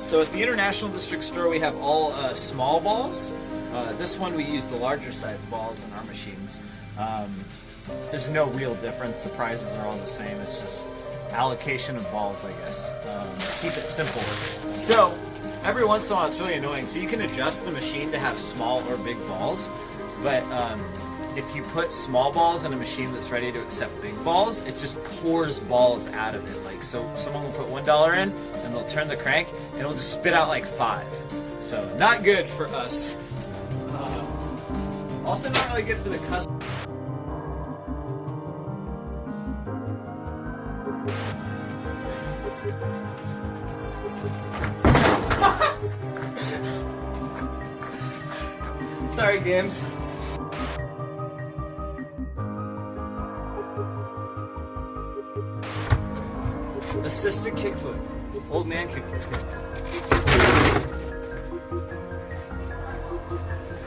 So at the International District Store, we have all small balls. This one we use the larger size balls in our machines. There's no real difference. The prizes are all the same. It's just allocation of balls, I guess. Keep it simple. So every once in a while, it's really annoying. So you can adjust the machine to have small or big balls, but if you put small balls in a machine that's ready to accept big balls, it just pours balls out of it. Like, so someone will put $1 in, and they'll turn the crank, and it'll just spit out like 5. So not good for us. Also not really good for the customer. Sorry, games. Assisted kickflip. Old man kickflip.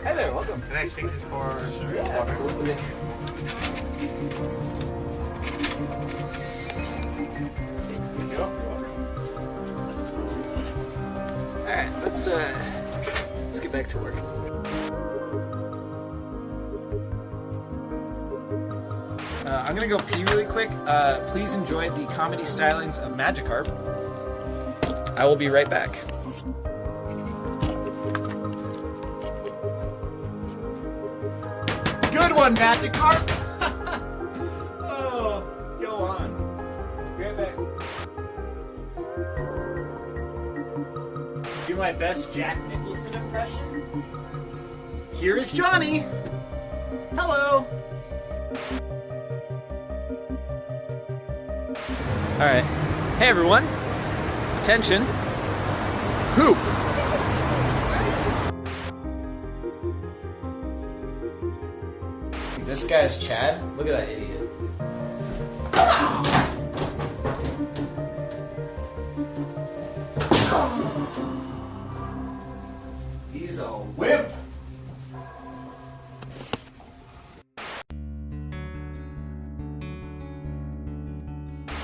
Hey there, welcome. Can I take this for sure? Yeah, absolutely. Alright, let's get back to work. I'm gonna go pee really quick. Please enjoy the comedy stylings of Magikarp. I will be right back. Good one, Magikarp! Oh, go on. Be right back. Do my best Jack Nicholson impression. Here is Johnny. Hello. Alright. Hey everyone. Attention. Hoop. This guy's Chad. Look at that idiot. He's a whip.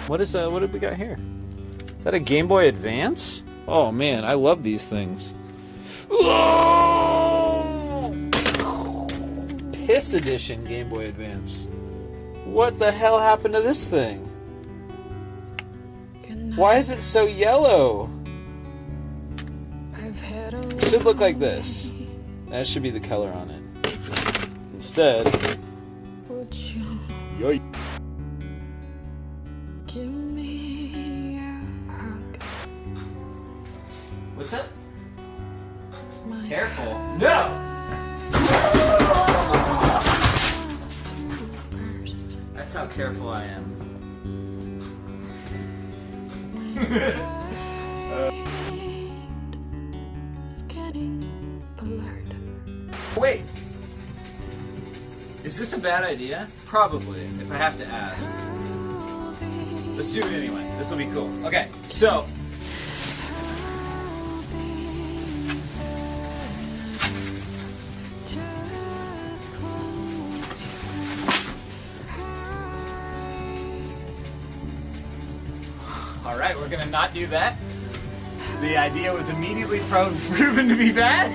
What did we got here? Is that a Game Boy Advance? Oh man, I love these things. Piss Edition Game Boy Advance. What the hell happened to this thing? Why is it so yellow? It should look like this. That should be the color on it. Instead, yoy. Give me a hug. What's up? Careful. No! That's how careful I am. It's getting blurred. Wait! Is this a bad idea? Probably, if I have to ask. Let's do it anyway. This will be cool. Okay, so. Alright, we're gonna not do that. The idea was immediately proven to be bad.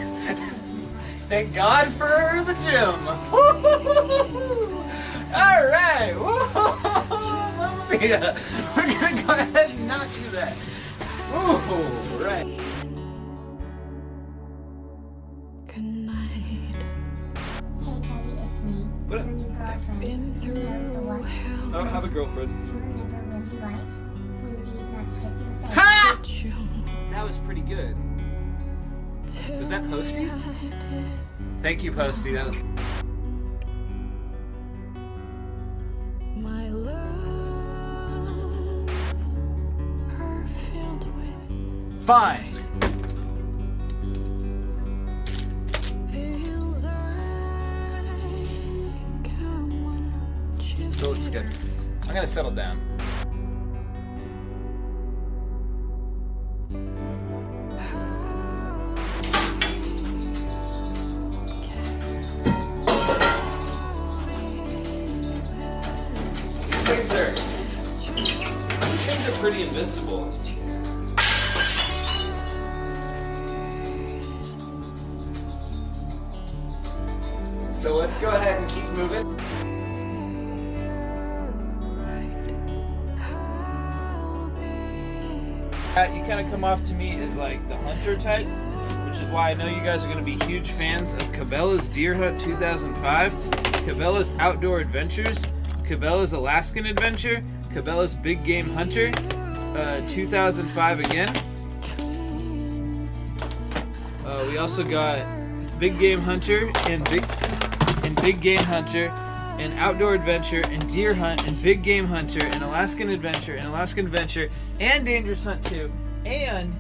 Thank God for the gym. Alright. Yeah, we're gonna go ahead and not do that. Ooh, right. Good night. Hey Kelly, it's me. What up? Your new girlfriend. Been through You know the one? I don't have a girlfriend. You remember Wendy White? When D's nuts hit your face. Ha! You That was pretty good. Was that Posty? Thank you, Posty. That was. My lungs are filled with Fine. feels like I'm watching. Still looks good. I'm gonna settle down. These things are pretty invincible. So let's go ahead and keep moving. You kind of come off to me as like the hunter type, which is why I know you guys are going to be huge fans of Cabela's Deer Hunt 2005, Cabela's Outdoor Adventures, Cabela's Alaskan Adventure, Cabela's Big Game Hunter 2005 again. We also got Big Game Hunter and Big Game Hunter and Outdoor Adventure and Deer Hunt and Big Game Hunter and Alaskan Adventure and Alaskan Adventure and Dangerous Hunt 2 and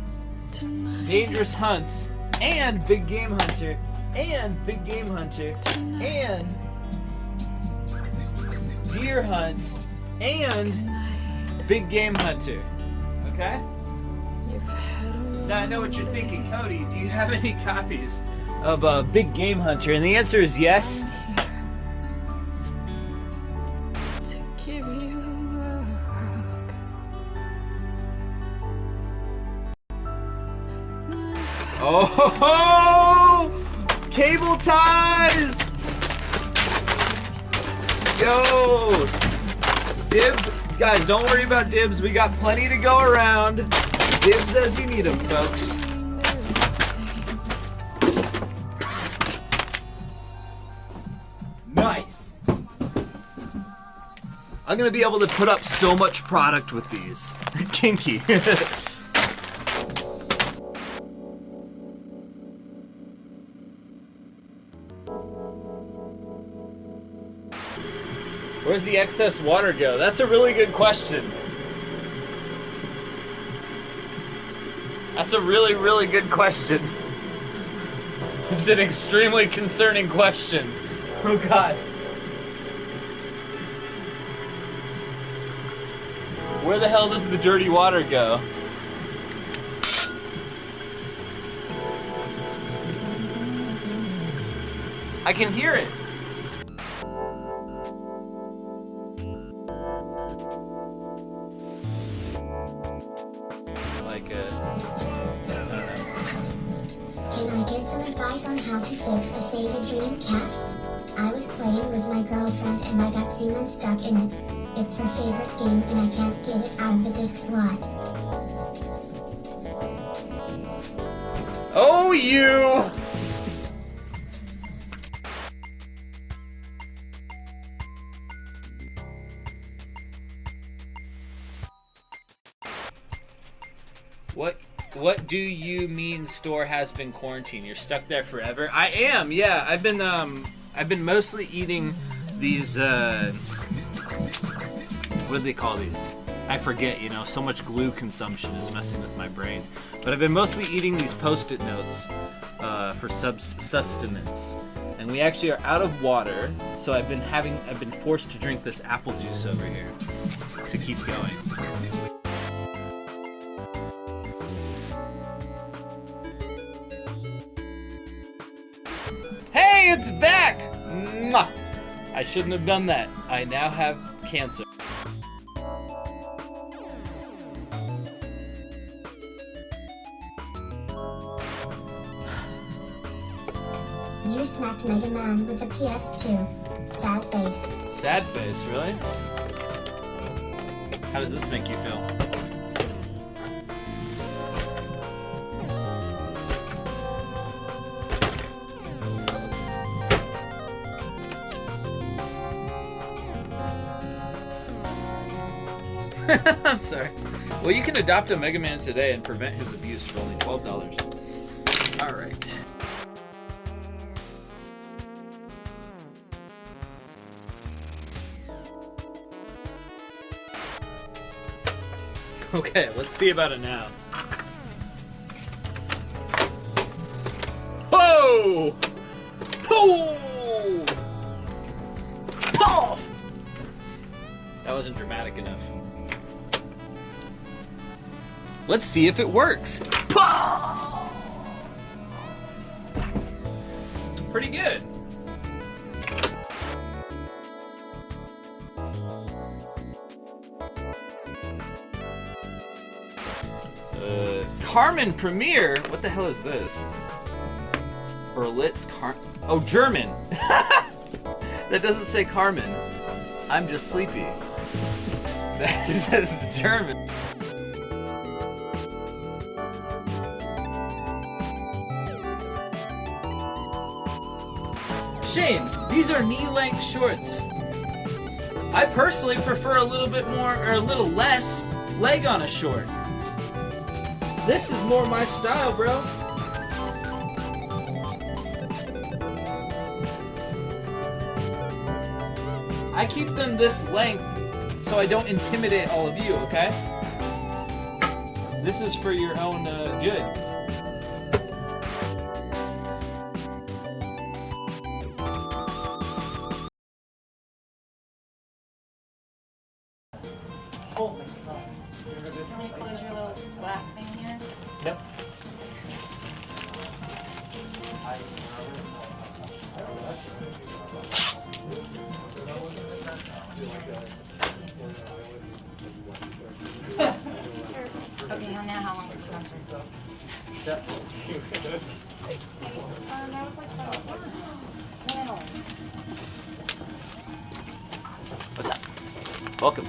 Dangerous Hunts and Big Game Hunter and Big Game Hunter and Deer Hunt and Big Game Hunter. Okay? Now I know what you're thinking, Cody, do you have any copies of Big Game Hunter? And the answer is yes. To give you a hug. Oh, cable ties! Yo, dibs, guys, don't worry about dibs. We got plenty to go around. Dibs as you need them, folks. Nice. I'm gonna be able to put up so much product with these. Kinky. Where's the excess water go? That's a really good question. That's a really, really good question. It's an extremely concerning question. Oh God. Where the hell does the dirty water go? I can hear it. Can I get some advice on how to fix the Save a Dream cast? I was playing with my girlfriend and I got semen stuck in it. It's her favorite game and I can't get it out of the disc slot. Oh, you! What do you mean store has been quarantined? You're stuck there forever? I am, yeah. I've been mostly eating these what do they call these? I forget, you know, so much glue consumption is messing with my brain. But I've been mostly eating these Post-it notes for sustenance. And we actually are out of water, so I've been forced to drink this apple juice over here to keep going. Hey, it's back! Mwah! I shouldn't have done that. I now have cancer. You smacked Mega Man with the PS2. Sad face. Sad face, really? How does this make you feel? I'm sorry. Well, you can adopt a Mega Man today and prevent his abuse for only $12. Alright. Okay, let's see about it now. Whoa! Whoa! Oh! That wasn't dramatic enough. Let's see if it works. Pretty good. Carmen Premier? What the hell is this? Berlitz Oh, German. That doesn't say Carmen. I'm just sleepy. That says German. Shane, these are knee-length shorts. I personally prefer a little bit more, or a little less, leg on a short. This is more my style, bro. I keep them this length so I don't intimidate all of you, okay? This is for your own good. Oh my god. Can we close your little glass thing here? Yep. Okay, now how long is the concert? Now it's like wow. What's up? Welcome.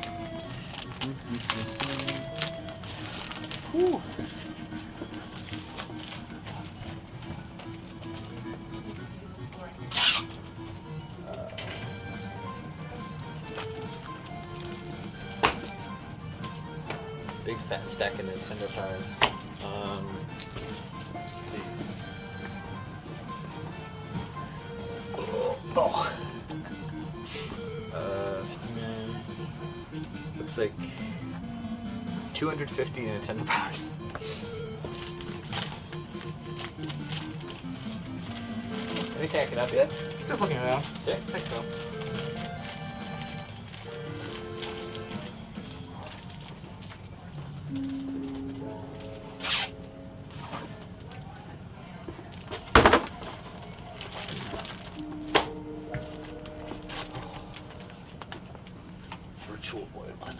Whew. Big fat stack of Nintendo powers. Let's see. Oh. 59. Looks like 250 Nintendo powers. Anything I can help you with? Just looking around. Sure. Thanks, Phil. Virtual boy one.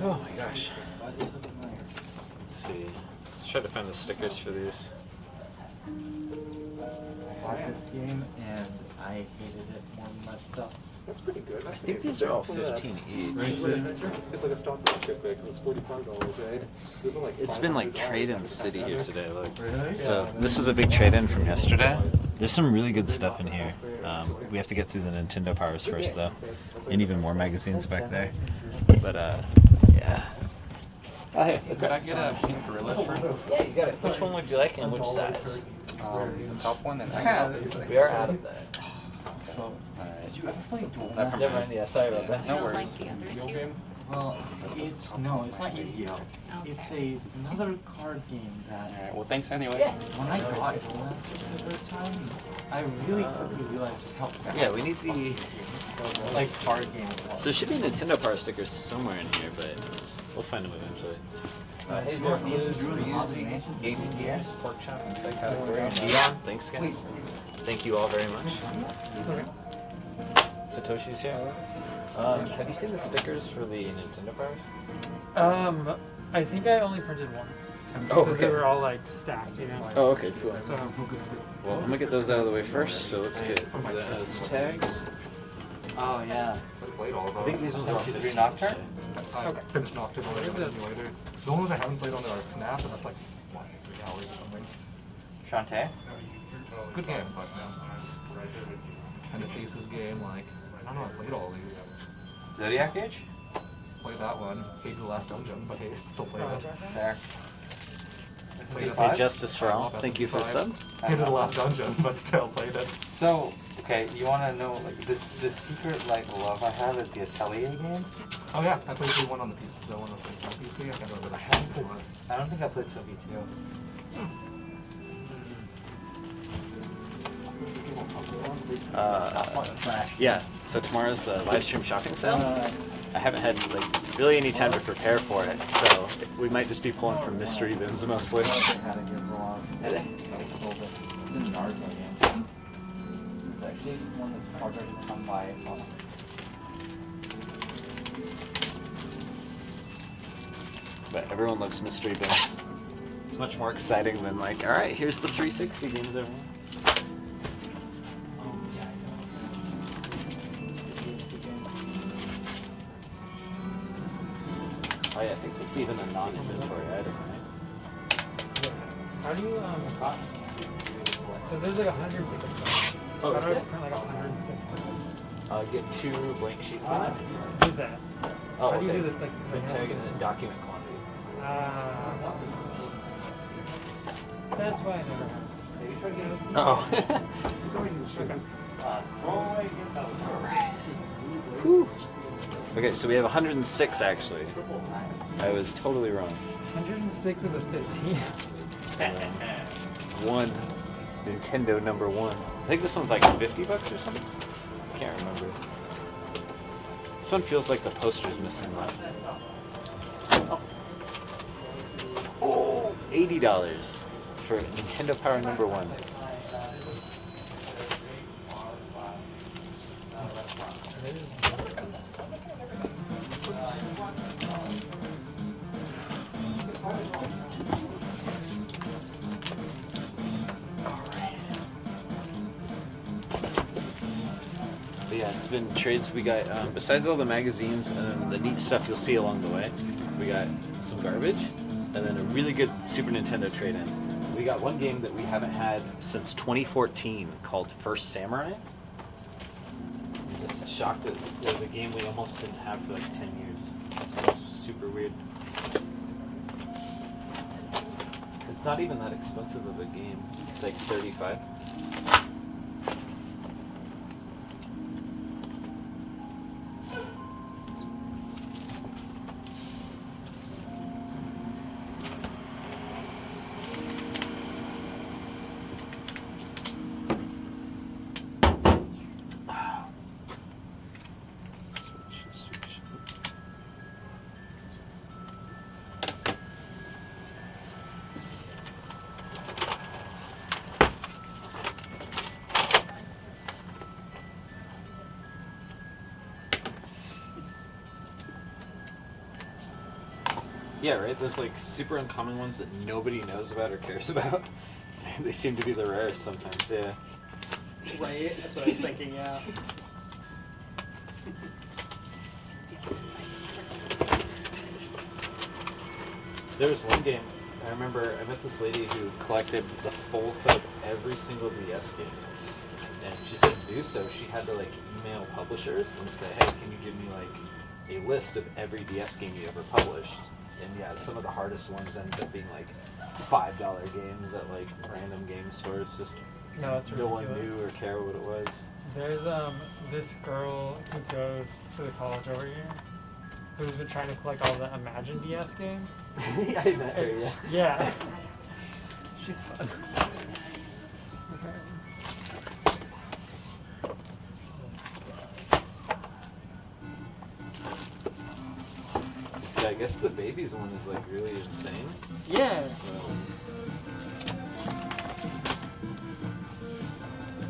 Oh my gosh. Let's see. Let's try to find the stickers for these. I bought this game and I hated it more than myself. That's pretty good. I think these are all 15 each. It's like a stock market because it's $45, eh? These are like It's been like $500 trade-in city here today, look. Really? So this was a big trade-in from yesterday. There's some really good stuff in here. We have to get through the Nintendo powers first though. And even more magazines back there. But yeah. Oh, hey, Could I get a pink gorilla shirt? yeah, you got it. Which one would you like and which size? The top one and XL. We are out of that. So, I've played dual. Never mind, yeah, sorry about that. No Don't worries. like the other two? Well, it's not Yu-Gi-Oh. Okay. It's another card game that Alright, well thanks anyway. when I got Duel Masters for the first time, I really quickly realized just how bad Yeah, we need the... like card game it was. So there should be Nintendo Power stickers somewhere in here, but we'll find them eventually. Hazel Blues, Ryuzi, Gaming Gears, Pork Chop, and Psychotic Warrior, and Neon. Thanks, guys. Thank you all very much. Satoshi's here. Have you seen the stickers for the Nintendo Powers? I think I only printed one. Oh, Because okay. they were all like stacked, you know. Oh, okay, cool. So Well, I'm gonna get those out of the way first, so let's get those tags. Oh yeah. I played all of I think those. these ones are all 53 Nocturne? I finished Nocturne on the emulator. The only ones I haven't played on are Snap, and that's like, what, 3 hours or something. Shantae? Good game, but Tennis Aces game, like, I don't know, I played all these. Zodiac Age? Played that one. Hated the last dungeon, but hey, still played it. There. Played it. Hey, Justice for All. Thank you for the sub. Hated the last dungeon, but still played it. So, okay, you wanna know like this secret like love I have is the Atelier game? Oh yeah, I played the one on the PC, the one that's like on PC, I can't remember the heck it was. I don't think I played Sophie too. Yeah, so tomorrow's the live stream shopping sale. I haven't had like really any time to prepare for it, so we might just be pulling from mystery bins mostly. Had it here for a while. Did it? A little bit. It's an Naruto game. It's actually one that's harder to come by. But everyone loves mystery bins. It's much more exciting than like, all right, here's the 360 games everyone. Oh yeah, I think it's even a non-inventory item, right? How do you so there's like 106. Oh, How is do I it? print like 106 things? Get 2 blank sheets of it. Do that. Oh, How do you okay. do the like? Print tag and then document quantity. That's why I never have. Oh. Whew. Okay, so we have 106 actually. I was totally wrong. 106 of the 15. One Nintendo number 1. I think this one's like $50 or something. I can't remember. This one feels like the poster's missing one. Oh, $80 for Nintendo Power number 1. But yeah, it's been trades. We got, besides all the magazines and the neat stuff you'll see along the way, we got some garbage and then a really good Super Nintendo trade-in. We got one game that we haven't had since 2014 called First Samurai. I'm just shocked that it was a game we almost didn't have for like 10 years. So super weird. It's not even that expensive of a game. It's like $35. Yeah, right? Those like super uncommon ones that nobody knows about or cares about. They seem to be the rarest sometimes, yeah. Right? That's what I was thinking, yeah. There was one game, I remember I met this lady who collected the full set of every single DS game. And she said to do so, she had to like email publishers and say, hey, can you give me like a list of every DS game you ever published? And yeah, some of the hardest ones ended up being like $5 games at like random game stores. Just No, that's no one ridiculous. knew or cared what it was. There's this girl who goes to the college over here who's been trying to collect all the Imagine DS games. Yeah, I met her, yeah. Yeah. She's fun. Yeah, I guess the babies one is like really insane. Yeah.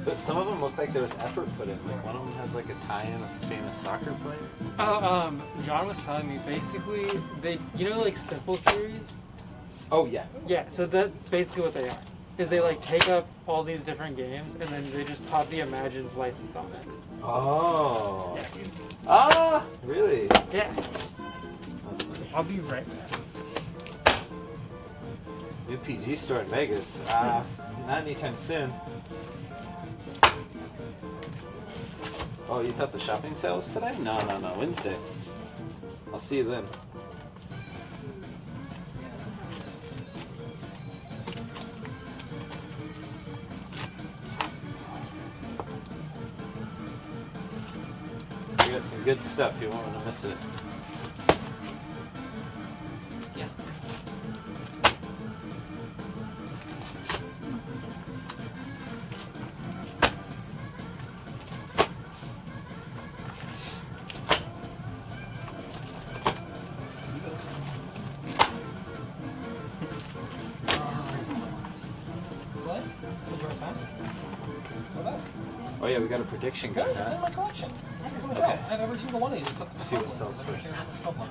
But some of them look like there was effort put in. Like one of them has like a tie-in with the famous soccer player. Oh, John was telling me basically they, you know, like Simple Series. Oh yeah. Yeah. So that's basically what they are. Is they like take up all these different games and then they just pop the Imagine's license on it. Oh. Ah, really? Yeah. That's funny. I'll be right back. New PG store in Vegas. Not anytime soon. Oh, you thought the shopping sale was today? No, Wednesday. I'll see you then. We got some good stuff. You won't want to miss it. Yeah. What? Did you want to pass? What about? Oh yeah, we got a prediction gun, It's in huh? my collection. Okay. I have every single one of these. See what sells I don't first. care how to sell one.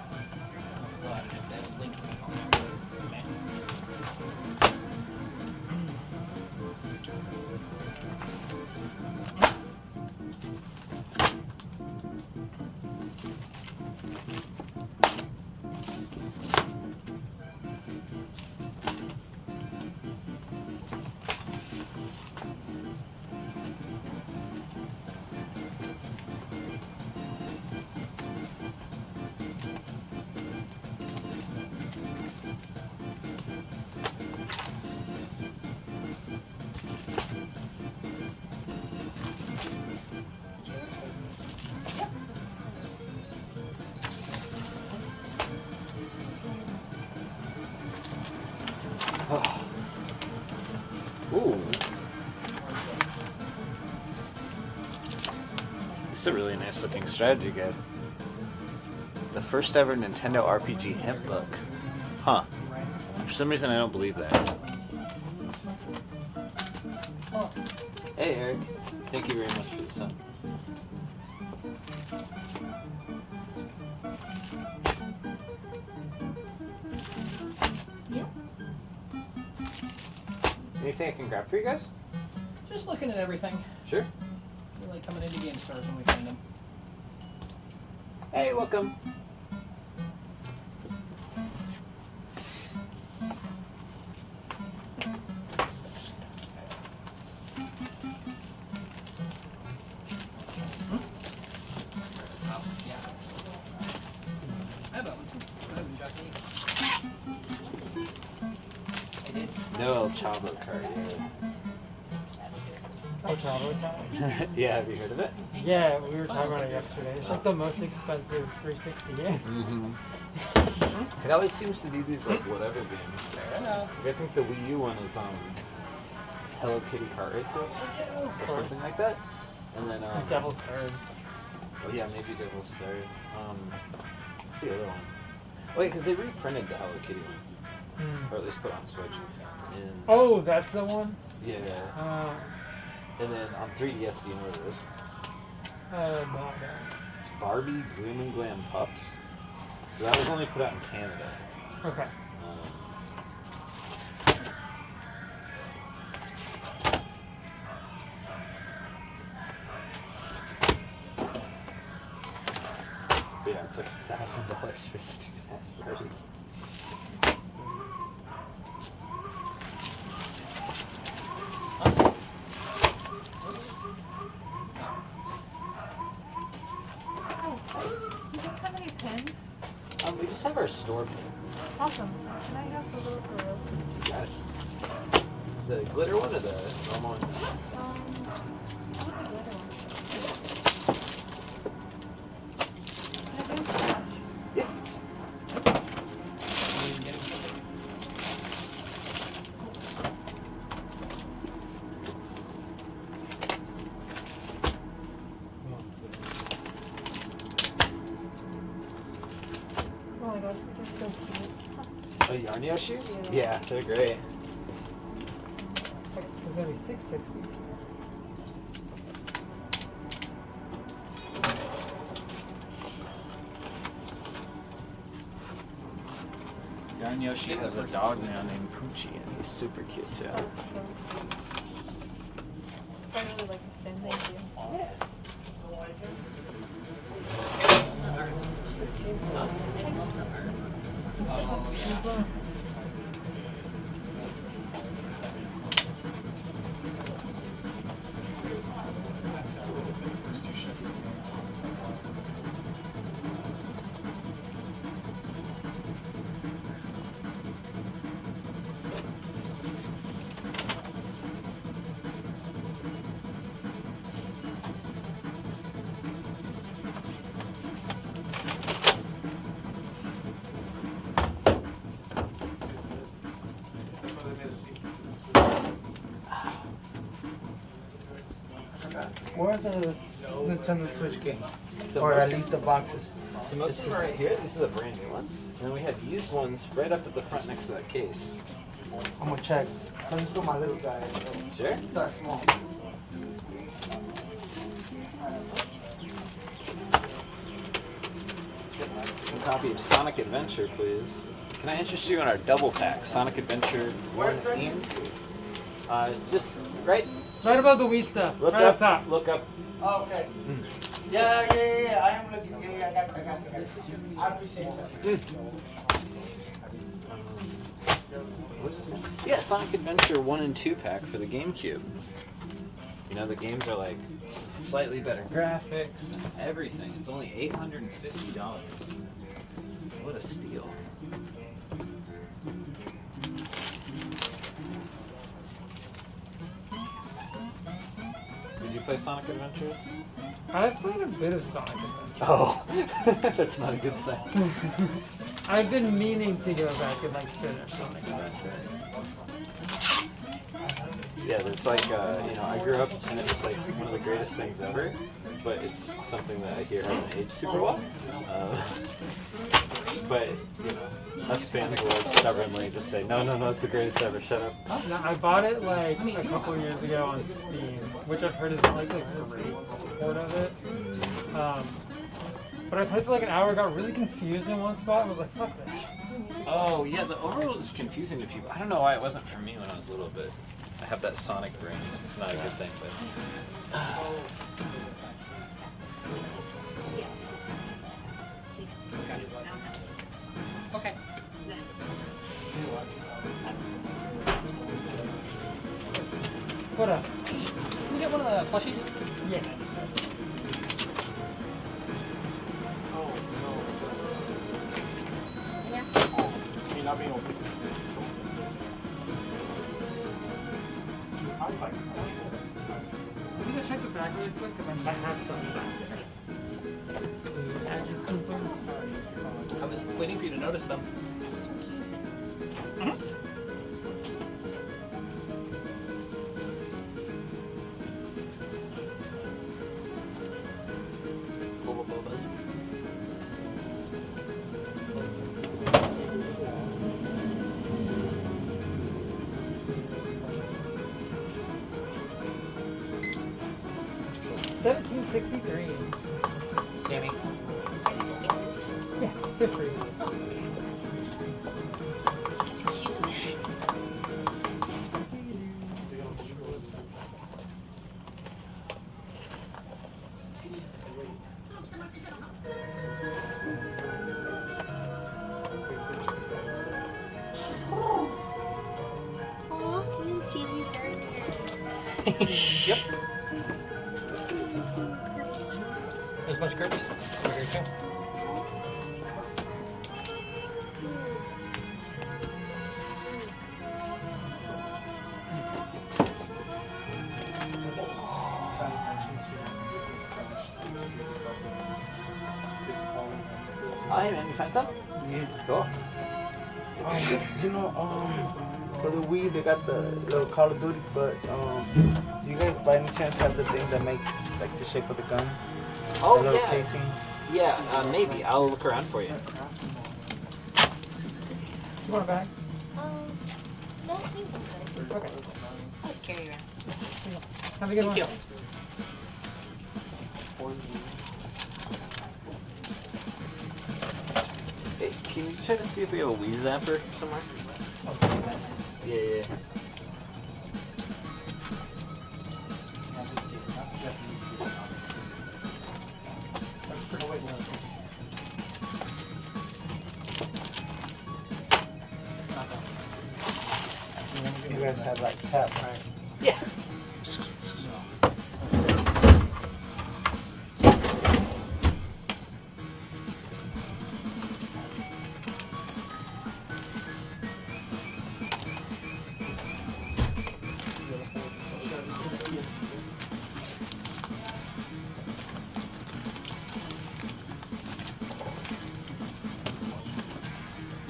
Ooh. This is a really nice looking strategy guide. The first ever Nintendo RPG hint book. Huh. For some reason I don't believe that. Hey Eric. Thank you very much for the sub. Yeah. Anything I can grab for you guys? Just looking at everything. Sure. We like coming into game stores when we find them. Hey, welcome. Oh, yeah. I have a Japanese. I did. No El Chavo card. Oh, Chavo Time? Yeah, have you heard of it? Yeah, we were talking about it yesterday. It's like the most expensive 360 game. Mm-hmm. It always seems to be these like whatever games. Fair enough. Like, I think the Wii U one is Hello Kitty Car Racer or something like that. And then Devil's Third. oh yeah, maybe Devil's Third. What's the other one? Wait, because they reprinted the Hello Kitty one, or at least put it on Switch. And, Oh, that's the one? yeah. And then on 3DS, do you know what it is? Not bad. It's Barbie Gloom and Glam Pups. So that was only put out in Canada. Okay. But yeah, it's like $1,000 for a stupid ass Barbie. You guys have any pins? We just have our store pins. Awesome. Can I have the little gorilla? You got it. The glitter one or the normal one? I want the glitter one. Can I get a flash? Yeah. Oh my gosh, these are so cute. Oh, Yarnio shoes? Yeah, they're great. So it's gonna be 660. Yarn Yoshi has a dog now named Poochie, and he's super cute too. I really like this pin, thank you. Where are the Nintendo Switch games? So Or at most- least the boxes? So most of them are right here. These are the brand new ones. And then we have used ones right up at the front next to that case. I'm gonna check. Let me put my little guy. Sure. Start small. A copy of Sonic Adventure, please. Can I interest you in our double pack, Sonic Adventure 1 and 2? Just right above the Wii stuff. Look right up. up top. Look up. Oh, okay. Yeah. I am looking. Yeah, I got you. I appreciate that. What is this? Yeah, Sonic Adventure 1 and 2 pack for the GameCube. You know, the games are like slightly better graphics, everything. It's only $850. What a steal. Did you play Sonic Adventures? I've played a bit of Sonic Adventure. Oh, that's not a good sign. I've been meaning to go back and like finish Sonic Adventure. Yeah, there's like, you know, I grew up and it was like one of the greatest things ever, but it's something that I hear hasn't aged super well. But, you know, us fans will like stubbornly just say, no, it's the greatest ever, shut up. No, I bought it like a couple years ago on Steam, which I've heard is not like the great port of it. But I played for like an hour, got really confused in one spot, and was like, fuck this. Oh, yeah, the overworld is confusing to people. I don't know why it wasn't for me when I was little, but I have that Sonic brain. It's not a good thing, but... Okay. What up? Hey, can we get one of the plushies? Yeah. Can you go check the back really quick? Because I might have something back there. I was waiting for you to notice them. Boba Bobas. $17.63. Sammy. Yeah, they're free. Aw, you didn't see these earlier. Yep. There's a bunch of Kirby's. Over here too. Oh, hey man, you find some? Yeah. Cool. You know, for the Wii they got the little Call of Duty, but do you guys by any chance have the thing that makes like the shape of the gun? Oh, the little yeah. casing? Yeah, maybe. I'll look around for you. You want it back? No, I think I'm good. Okay. I'll just carry it around. Have a good Thank one. you. Hey, can you try to see if we have a Wii Zapper somewhere? Yeah. You guys have like tap, right? Yeah.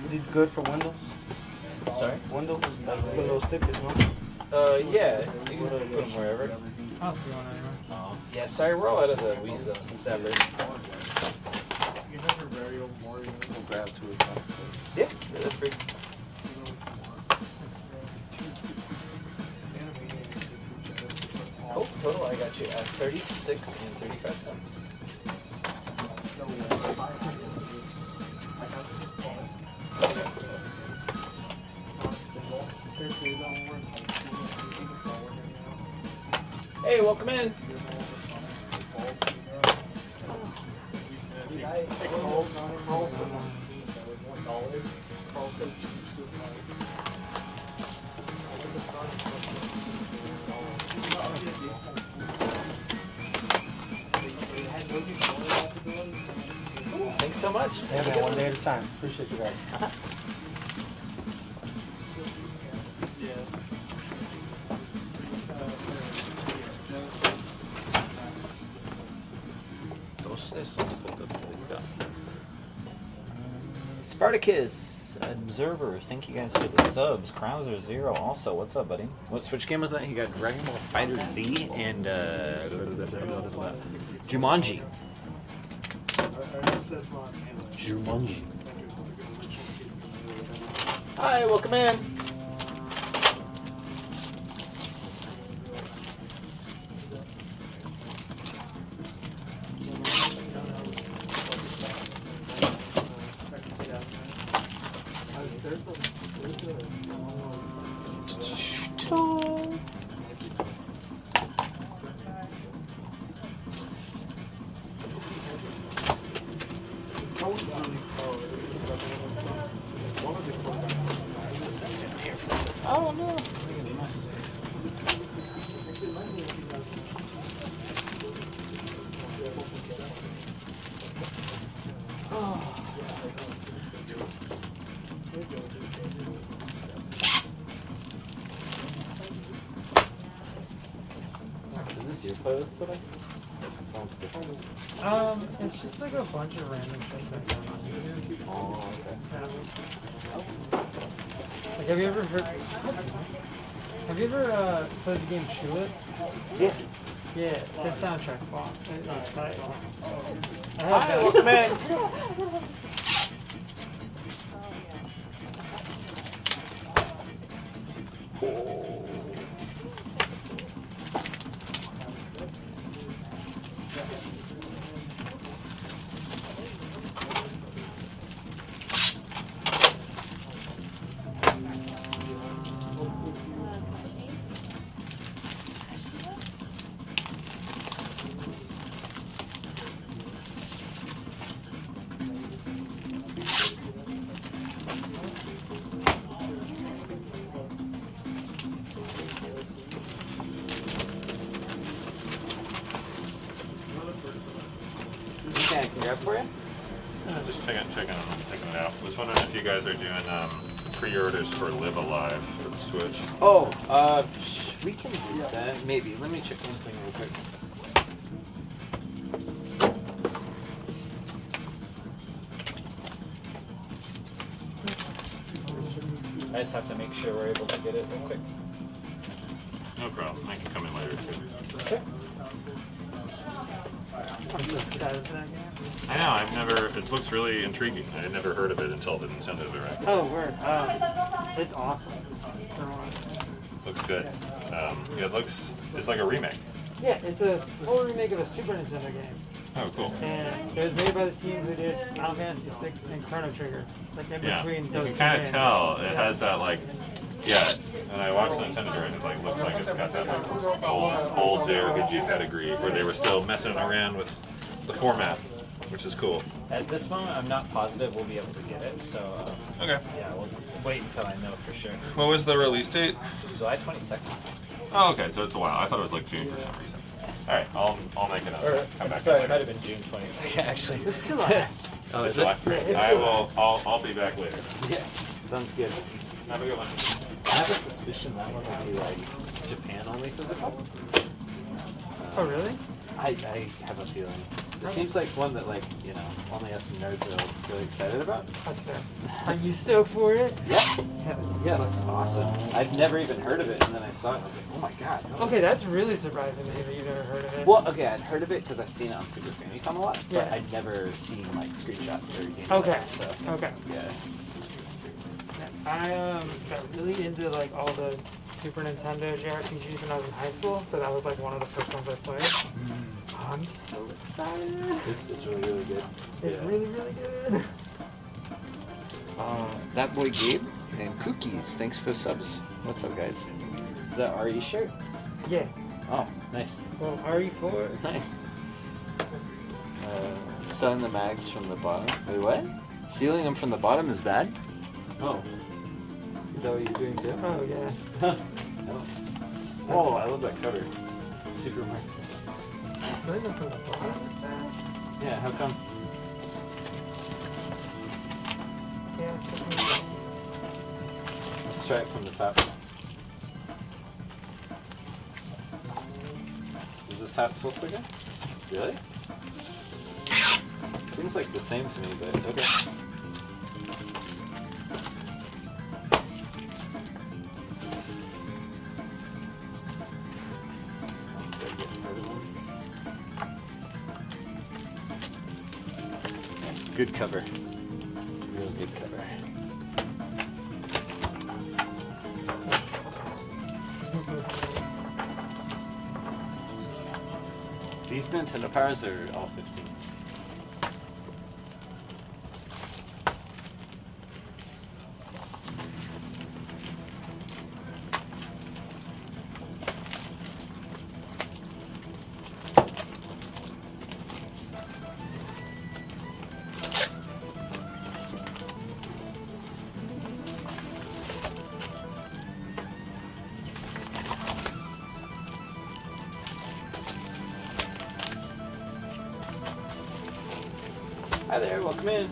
These good for Windows? Sorry? Windows, like the little stickers, no? Yeah. You can put them wherever. I don't see one anymore. Oh. Yeah, sorry, we're all out of the Wii Zapper. We'll grab two or something. Yeah, that's free. Oh. Total, I got you at 36 and 35 cents. Hey, welcome in. Thanks so much. Yeah, man, one day at a time. Appreciate you guys. Spartacus, Observer, thank you guys for the subs. Krauser Zero also, what's up, buddy? What Switch game was that? He got Dragon Ball Fighter Z and Jumanji. Jumanji. Hi, welcome in. Oh no. Is this your post today? Sounds different. It's just like a bunch of random shit that going on YouTube. Oh, okay. Like, have you ever heard? Have you ever played the game Chew It? Yeah. Yeah, the soundtrack. Wow, it's tight. I have Hi, that. welcome in. Can I grab for you? Just checking it out. Was wondering if you guys are doing pre-orders for Live Alive for the Switch. Oh, we can do that. Maybe. Let me check one thing real quick. I just have to make sure we're able to get it real quick. No problem. I can come in later too. Okay. I'm so excited for that game. I know. I've never. It looks really intriguing. I had never heard of it until the Nintendo Direct. Oh, word. It's awesome. Looks good. Yeah, it looks. It's like a remake. Yeah, it's a full remake of a Super Nintendo game. Oh, cool. And it was made by the team who did Final Fantasy VI and Chrono Trigger. Like in Yeah, between you those can two kind of games. tell it has that like. Yeah, when I watched the Nintendo Direct, it like looks like it's got that like old JRPG pedigree where they were still messing around with the format, which is cool. At this moment, I'm not positive we'll be able to get it, so Okay. yeah, we'll wait until I know for sure. What was the release date? July 22nd. Oh, okay, so it's a while. I thought it was like June for some reason. All right, I'll make it up. Or, Come back. sorry, it later. might have been June 22nd actually. It's July. Oh, It's is it? July. Great. I will. I'll be back later. Yeah. Sounds good. Have a good one. I have a suspicion that one will be like Japan only physical. Oh, really? I have a feeling. It seems like one that like, you know, only us nerds are like, really excited about. That's fair. Are you stoked for it? Yeah. Yeah, it looks awesome. I'd never even heard of it, and then I saw it and I was like, oh my god. No. Okay, that's really surprising to me that you've never heard of it. Well, okay, I'd heard of it because I've seen it on Super Famicom a lot, but Yeah. I'd never seen like screenshots or gameplay. Okay. So, Okay. yeah. I got really into like all the Super Nintendo JRPGs when I was in high school, so that was like one of the first ones I played. I'm so excited. It's really, really good. It's really, really good. That boy Gabe and Cookies. Thanks for subs. What's up, guys? Is that RE shirt? Yeah. Oh, nice. Well, RE4. Nice. Selling the mags from the bottom. Wait, what? Stealing them from the bottom is bad? Oh. Is that what you're doing too? Oh, yeah. Oh, I love that cover. Super Mario. Selling them from the bottom is bad? Yeah, how come? Yeah, Let's try it from the top. Is this how it's supposed to go? Really? Seems like the same to me, but okay. Let's start getting rid of them. Good cover. Real good cover. These Nintendo Powers are all 15. Hi there, welcome in.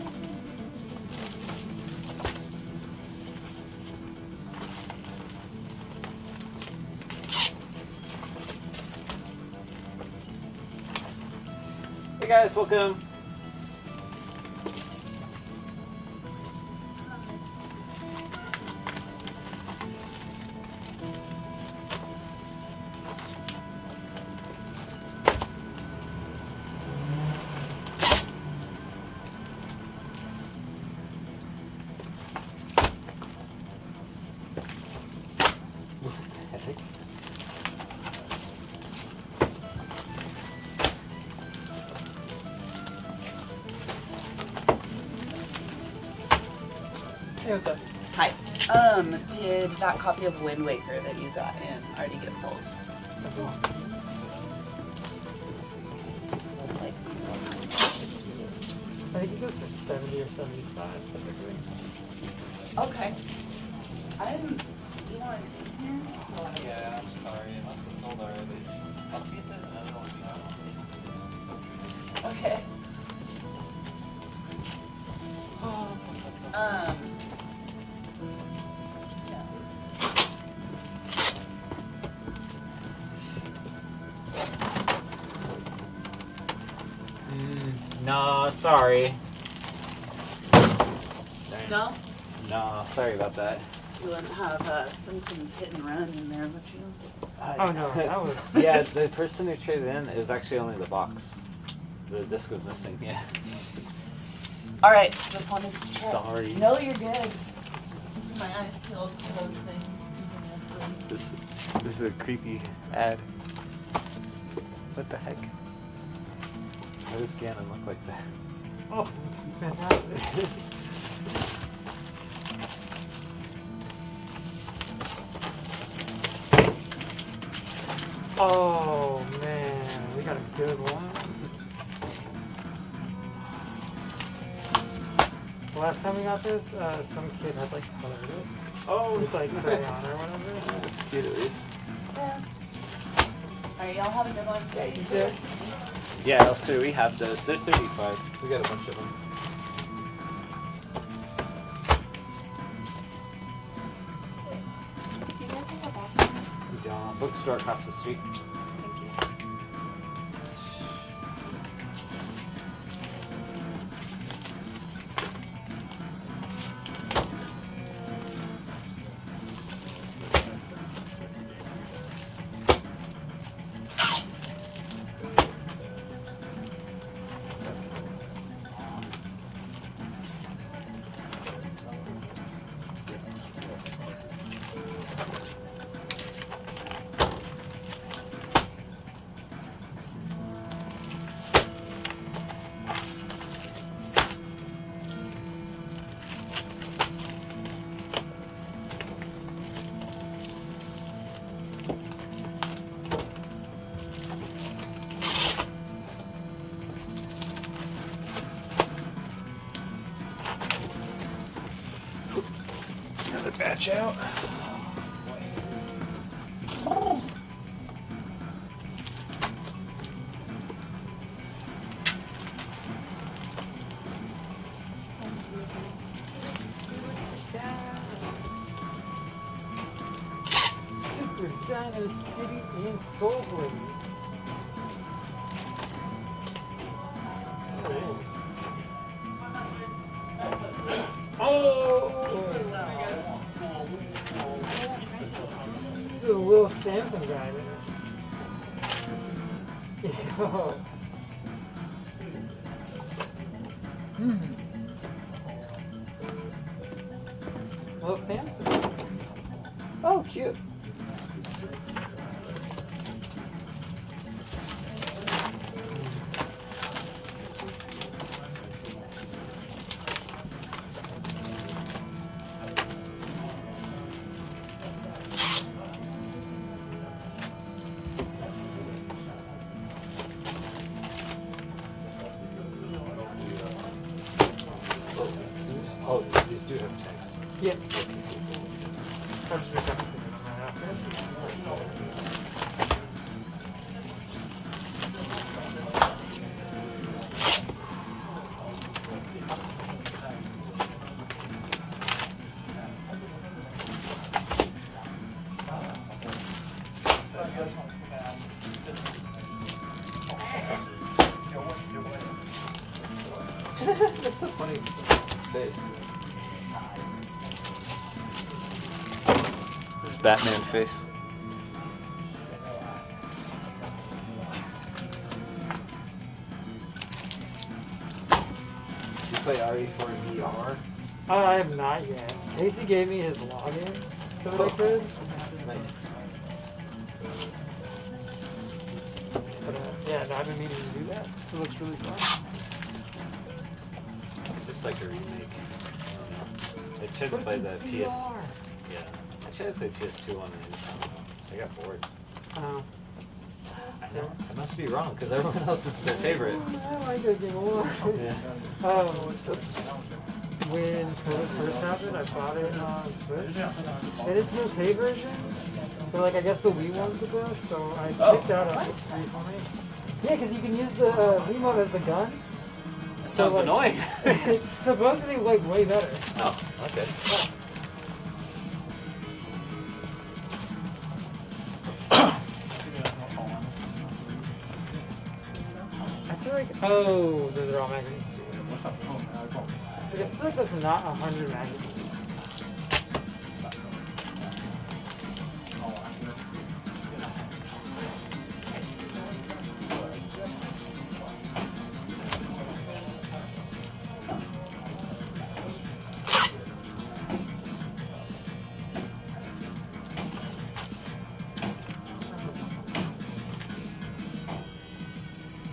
Hey guys, welcome. Hey, what's up? Hi. Did that copy of Wind Waker that you got in already get sold? I'd like to. I think it goes for 70 or 75 typically. Okay. I didn't see one in here. So Yeah, I'm sorry, it must have sold already. I'll see if there's another one beyond. Okay. No, sorry. No? No, sorry about that. You wouldn't have Simpsons Hit and Run in there, would you? Oh no, that was... Yeah, the person who traded in, it was actually only the box. The disc was missing, yeah. Alright, just wanted to check. Sorry. No, you're good. Just keeping my eyes peeled for those things. This is a creepy ad. What the heck? Why does Ganon look like that? Oh, fantastic. Oh man, we got a good one. The last time we got this, some kid had like colored it. Oh, with like crayon or whatever. That's cute at least. Yeah. Alright, y'all have a good one. Yeah, you too. Yeah, also we have those. They're 35. We got a bunch of them. You guys have a bathroom? The bookstore across the street. Thank you. Watch out. Super Dino City in Soulblade. Oh! This is a little Samson guy there. Yo. Little Samson. Oh, cute. Oh, these do have text. Yeah. I'll just make that right after. That's so funny. Face. This Batman face. You play RE4 VR? I have not yet. Casey gave me his login so that I could. Nice. But yeah, no, I've been meaning to do that. It looks really fun. Just like a remake. I tried to play the PS. Yeah. I tried to play PS2 on it. I got bored. Oh. I know. I must be wrong because everyone else is their favorite. I like that game a lot. Yeah. When COVID first happened, I bought it on Switch. And it's an okay version, but like I guess the Wii one's the best, so I picked that up recently. Yeah, because you can use the Wiimote as the gun. That sounds like, annoying. It's supposed to be like way better. Oh, okay. I feel like, oh, those are all magazines too. Like, I feel like that's not 100 magazines.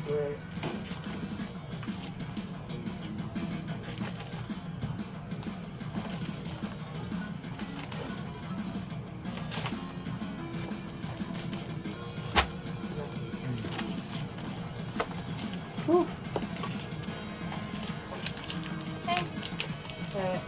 Right. Whew. Hey.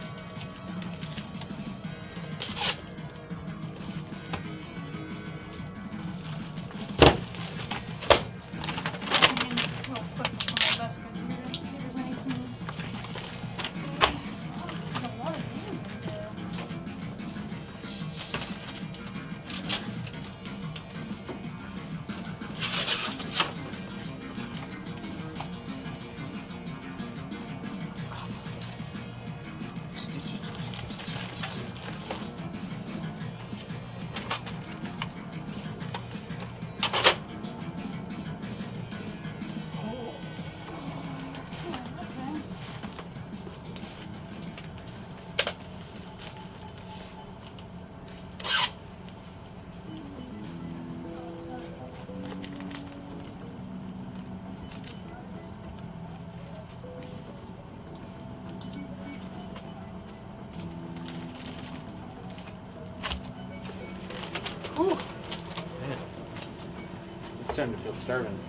It's starting to feel starving.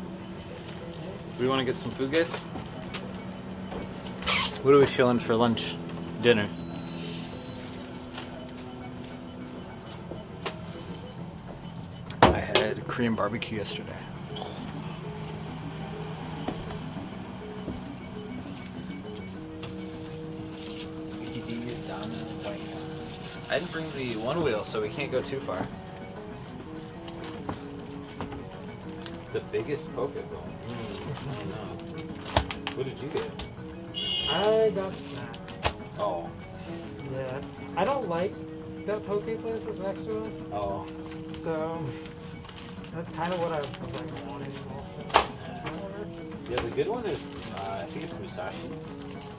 We want to get some food, guys? What are we feeling for lunch? Dinner? the Korean barbecue yesterday. I didn't bring the one wheel, so we can't go too far. The biggest Pokeball. Oh no. What did you get? I got snacks. Oh. Yeah. I don't like that Poke place that's next to us. Oh. So that's kind of what I was like wanting also. Yeah, the good one is, I think it's Musashi.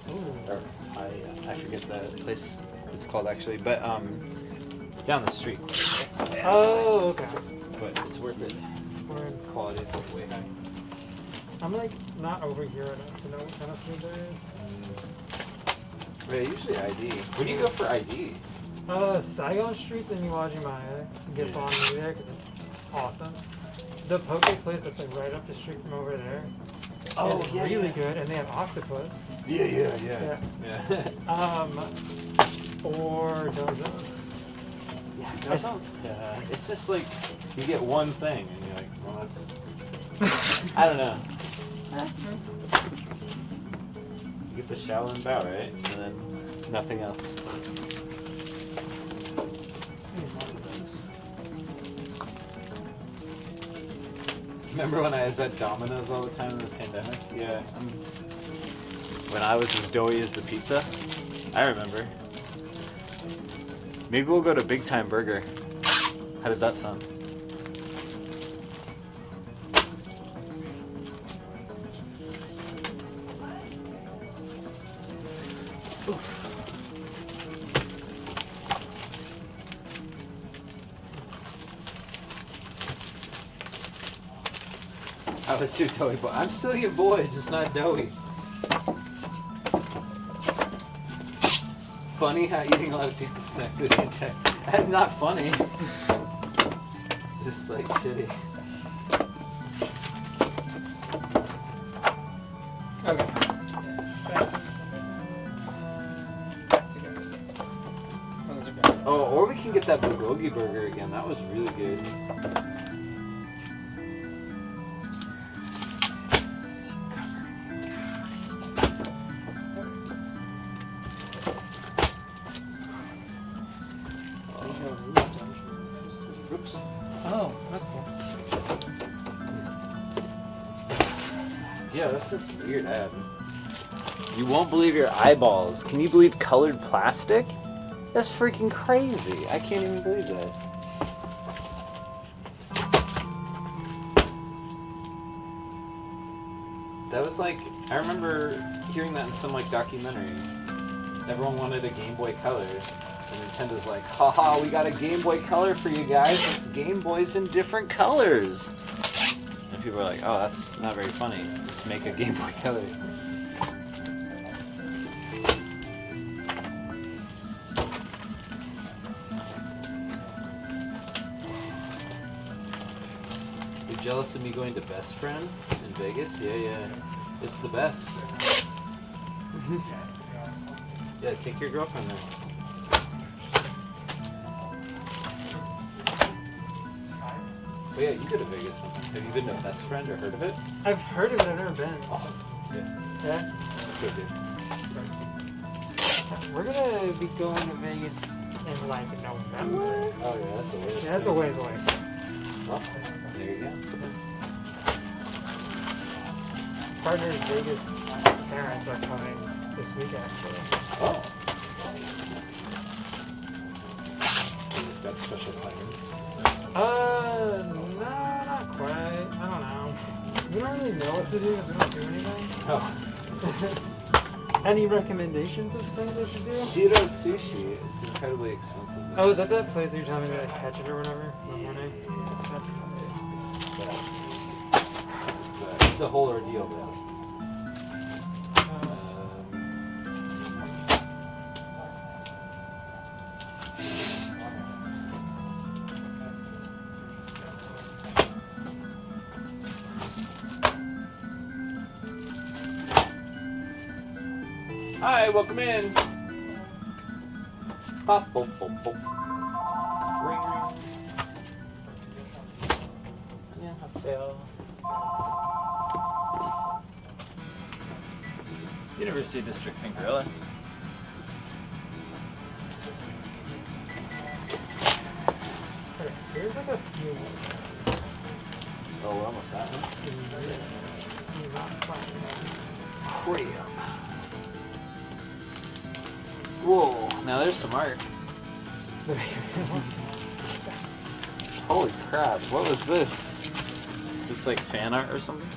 Ooh. Or, I forget the place it's called actually, but down the street. Oh, okay. But it's worth it. Word. Quality is like way high. I'm like not over here enough to know what kind of food there is. Yeah, usually ID. Where do you go for ID? Saigon Street's in Uwajimaya. Get on me there because it's awesome. The Poke place that's like right up the street from over there is really good, and they have octopus. Yeah. Or dozo. Yeah, it's just like you get one thing and you're like, well, that's I don't know. You get the Shaolin Bao, right? And then nothing else. Remember when I was at Domino's all the time in the pandemic? Yeah. When I was as doughy as the pizza? I remember. Maybe we'll go to Big Time Burger. How does that sound? I was your doughy boy. I'm still your boy, just not doughy. Funny how eating a lot of pizza is connected to tech. That's not funny. It's just like shitty. Okay. Oh, or we can get that bulgogi burger again. That was really good. Oops. Oh, that's cool. Yeah, that's this weird ad. You won't believe your eyeballs. Can you believe colored plastic? That's freaking crazy. I can't even believe that. That was like, I remember hearing that in some like documentary. Everyone wanted a Game Boy Color. And Nintendo's like, haha, we got a Game Boy Color for you guys. It's Game Boys in different colors. And people are like, oh, that's not very funny. Just make a Game Boy Color. You're jealous of me going to Best Friend in Vegas? Yeah. It's the best. Yeah, take your girlfriend there. Oh yeah, you go to Vegas. Have you been to Best Friend or heard of it? I've heard of it, I've never been. Oh, yeah. Yeah? That's good, dude. We're gonna be going to Vegas in like November. Oh yeah, that's a ways. Yeah, that's a ways away. Well, there you go. Partner's Vegas parents are coming this week actually. Oh. You just got special plans? No, not quite. I don't know. We don't really know what to do because we don't do anything. Oh. Any recommendations of things I should do? Shiro Sushi. It's incredibly expensive. Oh, is that place that you're telling me to like catch it or whatever in the morning? That's nice. It's a whole ordeal though. Hi, welcome in. Pop, pop, pop, pop. Ring, ring. Glendale. University District Pink Gorilla. There's like a few. Oh, we're almost at one. Whoa, now there's some art. Holy crap, what was this? Is this like fan art or something?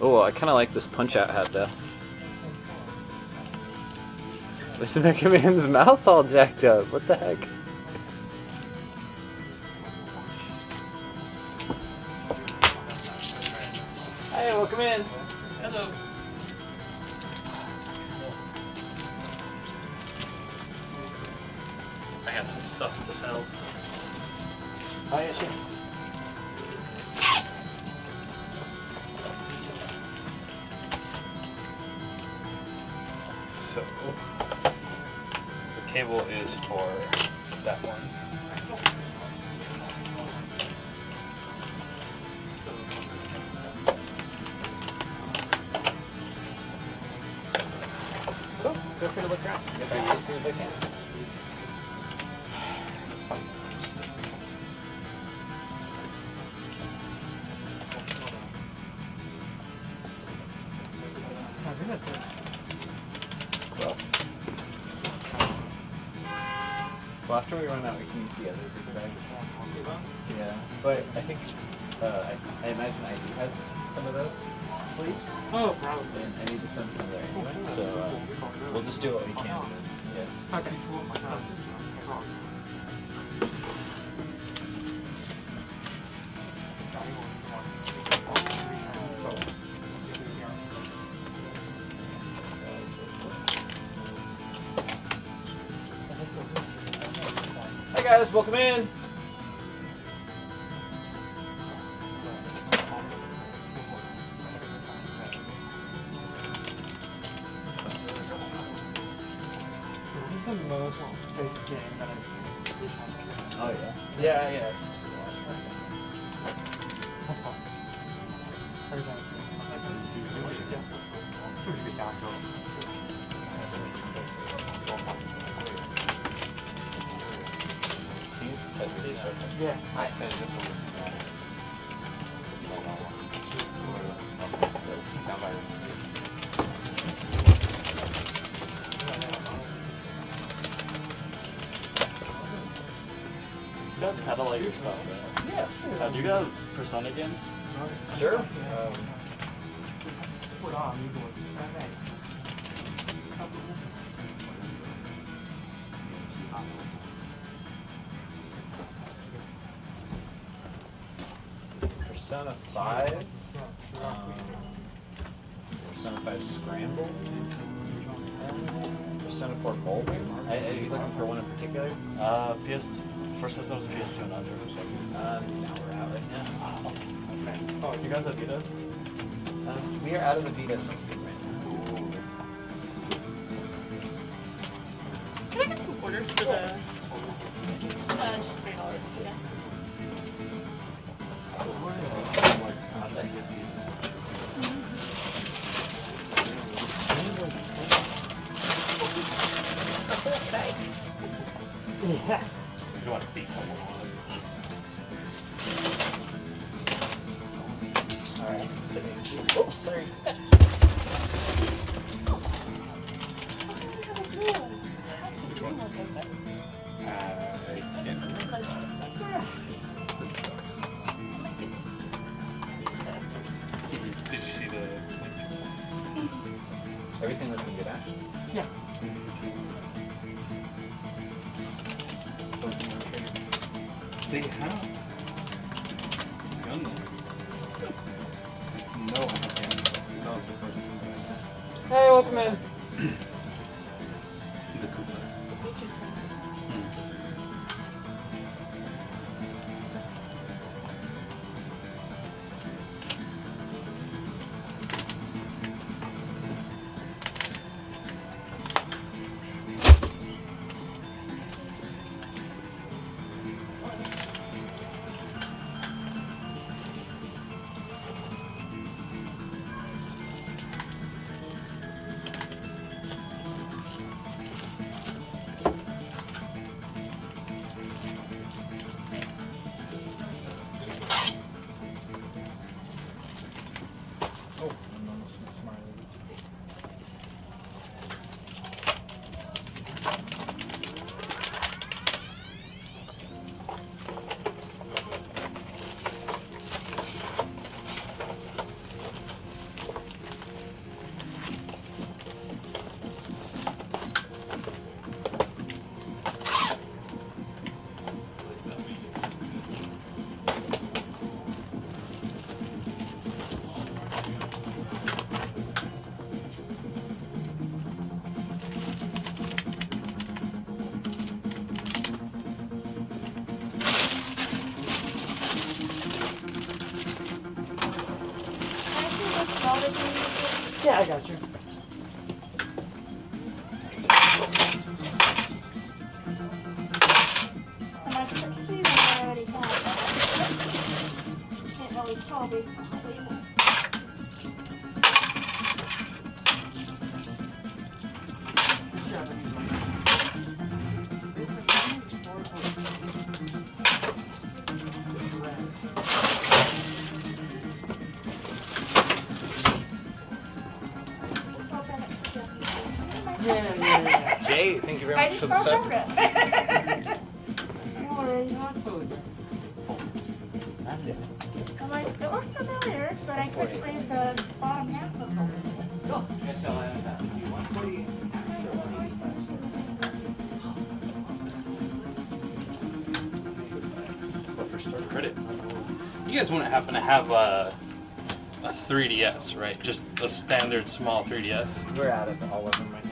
Oh, I kind of like this punch-out hat though. There's Mega Man's mouth all jacked up. What the heck? Hey, welcome in. Hello. I got some stuff to sell. Oh yeah, sure. So, the cable is for that one. Cool. Feel free to look around. Get back to you as soon as I can. I think that's it. Well, after we run out, we can use the other big bags. Yeah, but I think I imagine ID has some of those sleeves. Oh, probably. And I need to send some there anyway. So we'll just do what we can. Yeah. Okay. Hi guys, welcome in. This is the most fake game that I've seen. Oh yeah. Yeah, yes. Every time I see it. Can you test these? Yeah. Hi. This one. You guys kind of like your style, right? Yeah. Do you guys Persona games? Sure. Persona 5. Persona 5 Scramble. Persona 4 Gold. Are you looking for one in particular? First system was PS2 and under. Now we're out right now. Okay. Oh, you guys have Vitas? We are out of the Vita system right now. Can I get some quarters for the $3 today? Yeah. You don't want to beat someone on it. Alright. Oops, sorry. Which one? I can't remember. Did you see the link? Everything looking good, Ash? Yeah. They have Gunman. No, I can't. That was the first one. Hey, welcome in. The Koopa. Yeah, I got you. Am I supposed to see them? I already have. Can't really tell based on the label. Yeah. Jay, thank you very I much just for the sub. No worries, not so good. I'm like, it looks familiar, but I couldn't read the bottom half of it. What for start credit? You guys wouldn't happen to have a 3DS, right? Just a standard small 3DS. We're out of all of them right now.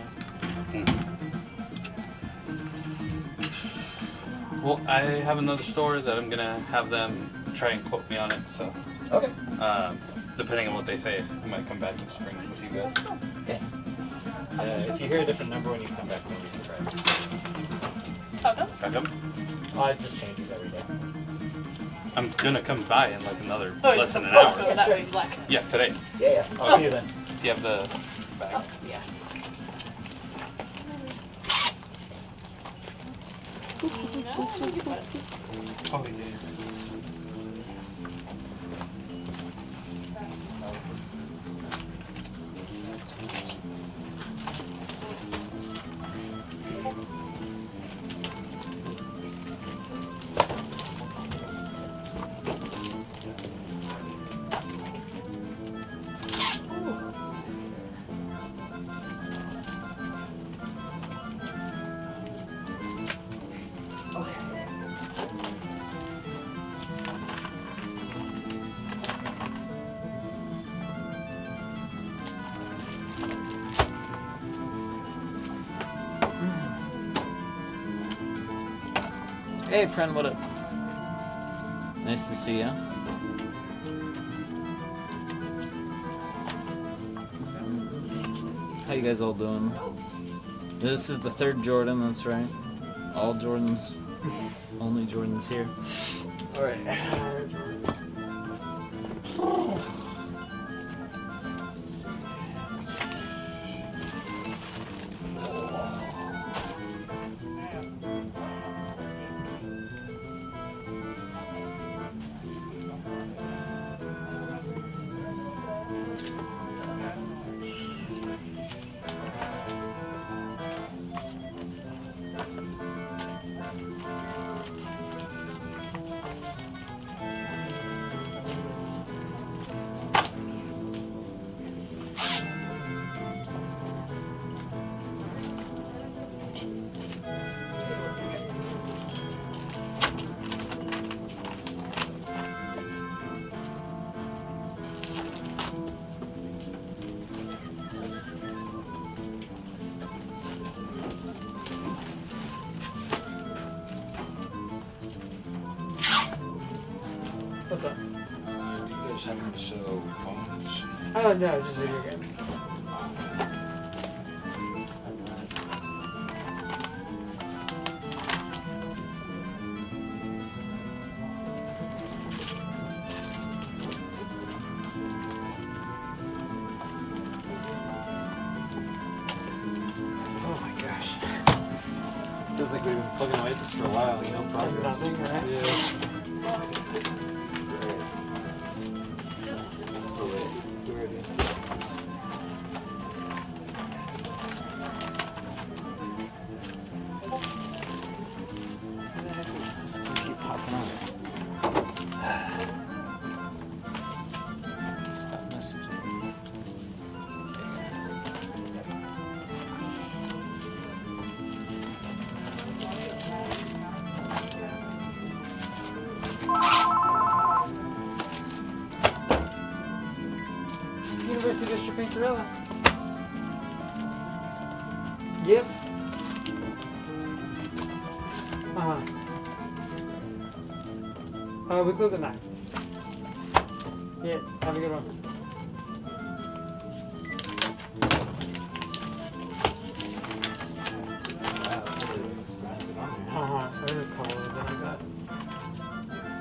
Well, I have another store that I'm gonna have them try and quote me on it. So okay. Depending on what they say, I might come back and bring it with you guys. Okay. If you hear a different number when you come back, don't be surprised. How come? It just changes every day. I'm gonna come by in like another Oh, less than an oh, hour. so that way black. Yeah, today. Yeah. I'll see you then. Do you have the bag? Oh, yeah. Oh, yeah. Hey friend, what up? Nice to see you. How you guys all doing? This is the third Jordan, that's right. All Jordans. Only Jordans here. Alright. What's up? Do you guys happen to show phones? Oh no, just video games. Oh my gosh. Feels like we've been plugging away at this for a while, you know, progress. Nothing, right? Stop messaging me. University District Pinkarilla. Yep. We close at 9. Yeah, have a good one.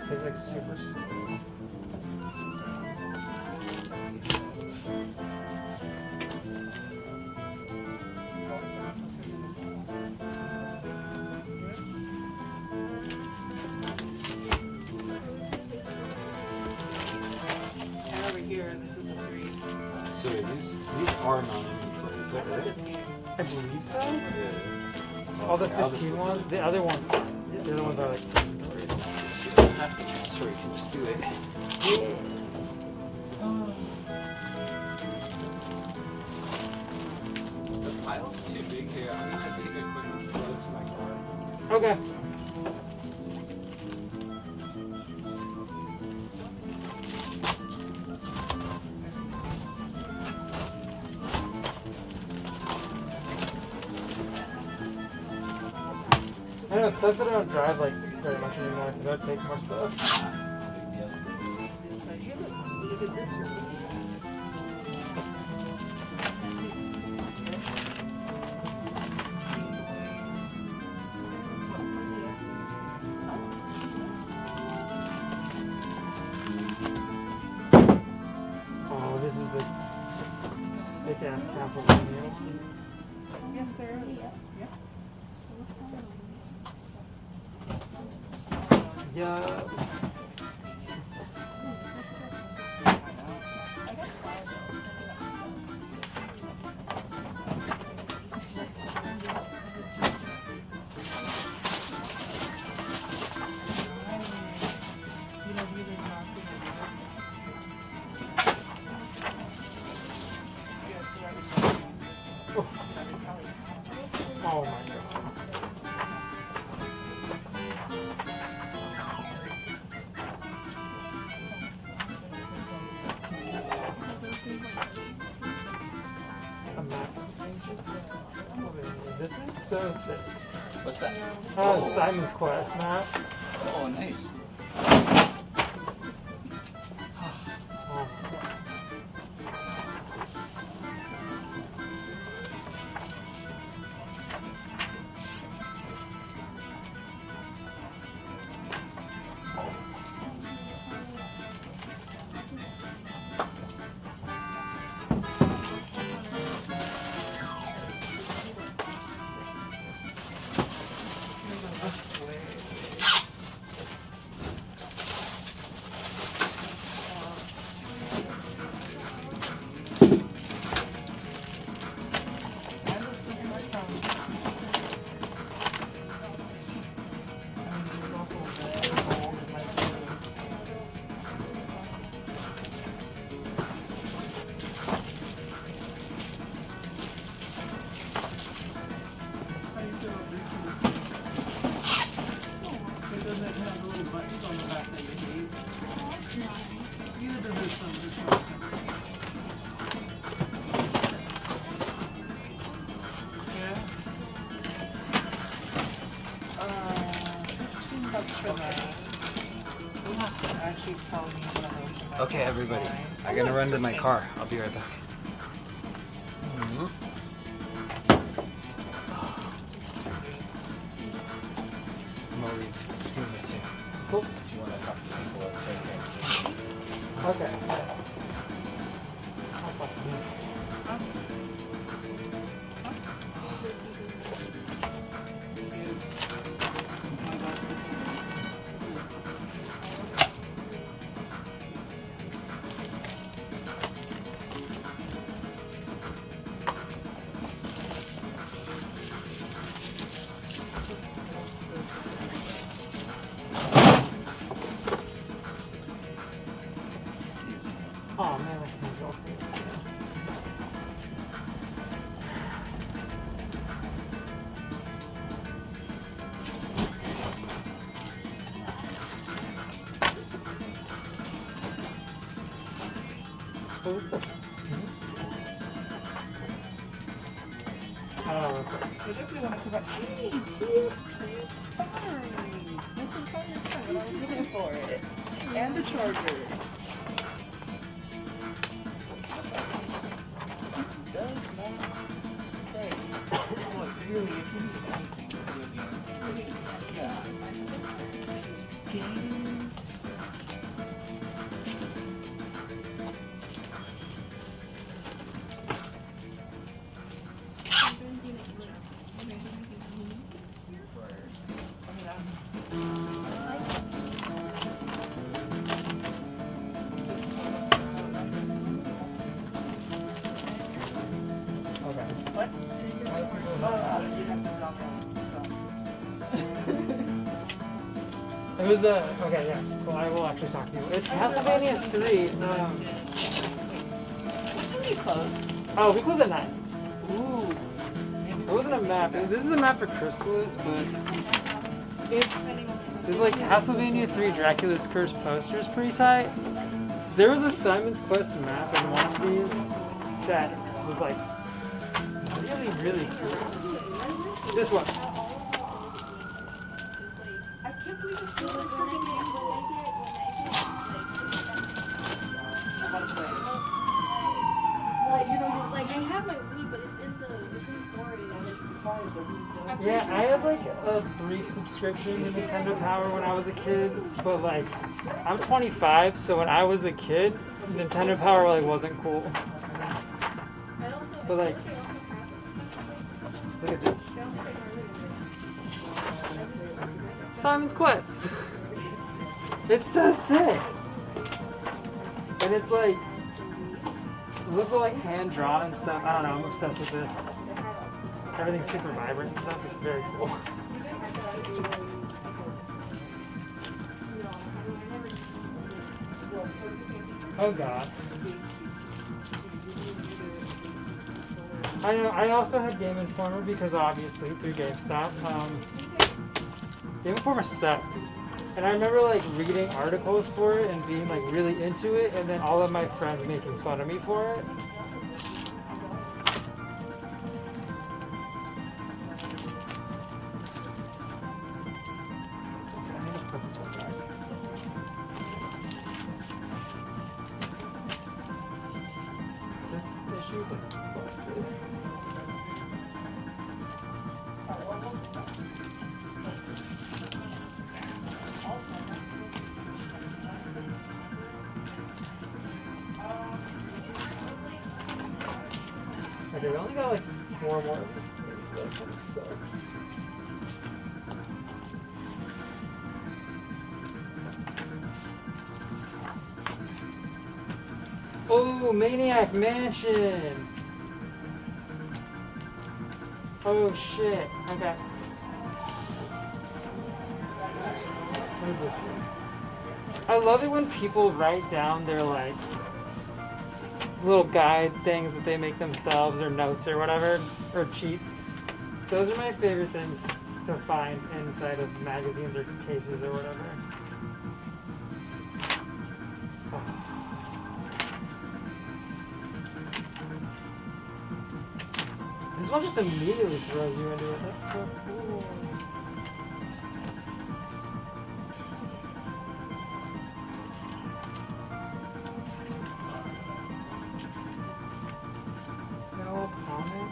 tastes like super sweet. And over here, this is the 3. So wait, these are non-inventory, is that right? I believe so. Yeah. All the Okay, I'll just 15 look ones, the other ones aren't. The other ones are like inventory. You don't have to transfer, you can just do it. The pile's too big here. I'm gonna take a quick photo to my car. Okay. I know, it sucks that I don't drive like very much anymore because I'd take more stuff. Look at this. Oh, this is the sick ass castle menu. Yes, there is. Yeah. Yeah. Oh my god. A map. This is so sick. What's that? Oh, Simon's Quest map. Oh, nice. Oh. Okay, everybody. I'm gonna run to my car. I'll be right back. Maurice, excuse me, sir. Cool. If you want to talk to people, it's okay. Okay. Oh man, I can't go for this. So what's up? Oh, okay. So definitely want to come back. Hey, TSP batteries. This is how you're trying. I was looking for it. And the charger. It does not say what really if you need anything. Yeah. Games. What? It was okay, yeah. Well, I will actually talk to you. It's Castlevania 3. When do you close? Oh, we close at 9. Ooh. It wasn't a map. This is a map for Chrysalis, but it's like Castlevania 3 Dracula's Curse poster is pretty tight. There was a Simon's Quest map in one of these that was like really, really cool. This one. I can't believe it's still recording me. Like, you know, like I have my Wii, but it's in the storage. Yeah, I had like a brief subscription to Nintendo Power when I was a kid, but like I'm 25, so when I was a kid, Nintendo Power like wasn't cool. But like, look at this. Simon's Quest. It's so sick. And it's like, it looks like hand drawn and stuff. I don't know, I'm obsessed with this. Everything's super vibrant and stuff. It's very cool. Oh god. I know. I also had Game Informer because obviously through GameStop. Game Informer sucked. And I remember like reading articles for it and being like really into it, and then all of my friends making fun of me for it. This issue is like busted. Okay, we only got like 4 more of this series, so that kind of sucks. Oh, Maniac Mansion! Oh shit, okay. What is this for? I love it when people write down their like little guide things that they make themselves, or notes or whatever, or cheats. Those are my favorite things to find inside of magazines or cases or whatever. This one just immediately throws you into it. That's so cool. No comment.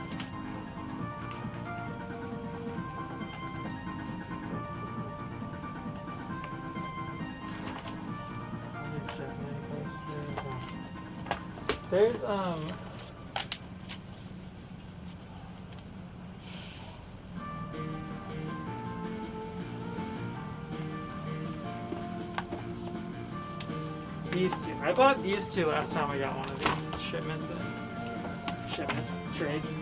There's these two. I bought these two last time I got one of these shipments, trades.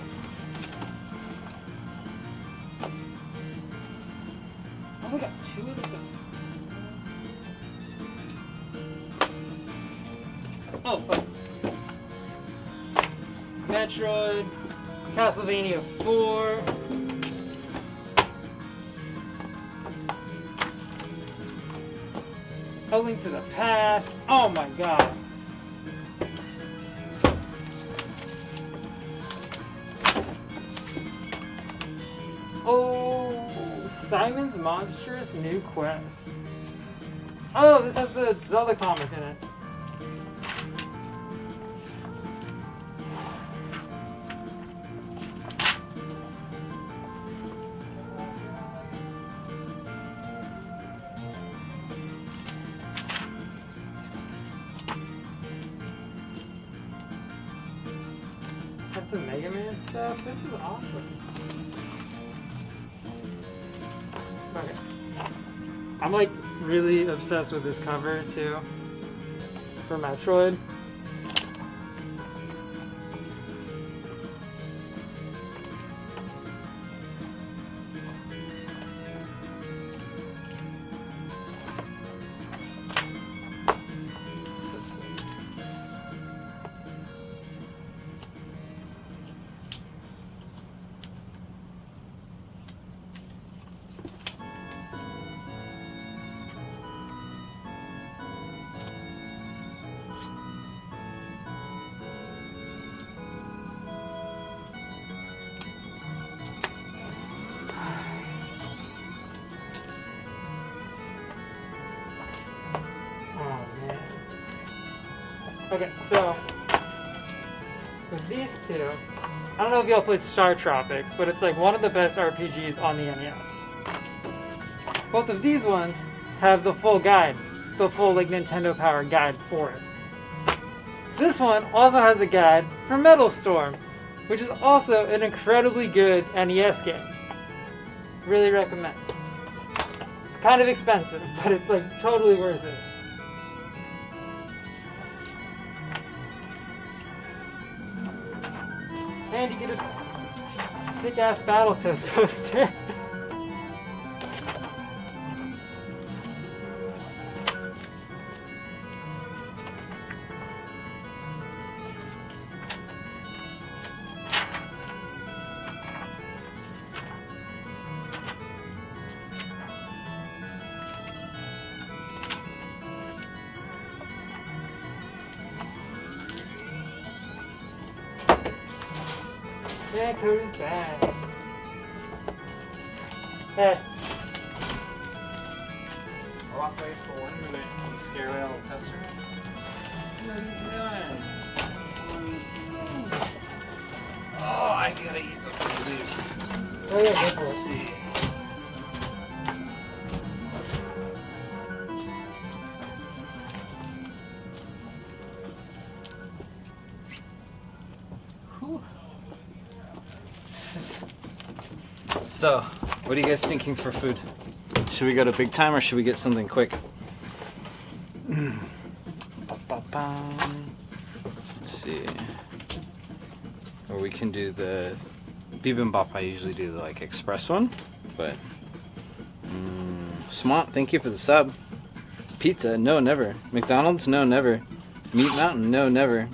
Oh, we got 2 of them. Oh, fuck. Metroid, Castlevania 4. A Link to the Past. Oh my god. Oh, Simon's Monstrous New Quest. Oh, this has the Zelda comic in it. Had some Mega Man stuff. This is awesome. Okay. I'm like really obsessed with this cover too for Metroid. Okay, so with these two, I don't know if y'all played Star Tropics, but it's like one of the best RPGs on the NES. Both of these ones have the full guide, the full like Nintendo Power guide for it. This one also has a guide for Metal Storm, which is also an incredibly good NES game. Really recommend. It's kind of expensive, but it's like totally worth it. And you get a sick-ass Battletoads poster. Yeah, Cody's back. Hey. I'll walk away for 1 minute. You scare away all the customers. What are you doing? Oh, I gotta eat the food. Oh yeah, go for it. Let's see. So, what are you guys thinking for food? Should we go to Big Time or should we get something quick? Let's see. Or we can do the bibimbap. I usually do the like express one, but Smont, thank you for the sub. Pizza? No, never. McDonald's? No, never. Meat Mountain? No, never.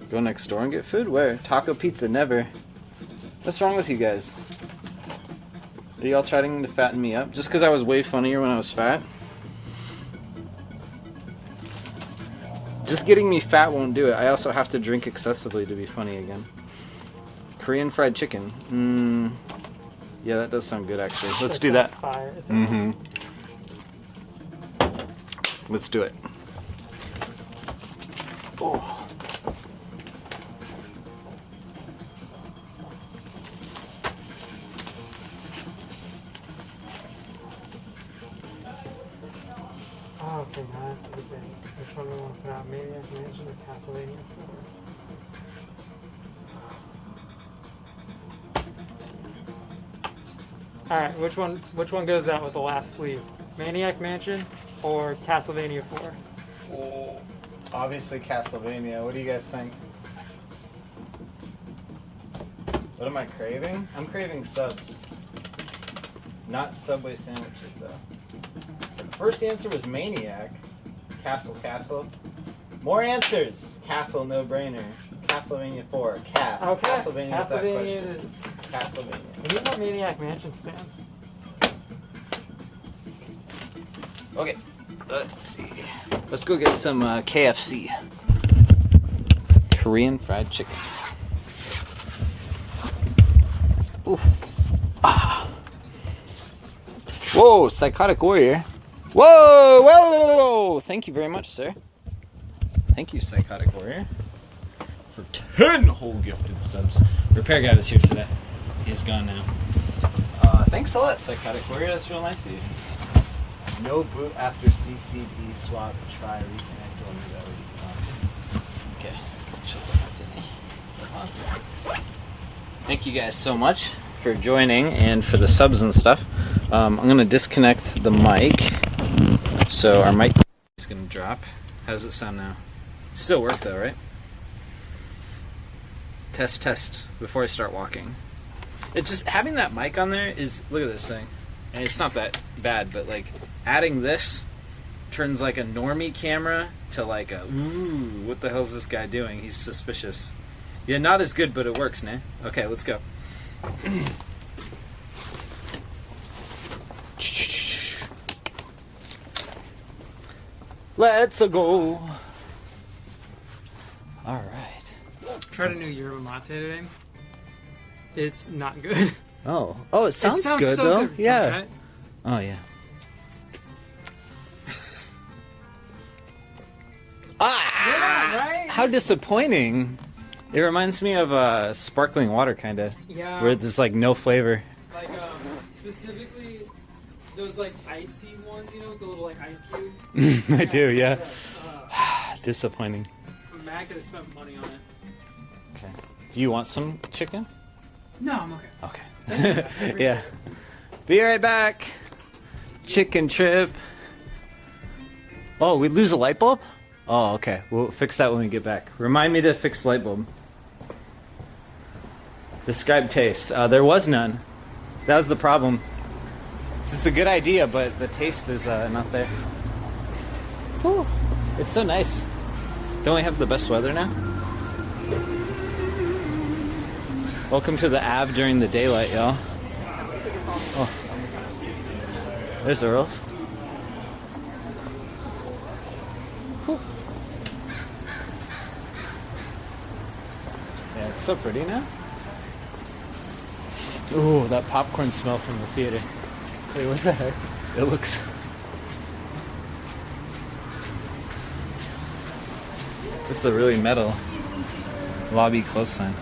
Go next door and get food? Where? Taco Pizza? Never. What's wrong with you guys? Are y'all trying to fatten me up? Just because I was way funnier when I was fat? Just getting me fat won't do it. I also have to drink excessively to be funny again. Korean fried chicken. Yeah, that does sound good actually. Let's do that. Let's do it. Oh. Oh, okay, now I have to think. Which one do I want to put out? Maniac Mansion or Castlevania 4? Alright, which one goes out with the last sleeve? Maniac Mansion or Castlevania 4? Oh, obviously Castlevania. What do you guys think? What am I craving? I'm craving subs. Not Subway sandwiches though. So the first answer was Maniac. Castle. More answers. Castle, no brainer. Castlevania 4. Okay. Castlevania is that Castlevania question. it is. Castlevania. We need more Maniac Mansion stands. Okay. Let's see. Let's go get some KFC. Korean fried chicken. Oof. Ah. Whoa, Psychotic Warrior. Whoa! Thank you very much, sir. Thank you, Psychotic Warrior, for 10 whole gifted subs. Repair guy was here today. He's gone now. Thanks a lot, Psychotic Warrior. That's real nice of you. No boot after CCD swap. Try reconnect or that. Okay. Thank you guys so much for joining and for the subs and stuff. I'm gonna disconnect the mic, so our mic is gonna drop. How does it sound now? Still work though, right? Test, test before I start walking. It's just having that mic on there is, look at this thing, and it's not that bad, but like adding this turns like a normie camera to like a ooh, what the hell is this guy doing? He's suspicious. Yeah, not as good, but it works, nah? Okay, let's go. Let's go. All right. Tried a new yerba mate today. It's not good. Oh, it sounds good so though. Good. Yeah. Try it? Oh yeah. Ah! Yeah, right? How disappointing. It reminds me of sparkling water, kind of. Yeah. Where there's like no flavor. Like specifically those like icy ones, you know, with the little like ice cube. I do, yeah. Disappointing. I'm mad that I spent money on it. Okay. Do you want some chicken? No, I'm okay. Okay. Yeah. Be right back. Chicken trip. Oh, we lose a light bulb? Oh, okay. We'll fix that when we get back. Remind me to fix the light bulb. Describe taste. There was none. That was the problem. This is a good idea, but the taste is not there. Whew. It's so nice. Don't we have the best weather now? Welcome to the Ave during the daylight, y'all. Oh. There's Earl's. Whew. Yeah, it's so pretty now. Ooh, that popcorn smell from the theater. Wait, what the heck? It looks... This is a really metal lobby close sign.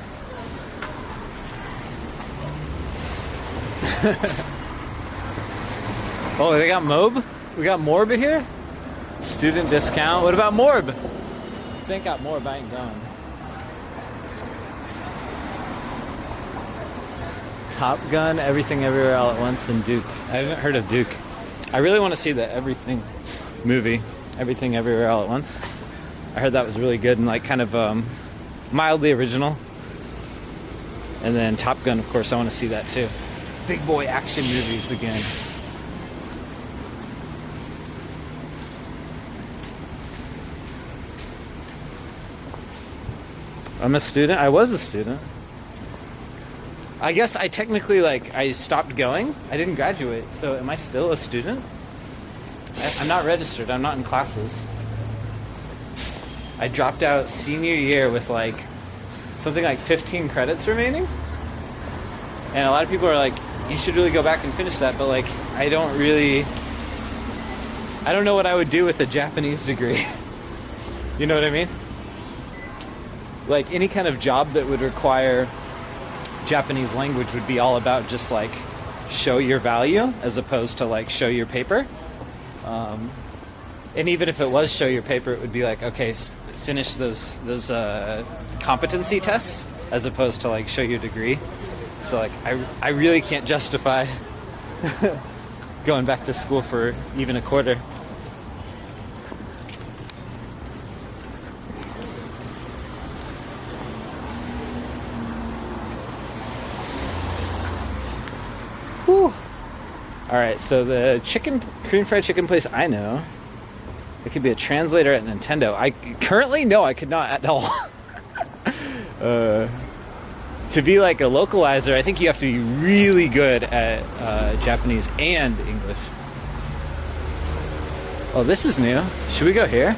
Oh, they got Mob? We got Morb here? Student discount. What about Morb? If they ain't got Morb, I ain't going. Top Gun, Everything Everywhere All at Once, and Duke. I haven't heard of Duke. I really want to see the Everything movie. Everything Everywhere All at Once. I heard that was really good and like kind of mildly original. And then Top Gun, of course, I want to see that too. Big boy action movies again. I'm a student. I was a student. I guess I technically, like, I stopped going. I didn't graduate, so am I still a student? I'm not registered. I'm not in classes. I dropped out senior year with, like, something like 15 credits remaining. And a lot of people are like, you should really go back and finish that, but, like, I don't know what I would do with a Japanese degree. You know what I mean? Like, any kind of job that would require Japanese language would be all about just like show your value as opposed to like show your paper. And even if it was show your paper, it would be like, okay, finish those competency tests as opposed to like show your degree. So like I really can't justify going back to school for even a quarter. Whew. All right, so the Korean fried chicken place I know, it could be a translator at Nintendo. I currently no, I could not at all. To be like a localizer, I think you have to be really good at Japanese and English. Oh, this is new. Should we go here?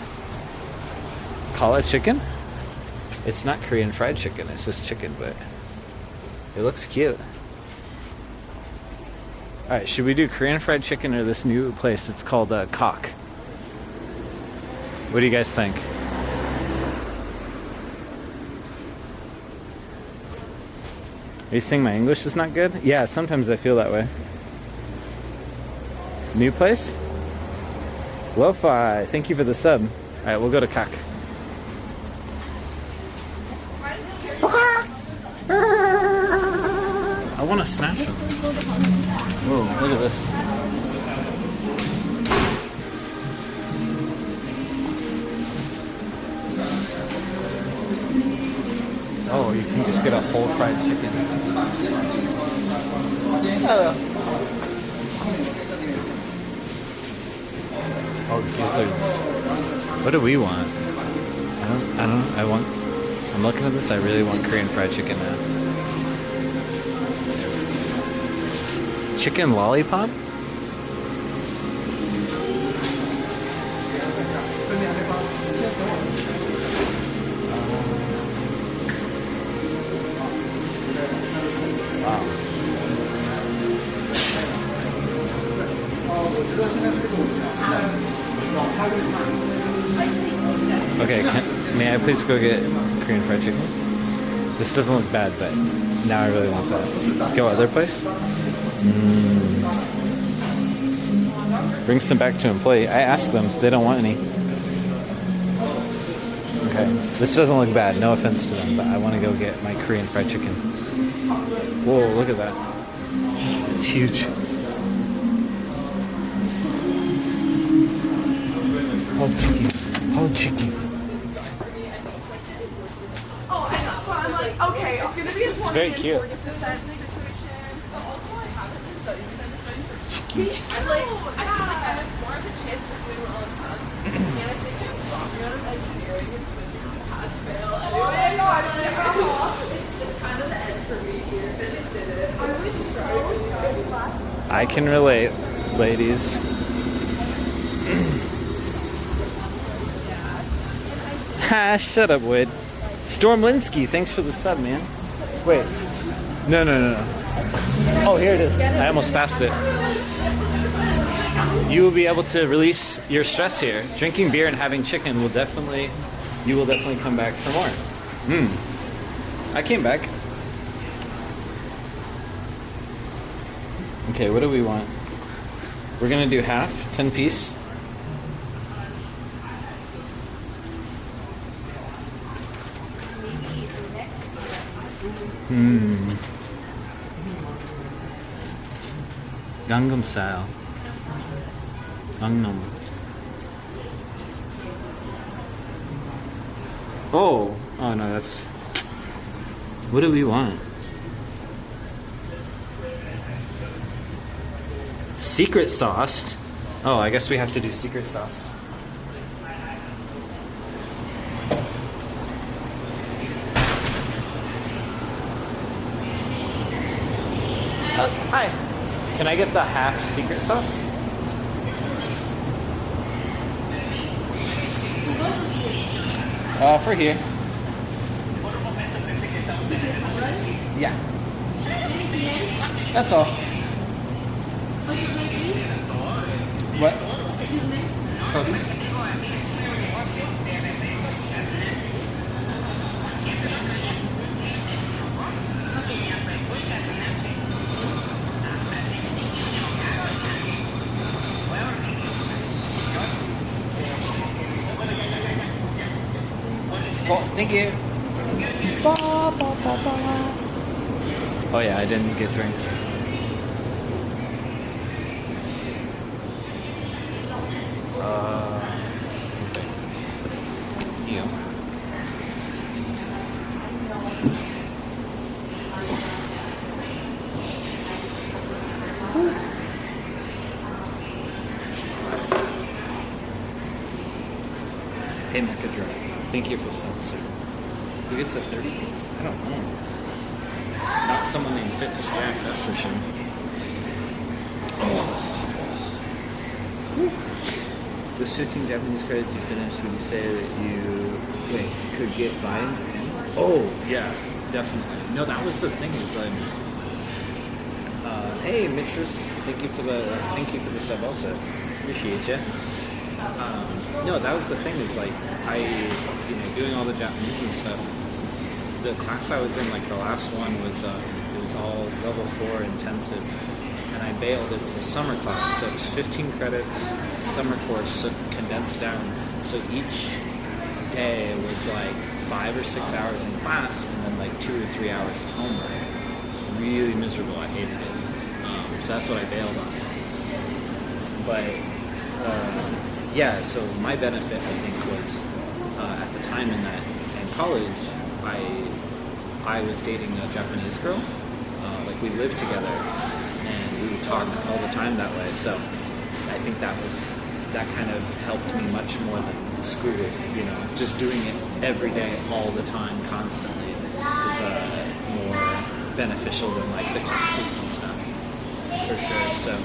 Call it chicken? It's not Korean fried chicken, it's just chicken, but it looks cute. Alright, should we do Korean fried chicken or this new place? It's called Cock. What do you guys think? Are you saying my English is not good? Yeah, sometimes I feel that way. New place? Lo-fi, thank you for the sub. Alright, we'll go to Cock. I want to smash them. Whoa, look at this. Oh, you can just get a whole fried chicken. Oh, gizzards. What do we want? I'm looking at this, I really want Korean fried chicken now. Chicken lollipop? Wow. Okay, may I please go get Korean fried chicken? This doesn't look bad, but now I really want that. Go other place? Bring some back to employee. I asked them, they don't want any. Okay, this doesn't look bad, no offense to them, but I want to go get my Korean fried chicken. Whoa, look at that. It's huge. Whole chicken. Whole chicken. Oh, I know. So I'm like, okay, it's gonna be a 20 It's very cute. 40% situation, but also I haven't been studying because I'm just studying for I'm like, I feel like I have more of a chance of doing well in class. Managing and dropping out of engineering and switching to pass fail. Anyway, it's kind of the end for me here. Physics did it. I was so good class. I can relate, ladies. Ha, shut up, Wade. Storm Linsky, thanks for the sub, man. Wait. No. Oh, here it is. I almost passed it. You will be able to release your stress here. Drinking beer and having chicken you will definitely come back for more. I came back. Okay, what do we want? We're gonna do half, 10 piece. Gangnam style. Gangnam. Oh no, that's. What do we want? Secret sauced. Oh, I guess we have to do secret sauced. Hi. Can I get the half secret sauce? For here. Yeah. That's all. What? Cody? Oh, thank you. Oh yeah, I didn't get drinks. Okay. You. Hey, Mecadra. Thank you for censoring. Who gets a 30 piece? I don't know. Not someone named Fitness Jack, that's for sure. Those 15 Japanese credits you finished, would you say that you could get by in Japan? Oh, yeah, definitely. No, that was the thing is, hey, Mistress, thank you for the sub also. Appreciate you. No, that was the thing is like doing all the Japanese and stuff. The class I was in, like the last one was it was all level 4 intensive, and I bailed. It was a summer class, so it was 15 credits, summer course, so condensed down. So each day was like 5 or 6 hours in class, and then like 2 or 3 hours of homework. And really miserable. I hated it. So that's what I bailed on. But yeah, so my benefit I think was at the time in college, I was dating a Japanese girl. Like we lived together and we would talk all the time that way. So I think that kind of helped me much more than school. You know, just doing it every day, all the time, constantly is more beneficial than like the classes and stuff, for sure. So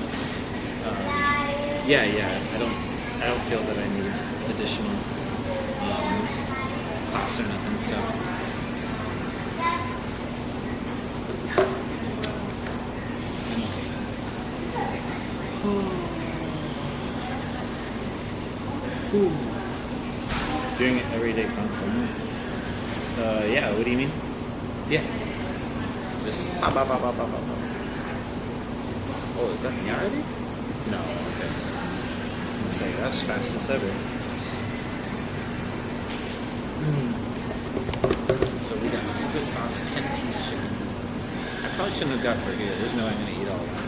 yeah, I don't feel that I need additional class or nothing. So. Doing it every day constantly. Yeah, what do you mean? Yeah. Just pop. Oh, is that me already? No, okay. Let's say that's fastest ever. So we got split sauce, 10-piece chicken. I probably shouldn't have got for here. There's no way I'm gonna eat all of that.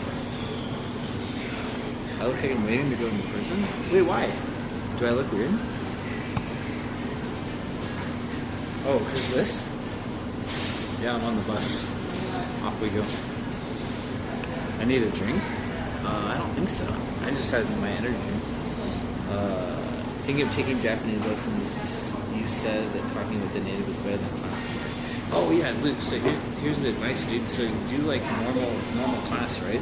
I look like I'm waiting to go into prison? Wait, why? Do I look weird? Oh, because this? Yeah, I'm on the bus. Off we go. I need a drink? I don't think so. I just had my energy. Thinking of taking Japanese lessons, you said that talking with a native is better than class. Oh yeah, Luke, so here's the advice, dude. So do like normal class, right?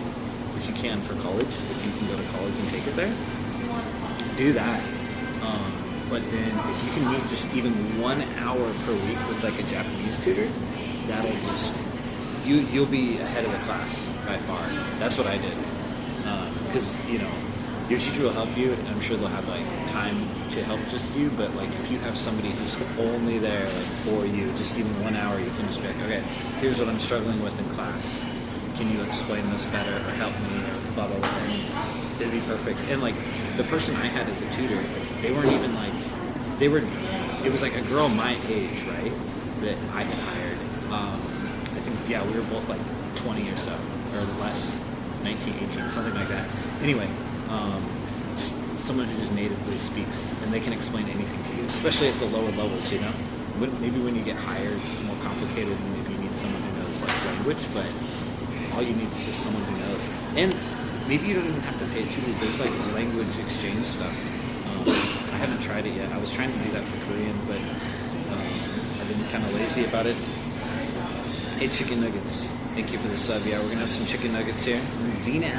If you can for college, if you can go to college and take it there. Do that. But then if you can meet just even 1 hour per week with like a Japanese tutor, that'll just, you'll be ahead of the class by far. That's what I did. Because, you know, your teacher will help you, and I'm sure they'll have like time to help just you, but like if you have somebody who's only there like for you, just even 1 hour, you can just be like, okay, here's what I'm struggling with in class. Can you explain this better or help me or blah blah blah? And it'd be perfect. And like the person I had as a tutor, they weren't even like, it was like a girl my age, right, that I had hired. I think, yeah, we were both like 20 or so, or less, 19, 18, something like that. Anyway, just someone who just natively speaks, and they can explain anything to you, especially at the lower levels, you know? Maybe when you get hired, it's more complicated, and maybe you need someone who knows like language, but all you need is just someone who knows. And maybe you don't even have to pay a tutor. There's like language exchange stuff. I haven't tried it yet. I was trying to do that for Korean, but I've been kind of lazy about it. Hey, chicken nuggets. Thank you for the sub. Yeah, we're going to have some chicken nuggets here. And Zenith,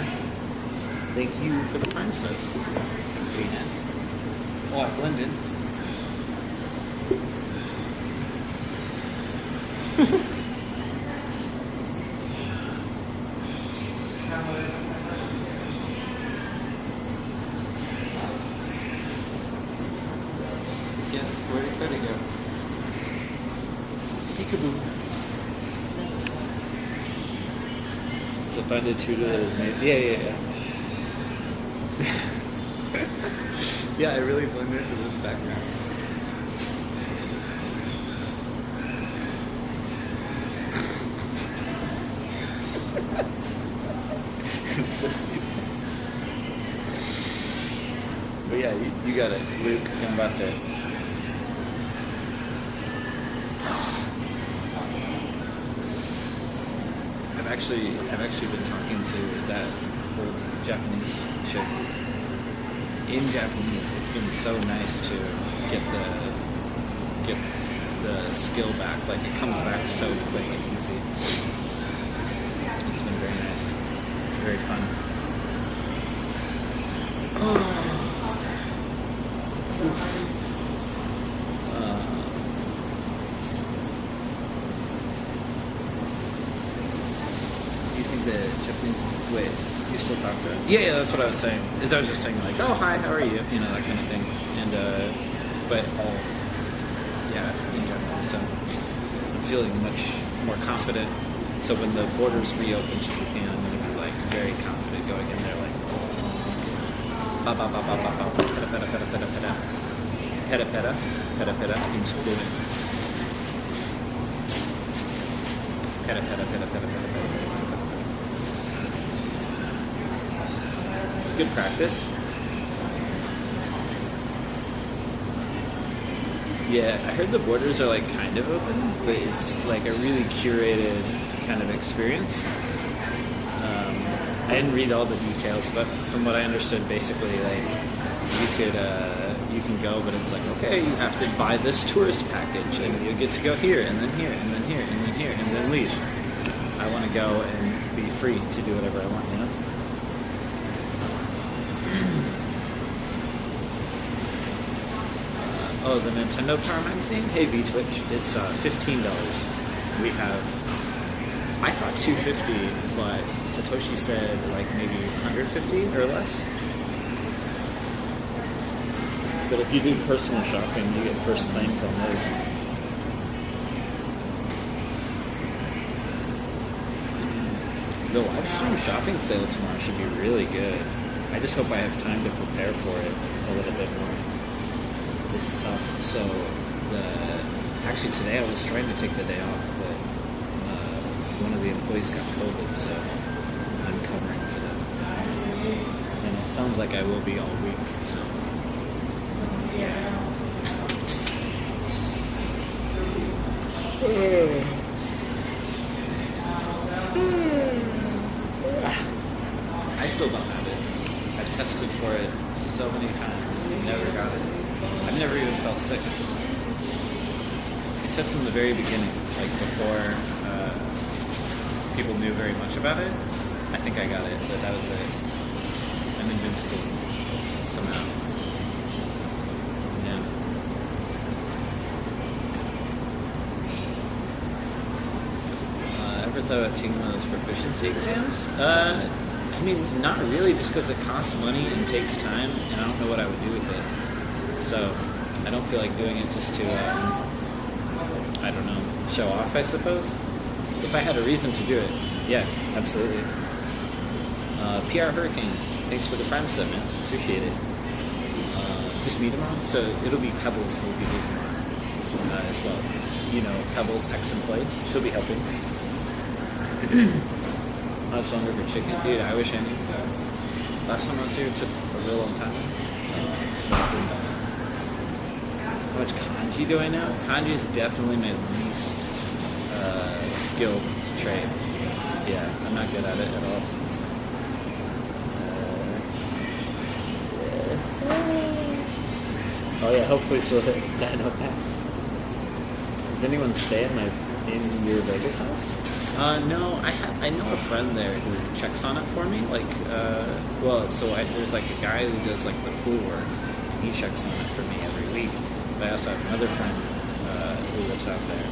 thank you for the prime sub. Zenith. Oh, I blended. Yes, where did Cody go? Peekaboo. So find a tutor that is made. Yeah. Yeah, I really blended into this background. It's so stupid. But yeah, you got it, Luke. Combate. I've actually been talking to that old Japanese chick in Japanese. It's been so nice to get the skill back. Like it comes back so quick and easy. It's been very nice, very fun. Oof. The Japanese, wait, you still talk to her? Yeah, that's what I was saying. I was just saying like, oh hi, how are you? You know, that kind of thing. And but all, yeah, in Japanese. So I'm feeling much more confident. So when the borders reopen to Japan, I'm gonna be like very confident going in there, like ba ba ba ba ba ba peta peta peta peta peta peta peta peta peta means fluent. Peta peta peta peta peta peta. good practice. Yeah, I heard the borders are like kind of open, but it's like a really curated kind of experience. I didn't read all the details, but from what I understood, basically, like you can go, but it's like, okay, you have to buy this tourist package, and you get to go here, and then here, and then here, and then here, and then leave. I want to go and be free to do whatever I want, you know? Oh, the Nintendo Power Magazine? Hey, V-Twitch, it's $15. We have, I thought $250, but Satoshi said like maybe $150 or less. But if you do personal shopping, you get first claims on those. The live stream shopping sale tomorrow should be really good. I just hope I have time to prepare for it a little bit more. It's tough. So, actually today I was trying to take the day off, but one of the employees got COVID, so I'm covering for them. And it sounds like I will be all week, so. I still don't have it. I've tested for it so many times and never got it. I've never even felt sick. Except from the very beginning, like before people knew very much about it. I think I got it, but that was it. I'm invincible somehow. Yeah. Ever thought about taking one of those proficiency exams? I mean, not really, just because it costs money and takes time, and I don't know what I would do with it. So, I don't feel like doing it just to, I don't know, show off, I suppose. If I had a reason to do it, yeah, absolutely. PR Hurricane, thanks for the Prime sub, man. Appreciate it. Just me tomorrow? So, it'll be Pebbles who will be here tomorrow as well. You know, Pebbles, X and Play. She'll be helping. I was hungry for chicken. Dude, I wish I knew. Last time I was here, it took a real long time. How much kanji do I know? Kanji is definitely my least skilled trade. Yeah, I'm not good at it at all. Oh yeah, hopefully she'll hit Dino Pass. Does anyone stay in your Vegas house? No, I know a friend there who checks on it for me. Like, there's like a guy who does like the pool work. And he checks on it for me every week. But I also have another friend who lives out there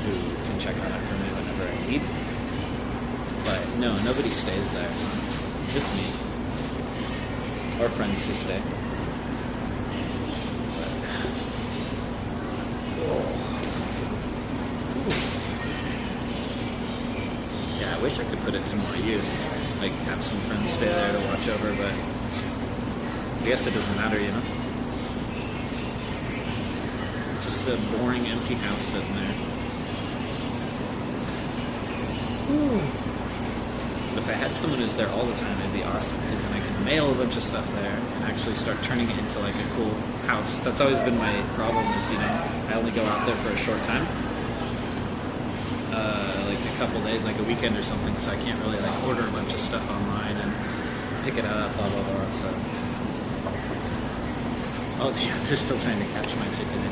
who can check on it for me whenever I need. But no, nobody stays there. Just me. Or friends who stay. Yeah, I wish I could put it to more use. Like, have some friends stay there to watch over, but I guess it doesn't matter, you know? Just a boring, empty house sitting there. But if I had someone who's there all the time, it'd be awesome, because then I could mail a bunch of stuff there and actually start turning it into like a cool house. That's always been my problem is, you know, I only go out there for a short time. Like a couple days, like a weekend or something, so I can't really like order a bunch of stuff online and pick it up, blah, blah, blah, so. Oh, yeah, they're still trying to catch my chicken in.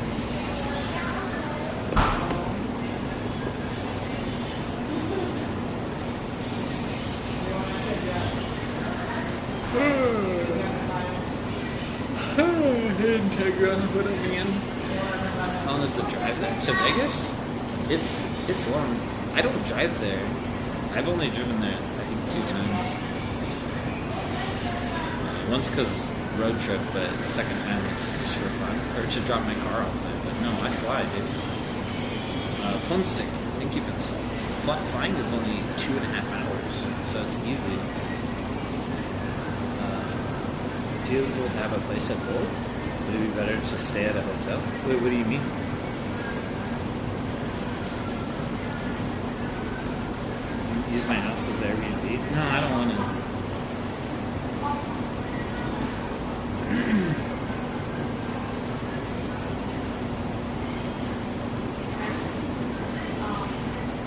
Integra, what up, man? How long is the drive there? To Vegas? It's long. I don't drive there. I've only driven there, I think, 2 times. Once because road trip, but the second time it's just for fun. Or to drop my car off there. But no, I fly, dude. Plum stick. Thank you for this. Flying is only 2.5 hours, so it's easy. If you would have a place at both, would it be better to stay at a hotel? Wait, what do you mean? Use my house as Airbnb? No, I don't want to.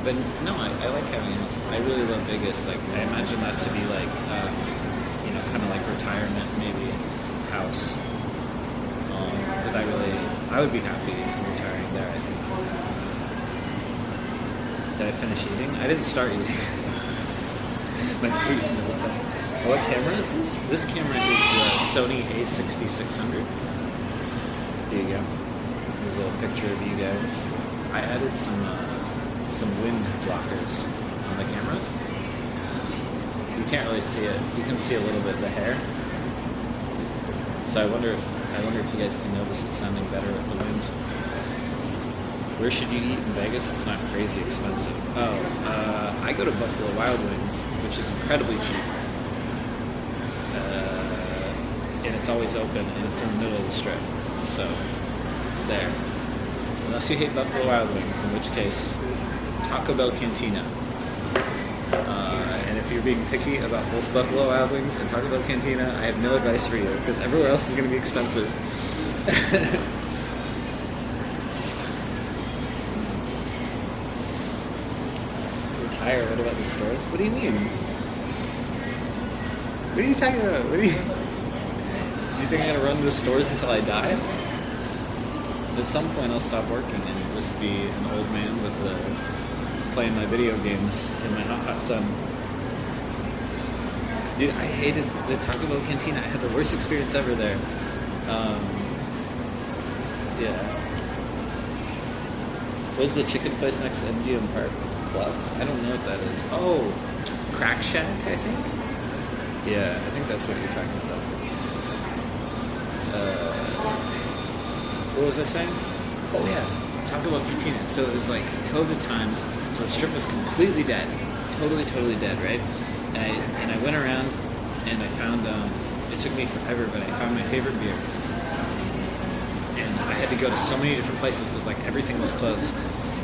But no, I like having a house. I really love Vegas. Like, I imagine that to be like, you know, kind of like retirement, maybe house. Because I would be happy retiring there. I think. Did I finish eating? I didn't start eating. My food's still there. What camera is this? This camera is the Sony A6600. There you go. There's a little picture of you guys. I added some wind blockers on the camera. You can't really see it. You can see a little bit of the hair. So I wonder if you guys can notice it sounding better with the wind. Where should you eat in Vegas? It's not crazy expensive. I go to Buffalo Wild Wings, which is incredibly cheap. And it's always open, and it's in the middle of the strip. So, there. Unless you hate Buffalo Wild Wings, in which case, Taco Bell Cantina. And if you're being picky about both Buffalo Wild Wings and Taco Bell Cantina, I have no advice for you, because everywhere else is going to be expensive. Retire? What about the stores? What do you mean? What are you talking about? Do you think I'm going to run the stores until I die? At some point I'll stop working and just be an old man with playing my video games in my hot sun. Dude, I hated the Taco Bell Cantina. I had the worst experience ever there. Yeah. What's the chicken place next to MGM Park? Clubs? I don't know what that is. Oh, Crack Shack, I think? Yeah, I think that's what you're talking about. What was I saying? Oh yeah, Taco Bell Cantina. So it was like COVID times, so the strip was completely dead. Totally dead, right? And I went around and I found, it took me forever, but I found my favorite beer. And I had to go to so many different places because like everything was closed.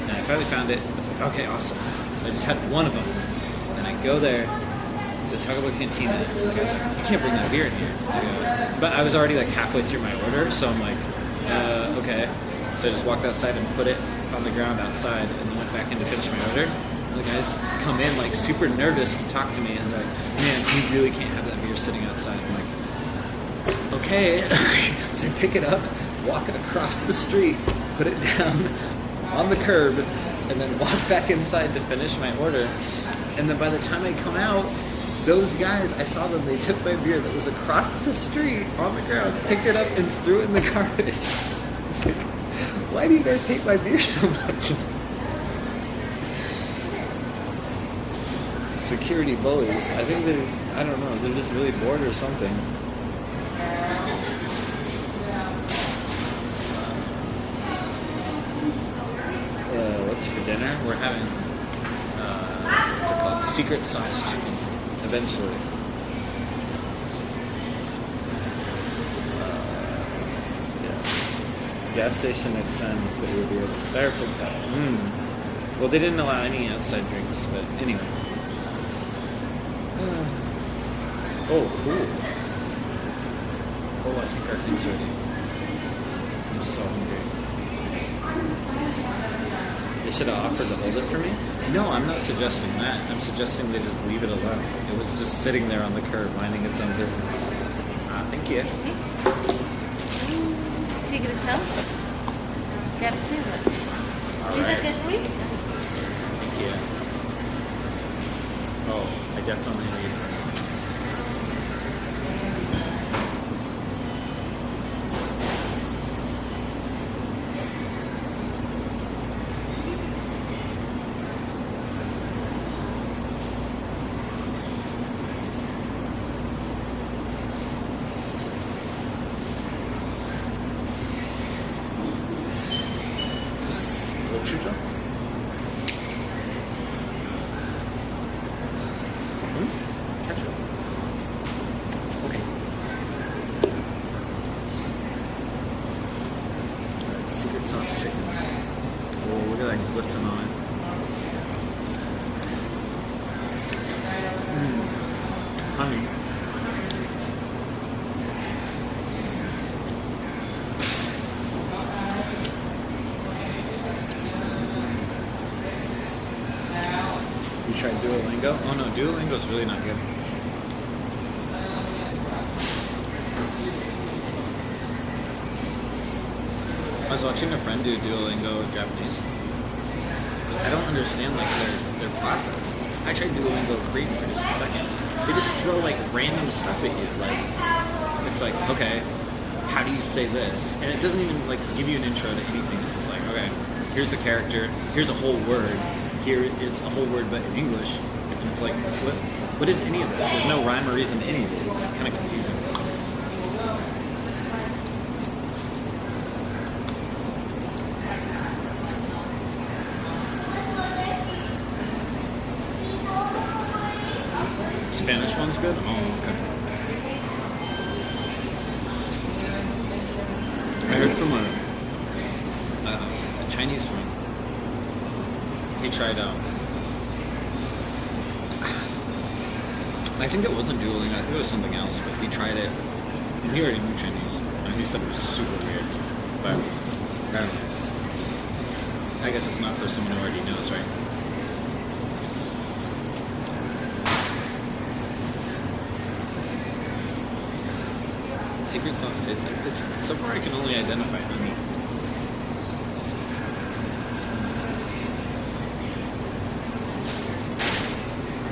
And I finally found it. I was like, okay, awesome. So I just had one of them. And I go there. It's a Taco Bell Cantina. And the guy's like, you can't bring that beer in here. But I was already like halfway through my order, so I'm like, okay. So I just walked outside and put it on the ground outside and then went back in to finish my order. And the guys come in like super nervous to talk to me and like, man, you really can't have that beer sitting outside. I'm like, okay. So I pick it up, walk it across the street, put it down on the curb, and then walk back inside to finish my order. And then by the time I come out, those guys, I saw them, they took my beer that was across the street on the ground, picked it up and threw it in the garbage. It's like, why do you guys hate my beer so much? Security bullies. I think they're, I don't know, they're just really bored or something. What's for dinner? We're having, what's it called? Secret sauce chicken. Eventually. Yeah. Gas station next time, put your beer in the styrofoam cup. Well, they didn't allow any outside drinks, but anyway. Oh, cool. Oh, I think our thing's ready. I'm so hungry. They should have offered to hold it for me? No, I'm not suggesting that. I'm suggesting they just leave it alone. It was just sitting there on the curb, minding its own business. Thank you. Take it yourself? Grab it too. All Is right. that good for you? Thank you. Oh, I definitely need it. tried Duolingo. Oh no, Duolingo's really not good. I was watching a friend do Duolingo Japanese. I don't understand like their process. I tried Duolingo Korean for just a second. They just throw like random stuff at you. Like it's like, okay, how do you say this? And it doesn't even like give you an intro to anything. It's just like, okay, here's a character, here's a whole word, here is a whole word but in English. And it's like, what is any of this? There's no rhyme or reason to any of it. It's kind of confusing. Spanish one's good? Oh, okay. I heard from a Chinese friend. He tried I think it wasn't Duolingo, I think it was something else, but he tried it, and he already knew Chinese, and he said it was super weird, but I don't know. I guess it's not for someone who already knows, right? Secret sauce tastes like it's so far I can only identify honey.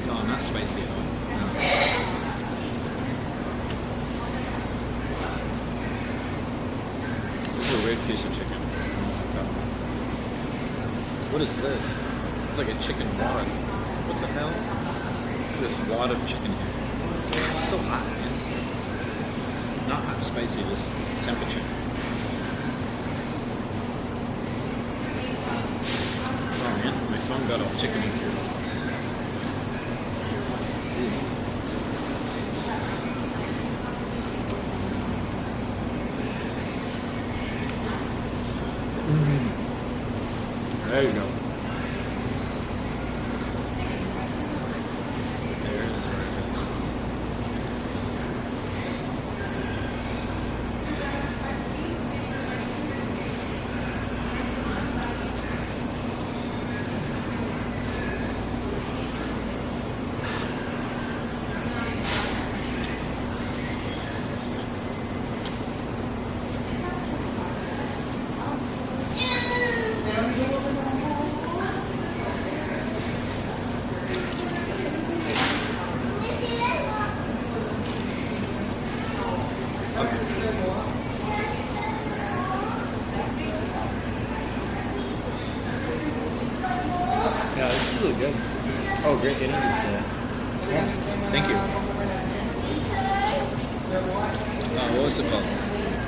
No, not spicy at all. No. This is a weird piece of chicken. What is this? It's like a chicken wad. What the hell? This wad of chicken here. It's so hot, man. Not hot spicy, just temperature. Oh man, my phone got all chickeny. There you go. Yeah, this is really good. Oh, great interview today. Yeah, thank you. What was it called?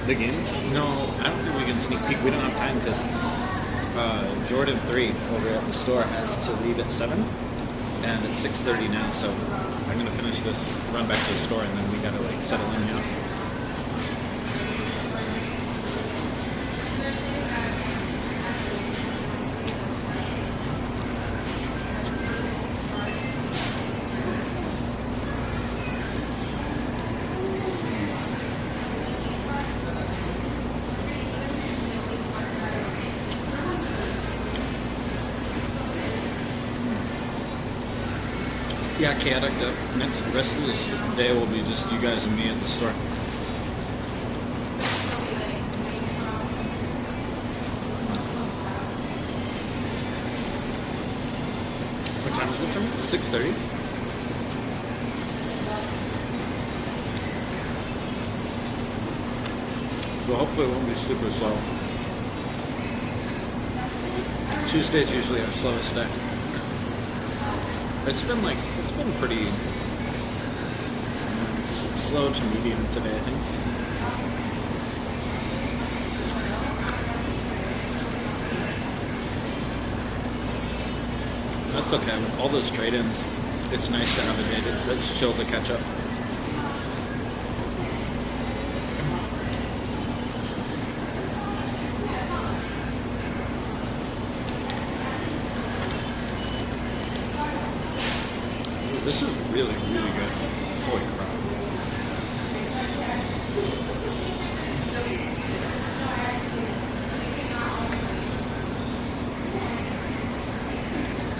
The games? No, I don't think we can sneak peek. We don't have time because Jordan 3 over at the store has to leave at 7, and it's 6:30 now. So I'm gonna finish this, run back to the store, and then we gotta like settle in now. Yeah, chaotic. The rest of this day will be just you guys and me at the store. What time is it from? 6:30? Well, hopefully it won't be super slow. Tuesday's usually our slowest day. It's been pretty slow to medium today, I think. That's okay. With all those trade-ins, it's nice to have a day that's chill to catch up. This is really, really good. Holy crap.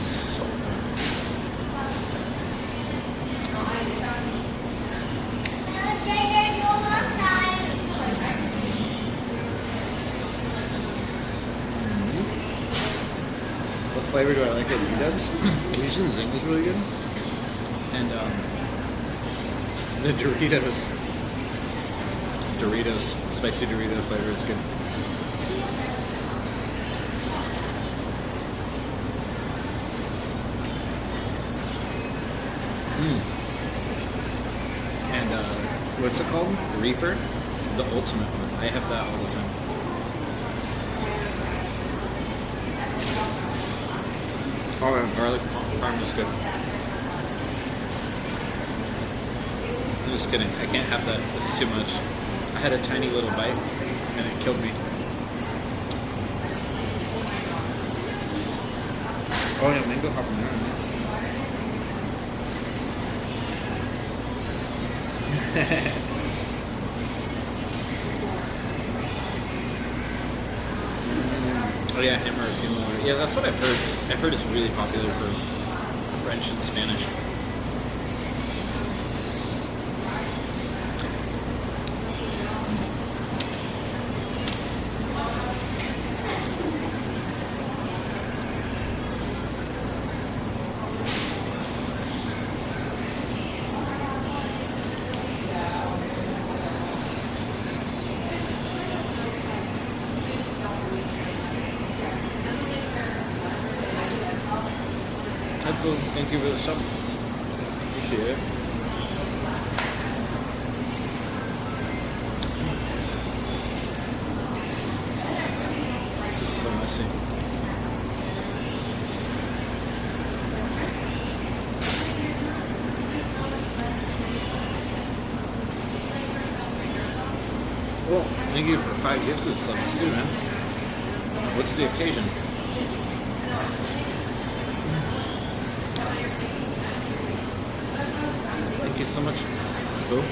So good. flavor do I like at B-dubs? Fusion Zing is really good. And the Doritos, spicy Dorito flavor is good. And what's it called? Reaper? The ultimate one. I have that all the time. Oh, and garlic parm is good. I'm just kidding. I can't have that. This is too much. I had a tiny little bite and it killed me. Oh yeah, mango habanero. Oh yeah, hammer of funeral. Yeah, that's what I've heard. I've heard it's really popular for French and Spanish. Thank you for the sub. Appreciate it. This is so messy. Well, thank you for 5 gifted subs too, man. What's the occasion? Thank you so much. Cool.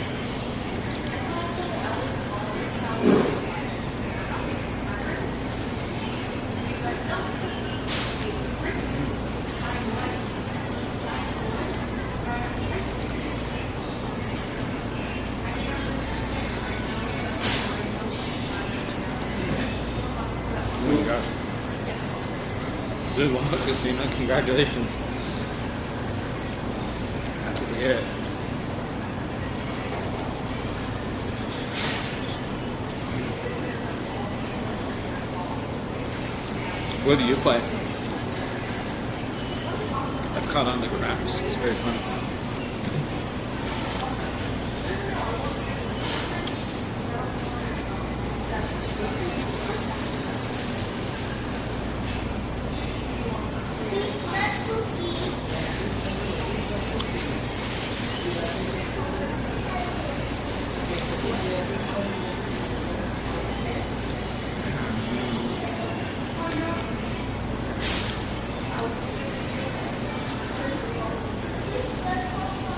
Oh my gosh. Good luck, Christina. Congratulations. Happy to hear it. What do you play? I've caught on to craps. It's very fun.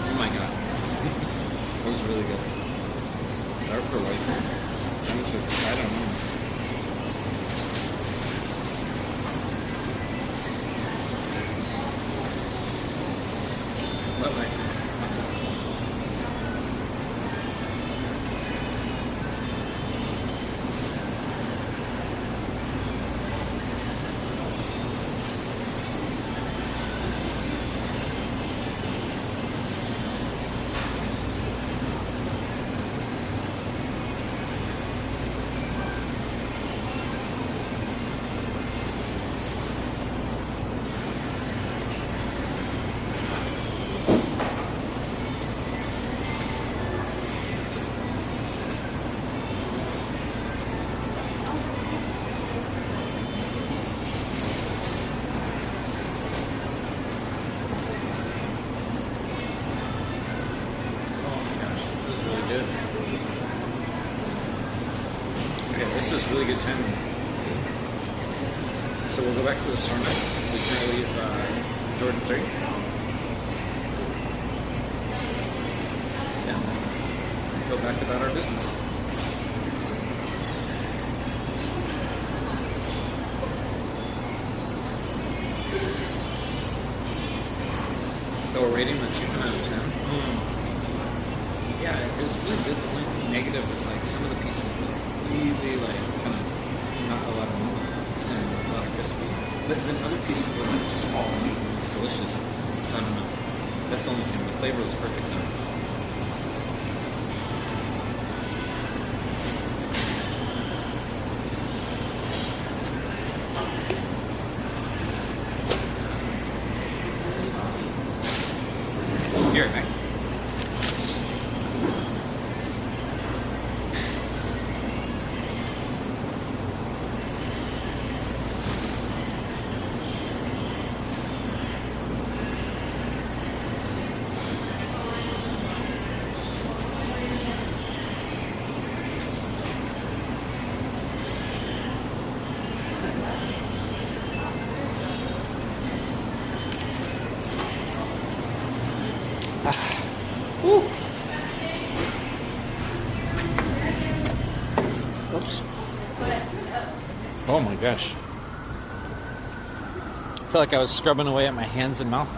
Oh my god. That was really good. Dark or white? I don't know. What like? This is really good timing. So we'll go back to the store night. We can leave Jordan 3. And go back about our business. So we're rating the chicken out of 10. Yeah, it was really good. The only thing negative is like some of the pieces were really like kind of not a lot of meat and a lot of crispy. But then other pieces were like just It's delicious. So I don't know. That's the only thing. The flavor was perfect though. Here, back. Oops. Oh my gosh. I feel like I was scrubbing away at my hands and mouth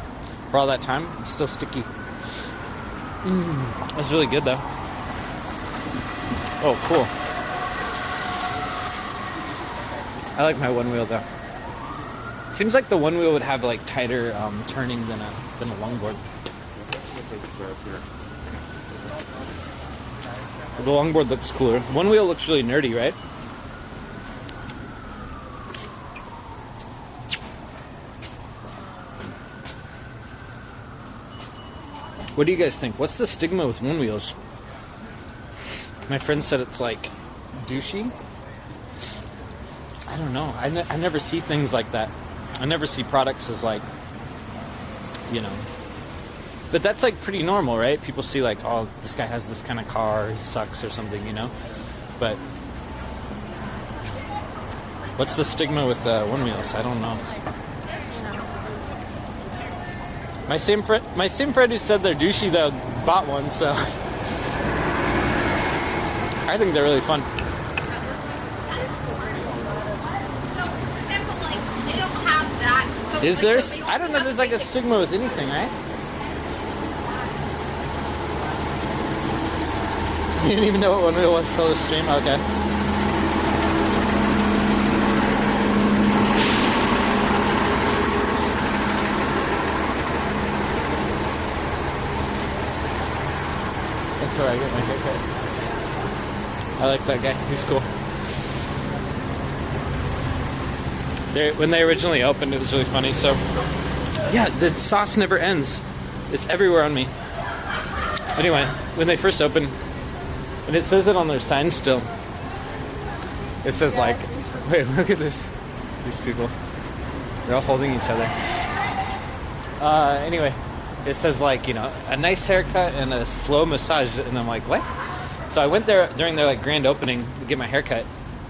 for all that time. It's still sticky. That's really good though. Oh, cool. I like my one wheel though. Seems like the one wheel would have like tighter turning than a longboard. The longboard looks cooler. One wheel looks really nerdy, right? What do you guys think? What's the stigma with one wheels? My friend said it's like douchey. I don't know. I never see things like that. I never see products as like, you know. But that's like pretty normal, right? People see like, oh, this guy has this kind of car, he sucks or something, you know? But what's the stigma with one wheels? I don't know. My same friend who said they're douchey though bought one, so I think they're really fun. Is there? I don't know if there's like a stigma with anything, right? You didn't even know what one wheel was till the stream? Okay. That's where I get my haircut. I like that guy. He's cool. When they originally opened, it was really funny. So, yeah, the sauce never ends. It's everywhere on me. Anyway, when they first opened, and it says it on their sign still. It says like, wait, look at this. These people. They're all holding each other. Anyway, it says like, you know, a nice haircut and a slow massage. And I'm like, what? So I went there during their like grand opening to get my haircut.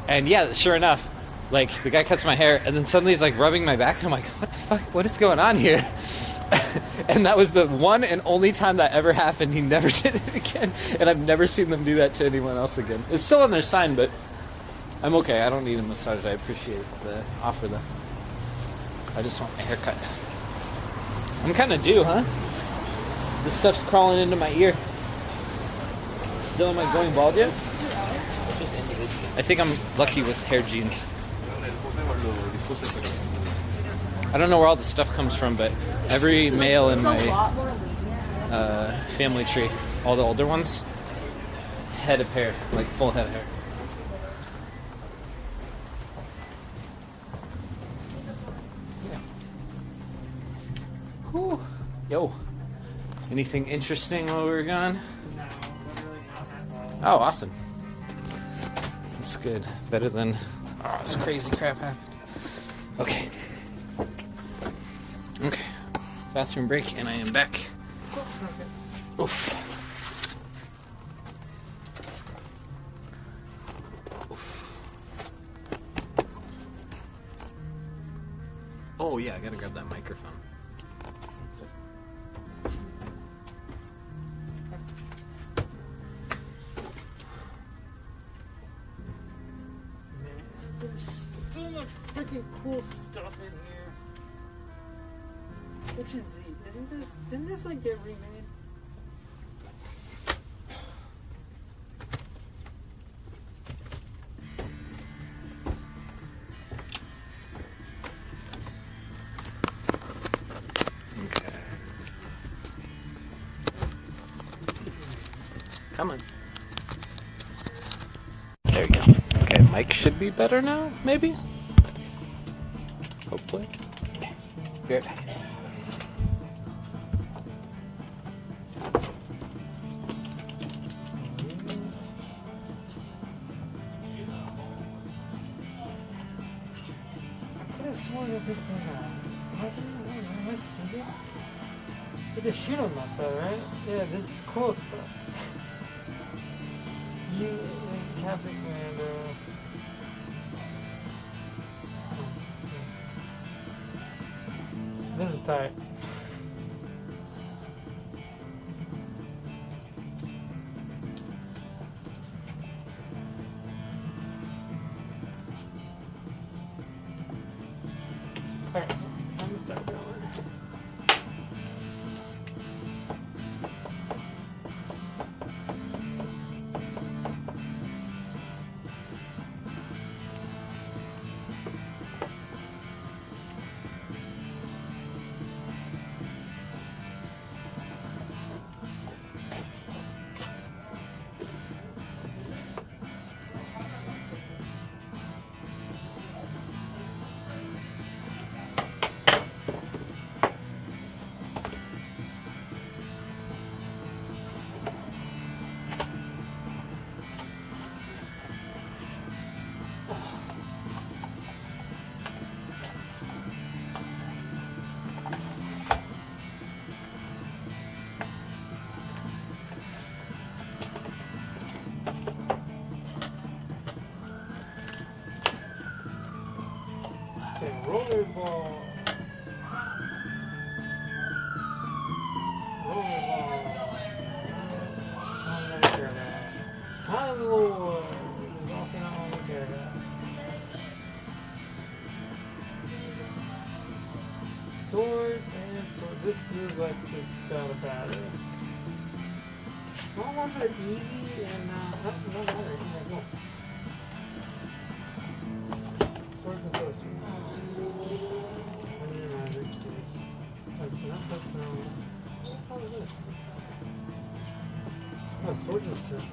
And yeah, sure enough, like the guy cuts my hair and then suddenly he's like rubbing my back. And I'm like, what the fuck? What is going on here? And that was the one and only time that ever happened. He never did it again. And I've never seen them do that to anyone else again. It's still on their sign, but I'm okay. I don't need a massage. I appreciate the offer, though. I just want my haircut. I'm kind of due, huh? This stuff's crawling into my ear. Still, am I going bald yet? I think I'm lucky with hair genes. I don't know where all the stuff comes from, but every male in my family tree, all the older ones, head of hair, like full head of hair. Yeah. Whew. Yo. Anything interesting while we were gone? Oh, awesome. That's good. Better than this crazy crap happened. Okay. Okay. Bathroom break, and I am back. Oof. Oof. Oh yeah, I gotta grab that microphone. There's so much freaking cool stuff in here. Section Z. Didn't this like get remade? we go. Okay, mic should be better now, maybe? Hopefully. Be right back. I could have sworn that this thing am I sneaking? It's a shoot 'em up though, right? Yeah, this is cool as fuck. You and Captain Commander. This is tight. Alright, I'm gonna start going. Okay, rollerball. Rollerball. I'm not sure of that. Time Lord. This is also not one we care about. Swords and swords. This feels like it's got a battery. Well, ones that are easy and no battery. Yeah, go. Swords and sorcery. I need a magic. That's no. What is this? Oh, swords and sorcery.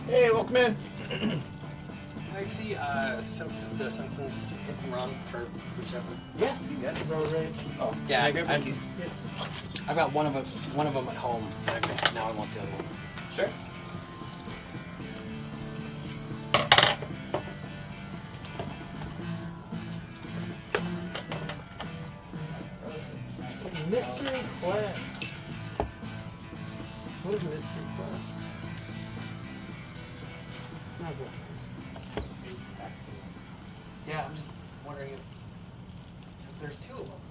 Hey, welcome in. Can I see the Simpsons hit and run for whichever? Yeah, you got it. Road rage. Oh, yeah. I got one of them at home. And now I want the other one. Sure. Mystery class. What is mystery class? Not good. Yeah, I'm just wondering if because there's two of them.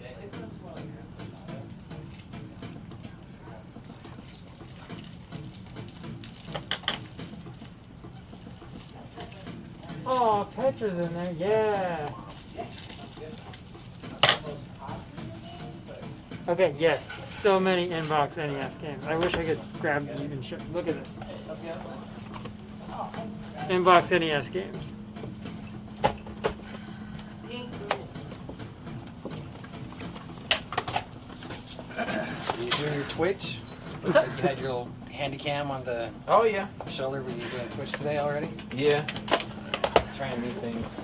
Yeah, I think that's one. Oh, Petra's in there. Yeah. Okay, yes. So many inbox NES games. I wish I could grab these and show. Look at this. Inbox NES games. Are you doing your Twitch? What's up? You had your little handy cam on the yeah. shoulder. Were you doing Twitch today already? Yeah. Trying new things.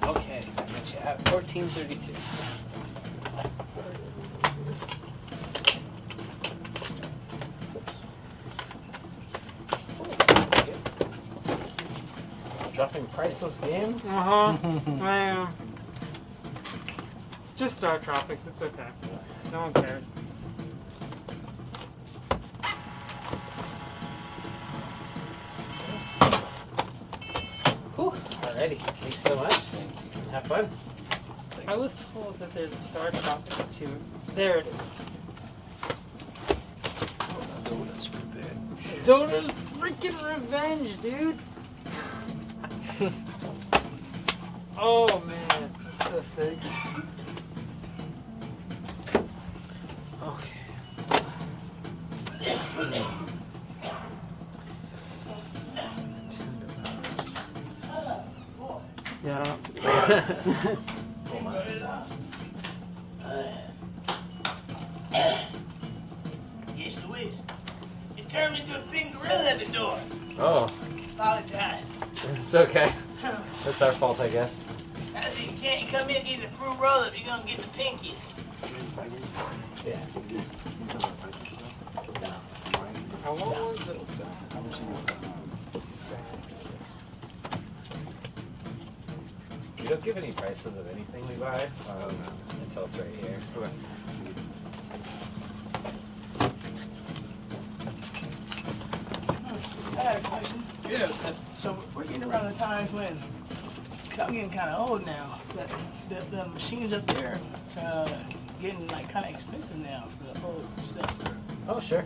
Okay, I got you at 1432. Dropping priceless games? I just Star Tropics, it's okay. No one cares. Whew. Alrighty. Thanks so much. Thank you. Have fun. I was told that there's Star Tropics too. There it is. Zoda's revenge. Zoda's freaking revenge, dude! Oh man, that's so sick. Yeah. please. It turned into a pink gorilla at the door. Oh, Apologize. it's okay. That's our fault, I guess. I said, you can't come in and get the fruit roll if you're gonna get the pinkies. Yeah. How long was it? We don't give any prices of anything we buy until it's right here. Okay. I got a question. Yeah. So we're getting around the times when I'm getting kind of old now. The machines up there getting like kind of expensive now for the old stuff. Oh, sure.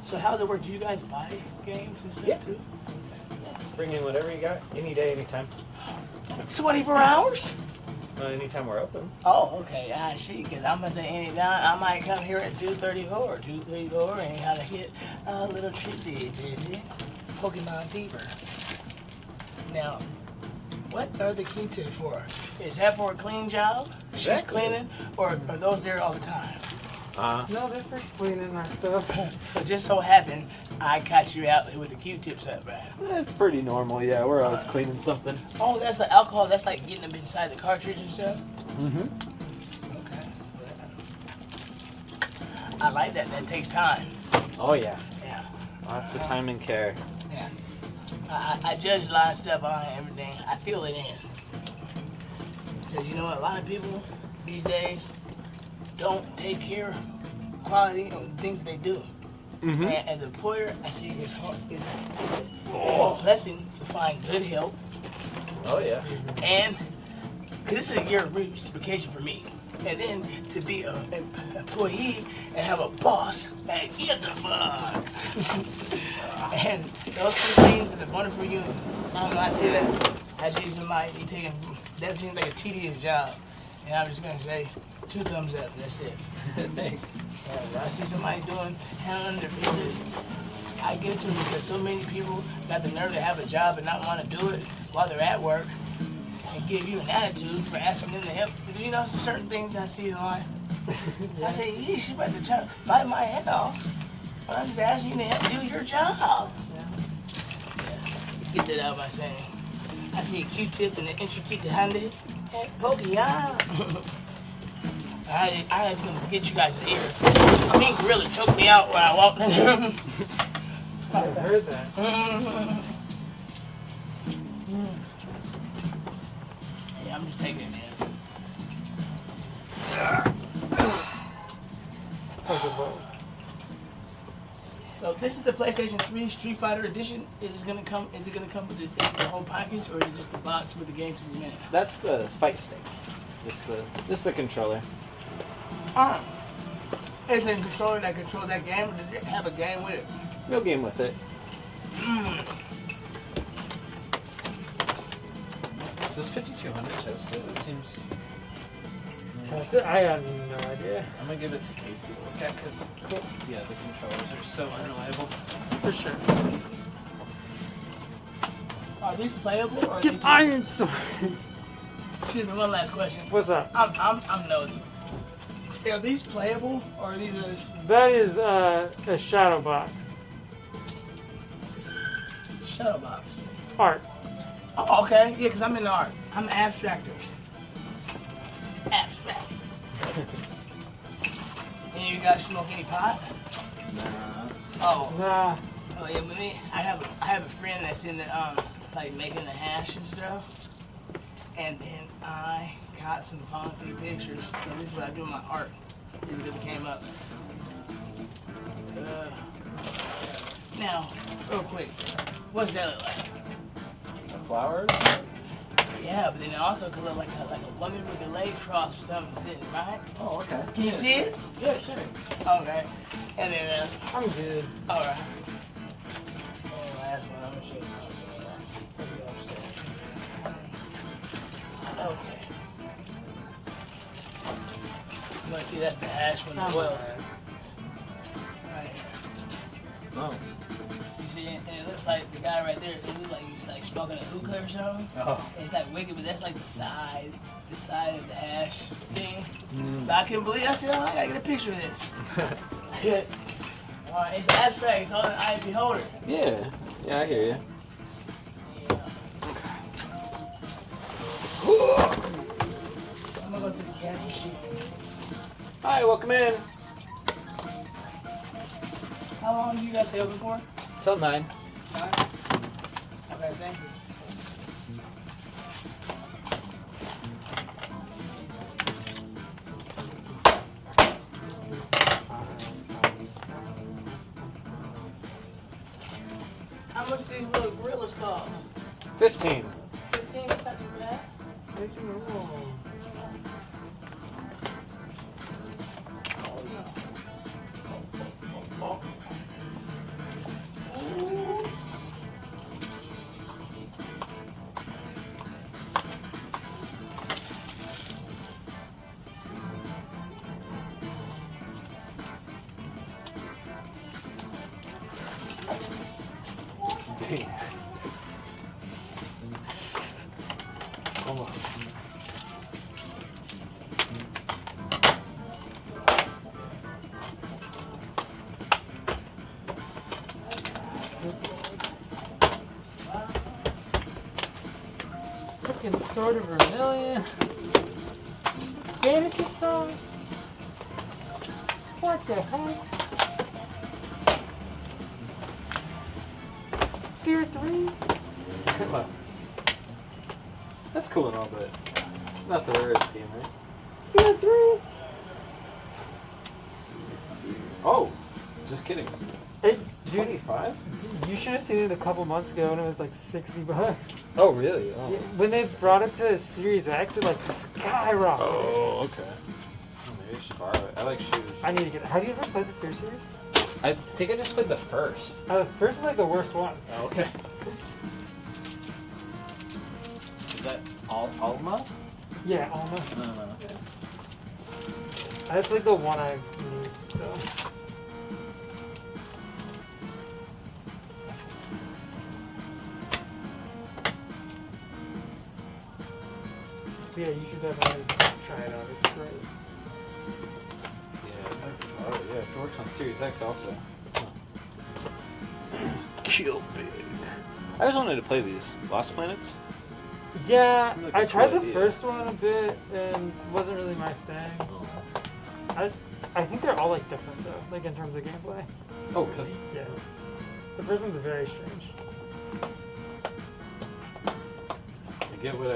So how's it work? Do you guys buy games and stuff Yeah. too? Just bring in whatever you got, any day, anytime. 24 hours? Anytime we're open. Oh, okay. I see. Because I'm gonna say any time I might come here at 2:34, and gotta hit a little Trixie, Pokemon Fever. Now, what are the key tips for? Is that for a clean job? She's Exactly. cleaning, or are those there all the time? No, they're for cleaning our stuff. So just so happened, I caught you out with the Q-tips up, right? That's pretty normal, yeah. We're always cleaning something. Oh, that's the alcohol. That's like getting them inside the cartridge and stuff? Mm-hmm. Okay. I like that. That takes time. Oh, yeah. Yeah. Lots of time and care. Yeah. I judge a lot of stuff on everything. I feel it in. Because you know what? A lot of people these days don't take care of quality of the things they do. Mm-hmm. And as an employer, I see it's hard. It's a blessing to find good help. Oh, yeah. And this is a year of reciprocation for me. And then to be an employee and have a boss and get the bug. And those two things are wonderful you. I don't know, I see that. I see somebody be taking, that seems like a tedious job. And I'm just going to say, 2 thumbs up, that's it. Thanks. I see somebody handling their business. I get to it because so many people got the nerve to have a job and not want to do it while they're at work and give you an attitude for asking them to help. You know, some certain things I see in life. Yeah. I say, yeesh, you better try to bite my head off. But I'm just asking you to help do your job. Get that out by saying, I see a Q-tip and an intricate hand it. Hey, Pokey, I had to get you guys' ear. I mean, gorilla choked me out when I walked in. I heard that. Yeah, I'm just taking it, man. So this is the PlayStation 3 Street Fighter Edition. Is it gonna come with the whole package, or is it just the box with the games in it? That's the fight stick. Just the controller. Is it a controller that controls that game, or does it have a game with it? No game with it. Is this 5200 chest? It seems. That's it. I have no idea. I'm gonna give it to Casey to look at because yeah, the controllers are so unreliable. For sure. Are these playable? Or Get Iron Sword. Excuse me, one last question. What's up? I'm nosy. Are these playable, or are these a... That is a shadow box. Shadow box? Art. Oh, okay. Yeah, because I'm in art. I'm an abstractor. Abstract. Any of you guys smoke any pot? Nah. Oh. Nah. Oh yeah, but me, I have a friend that's in the like making the hash and stuff. And then I got some funky pictures. So this is what I do with my art. This is what came up. Now, real quick, what's that look like? The flowers? Yeah, but then it also could look like a woman with a leg crossed or something sitting, right? Oh, okay. Can you see it? Yeah, sure. Okay. And then, I'm good. Alright. And last one, I'm gonna show you. Okay. You wanna see that's the ash from the oils. Right here. Oh. You shit, and it looks like the guy right there. It looks like he's like smoking a hookah or something. Oh. It's like wicked, but that's like the side of the hash thing. But I couldn't believe. I said, "Oh, I gotta get a picture of this." It's abstract. It's on an eye beholder. Yeah. Yeah, I hear you. I'm gonna go to the cash machine. Hi, welcome in. How long do you guys stay open for? Till 9. 9? Okay, thank you. How much do these little gorillas cost? 15. 15? That's not too bad. Almost. Fucking Sword of Vermilion. Fantasy Star. What the heck? Fear 3? Come on. That's cool and all, but not the rarest game, right? Fear 3? Oh, just kidding. Hey, dude, 25? You should have seen it a couple months ago when it was like $60. Oh, really? Oh. Yeah, when they brought it to Series X, it like skyrocketed. Oh, okay. Oh, maybe I should borrow it. I like shooters. I need to get it. Have you ever played the Fear series? I think I just played the first. The first is like the worst one. Oh, okay. Is that Alma? Yeah, almost. Uh-huh. That's like the one I need, so. Yeah, you should definitely try it out. It's great. Yeah, I'd like to borrow it. Yeah, it works on Series X also. Kill big. I just wanted to play these Lost Planets. Yeah, Seemed like a I tried cool the idea. first one a bit and wasn't really my thing. I think they're all like different though, like in terms of gameplay. Oh, really? Yeah. The first one's very strange. I get what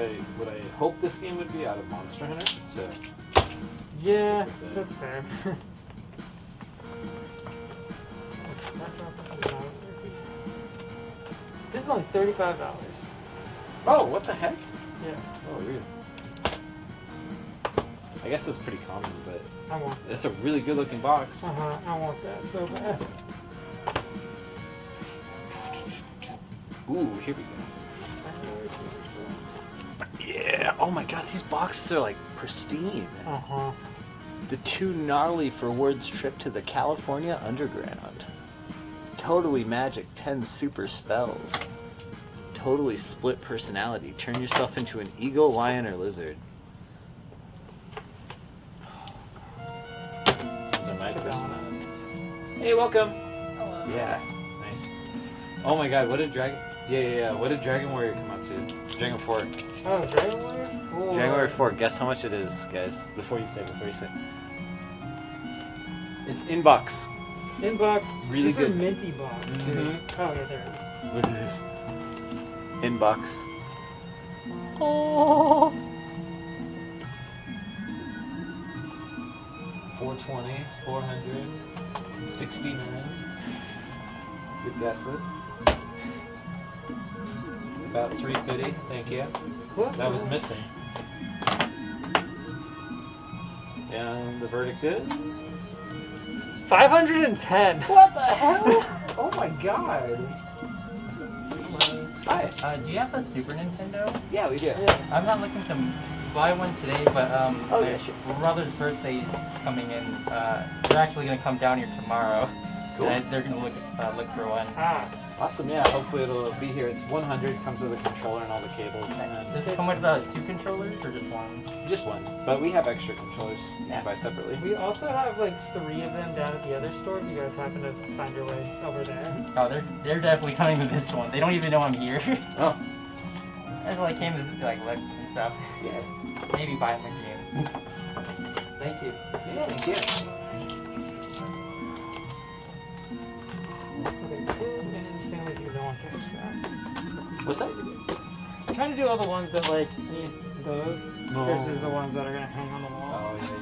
I hoped this game would be out of Monster Hunter, so Yeah, that's fair. This is only $35. Oh, what the heck? Yeah. Oh, weird. I guess that's pretty common, but I want it's a really good looking box. Uh-huh, I want that so bad. Ooh, here we go. Yeah. Oh my god, these boxes are like pristine. Uh-huh. The Too Gnarly for Words trip to the California Underground. Totally Magic 10 super spells. Totally split personality. Turn yourself into an eagle, lion, or lizard. Those are my personalities. Hey, welcome. Hello. Yeah, nice. Oh my god, what did Dragon... Yeah. What did Dragon Warrior come out to? Dragon 4. Oh, Dragon Warrior? Cool. Dragon Warrior 4. Guess how much it is, guys. Before you say. It's inbox. Inbox. Really super good. minty box. Mhm. Oh, yeah, there it is. Look at this. Inbox. Oh. 420, 400, 69. Good guesses. About 350. Thank you. Close That was enough. missing. And the verdict is 510. What the hell? Oh my god. Hi, do you have a Super Nintendo? Yeah, we do. I'm not looking to buy one today, but my brother's birthday is coming in. They're actually going to come down here tomorrow. Cool. And they're going to look for one. Ah. Awesome, yeah. Hopefully it'll be here. It's 100, comes with a controller and all the cables. And Does it come with 2 controllers or just 1? Just 1, but we have extra controllers you can buy separately. We also have like 3 of them down at the other store. If you guys happen to find your way over there. Oh, they're definitely coming with this one. They don't even know I'm here. Oh. That's why I came with like looks and stuff. Yeah. Maybe buy one game. Thank you. Yeah, thank you. Okay, 2 and stainless you don't want to extra. What's that? I'm trying to do all the ones that like need those No. versus the ones that are gonna hang on the wall. Oh, yeah.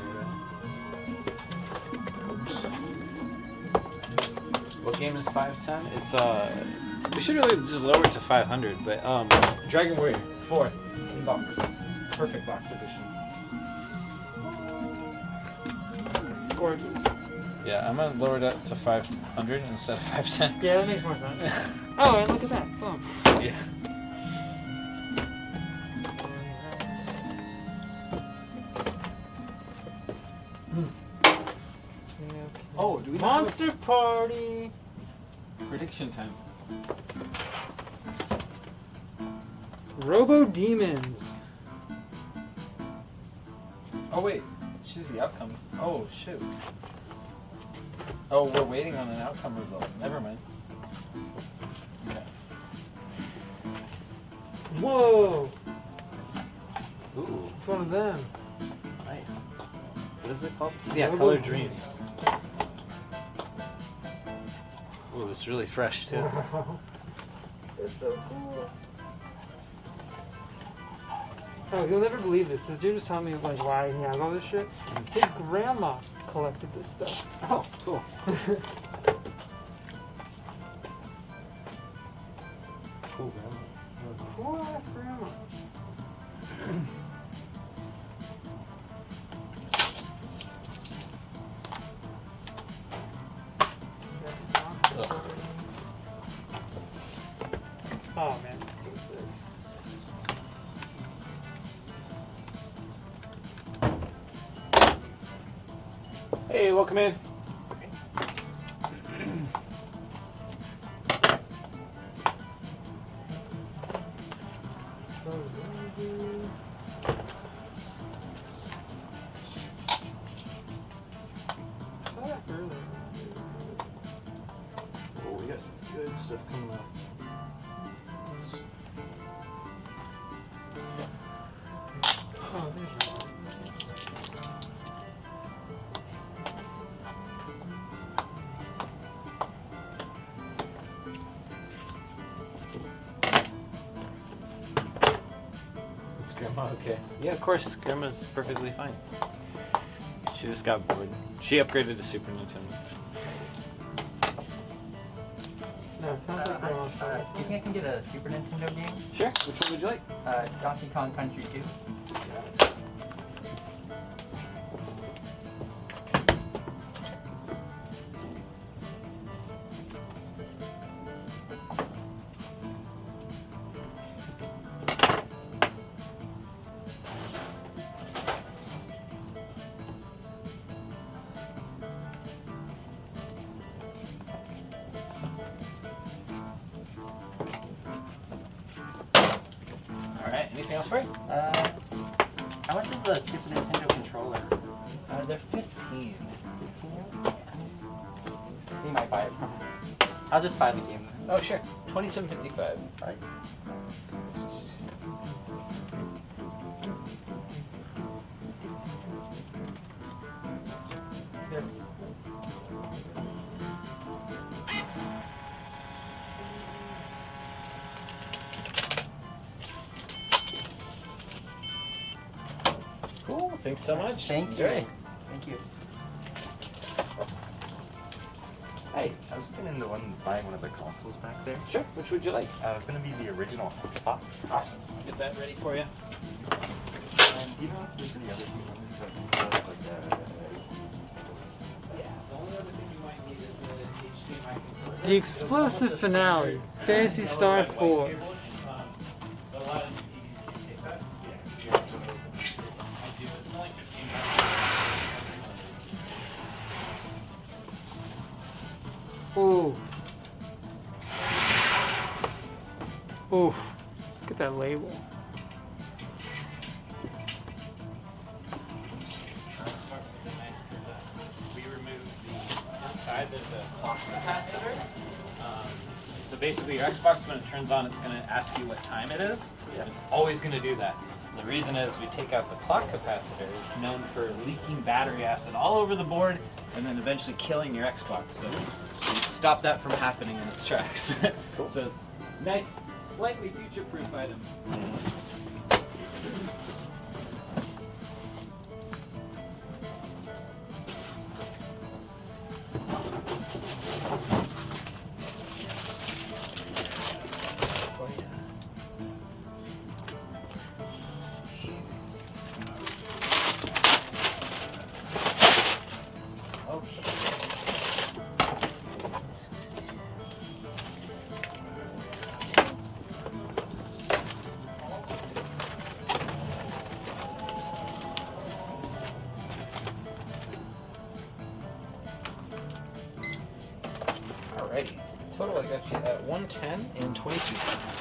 What game is 510? It's we should really just lower it to 500, but Dragon Warrior 4 in box, perfect box edition. Gorgeous. Yeah, I'm gonna lower that to 500 instead of 510. Yeah, that makes more sense. Oh, and look at that. Boom. Yeah. Oh, do we not Monster Party. Prediction time. Robo Demons. Oh wait, choose the outcome. Oh shoot. Oh, we're waiting on an outcome result. Never mind. Okay. Whoa. Ooh. It's one of them. Nice. What is it called? Yeah, Robo Color Dreams. Dreams. Ooh, it's really fresh too. It's so cool. Oh, you'll never believe this. This dude was telling me like why he has all this shit. His grandma collected this stuff. Oh, cool. Cool grandma. Cool ass grandma. Oh man, that's so sick. Hey, welcome in. Oh, we got some good stuff coming up. Oh, there's one. It's grandma, okay. Yeah, of course, grandma's perfectly fine. She just got bored. She upgraded to Super Nintendo. No, it sounds like grandma's fine. Do you think I can get a Super Nintendo game? Sure. Which one would you like? Donkey Kong Country 2. Alright, anything else for you? How much is the Super Nintendo controller? They're 15. He might buy it from me. I'll just buy the game. Oh, sure. $27.55. Alright. Cool. Thanks so much. Thank Enjoy. you. Thank you. Hey, I was looking into buying one of the consoles back there. Sure. Which would you like? It's going to be the original Xbox. Awesome. Get that ready for you. And do you know if there's any other ones that like The only other thing you might need is an HDMI controller. The explosive finale, Phantasy Star 4. Ooh. Oof. Look at that label. Xbox is nice because we removed the inside. There's a clock capacitor. So basically, your Xbox, when it turns on, it's going to ask you what time it is. Yeah. It's always going to do that. And the reason is we take out the clock capacitor. It's known for leaking battery acid all over the board and then eventually killing your Xbox. So we stop that from happening in its tracks. Cool. So it's nice, slightly future-proof item. Alrighty. Total, I got you at 110 and 22 cents.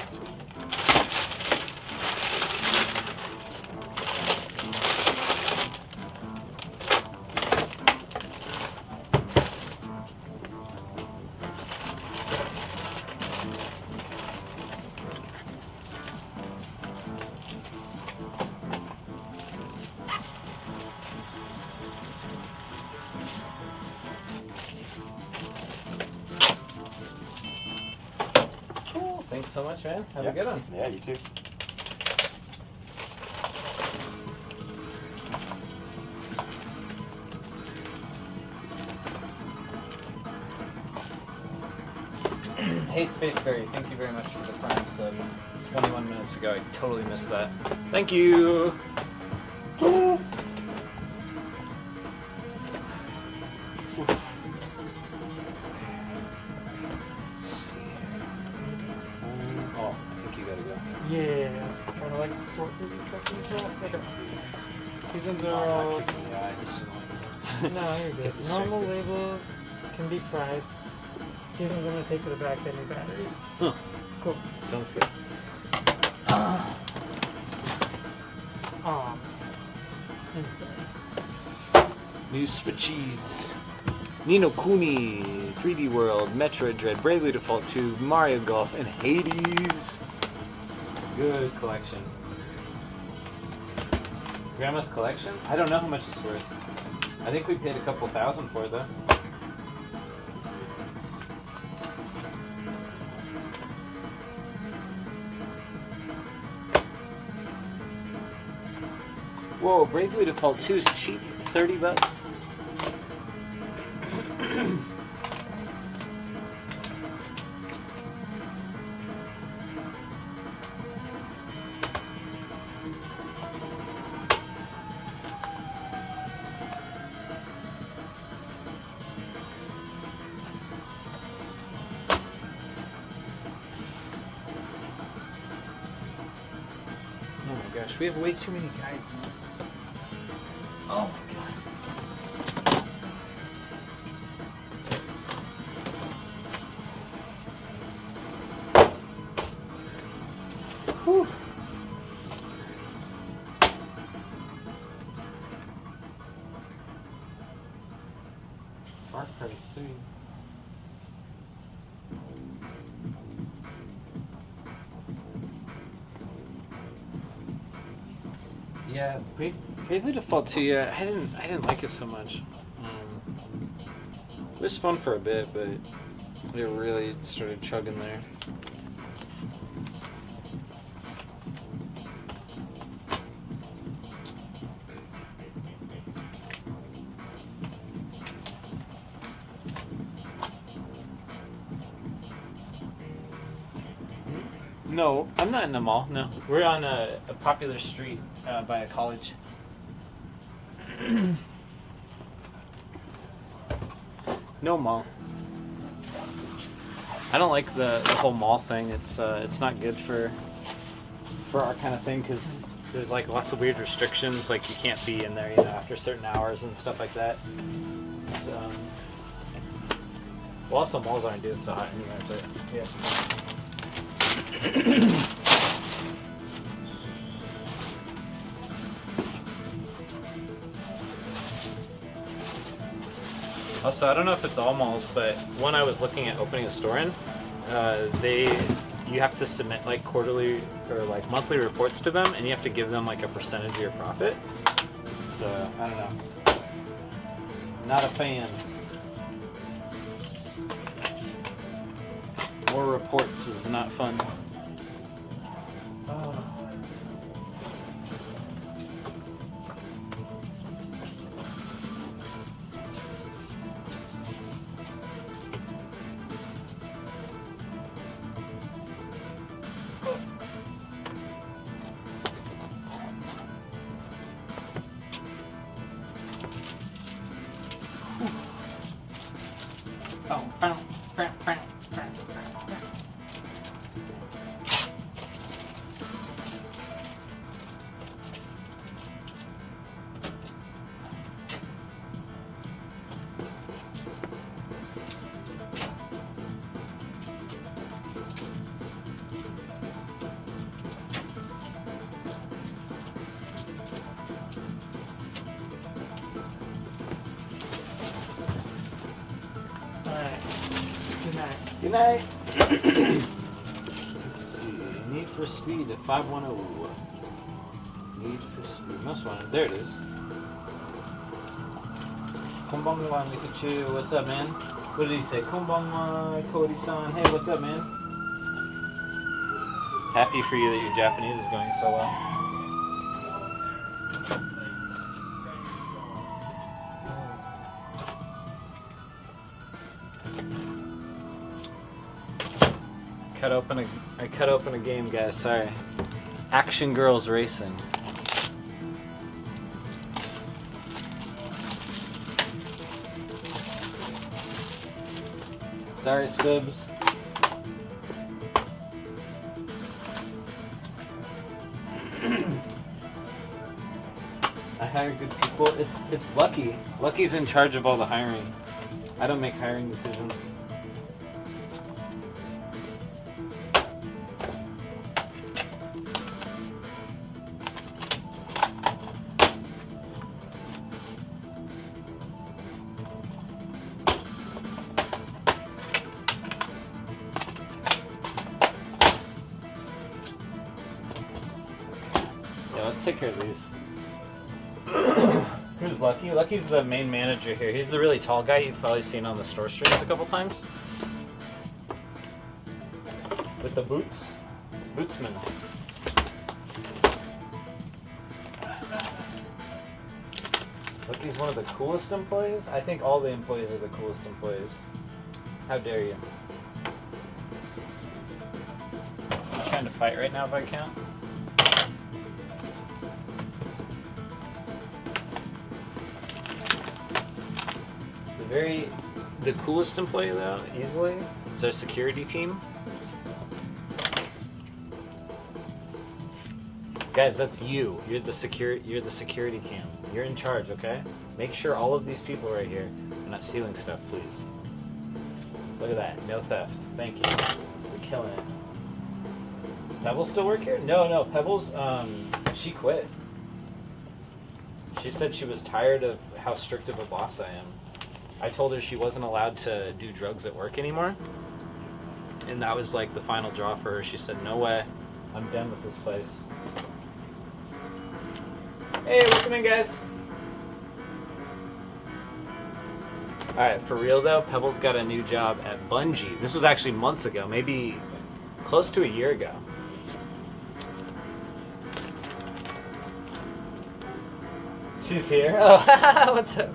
Thanks so much, man. Have a good one. Yeah, you too. Hey, Spaceberry, thank you very much for the Prime sub. 21 minutes ago, I totally missed that. Thank you! Oh, I think you gotta go. Yeah. Trying to like sort through this stuff themselves. Okay. These ones are all. No, you're good. Normal label can be priced. These ones I'm gonna take to the back. They need batteries. Huh. Cool. Sounds good. Inside. New Switchies. Nino Kuni, 3D World, Metroid Dread, Bravely Default 2, Mario Golf, and Hades. Good collection. Grandma's collection? I don't know how much it's worth. I think we paid a couple thousand for it though. Whoa, Bravely Default 2 is cheap. 30 bucks. Oh my gosh, we have way too many guides now. Oh my god. Whew. Far Cry 3. Yeah, Bravely Default 2. Yeah, I didn't like it so much. It was fun for a bit, but it really started chugging there. No, I'm not in the mall. No, we're on a popular street by a college. No mall. I don't like the whole mall thing. It's not good for our kind of thing because there's like lots of weird restrictions. Like you can't be in there, you know, after certain hours and stuff like that. So, well, also malls aren't doing so hot anyway, but yeah. Also, I don't know if it's all malls, but one I was looking at opening a store in, you have to submit like quarterly or like monthly reports to them, and you have to give them like a percentage of your profit. So I don't know. Not a fan. More reports is not fun. Oh. Good night. Let's see. Need for Speed at 510. Need for Speed. Most wanted. There it is. Konbanwa Mikachu. What's up, man? What did he say? Konbanwa Cody-san. Hey, what's up, man? Happy for you that your Japanese is going so well. I cut open a game, guys. Sorry. Action Girls Racing. Sorry, Stubbs. I hire good people. It's Lucky. Lucky's in charge of all the hiring. I don't make hiring decisions. Take care of these. Who's Lucky? Lucky's the main manager here. He's the really tall guy you've probably seen on the store streams a couple times. With the boots. Bootsman. Lucky's one of the coolest employees? I think all the employees are the coolest employees. How dare you? I'm trying to fight right now if I can. The coolest employee though, easily, is our security team. Guys, that's you. You're the security cam. You're in charge, okay? Make sure all of these people right here are not stealing stuff, please. Look at that. No theft. Thank you. We're killing it. Does Pebbles still work here? No, Pebbles, she quit. She said she was tired of how strict of a boss I am. I told her she wasn't allowed to do drugs at work anymore. And that was like the final draw for her. She said, no way. I'm done with this place. Hey, welcome in, guys. Alright, for real though, Pebbles got a new job at Bungie. This was actually months ago, maybe close to a year ago. She's here. Oh, what's up?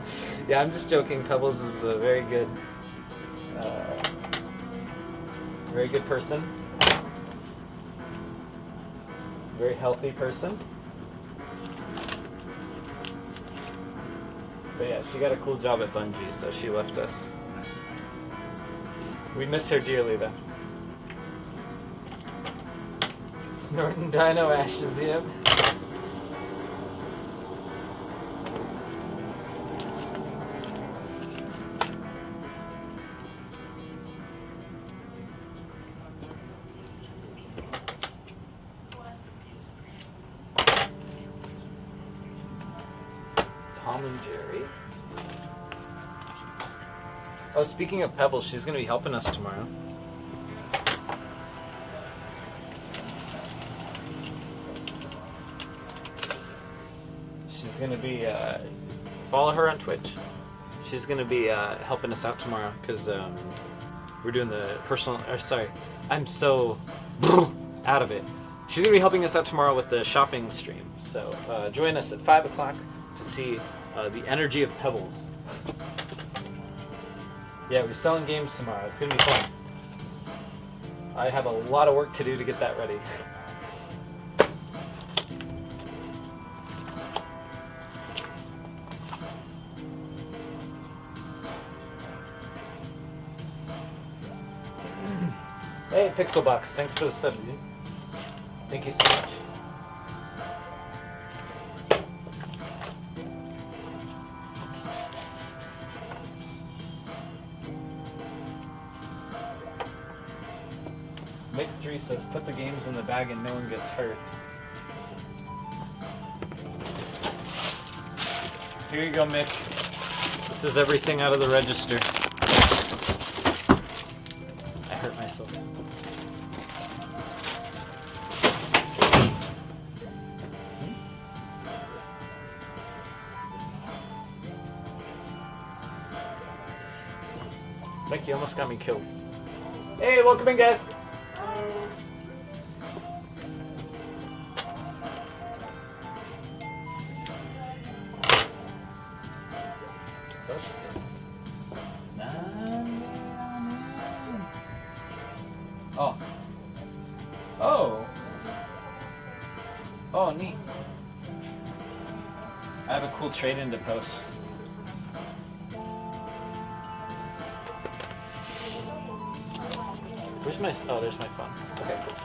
Yeah, I'm just joking. Pebbles is a very good person. Very healthy person. But yeah, she got a cool job at Bungie, so she left us. We miss her dearly, though. Snorting dino ashes, yep. Tom and Jerry. Oh, speaking of Pebbles, she's going to be helping us tomorrow. She's going to be, follow her on Twitch. She's going to be helping us out tomorrow because we're doing the personal, sorry, I'm so out of it. She's going to be helping us out tomorrow with the shopping stream. So join us at 5 o'clock to see the energy of Pebbles. Yeah, we're selling games tomorrow. It's going to be fun. I have a lot of work to do to get that ready. Hey, Pixelbox, thanks for the sub, dude. Thank you so much. Mick3 says, put the games in the bag and no one gets hurt. Here you go, Mick. This is everything out of the register. I hurt myself. Mick, you almost got me killed. Hey, welcome in, guys. Oh. Oh. Oh, neat. I have a cool trade-in to post. Where's my... Oh, there's my phone. Okay, cool.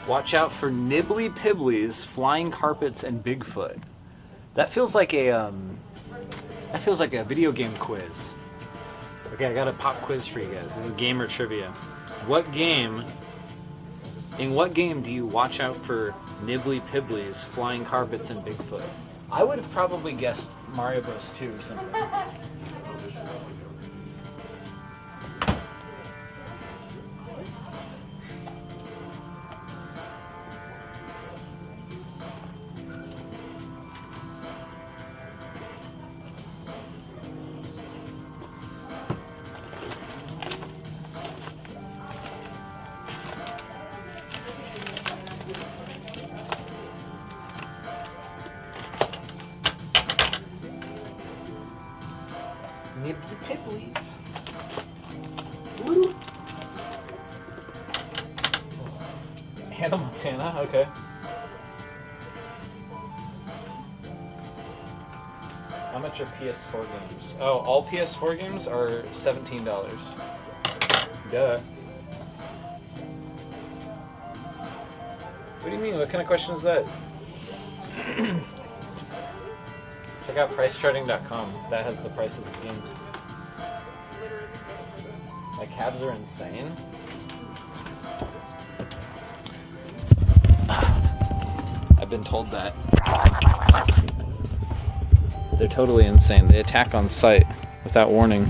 Watch out for Nibbly Pibblies, Flying Carpets, and Bigfoot. That feels like a video game quiz. Okay, I got a pop quiz for you guys. This is gamer trivia. In what game do you watch out for Nibbly Pibblies, Flying Carpets, and Bigfoot? I would have probably guessed Mario Bros. 2 or something. Nibbly Pibblies. Woo. Hannah Montana, okay. How much are PS4 games? Oh, all PS4 games are $17. Duh. What do you mean? What kind of question is that? Check out pricecharting.com. That has the prices of games. My cabs are insane. I've been told that. They're totally insane. They attack on sight without warning.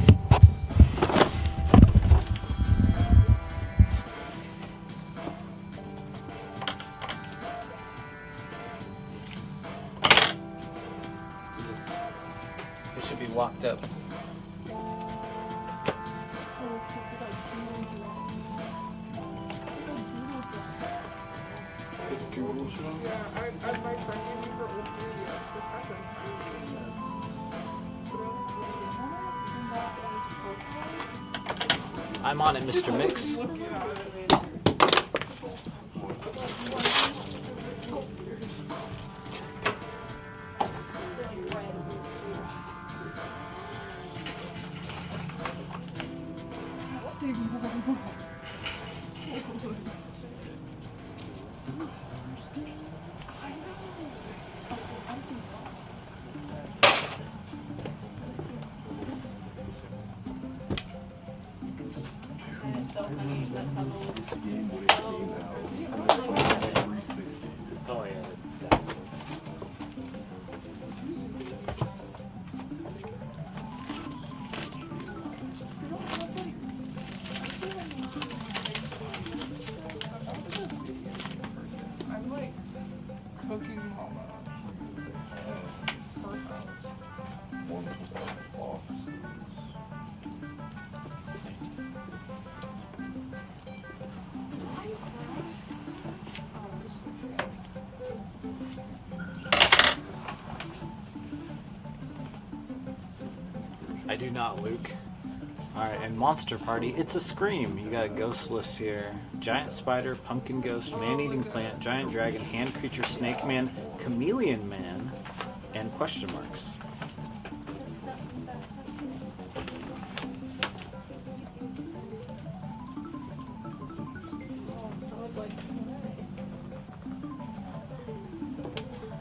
They should be locked up. I'm on it, Mr. Mix. so funny. That level was so Oh yeah. I'm like cooking mama. I do not, Luke. Alright, and Monster Party, it's a Scream. You got a ghost list here. Giant spider, pumpkin ghost, man-eating plant, giant dragon, hand creature, snake man, chameleon man, and question marks.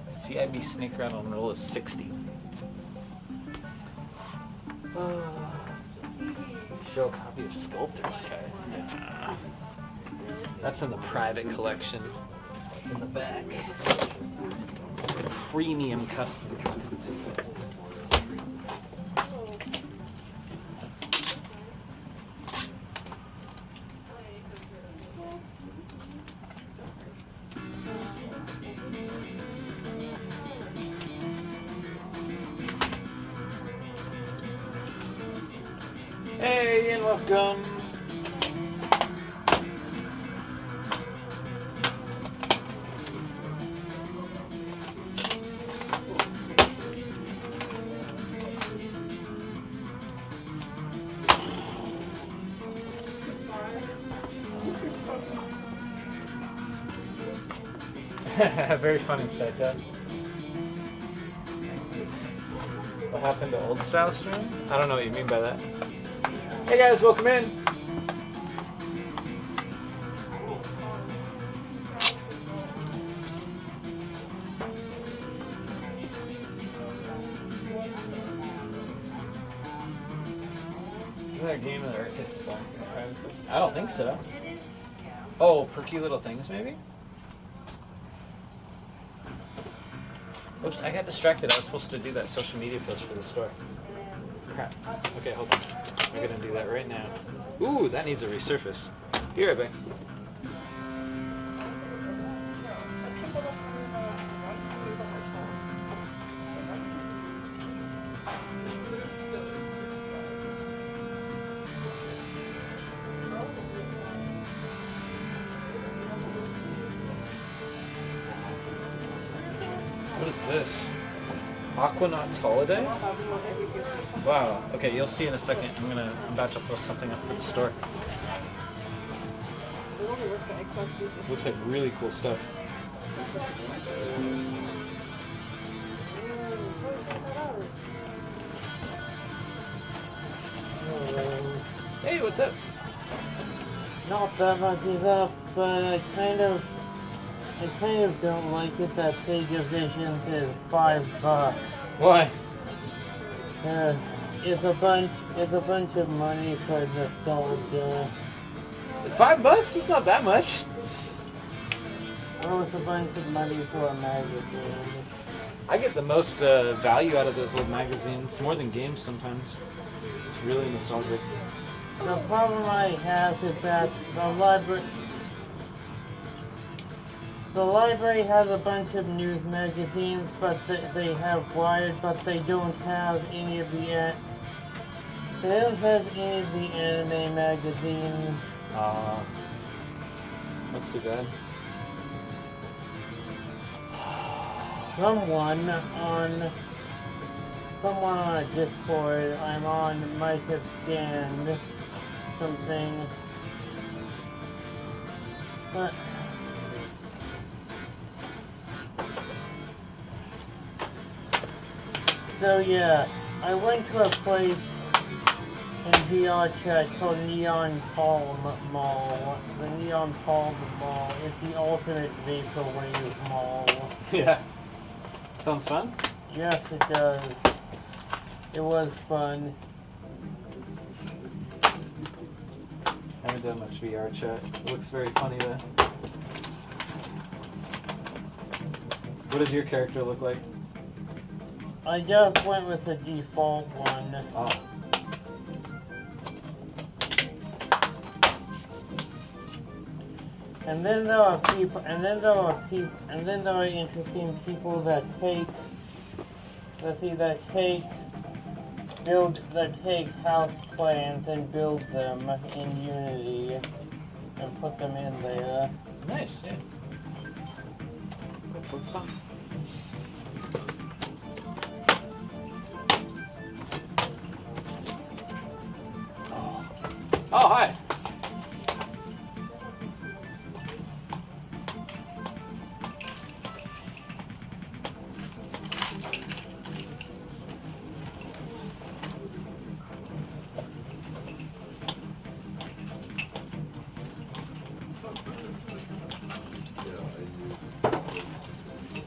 CIB snake round on roll is 60. Show a copy of Sculptor's Guide. That's in the private collection. In the back. Premium custom. Hey, and welcome. Very funny side Doug. What happened to old style stream? I don't know what you mean by that. Hey guys, welcome in. Is that a game of the Arcus box in the private? I don't think so. Oh, Perky Little Things, maybe? Oops, I got distracted. I was supposed to do that social media post for the store. Crap. Okay, hold on. I'm gonna do that right now. Ooh, that needs a resurface. Be right back. What is this? Aquanaut's Holiday? Wow. Okay, you'll see in a second. I'm about to post something up for the store. Looks like really cool stuff. Hey, what's up? Not that much is up, but I kind of don't like it that Sega Vision is $5. Why? It's a bunch of money for nostalgia. $5? It's not that much. Oh, it's a bunch of money for a magazine. I get the most value out of those old magazines, more than games sometimes. It's really nostalgic. The problem I have is that the library has a bunch of news magazines, but they have Wired, but they don't have any of the anime magazines. That's too bad. Someone on a Discord I'm on might have scanned something, but so yeah, I went to a place in VR chat called Neon Palm Mall. The Neon Palm Mall is the ultimate vaporwave mall. Yeah. Sounds fun? Yes, it does. It was fun. haven't done much VR chat. It looks very funny though. What does your character look like? I just went with the default one. Oh. And then there are people, and then there are interesting people that take, that take house plans and build them in Unity and put them in there. Nice, yeah. Oh, hi.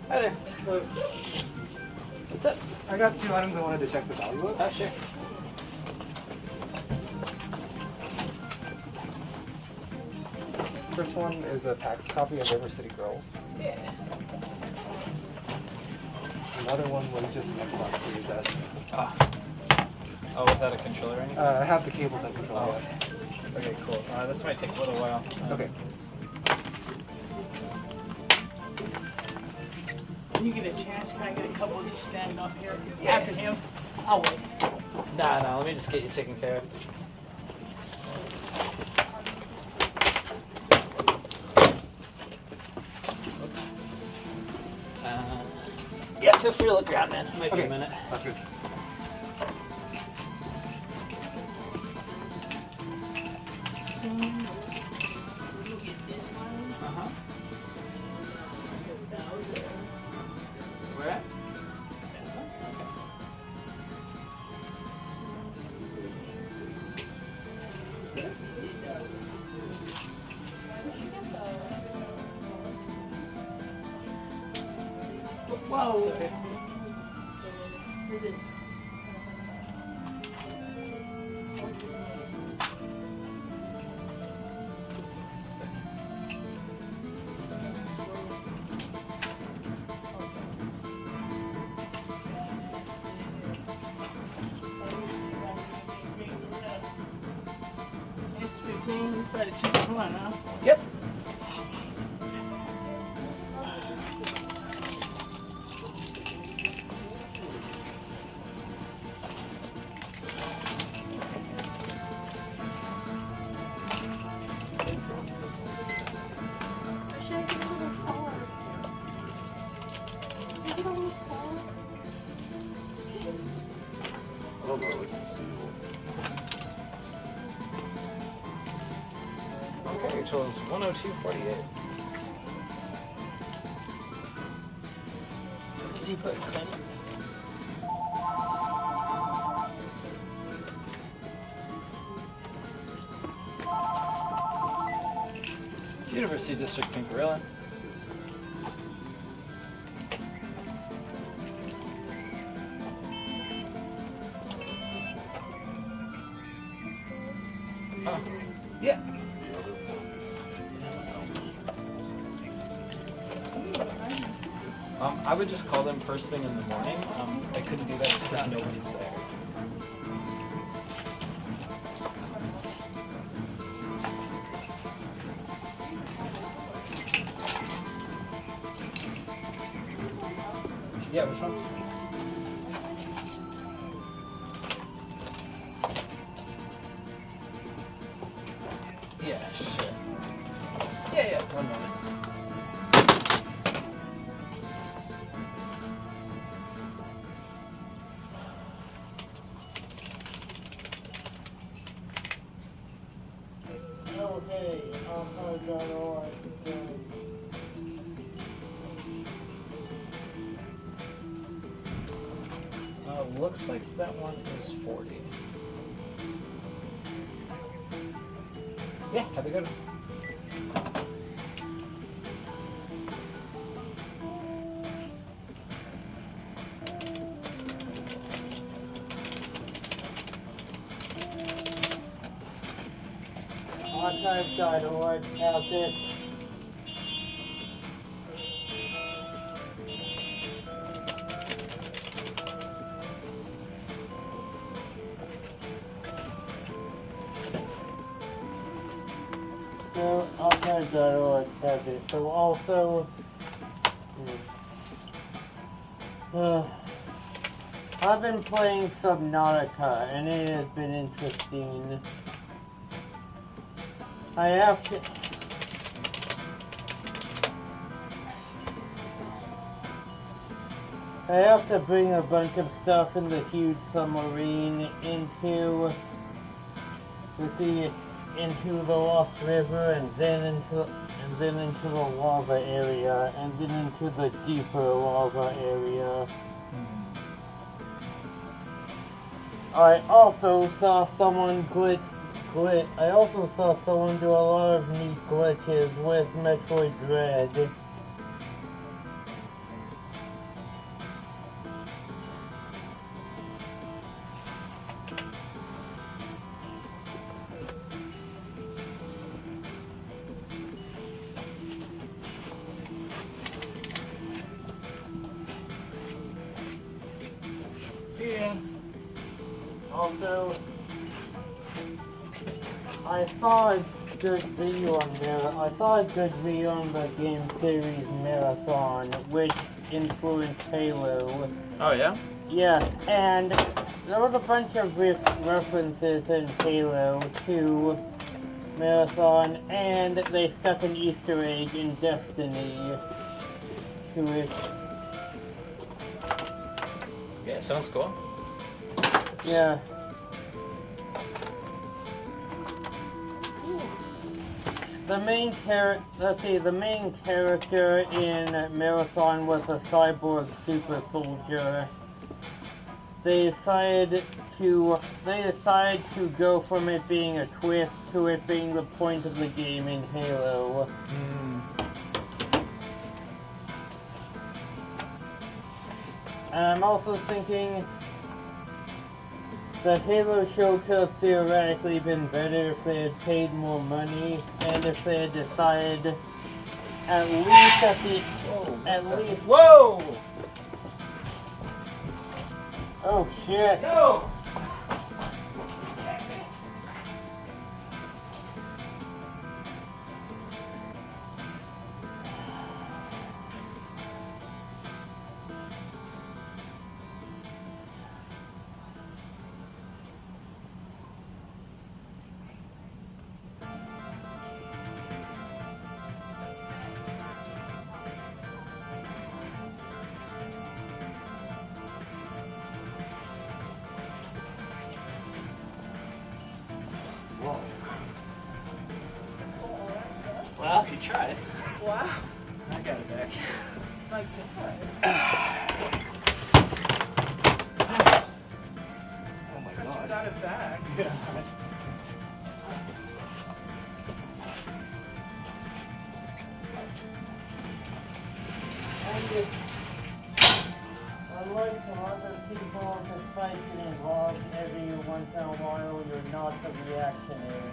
Hi there. What's up? I got 2 items I wanted to check the value of. Oh, sure. First one is a PAX copy of River City Girls. Yeah. Another one was just an Xbox Series S. Ah. Oh, without a controller or anything? I have the cables and controller. Oh. Okay, cool. This might take a little while. Okay. When you get a chance, can I get a couple of these standing up here after him? I'll wait. Nah, let me just get you taken care of. Yeah, feel free to look around, man. It might be a minute. That's good. Where at? Whoa. Okay. It's 15. It's better cheap one, huh? Yep. Okay, your total is 102.48. Did you put credit? University District Pinkarilla. Yeah. I would just call them first thing in the morning. I couldn't do that because nobody's there. Yeah, which one? Yeah, sure. Yeah, one moment. Okay, Looks like that one is 40. Yeah, have a good one. DSKoopa.org has it. So Archive.org has it. So also, I've been playing Subnautica, and it has been interesting. I have to bring a bunch of stuff in the huge submarine into the Lost River, and then into the lava area, and then into the deeper lava area. I also saw someone I also saw someone do a lot of neat glitches with Metroid Dread. See ya. Also, I saw a good video on there. I saw a good video on the game series Marathon, which influenced Halo. Oh yeah? Yes, and there was a bunch of references in Halo to Marathon, and they stuck an Easter egg in Destiny to it. Yeah, it sounds cool. Yeah. The main character in Marathon was a cyborg super soldier. They decided to go from it being a twist to it being the point of the game in Halo. And I'm also thinking the Halo show could have theoretically been better if they had paid more money, and if they had decided Whoa! Oh shit! No! Well, you tried. Wow. I got it back. My God. Oh my You god. got it back. Yeah. Unlike some other people, despite getting involved every once in a while, you're not the reactionary.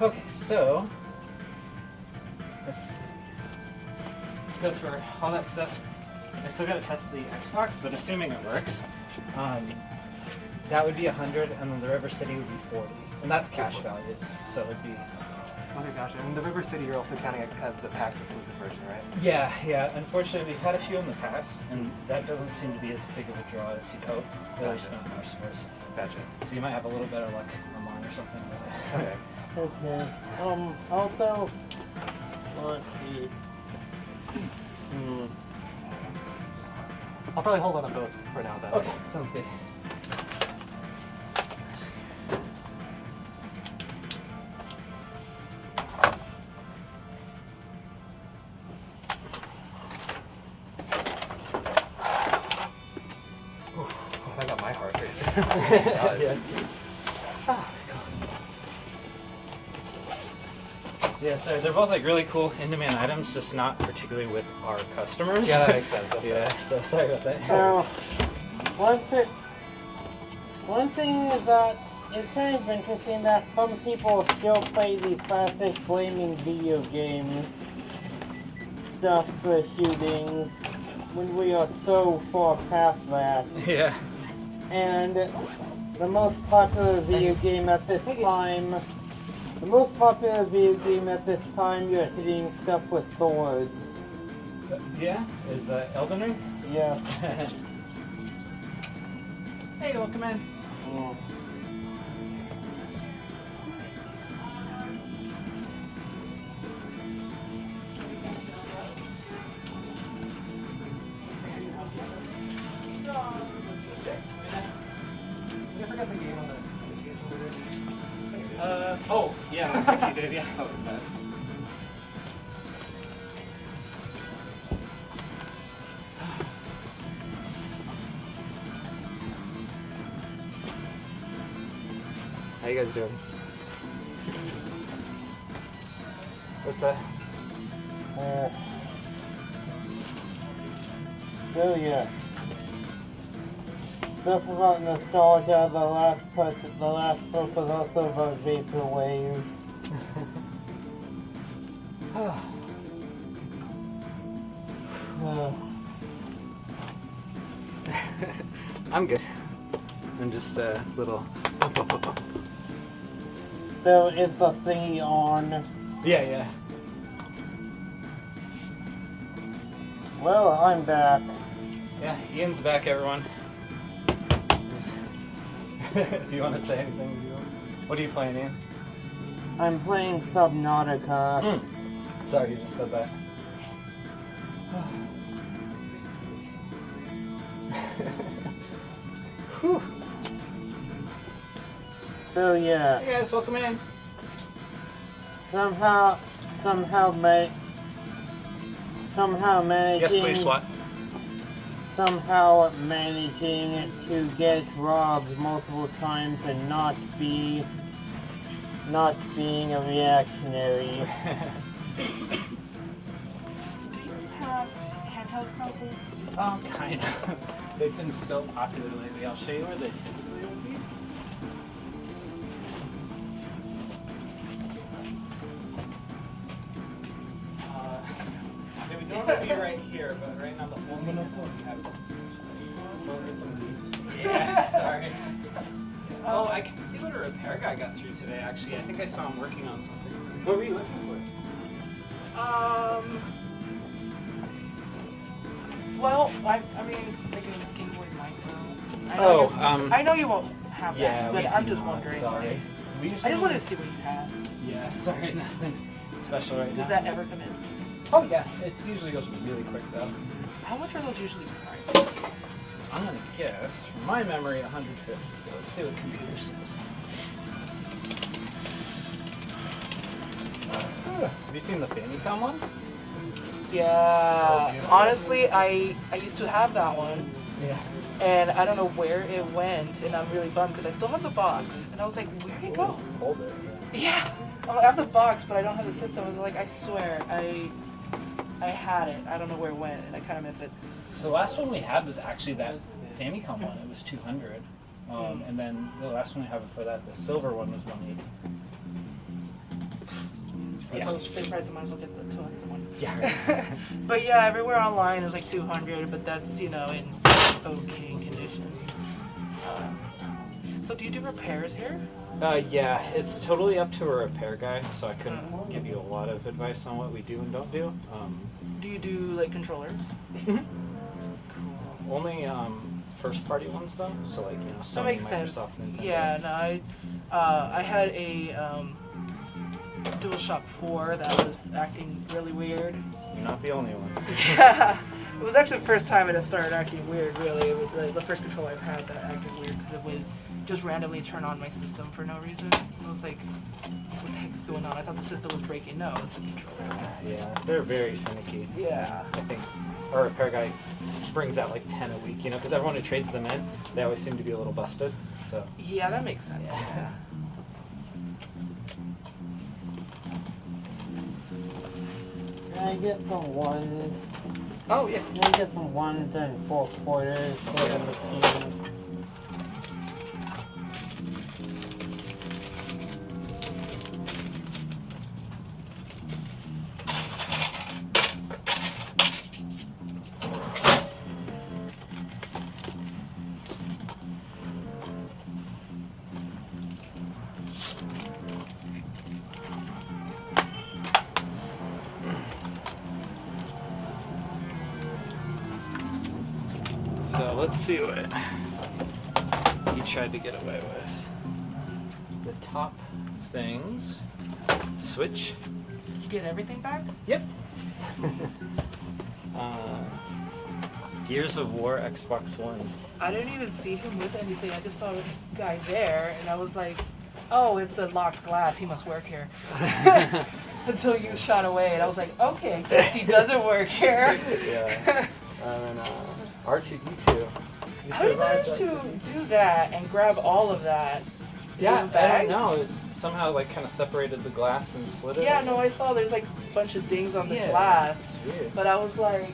Okay, so let's see. So for all that stuff, I still gotta test the Xbox, but assuming it works, that would be 100, and then the River City would be 40, and that's cash values. So it would be. Okay, gotcha. And the River City, you're also counting it as the PAX exclusive version, right? Yeah, yeah. Unfortunately, we've had a few in the past, and that doesn't seem to be as big of a draw as you'd hope. At least not in our stores. Gotcha. So you might have a little better luck online or something. Okay. Okay. Also, let's see. I'll probably hold on to both for now then. Okay, sounds good. I got my heart racing. Yeah. Yeah, so they're both like really cool in-demand items, just not particularly with our customers. Yeah, that makes sense. That's yeah, right. so sorry about that. Now, one thing is that it's kind of interesting that some people still play these classic flaming video games stuff for shootings when we are so far past that. Yeah. And the most popular video game at this time, you're hitting stuff with swords. Yeah? Is Elden Ring? Yeah. Hey, welcome in. Oh. I forgot the game on the case order. Oh, yeah, looks like you did, yeah. How you guys doing? What's that? So yeah. Stuff about nostalgia, the last book was also about vaporwave. I'm good. I'm just a little... So is the thingy on? Yeah, yeah. Well, I'm back. Yeah, Ian's back, everyone. If you want to say anything, what are you playing, Ian? I'm playing Subnautica. Sorry, you just said that. Whew. So yeah. Hey guys, welcome in. Somehow managing. Yes, please, SWAT. Somehow managing to get robbed multiple times and not being a reactionary. Do you have handheld consoles? Kind of. They've been so popular lately. I'll show you where they typically would be. They would normally be right here, but right now the only one we have is this. Yeah, sorry. Oh, I can see what a repair guy got through today, actually. I think I saw him working on something. What were you looking for? Well, I mean, like a Game Boy Micro. I know you won't have that, but I'm just wondering. Sorry. I just wanted to see what you had. Yeah, sorry, nothing special right now. Does that ever come in? Oh yeah, it usually goes really quick though. How much are those usually priced? I'm gonna guess, from my memory, 150. Let's see what computer says. Have you seen the Famicom one? Yeah. Honestly, I used to have that one. Yeah. And I don't know where it went, and I'm really bummed because I still have the box. And I was like, where'd it go? Hold it. Yeah. I have the box, but I don't have the system. I was like, I swear, I had it. I don't know where it went, and I kind of miss it. So the last one we had was actually that Famicom one. It was 200. And then the last one we had before that, the silver one, was 180. Yeah. So same price, I might as well get the 200 one. Yeah. But yeah, everywhere online is like 200, but that's, in okay condition. So do you do repairs here? Yeah, it's totally up to a repair guy, so I couldn't give you a lot of advice on what we do and don't do. Do you do like controllers? Cool. Only first party ones though, so like Sony, That makes Microsoft, sense. Nintendo. Yeah, no, I had a DualShock 4 that was acting really weird. You're not the only one. Yeah. It was actually the first time it had started acting weird, really. It was the first controller I've had that acted weird because it would just randomly turn on my system for no reason. I was like, what the heck is going on? I thought the system was breaking. No, it's the controller. Yeah, they're very finicky. Yeah. I think our repair guy brings out like 10 a week, you know, because everyone who trades them in, they always seem to be a little busted. So. Yeah, that makes sense. Yeah. Can I get the one? Oh, yeah. Can I get the 1 and 4 quarters for the machine? So let's see what he tried to get away with. The top things. Switch. Did you get everything back? Yep. Gears of War Xbox One. I didn't even see him with anything. I just saw a guy there, and I was like, oh, it's a locked glass. He must work here. Until you shot away, and I was like, okay, I guess he doesn't work here. Yeah. And R2D2. How did you manage to do that and grab all of that? Yeah, in the bag? I don't know. It's somehow like kind of separated the glass and slid it. Yeah, no, I saw there's like a bunch of dings on the Yeah, glass. it's weird. But I was like,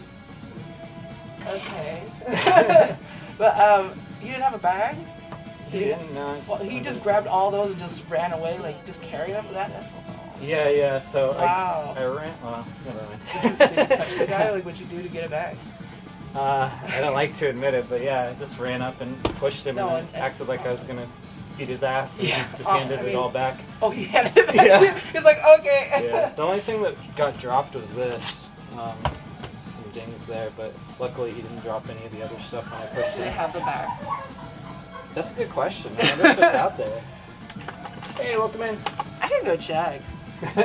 okay. But you didn't have a bag? He didn't, no. Well, he just grabbed all those and just ran away, like just carried them. That's Yeah. So wow. I ran. Well, never mind. Did you touch the guy? Like, what'd you do to get it back? I don't like to admit it, but yeah, I just ran up and pushed him No, and acted like I was gonna beat his ass and Yeah. just handed it all back. Oh, he handed it back. Yeah. He's like, okay. Yeah. The only thing that got dropped was this. Some dings there, but luckily he didn't drop any of the other stuff when I pushed Do they it. have the bag? That's a good question. I wonder if it's out there. Hey, welcome in. I can go check.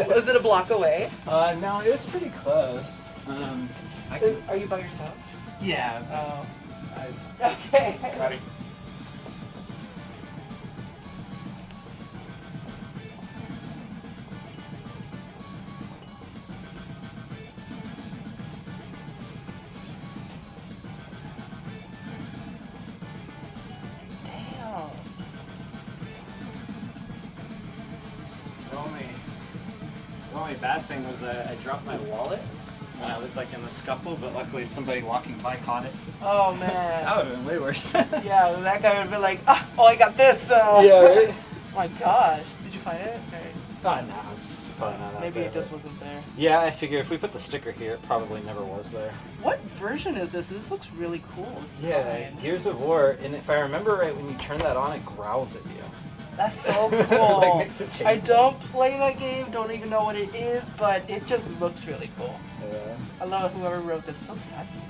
Was it a block away? No, it was pretty close. Are you by yourself? Yeah. Oh. Okay. Got it. Damn. The only bad thing was I dropped my wallet when I was like in the scuffle, but luckily somebody walking by caught it. Oh man. That would have been way worse. Yeah, that guy would have been like, oh, I got this, so. Yeah, right? Oh my gosh. Did you find it? Okay. No, it's probably not out Maybe there, it just but- wasn't there. Yeah, I figure if we put the sticker here, it probably never was there. What version is this? This looks really cool. This Yeah, design. Gears of War, and if I remember right, when you turn that on, it growls at you. That's so cool. Like, makes it change. I don't play that game, don't even know what it is, but it just looks really cool. Yeah. I love whoever wrote this. So fancy.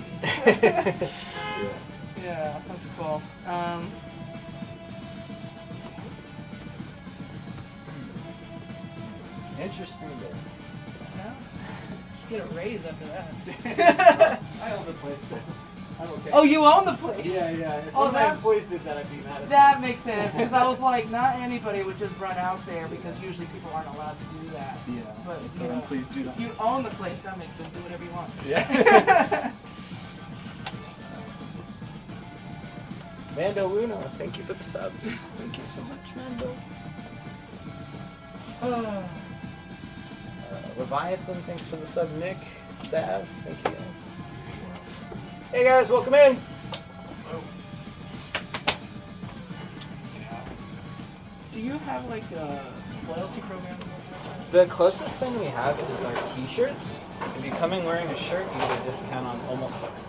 Yeah. Yeah, that's cool. Interesting day. Yeah. Get a raise after that. I own the place. I'm okay. Oh, you own the place? Yeah. If Oh, one of my that- employees did that, I'd be mad at them. That makes sense, because I was like, not anybody would just run out there, because usually people aren't allowed to do that. Yeah. But So then please do not. You own the place, that makes sense. Do whatever you want. Yeah. Mando Uno, thank you for the subs. Thank you so much, Mando. Leviathan, thanks for the sub. Nick, Sav, thank you guys. Hey guys, welcome in. Do you have like a loyalty program? The closest thing we have is our t-shirts. If you come in wearing a shirt, you get a discount on almost everything.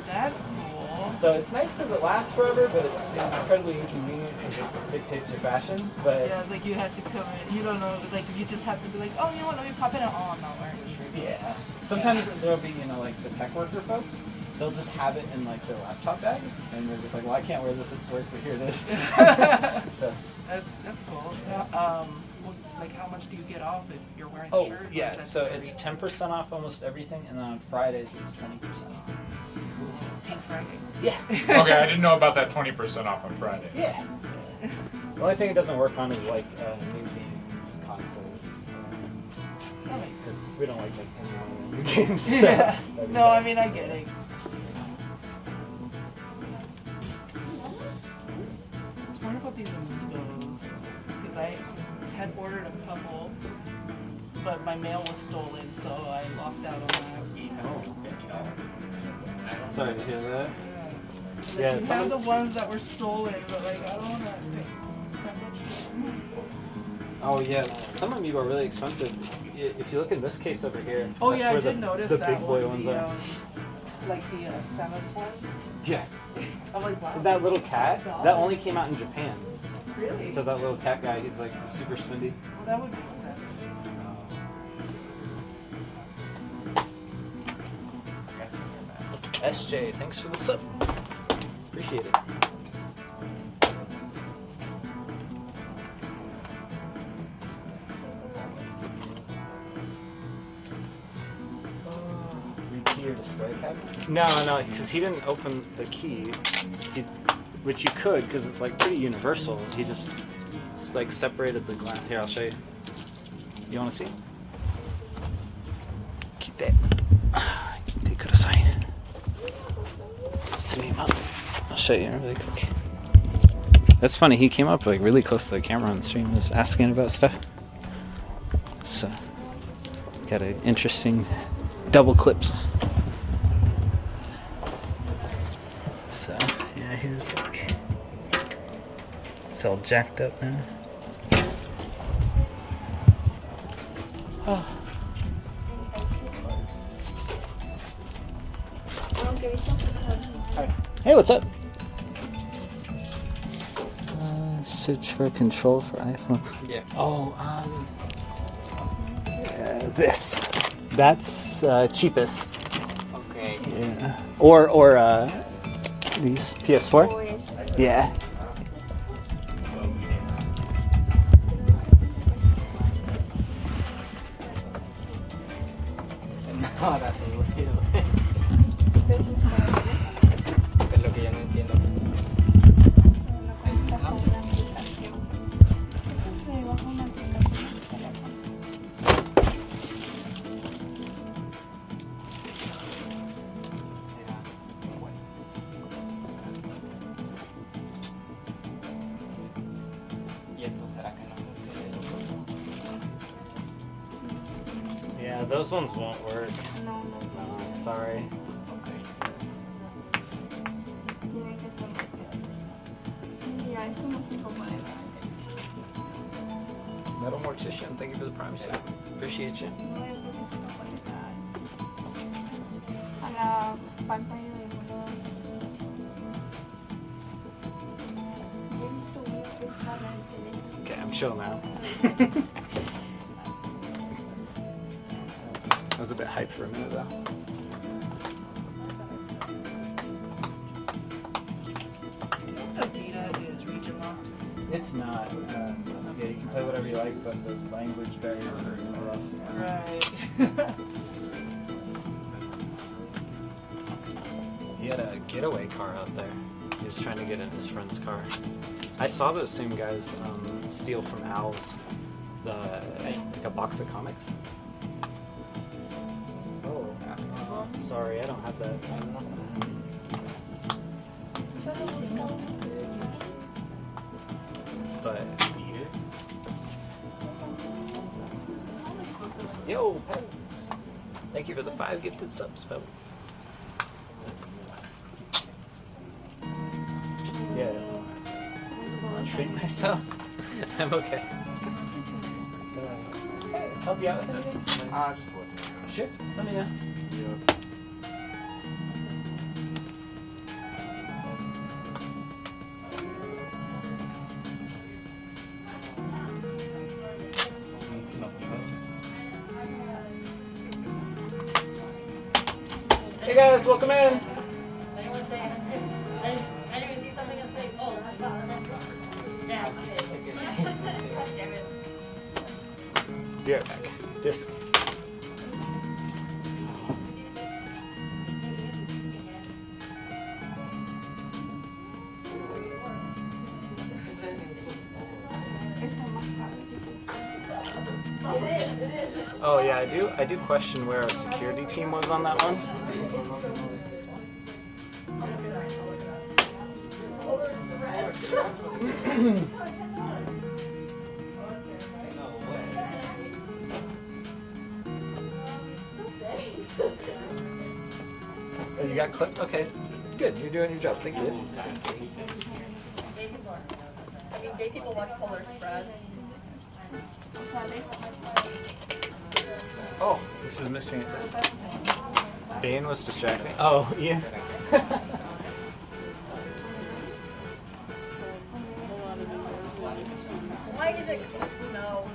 That's cool. So it's nice because it lasts forever, but it's incredibly inconvenient because it dictates your fashion. But Yeah, it's like you have to come in. You don't know, like you just have to be like, oh, you know what? Let me pop in. Oh, I'm not wearing a shirt. yeah, sometimes there'll be like the tech worker folks. They'll just have it in like their laptop bag, and they're just like, well, I can't wear this at work, but here it is. So That's cool. like how much do you get off if you're wearing the Oh, shirt? yeah, so it's 10% off almost everything, and then on Fridays it's 20% off. Pink Friday. Yeah. Okay, I didn't know about that 20% off on Friday. Yeah. The only thing it doesn't work on is like new games, consoles. That makes sense. We don't like making any money on new games. So Yeah. No, I mean, I get it. What about these amiibos? Because I had ordered a couple, but my mail was stolen, so I lost out on that. Sorry to hear that. Like, Yeah, you have the ones that were stolen, but like I don't want to pay that much. Oh yeah, some of them are really expensive. If you look in this case over here, Oh that's yeah, I where did notice the that big boy one, ones the, are. like the Samus one. Yeah. I'm like, wow. That little cat, Oh my God. that only came out in Japan. Really? So that little cat guy, he's like super spendy. Well, that would make sense. SJ, thanks for the sub. Appreciate it. Your display cabinet? No, because he didn't open the key, which you could, because it's like pretty universal. He just like separated the glass. Here, I'll show you. You want to see? Keep that. They could have signed. Zoom up. I'll show you really quick. That's funny. He came up like really close to the camera on the stream. Was asking about stuff. So got an interesting double clips. So yeah, he was like, it's all jacked up now. Oh. Hey, what's up? Search for control for iPhone. Yeah. Oh, this. That's cheapest. Okay. Yeah. Or these PS4. Yeah. Ahora te digo, es lo que yo no entiendo. Yeah, those ones won't work. No. Sorry. Tiene que ser mira, esto no se compara. Metal Mortician, thank you for the prime sub. Appreciate you. No es lo que se compara a la pantalla de uno. Yo he visto uno que está en el teléfono. Okay, I'm chill now. I was a bit hyped for a minute though. The data is region locked. It's not. Yeah, you can play whatever you like, but the language barriers are rough. Right. He had a getaway car out there. He was trying to get in his friend's car. I saw those same guys steal from Al's, like a box of comics. Oh, sorry, I don't have that. But yo, Pebbles. Thank you for the 5 gifted subs, Pebbles. Yeah. Treat myself. I'm okay. Help you out with anything? Just looking. Sure. Let me know. Hey guys, welcome in. Disc. Oh yeah, I do question where our security team was on that one. Oh, you got clipped? Okay, good. You're doing your job. Thank you. I mean, gay people watch Polar Express. Oh, this is missing it. This Bane was distracting. Oh, yeah. Why is it? No,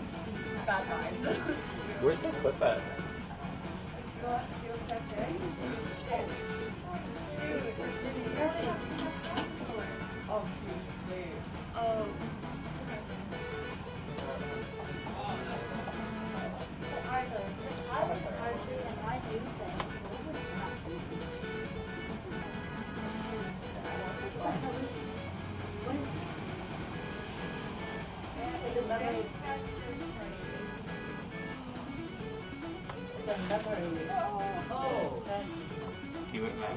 bad vibes. Where's the clip at? Oh. You went back.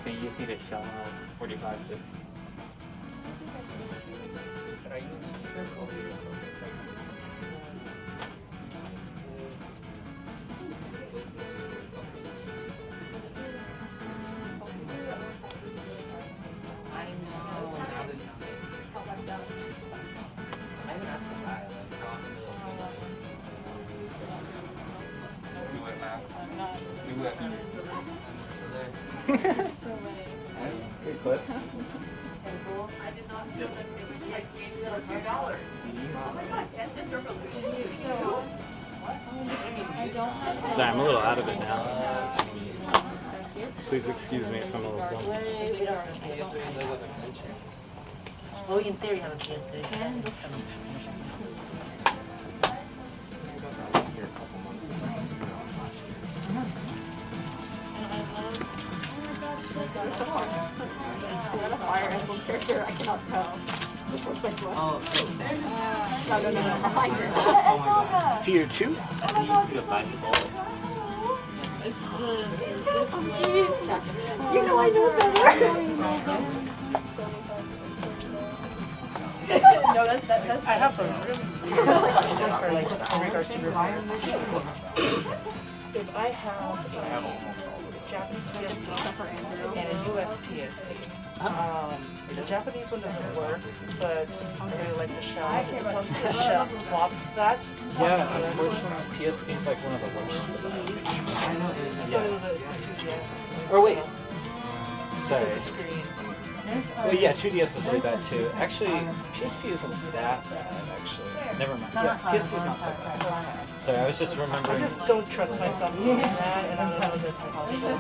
Okay, you just need a shell out 45 to. Good clip. I did not know that it was like $2. Oh my god, that's a revolution. So, I don't have. Sorry, I'm a little out of it now. Please excuse me if I'm a little dumb. Well, in theory, have a PS3. What a Fire Emblem character, I cannot tell. This looks like what? Oh, No, I like it. It's all good. Fear 2? Oh my god, she's so she's so cute. You know I know better. No, that's. I have some really for like in regards to revival. If I have a Japanese PSP and a US PSP, the Japanese one doesn't work, but I really like the shell. Plus the shell swaps that. Yeah, unfortunately, PSP is like one of the worst for that. I know it is. But it was a 2DS. Or wait. Sorry. It's a screen. Well, yeah, 2DS is really bad too. Actually, PSP isn't that bad, actually. Never mind. Yeah, PSP is not so bad. Sorry, I was just remembering. I just don't trust myself doing that, and I don't know if that's possible.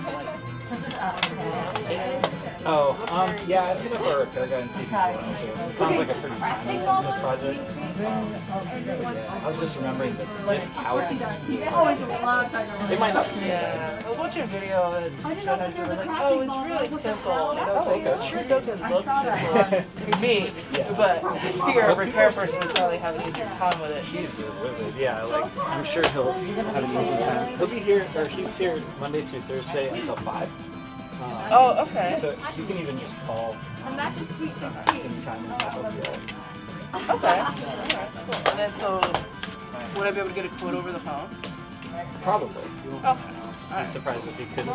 Yeah, I'd hit up our repair guy and see if he can help you. It sounds like a pretty tiny project. Yeah, I was just remembering that disc housing. It might not be so bad. I was watching a video that showed how to do it. Like, oh, it's really simple. And I was like, it sure doesn't look simple to me, but if you're a repair person, you probably have an easier time with it. He's a wizard, yeah. Like, I'm sure he'll have an easy time. He'll be here, or he's here Monday through Thursday until 5. Oh, okay. So you can even just call anytime and help you out. Okay. Alright, cool. And then so, would I be able to get a quote over the phone? Probably. Okay. I'd be surprised if you couldn't.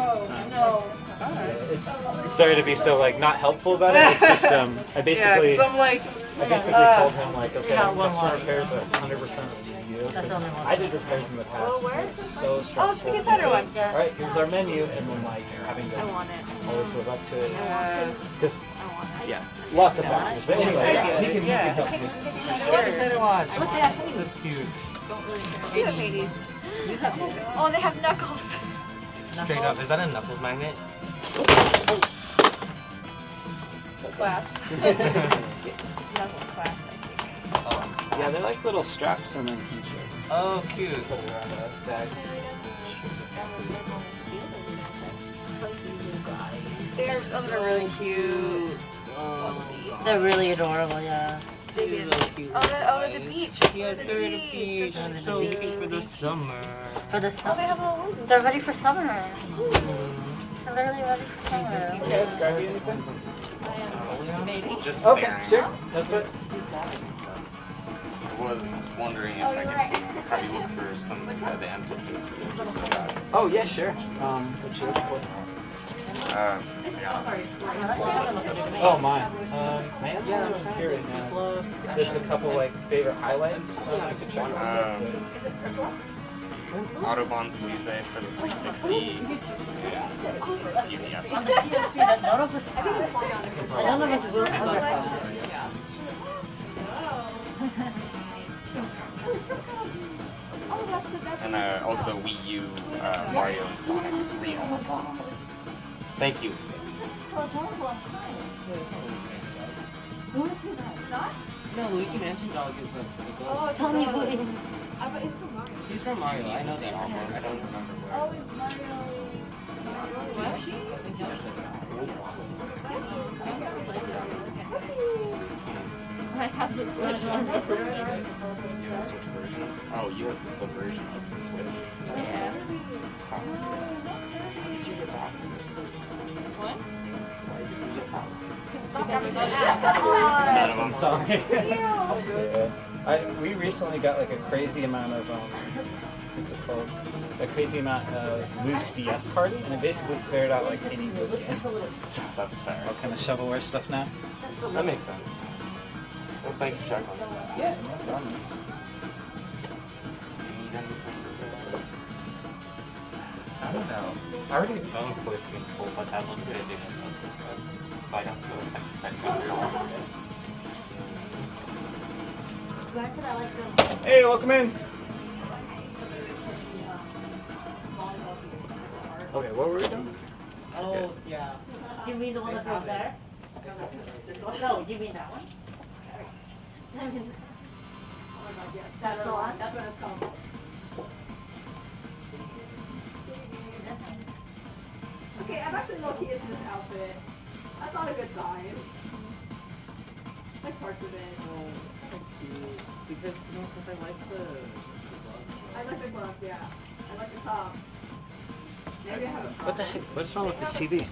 No. Yeah, it's sorry to be so like not helpful about it. It's just I basically I'm like, I basically told him like, okay, customer repairs are 100% up to you. I did repairs in the past. And it's so stressful. because everyone. All right, here's our menu, and then like having to always live up to it. Because yeah, lots of factors. But anyway, he can help you. What does anyone? Look at That's cute. You have Hades. Oh, they have knuckles. Straight up, is that a knuckles magnet? Clasp. It's knuckle clasp, I think. Oh, yeah, they're like little straps and then keychains. Oh, cute. Put it around a bag. They're really cute. They're really adorable, yeah. Dig it. Oh, that's a beach. Yes, they're at a beach. So cute for the summer. For the Oh, summer. they have a little They're ready for summer. They're literally ready for summer. You guys grab you anything? Maybe. Just Okay, staring. sure. That's it. I was wondering if I could probably look for some of the antiques. Oh yeah, sure. What you looking for? Oh, mine. Yeah, I'm here right now. There's a couple like favorite highlights I could check out. Autobahn Police for the 360. Yes. On the PSP, that none of us have. None of us will ever have. And also Wii U, Mario and Sonic Rio. Thank you. This is so adorable. I'm crying. Who is he? Not? No, Luigi Mansion Dog is a Oh, Tell me who it is. I thought he's from Mario. He's from Mario. I know that album. I don't remember where. Oh, is Mario Yoshi? I have the Switch one. You have a Switch version? Oh, you have the version of the Switch? Yeah. What? I'm sorry. We recently got like a crazy amount of what's it called? A crazy amount of loose DS cards, and it basically cleared out like any good game. So that's fair. All kind of shovelware stuff now. That makes sense. Well, thanks for checking on that. Yeah, no problem. I don't know. I already own PlayStation 4, but I looked at it and I don't feel like Hey, welcome in. Okay, what were we doing? Oh, yeah. You mean the one that's over there? This one? No, you mean that one? That's the one? That's what it's called. Okay, I'm actually low-key into this outfit. That's not a good sign. Like parts of it. Because I like the gloves. I like the gloves, yeah. I like the top. Maybe I have a top. What the heck? What's wrong with this TV?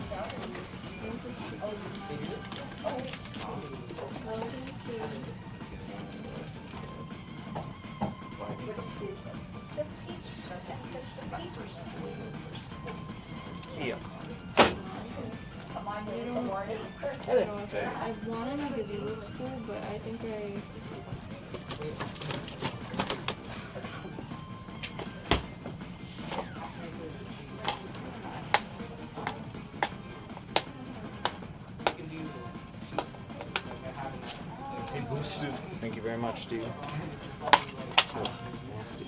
Yeah. I want him because he looks cool, but I think Hey, boosted. Thank you very much, dude. Oh, nasty.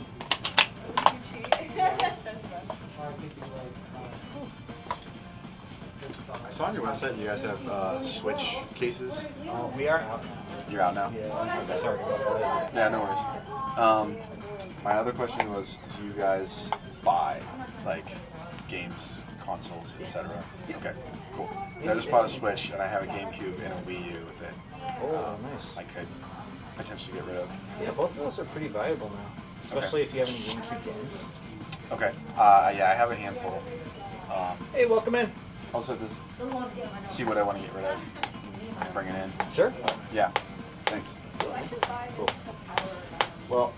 I saw on your website you guys have Switch cases. We are out. You're out now? Yeah. Okay. Sorry about that. Yeah, no worries. My other question was, do you guys buy, like, games, consoles, etc.? Okay, cool. So I just bought a Switch, and I have a GameCube and a Wii U with it. Oh, nice. I could potentially get rid of. Yeah, both of those are pretty valuable now, especially if you have any GameCube games. Okay. Yeah, I have a handful. Hey, welcome in. Also, to see what I want to get rid of. Bring it in. Sure. Yeah. Thanks. Cool. Well,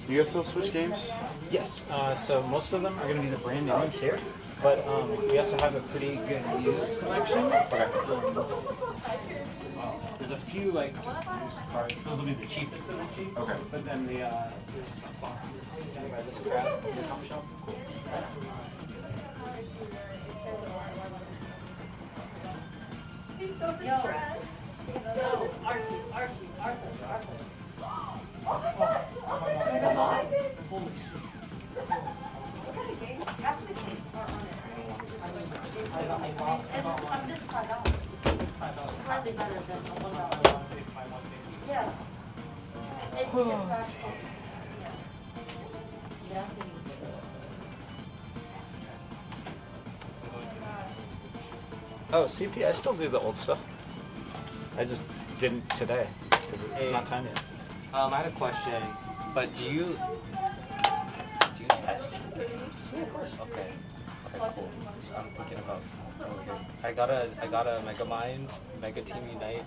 do you guys still Switch games? Yes. So most of them are going to be the brand new ones here, but we also have a pretty good used selection. Okay. There's a few like just loose cards. Those will be the cheapest of the cheap. Okay. But then the there's some boxes. You can buy this crap at the top shelf. Cool. he's so distressed. Yo, Archie. Holy shit. This is $5. Slightly better than $1. Yeah. It's just yeah. Oh, CP, I still do the old stuff. I just didn't today because it's not time yet. I had a question, but do you test your games? Yeah, of course. Okay, cool. So I'm thinking about. I got a Megamind Mega Team Unite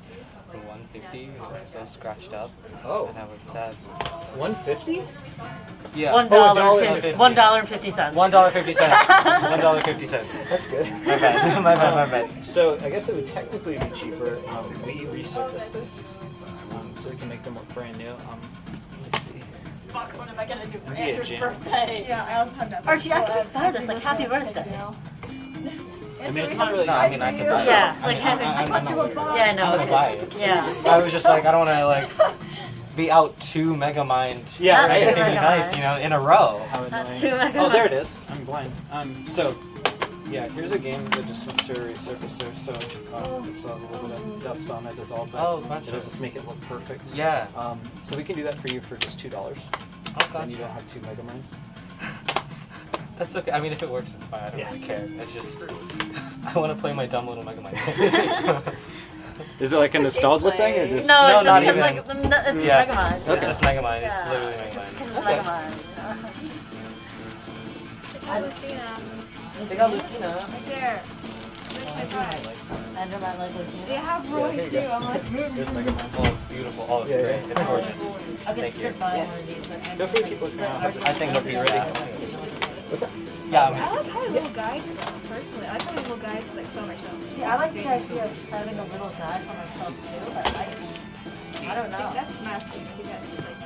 for 150. It was so scratched up. Oh. And I was sad. 150? Yeah. $1.50. $1.50. $1.50. $1.50. That's good. My bad. My bad. So I guess it would technically be cheaper. We resurface this, so we can make them look brand new. Let's see here. Fuck, what am I gonna do for Yeah, Andrew's Jim. birthday? Yeah, I also have that. Archie, I can just buy this, like, happy birthday. I mean, it's not really. No, I mean, I can buy it. Yeah, I like mean, having. I'm not worried about it. Yeah, I know. I'm gonna buy it. Yeah. I was just like, I don't want to like be out 2 Megamind Yeah, Mega right. Team Unites, you know, in a row. Not 2 Megamind. Oh, there it is. I'm blind. So, yeah, here's a game that just went to a resurfacer, so it still has a little bit of dust on it, is all, but it'll just make it look perfect. Yeah. So we can do that for you for just $2. Okay. And you don't have 2 Megaminds. That's okay. I mean, if it works, it's fine. I don't really care. It's just, I want to play my dumb little Megamind. Is it like a nostalgia thing, or just? No, it's not just even. like, it's just Yeah. Megamind. It's just Megamind. Yeah. It's literally It's just Megamind. because it's Megamind. Hi, Lucina. They got Lucina. Right there. Andrew might like Lucina. They have Roy too. I'm like, Oh, beautiful. Oh, it's Yeah, great. yeah. It's gorgeous. I'll get Thank you. scared by one of these, but Feel free to keep looking around. I think they'll be ready. What's that? Yeah. I like having little guys though, personally. I like having little guys to like film myself. See, I like the idea of having a little guy for myself too, but I don't know. That's Smash Team. I think that's like.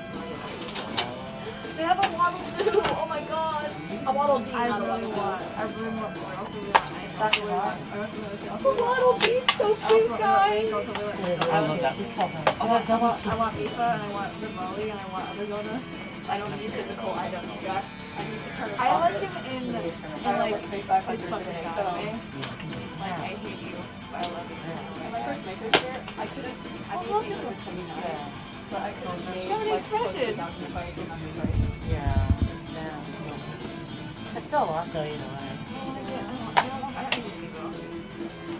They have a Waddle Doo. Oh my god. A Waddle Dee. I really want. I really want. I also really want. I also really want. I also really want. The Waddle Dee's so cute, guys. I love that. I want Mifa and I want Rivali and I want Arizona. I don't need physical items, Jax. I like him in like this fucking anime. Like I hate you, but I love you. And my first maker's shirt, I couldn't. I love him. But I couldn't make so many expressions. Yeah. It's still a lot though, either way.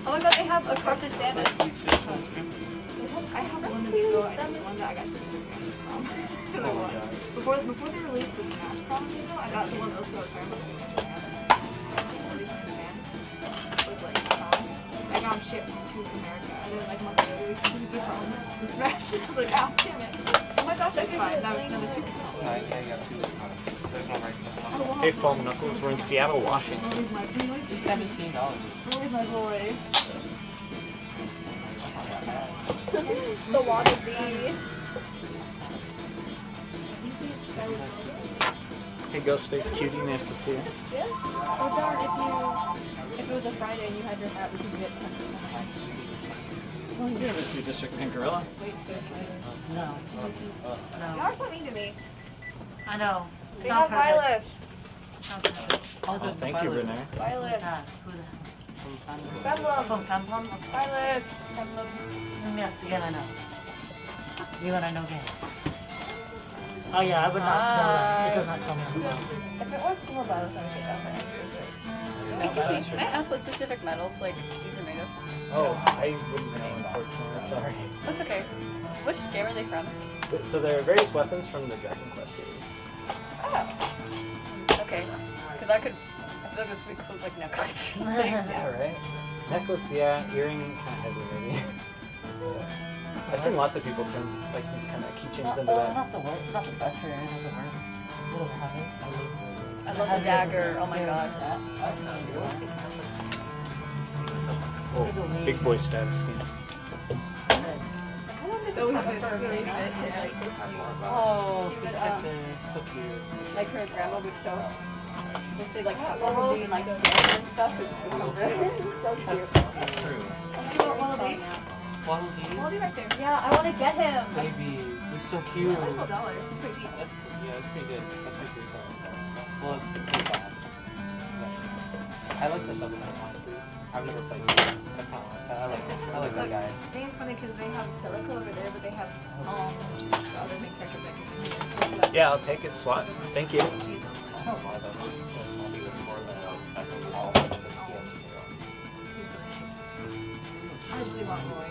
Oh my god, they have a Carpet Samus. I have one Amiibo and it's one that I got shipped from. Before they released the Smash Prom Amiibo, I got one of those for Japan. Was like I got them shipped to America, and then like a month later they released the Prom with Smash. I was like, ah, damn it. Oh my gosh, that's fine. That was 2. I got 2. There's no right now. Hey, Foam Knuckles, we're in Seattle, Washington. $17. Where's my boy? The Waddle Dee. Hey, Ghostface Cutie, nice to see you. Yes? Oh darn, if it was a Friday and you had your hat, we could get 10% off. Oh, yeah, this is District Pink Gorilla. Wait, it's good. No. You are so mean to me. I know. They have Violet. Oh, thank you, Renee. Violet. Who the hell? Femlum. From Femlum? Violet. Femlum. Yes, again I know. You and I know game. Oh yeah, I would not know that. It does not tell me who else. If it was cool about it, I would get that for Excuse me, can I ask what specific metals like these are made of? Oh, I wouldn't know, unfortunately. Sorry. That's okay. Which game are they from? So there are various weapons from the Dragon Quest series. Oh. Okay. Because I feel like this would be cool, like necklaces. Yeah, right? Necklace, yeah. Earring, kind of heavy, maybe. I've seen lots of people turn like these kind of keychains into that. Not the worst, not the best for earrings, not the worst. A little heavy. I love the dagger. Oh my god. Oh, big boy status skin. Oh, she would, like her grandma would show, would say like Waddle Dee and like scams and stuff. It's so cute. That's true. See what Waddle Dee? Waddle Dee? Waddle Dee right there. Yeah, I want to get him. Baby, he's so cute. $12. It's pretty cheap. That's pretty good. That's like $3. Well, it's pretty bad. I like the Shovel Knight, honestly. I've never played. I like that guy. I think it's funny because they have Silica over there, but they have which is the other main character back. Yeah, I'll take it. SWAT. Thank you. I really want Roy.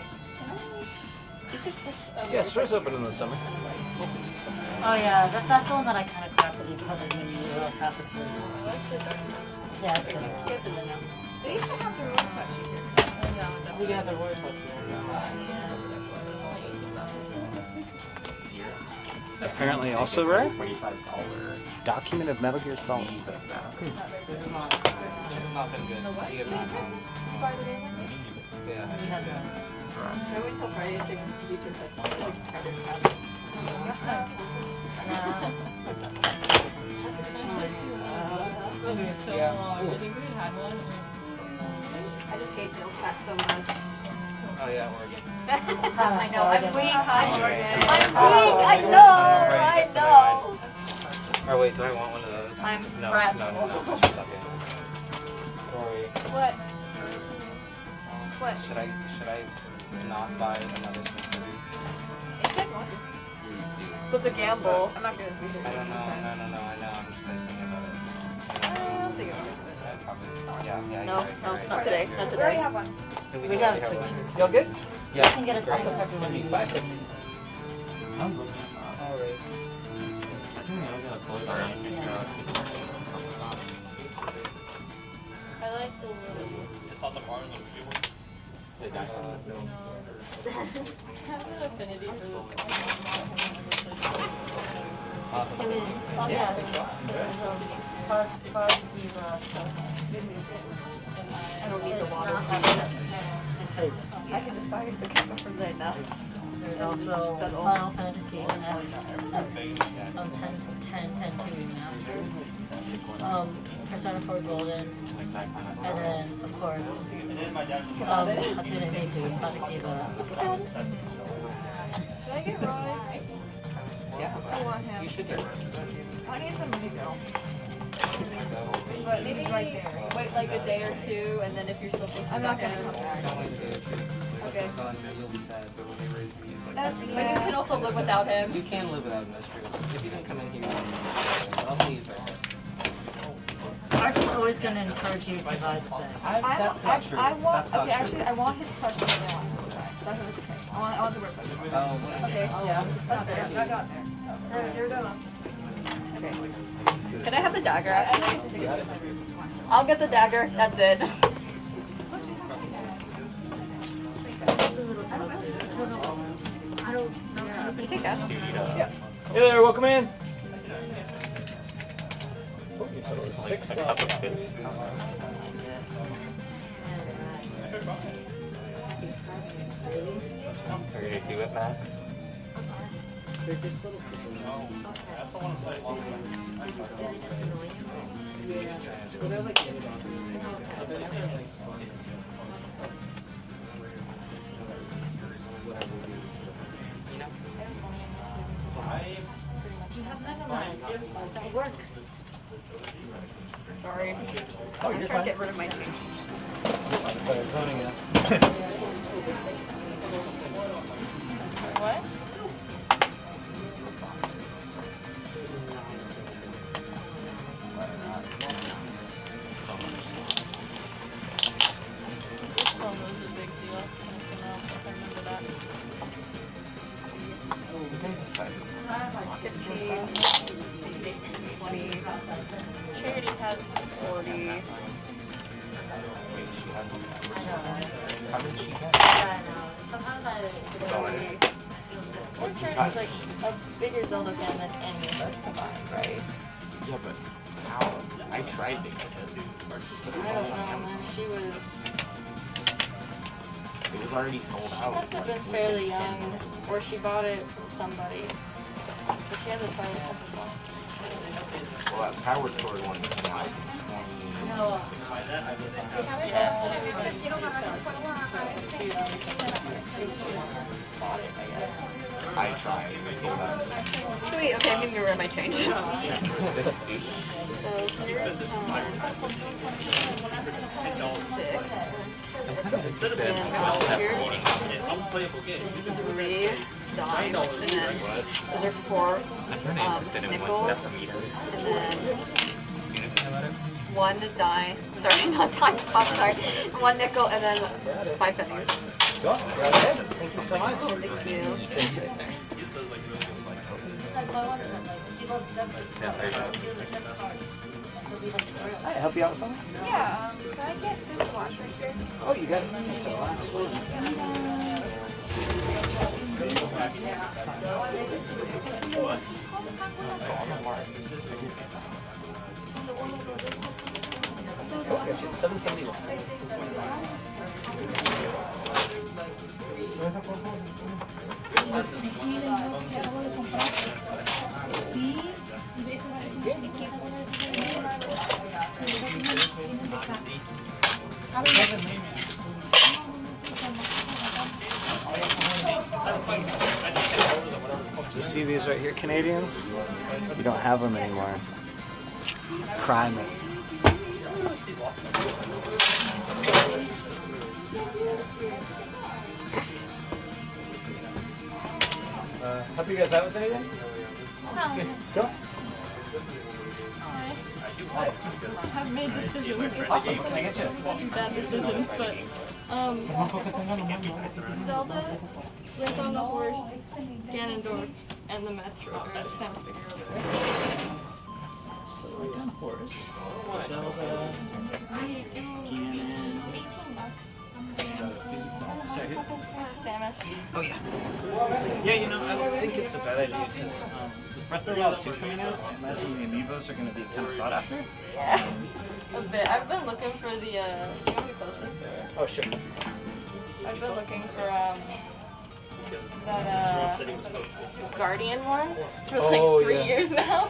Yeah, store's open in the summer. Oh yeah, that's the one that I kind of crap with you because when you were half asleep. Yeah, it's good. They used to have their own touchy here. We got the word. Apparently also rare. Document of Metal Gear Solid. Not been good. Yeah. I wait till Friday to take future touch. I just hate sales tax so much. Oh yeah, Oregon. I know, I'm weak, I know. Or wait, do I want one of those? I'm no, fragile. no, she's okay. Sorry. What? What? Should I not buy another Switch? With a gamble. I'm not gonna do it. I don't know. No, I know. I'm just thinking about it. I'll think about it. Yeah. No, not today. Not today. We already have one. We got a Switch. Y'all good? Yeah. I can get a great. Switch for everyone. I'm good. Alright. I like the little. It's not the bar in the review. I have an affinity for the. Oh yeah, Bug Zebra stuff. I don't need the water. His favorite. I can just buy the camera from there now. There's also Final Fantasy X 10-2 remastered. Persona 4 Golden, and then of course Hatsune Miku, Project Diva. Should I get Roy? Yeah. I want him. You should get I need some money though. But maybe wait like a day or two, and then if you're still I'm not gonna come back. Okay. You'll be sad. So when they raise me, like, But you can also live without him. You can live without him. That's true. If you didn't come in here, I'll see you right. Archie's always going to encourage you to survive the thing. That's not true. I want. That's not Okay, true. actually, I want his plushie. I want him to try. So it's okay. I want the red plushie. Oh, Okay. Yeah. That's fair. I got there. You're done. Okay. Can I have the dagger? Actually, I'll get the dagger. That's it. Did you take that? Yeah. Hey there, welcome in. Are you gonna do it, Max? You have Megamind. That works. Sorry. Oh, I'm you're trying fine. to get rid of my change. Sorry, zoning in. What? This one was a big deal. I remember that. 15, 20. Charity has this 40. How did she get? Yeah, I know. Sometimes I... Well, Charity's like a bigger Zelda fan than any of us combined, right? Yeah, but how? I tried to get it. I don't know, man. She was... It was already sold She out. must have been fairly young, or she bought it from somebody. But she has a Twilight Princess box. Well, that Skyward Sword one came out in 2016. I tried. It sold out. Sweet, okay, I'm gonna get rid of my change. So here's 6. Here's 3 dimes, and then those are 4 nickels, and then 1 dime. Sorry, not dime. I'm sorry. 1 nickel, and then 5 pennies. Go ahead. Thank you so much. Thank you. Hi, help you out with something? Yeah, can I get this watch right here? Oh, you got it. It's the last one. Oh, got you at 771. You see these right here, Canadians? You don't have them anymore. Crime it. Help you guys out with anything? No. Go. I've made decisions. Awesome. Can I get you? Bad decisions, but Zelda, Link on the Horse, Ganondorf, and the Metro. Or Sam's figure over there. So Link on Horse, Zelda, Ganon. Sorry. Samus. Oh yeah. Yeah, you know, I don't think it's a bad idea because with Breath of the Wild 2 coming out, I imagine the amiibos are going to be kind of sought after. Yeah, a bit. I've been looking for the. Do you want me to close this? Or? Oh sure. I've been looking for that Guardian one for like 3 years now,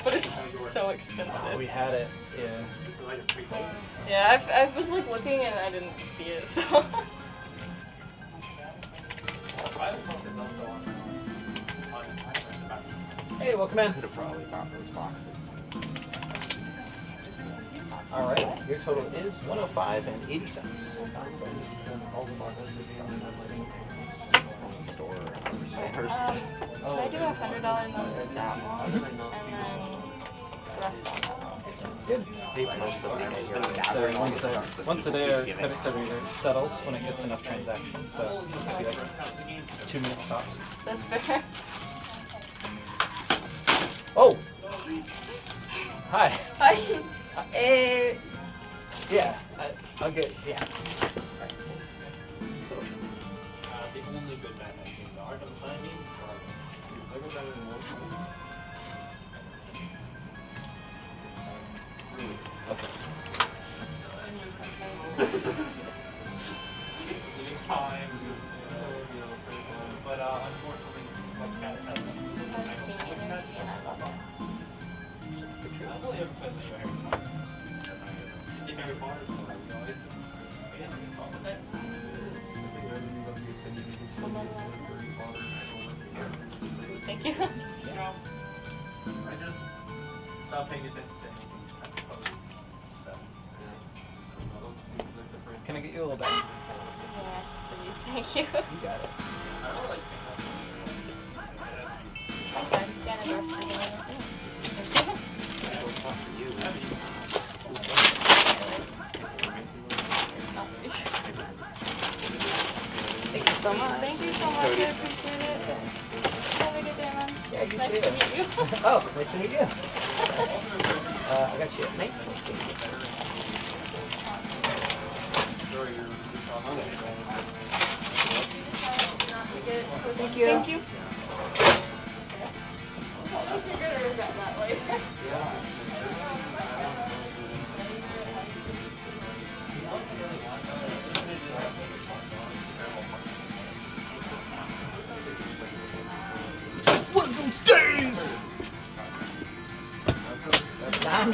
but it's so expensive. We had it. Yeah. So, yeah, I was like looking and I didn't see it. So. Hey, welcome in. Could have probably bought those boxes. All right, your total is $105.80. Store. Can I do $100 on that one, and then the rest on that one? Good. So once a day our credit card reader settles when it gets enough transactions. So it'll be like 2-minute stops. That's fair. Oh! Hi. Hi. Yeah, I'll get, yeah. Right. So. The only good bad I think, the Art of Finding, or never better than one. Okay. Giving time, but unfortunately, what cat has them. I believe every person you Harry Potter. In Harry Potter, Thank you. You know, I just stopped paying attention to anything. Can I get you a little bag? Yes, please. Thank you. You got it. I don't like Okay, Ganondorf. Thank you so much. Thank you so much. I appreciate it. Have a good day, man. Yeah, you nice too. to meet you. Oh, nice to meet you. I got you at 19. Thank you. Thank you. One of those days! Damn.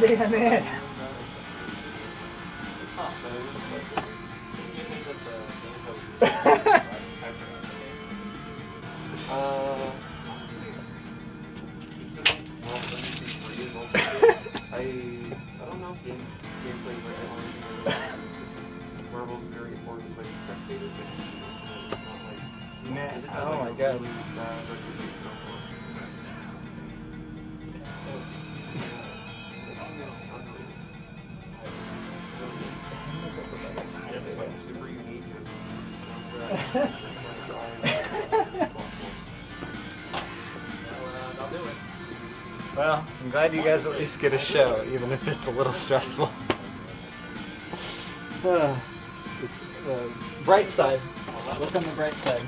I don't know. Gameplay right now. was very important, but he spectated, but it's not like... Nah, oh my god. Super unique. Well, I'm glad you guys at least get a show, even if it's a little stressful. It's bright side. Look on the bright side.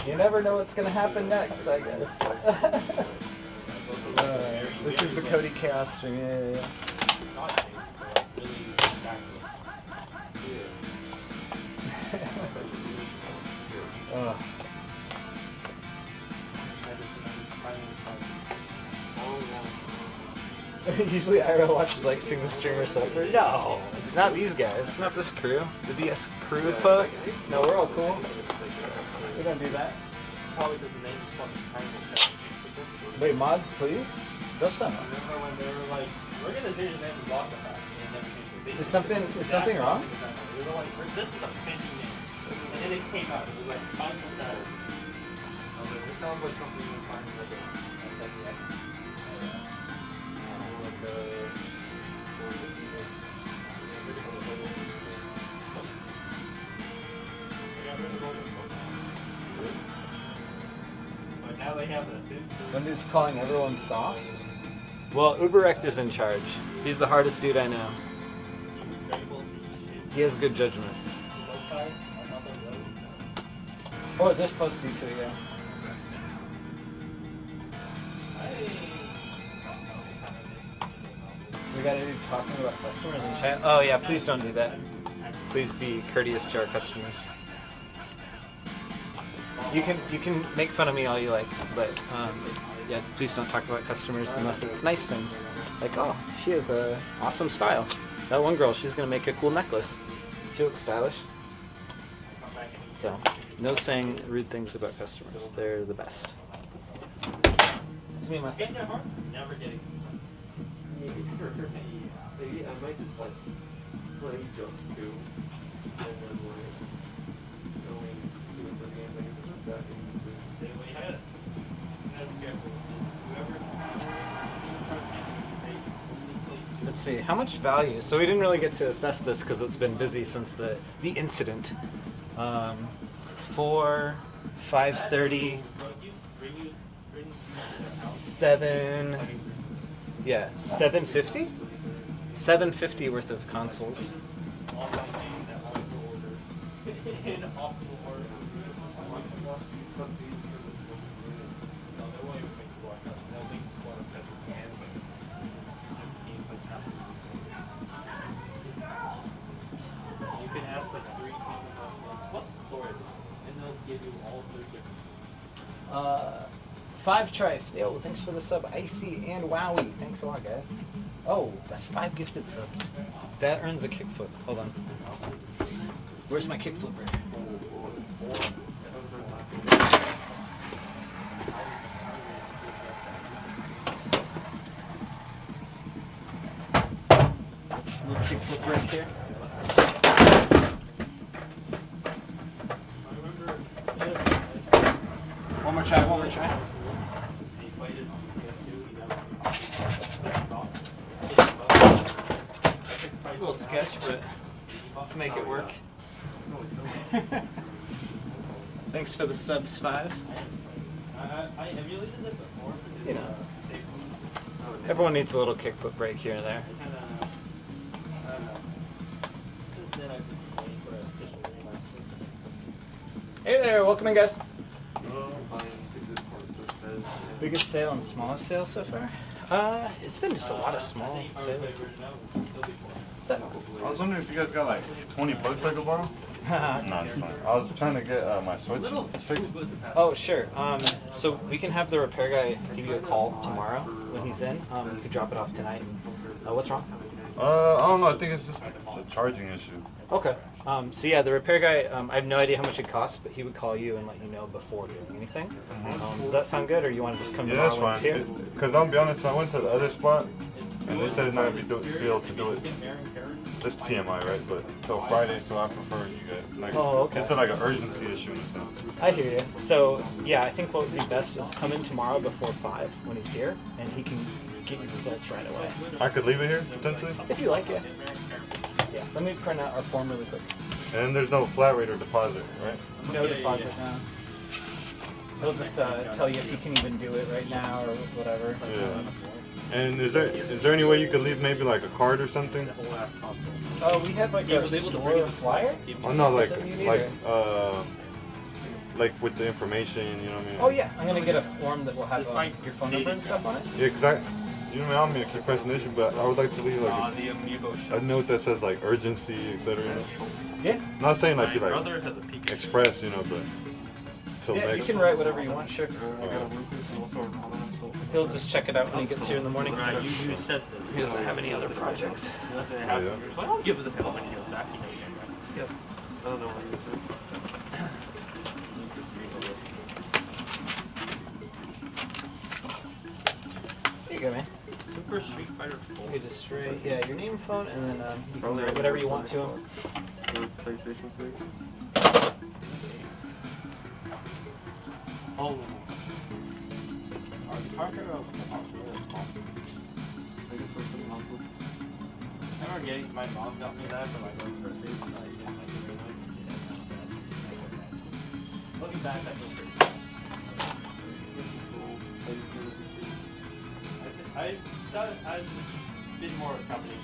You never know what's going to happen next, I guess. This is the Cody Chaos stream. Yeah. Usually Ira watches like sing the streamer suffer. No, not these guys. Not this crew. The DSKoopa. No, we're all cool. We don't do that. Probably because the name is fucking triangle. Wait, mods, please. Just some. Remember when they were like, we're gonna change the name to Block Attack. Is something wrong? They were like, this is a pending name. And then it came out. It was like Triangle Attack. It sounds like something you would find in like a But now they have this. One dude's calling everyone soft. Well, Uberect is in charge. He's the hardest dude I know. He has good judgment. Oh, they're supposed to too, yeah. We got a dude talking about customers in chat. Oh yeah, please don't do that. Please be courteous to our customers. You can make fun of me all you like, but yeah, please don't talk about customers unless it's nice things. Like, oh, she has a awesome style. That one girl, she's gonna make a cool necklace. She looks stylish. So, no saying rude things about customers. They're the best. It's me, myself. Never getting. Maybe I might just like play jump too, and then like going doing the game like that. Let's see, how much value? So we didn't really get to assess this because it's been busy since the incident. 4, 530, 7, yeah, 750? 750 worth of consoles. You can ask like 3 people, what's the story? And they'll give you all 3 different. 5 Trife. Yo, thanks for the sub. Icy and Wowie. Thanks a lot, guys. Oh, that's 5 gifted subs. That earns a kickflip. Hold on. Where's my kickflipper? Little kickflip right here. One more try, one more try. A little sketch, but make it work. Thanks for the subs, 5. I emulated it before. You know, everyone needs a little kickflip break here and there. Hey there, welcome in, guys. Biggest sale and smallest sale so far? It's been just a lot of small sales. I was wondering if you guys got like 20 bucks I could borrow? No, it's fine. I was trying to get my Switch fixed. Oh, sure. So we can have the repair guy give you a call tomorrow when he's in. You could drop it off tonight. What's wrong? I don't know. I think it's just a charging issue. Okay. So yeah, the repair guy, I have no idea how much it costs, but he would call you and let you know before doing anything. Does that sound good, or you want to just come tomorrow when he's here? Because I'll be honest, I went to the other spot And they said it's not going to be able to do it. This TMI, right? But till Friday, so I prefer you guys. Like, Oh, okay. It's like an urgency issue in a sense. I hear you. So, yeah, I think what would be best is come in tomorrow before 5 when he's here, and he can get you results right away. I could leave it here, potentially? If you like it. Yeah, let me print out our form really quick. And there's no flat rate or deposit, right? No deposit now. He'll just tell you if he can even do it right now or whatever. Yeah. And is there any way you could leave maybe like a card or something? Oh, we have like a store flyer? Oh no, Is that what you need, or- like with the information, you know what I mean? Oh yeah, I'm gonna get a form that will have your phone number and stuff on it. Yeah, exactly. You know, I don't mean to keep pressing the issue, but I would like to leave like a note that says like urgency, etc. Yeah. Not saying like be My like brother has a peak. express, you know, but till Yeah, next. you can write whatever you want, sure. He'll just check it out when he gets here in the morning. Right, you said this. He doesn't have any other projects. I'll give it a couple when he goes back. Yep. I don't know what you said. There you go, man. Super Street Fighter 4. You just straight, yeah, your name, phone, and then you can write whatever you want to him. PlayStation 3. Oh. I remember getting my mom got me that for my birthday. Looking back, that was pretty cool. I did more of a company.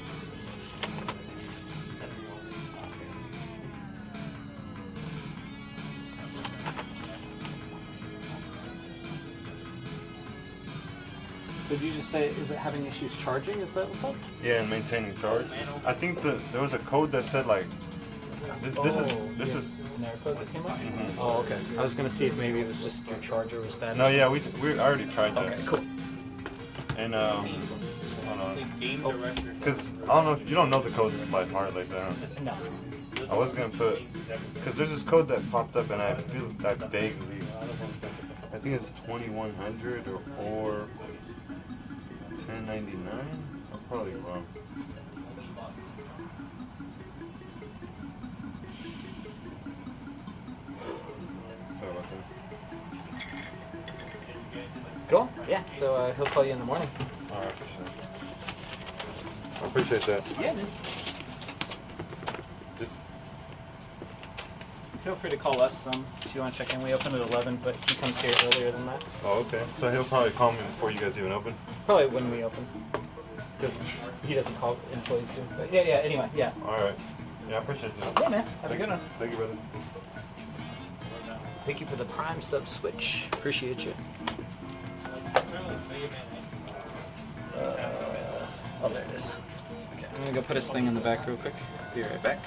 So did you just say, is it having issues charging? Is that what's up? Yeah, and maintaining charge. I think there was a code that said like this is. An error code that came up? Mm-hmm. Oh, okay. I was gonna see if maybe it was just your charger was bad. No, yeah, we already tried that. Okay, cool. And hold on. Because I don't know if you don't know the code by heart like that. Huh? No. I was gonna put because there's this code that popped up and I feel that vaguely. I think it's 2100 or 1099. I'm probably wrong. Sorry about that. Cool. Yeah. So he'll call you in the morning. All right, for sure. I appreciate that. Yeah, man. Just feel free to call us if you want to check in. We open at 11, but he comes here earlier than that. Oh, okay. So he'll probably call me before you guys even open? Probably when we open. Because he doesn't call employees too. But yeah, anyway, yeah. Alright. Yeah, I appreciate that. Yeah, man. Have a good one. Thank you, brother. Thank you for the Prime sub switch. Appreciate you. Oh, there it is. Okay, I'm gonna go put his thing in the back real quick. Be right back.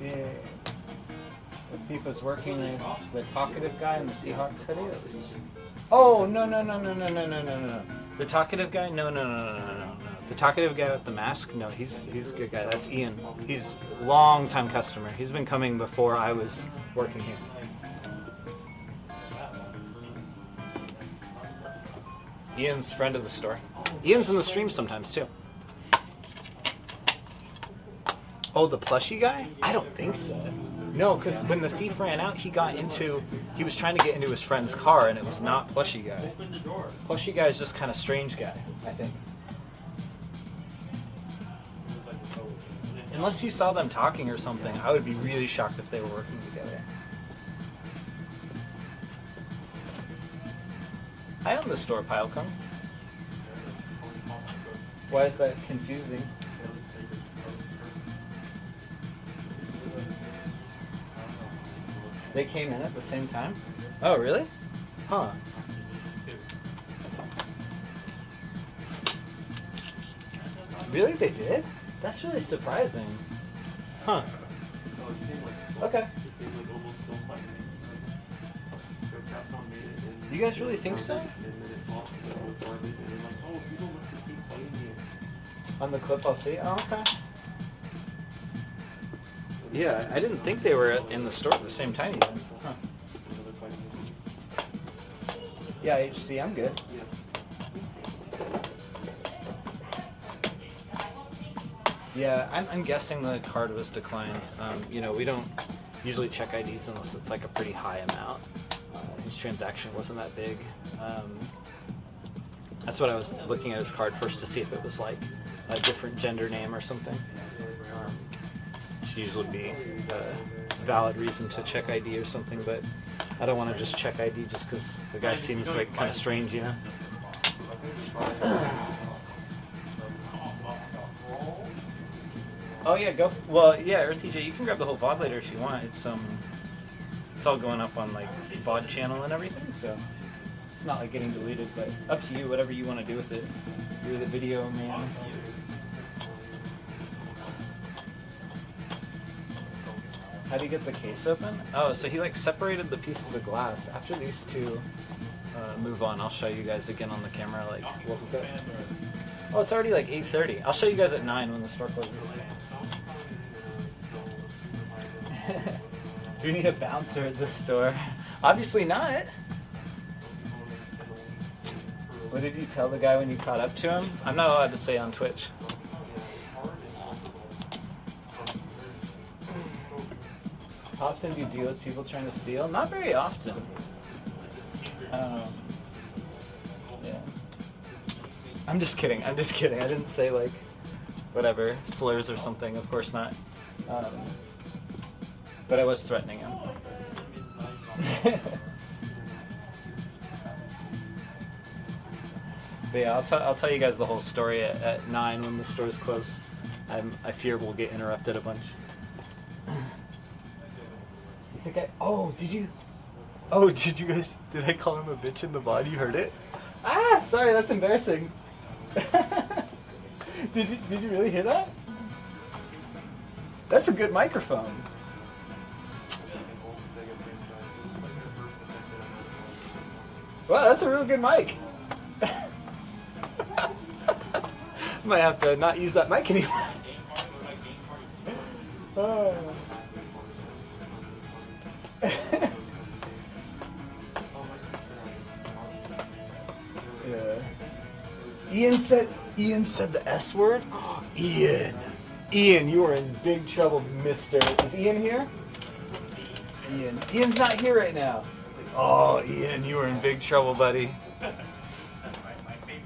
Yeah. The thief was working the talkative guy in the Seahawks hoodie. That was just... Oh no. The talkative guy? No. The talkative guy with the mask? No, he's a good guy. That's Ian. He's a long-time customer. He's been coming before I was working here. Ian's friend of the store. Ian's in the stream sometimes too. Oh, the plushie guy? I don't think so. No, because when the thief ran out, he was trying to get into his friend's car, and it was not plushie guy. Plushie guy is just kind of strange guy, I think. Unless you saw them talking or something, I would be really shocked if they were working together. I own the store, Pilekung. Why is that confusing? They came in at the same time? Oh, really? Huh. Really? They did? That's really surprising. Huh. Okay. You guys really think so? On the clip I'll see? Oh, okay. Yeah, I didn't think they were in the store at the same time even. Huh. Yeah, HC, I'm good. Yeah, I'm guessing the card was declined. You know, we don't usually check IDs unless it's like a pretty high amount. His transaction wasn't that big. That's what I was looking at his card first to see if it was like a different gender name or something. Should usually be a valid reason to check ID or something, but I don't want to just check ID just because the guy seems like kind of strange, you know? Oh yeah, go. Well, yeah, EarthTJ, you can grab the whole VOD later if you want. It's all going up on like VOD channel and everything, so it's not like getting deleted. But up to you, whatever you want to do with it. You're the video man. How do you get the case open? Oh, so he like separated the pieces of glass. After these two move on, I'll show you guys again on the camera. Like, what was it? Oh, it's already like 8:30. I'll show you guys at 9 when the store closes. Do you need a bouncer at the store? Obviously not. What did you tell the guy when you caught up to him? I'm not allowed to say on Twitch. How often do you deal with people trying to steal? Not very often. Yeah. I'm just kidding. I'm just kidding. I didn't say like whatever slurs or something. Of course not. But I was threatening him. But yeah, I'll tell you guys the whole story at 9 when the store's closed. I fear we'll get interrupted a bunch. You think I? Oh, did you? Oh, did you guys? Did I call him a bitch in the VOD? You heard it? Ah, sorry, that's embarrassing. Did you really hear that? That's a good microphone. Wow, that's a real good mic. Might have to not use that mic anymore. Oh. Yeah. Ian said the S word? Ian, you are in big trouble, mister. Is Ian here? Ian's not here right now. Oh, Ian, you are in big trouble, buddy.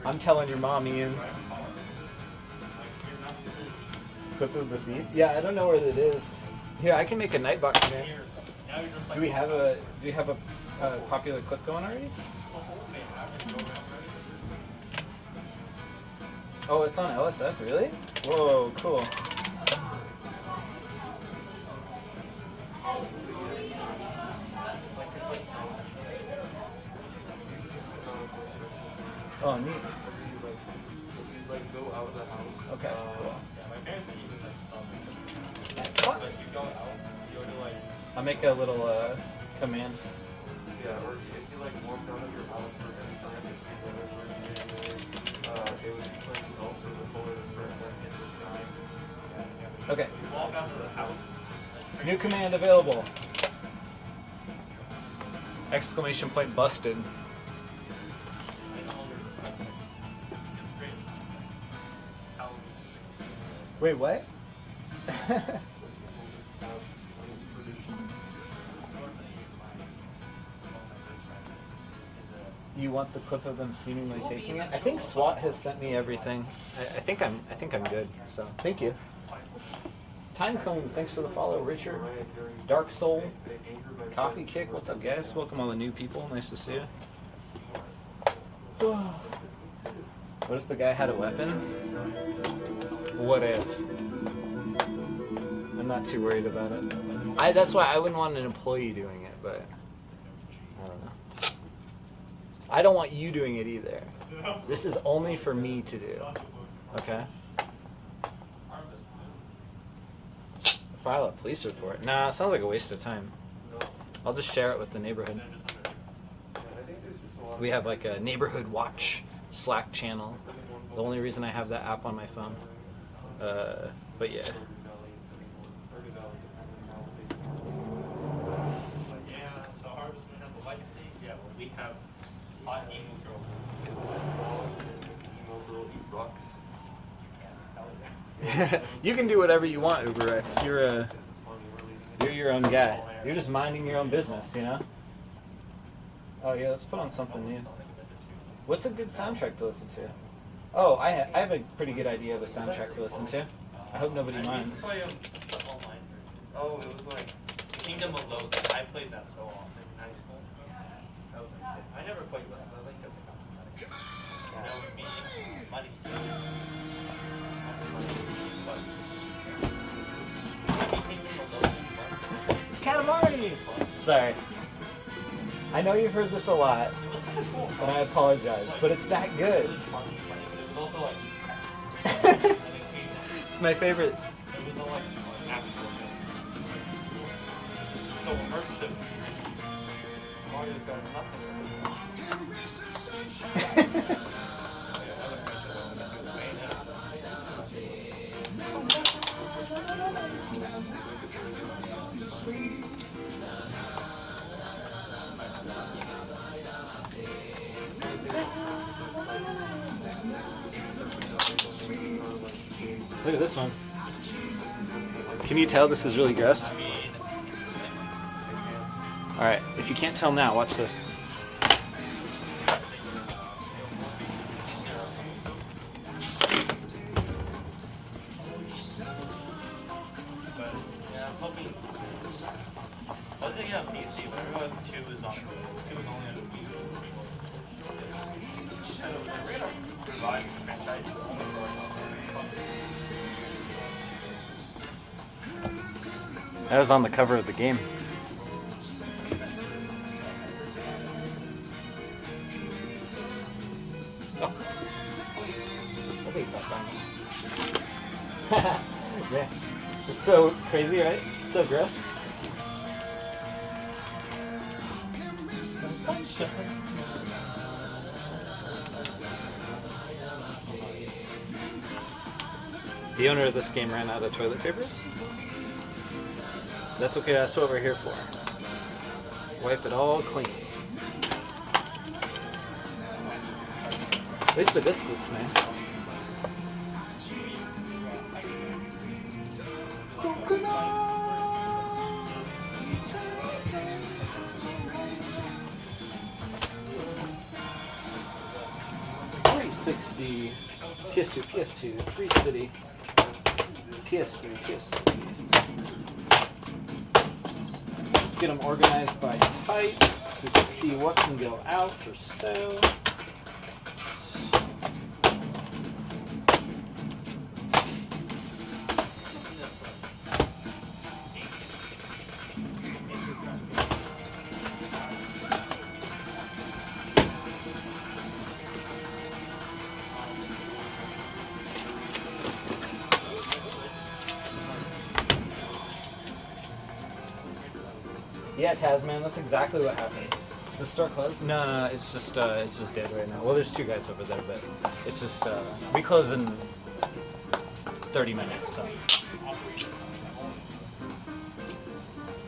I'm telling your mom, Ian. Clip of the thief? Yeah, I don't know where it is. Here, I can make a Nightbox here. Do we have a popular clip going already? Oh, it's on LSF, really? Whoa, cool. Oh, neat. Okay, cool. I'll make a little command. Yeah, or if you like walk out of your house for any time, it would be playing golf for the full for a second this time. Okay. Walk out to the house. New command available. Exclamation point busted. Wait, what? Do you want the clip of them seemingly taking it? I think SWAT has sent me everything. I think I'm good. So thank you. Time Combs, thanks for the follow. Richard, Dark Soul, Coffee Kick, what's up, guys? Welcome all the new people. Nice to see you. What if the guy had a weapon? What if? I'm not too worried about it. That's why I wouldn't want an employee doing it, but I don't know. I don't want you doing it either. This is only for me to do. Okay? File a police report. Nah, it sounds like a waste of time. I'll just share it with the neighborhood. We have like a neighborhood watch Slack channel. The only reason I have that app on my phone. But yeah. So Harvest Moon has a legacy. Yeah, well, we have hot emo girl. Emo girl eat rocks. You can do whatever you want, UberX. You're your own guy. You're just minding your own business, you know? Oh yeah, let's put on something new. What's a good soundtrack to listen to? Oh, I have a pretty good idea of a soundtrack to listen to. I hope nobody minds. Oh, it was like Kingdom of Loathing. I played that so often in high school. That was my favorite. I never played with it. I like that. That would be money. It's Katamari! Sorry. I know you've heard this a lot, and I apologize, but it's that good. It's my favorite. So immersive. Mario's got nothing. Look at this one. Can you tell this is really gross? Alright, if you can't tell now, watch this. That was on the cover of the game. Oh. Yeah. It's so crazy, right? It's so gross. The owner of this game ran out of toilet paper. That's okay, that's what we're here for. Wipe it all clean. At least the disc looks nice. $360, PS2, PS2, 3 City, PS3, PS3. Let's get them organized by type so we can see what can go out for sale. Yeah, Tasman, that's exactly what happened. The store closed? No, it's just dead right now. Well, there's 2 guys over there, but it's just, we close in 30 minutes, so.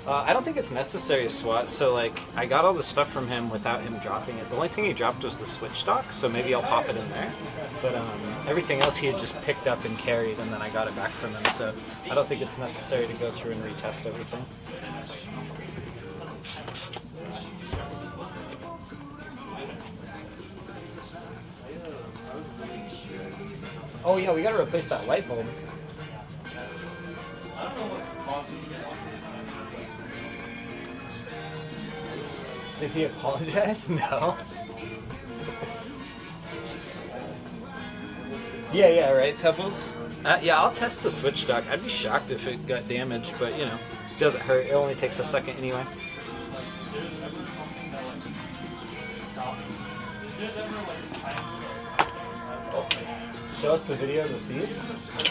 I don't think it's necessary to SWAT, so like, I got all the stuff from him without him dropping it. The only thing he dropped was the Switch dock, so maybe I'll pop it in there. But everything else he had just picked up and carried, and then I got it back from him, so I don't think it's necessary to go through and retest everything. Oh yeah, we gotta replace that light bulb. Did he apologize? No. Yeah, right, Pebbles? Yeah, I'll test the switch dock. I'd be shocked if it got damaged, but you know, it doesn't hurt. It only takes a second anyway. Show us the video to see it?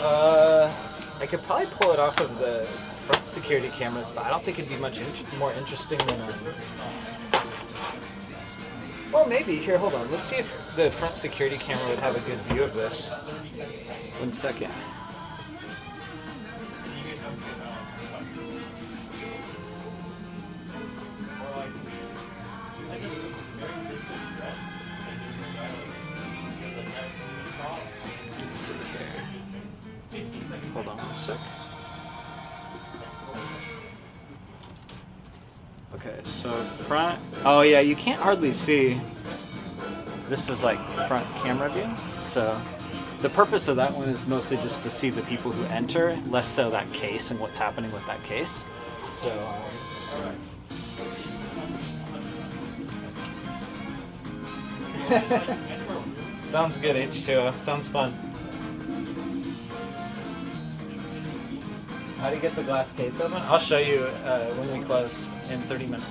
I could probably pull it off of the front security cameras, but I don't think it'd be much more interesting than Well, maybe. Here, hold on. Let's see if the front security camera would have a good view of this. 1 second. Let's see here. Hold on 1 sec. Okay, so front. Oh yeah, you can't hardly see. This is like front camera view. So the purpose of that one is mostly just to see the people who enter, less so that case and what's happening with that case. So. Sounds good, H2O. Sounds fun. How do you get the glass case open? I'll show you when we close in 30 minutes.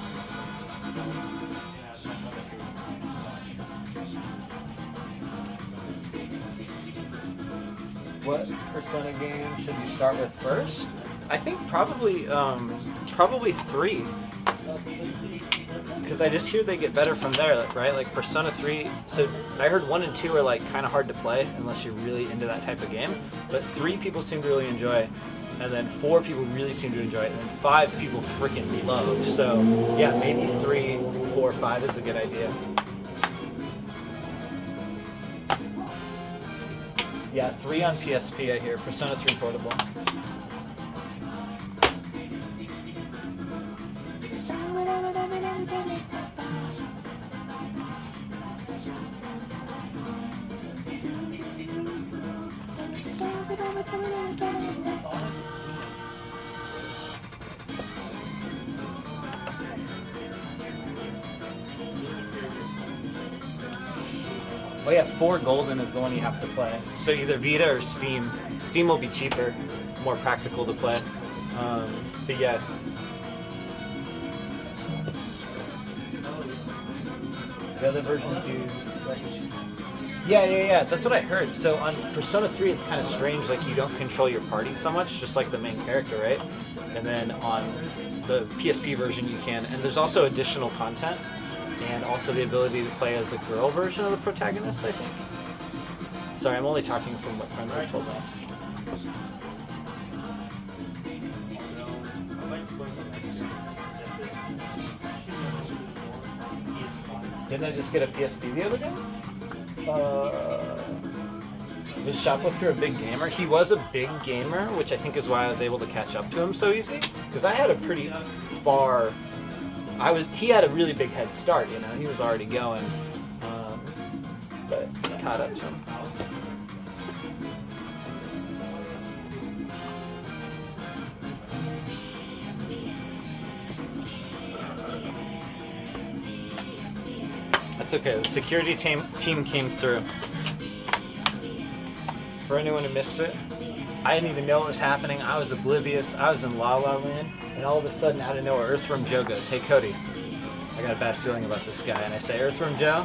What Persona game should you start with first? I think probably 3. Because I just hear they get better from there, right? Like Persona 3, so I heard 1 and 2 are like kind of hard to play unless you're really into that type of game. But 3 people seem to really enjoy, and then 4 people really seem to enjoy it, and then 5 people freaking love. So yeah, maybe 3, 4, 5 is a good idea. Yeah, 3 on PSP I hear. Persona 3 Portable. Oh yeah, 4 Golden is the one you have to play. So either Vita or Steam. Steam will be cheaper, more practical to play. But yeah. The other versions you... Yeah, that's what I heard. So on Persona 3 it's kind of strange, like you don't control your party so much, just like the main character, right? And then on the PSP version you can, and there's also additional content. And also the ability to play as a girl version of the protagonist, I think. Sorry, I'm only talking from what friends have told me. Didn't I just get a PSP the other day? Was Shoplifter a big gamer? He was a big gamer, which I think is why I was able to catch up to him so easy. Because I had a pretty far... He had a really big head start, you know, he was already going, but caught up to him. That's okay, the security team came through. For anyone who missed it, I didn't even know what was happening, I was oblivious, I was in La La Land. And all of a sudden, out of nowhere, Earthworm Joe goes, "Hey Cody, I got a bad feeling about this guy." And I say, "Earthworm Joe,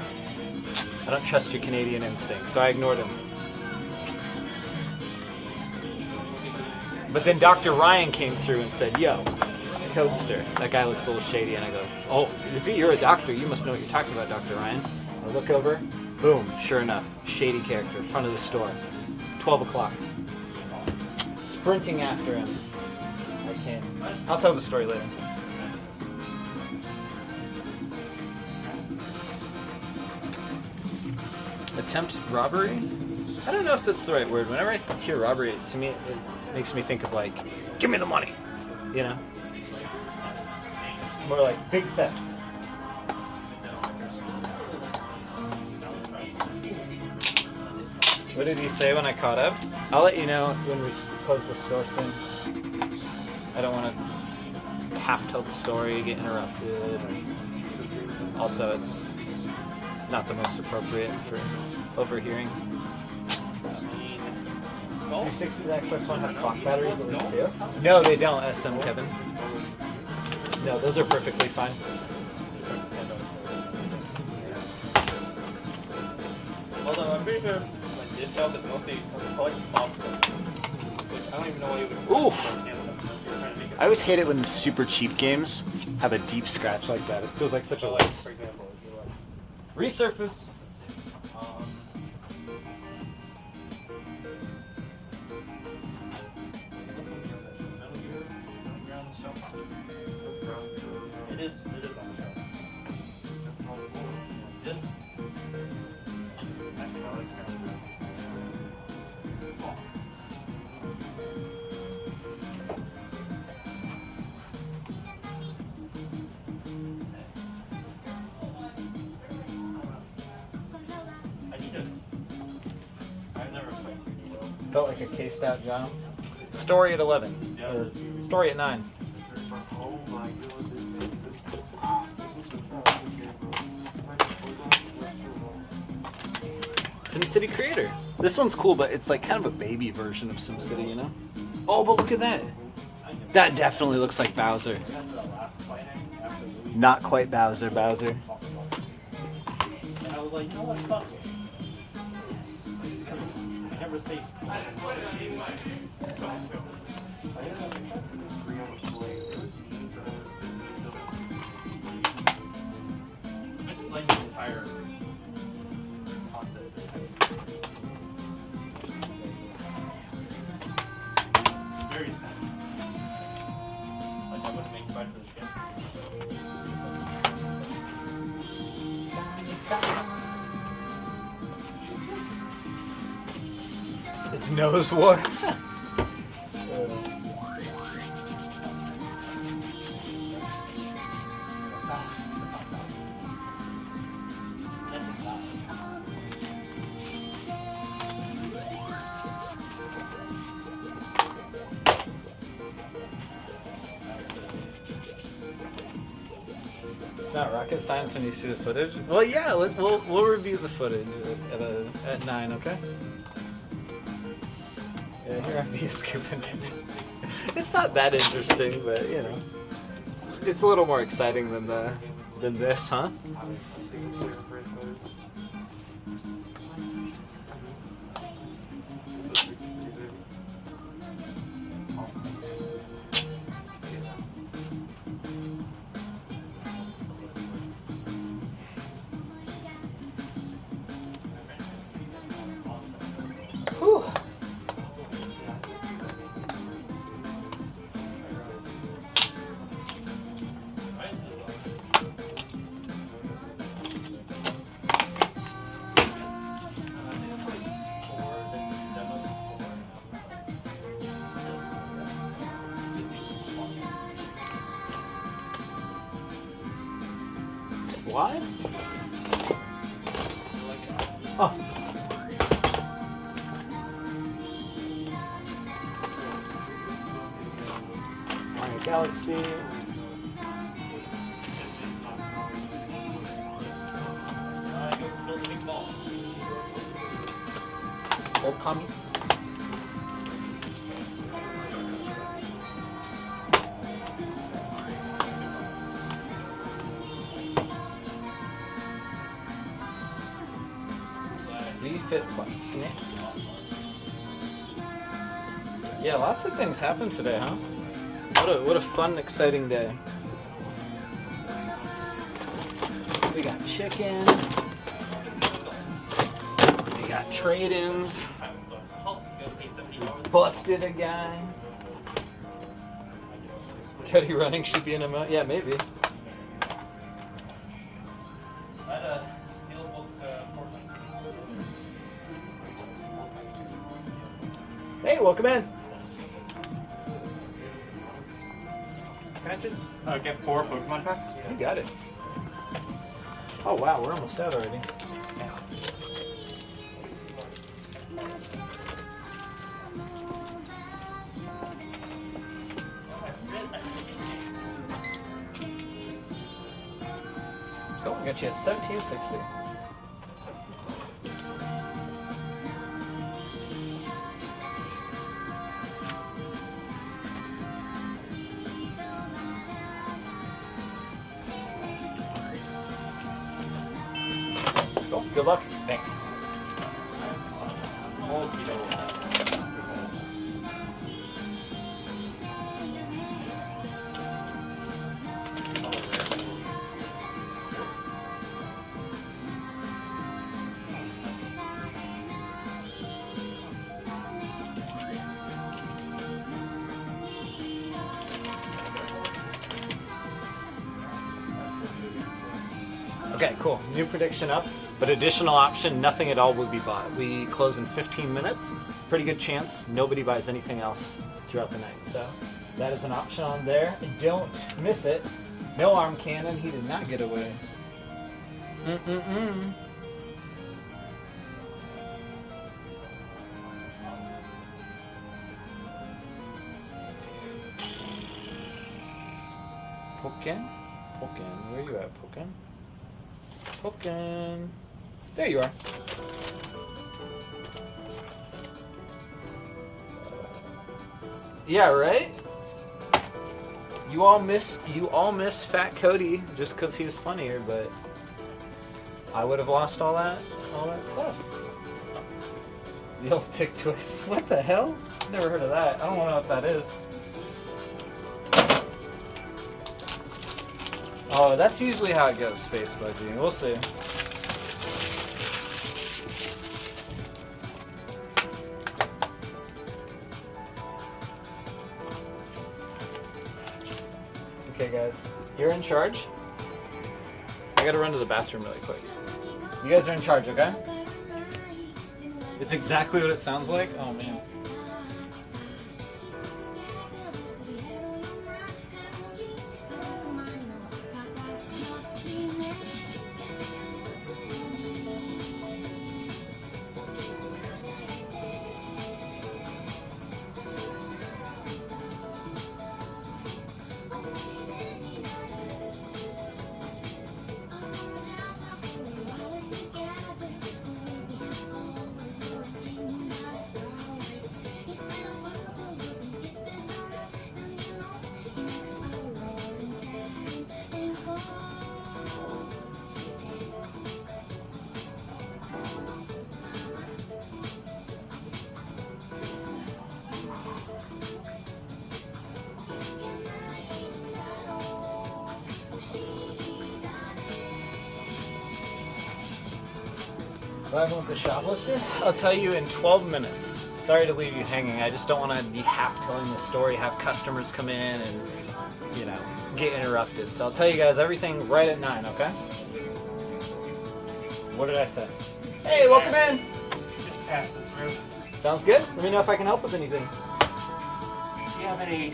I don't trust your Canadian instinct." So I ignored him. But then Dr. Ryan came through and said, "Yo, Codester, that guy looks a little shady." And I go, "Oh, is he? You're a doctor. You must know what you're talking about, Dr. Ryan." I look over, boom, sure enough, shady character, front of the store, 12 o'clock. Sprinting after him. I'll tell the story later. Attempt robbery? I don't know if that's the right word. Whenever I hear robbery, to me, it makes me think of like, give me the money, you know? More like big theft. What did he say when I caught up? I'll let you know when we close the store soon. I don't want to half tell the story, get interrupted. Also, it's not the most appropriate for overhearing. 360's Xbox One have clock batteries that leak too? No, they don't, SM Kevin. No, those are perfectly fine. Although I'm pretty sure like this job is mostly collecting boxes, which I don't even know why you would. Oof! I always hate it when super cheap games have a deep scratch like that. It feels like such a waste. For example, if you like Resurface. It is on the shelf. This. Actually, no, it's kind of I need it. I've never played pretty well. Felt like a cased out job. Story at 11. Or story at 9. SimCity Creator. This one's cool, but it's like kind of a baby version of SimCity, you know? Oh, but look at that. That definitely looks like Bowser. Not quite Bowser. And I was like, you know what, fuck it. I never say. I just like the entire concept. Very sad. Like I wouldn't make fun for this game. His nose war. It's not rocket science when you see the footage. Well, yeah, we'll review the footage at 9, okay? Yeah, here on DSKoopa Twitch. It's not that interesting, but you know, it's a little more exciting than this, huh? Whew. Slide? Oh. Mario Galaxy. Old commie. Refit plus Snake. Yeah, lots of things happened today, huh? What a fun, exciting day. We got chicken. We got trade-ins. We busted a guy. Cody running should be an emote. Yeah, maybe. Hey, welcome in. Can I just get 4 Pokemon packs? You got it. Oh wow, we're almost out already. Oh, we got you at 1760. Good luck. Thanks. Okay, cool. New prediction up, but additional option, nothing at all will be bought. We close in 15 minutes. Pretty good chance nobody buys anything else throughout the night. So that is an option on there. Don't miss it. No arm cannon. He did not get away. Pokken? Pokken, where are you at, Pokken? Pokken. There you are. Yeah, right? You all miss Fat Cody just because he's funnier, but I would have lost all that stuff. The old tick twist. What the hell? Never heard of that. I don't know what that is. Oh, that's usually how it goes, Space Budgie. We'll see. Okay, guys. You're in charge. I gotta run to the bathroom really quick. You guys are in charge, okay? It's exactly what it sounds like? Oh, man. With the shoplifter? I'll tell you in 12 minutes. Sorry to leave you hanging. I just don't want to be half telling the story, have customers come in and, you know, get interrupted. So I'll tell you guys everything right at 9, okay? What did I say? Hey, welcome in! Just pass it through. Sounds good. Let me know if I can help with anything. Do you have any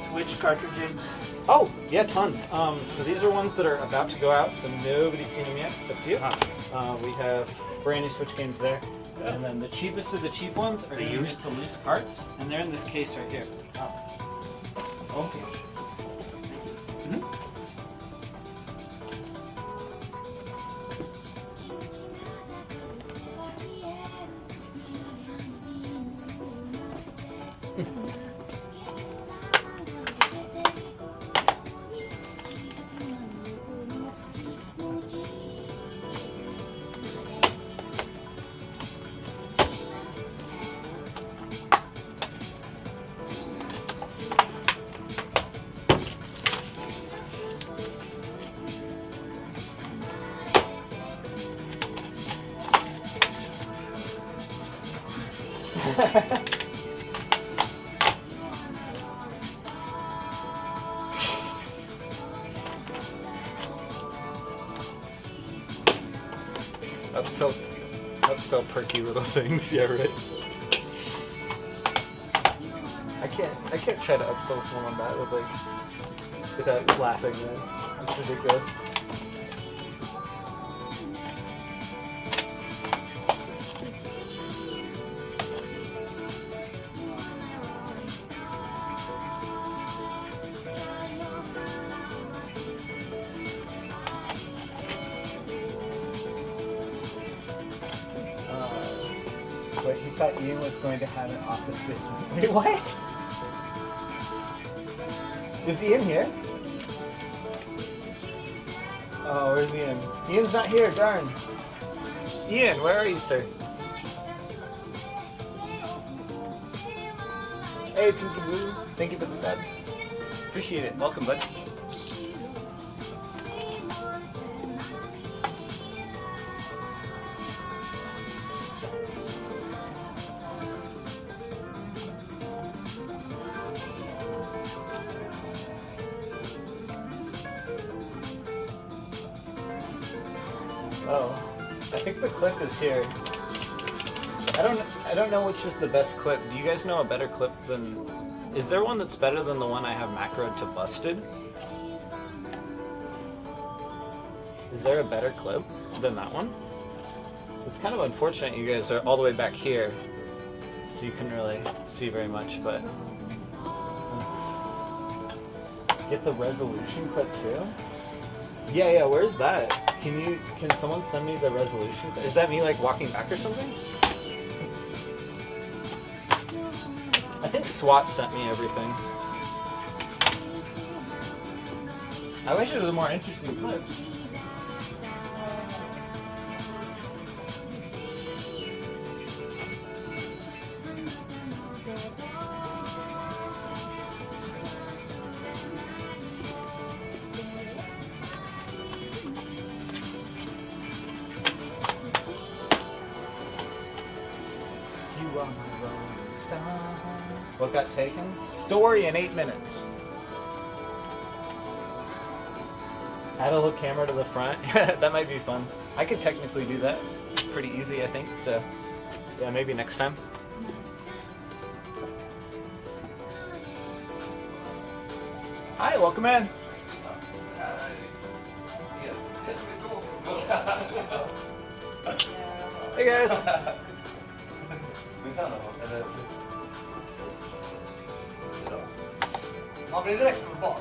Switch cartridges? Oh, yeah, tons. So these are ones that are about to go out, so nobody's seen them yet, except you. We have brand new Switch games there. And then the cheapest of the cheap ones are used to loose carts, and they're in this case right here. Okay. Upsell perky little things, yeah, right. I can't try to upsell someone on that without laughing, man. It's ridiculous. But he thought Ian was going to have an office this week. Wait, what? Is Ian here? Oh, where's Ian? Ian's not here, darn. Ian, where are you, sir? Hey, Pinky Boo. Thank you for the sub. Appreciate it. Welcome, bud. Oh, I think the clip is here. I don't know which is the best clip. Do you guys know a better clip than? Is there one that's better than the one I have macroed to busted? Is there a better clip than that one? It's kind of unfortunate you guys are all the way back here, so you couldn't really see very much, but get the resolution clip too? Yeah, where's that? Can someone send me the resolution? Is that me like walking back or something? I think SWAT sent me everything. I wish it was a more interesting clip. What got taken? Story in 8 minutes. Add a little camera to the front. That might be fun. I could technically do that. Pretty easy, I think. So, yeah, maybe next time. Hi, welcome in. Hey guys. Man blir direkt som barn.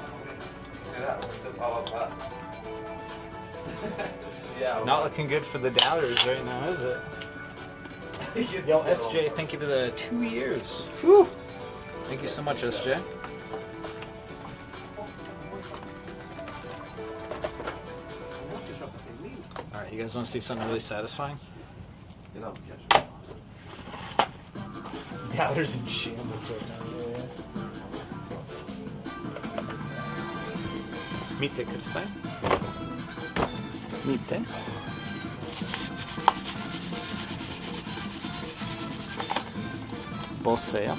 Se där, yeah. Not looking good for the doubters right now, is it? Yo, SJ, thank you for the 2 years. Whew. Thank you so much, SJ. Alright, you guys want to see something really satisfying? Doubters in shambles right now. Mite, kudasai. Mite. Bossea.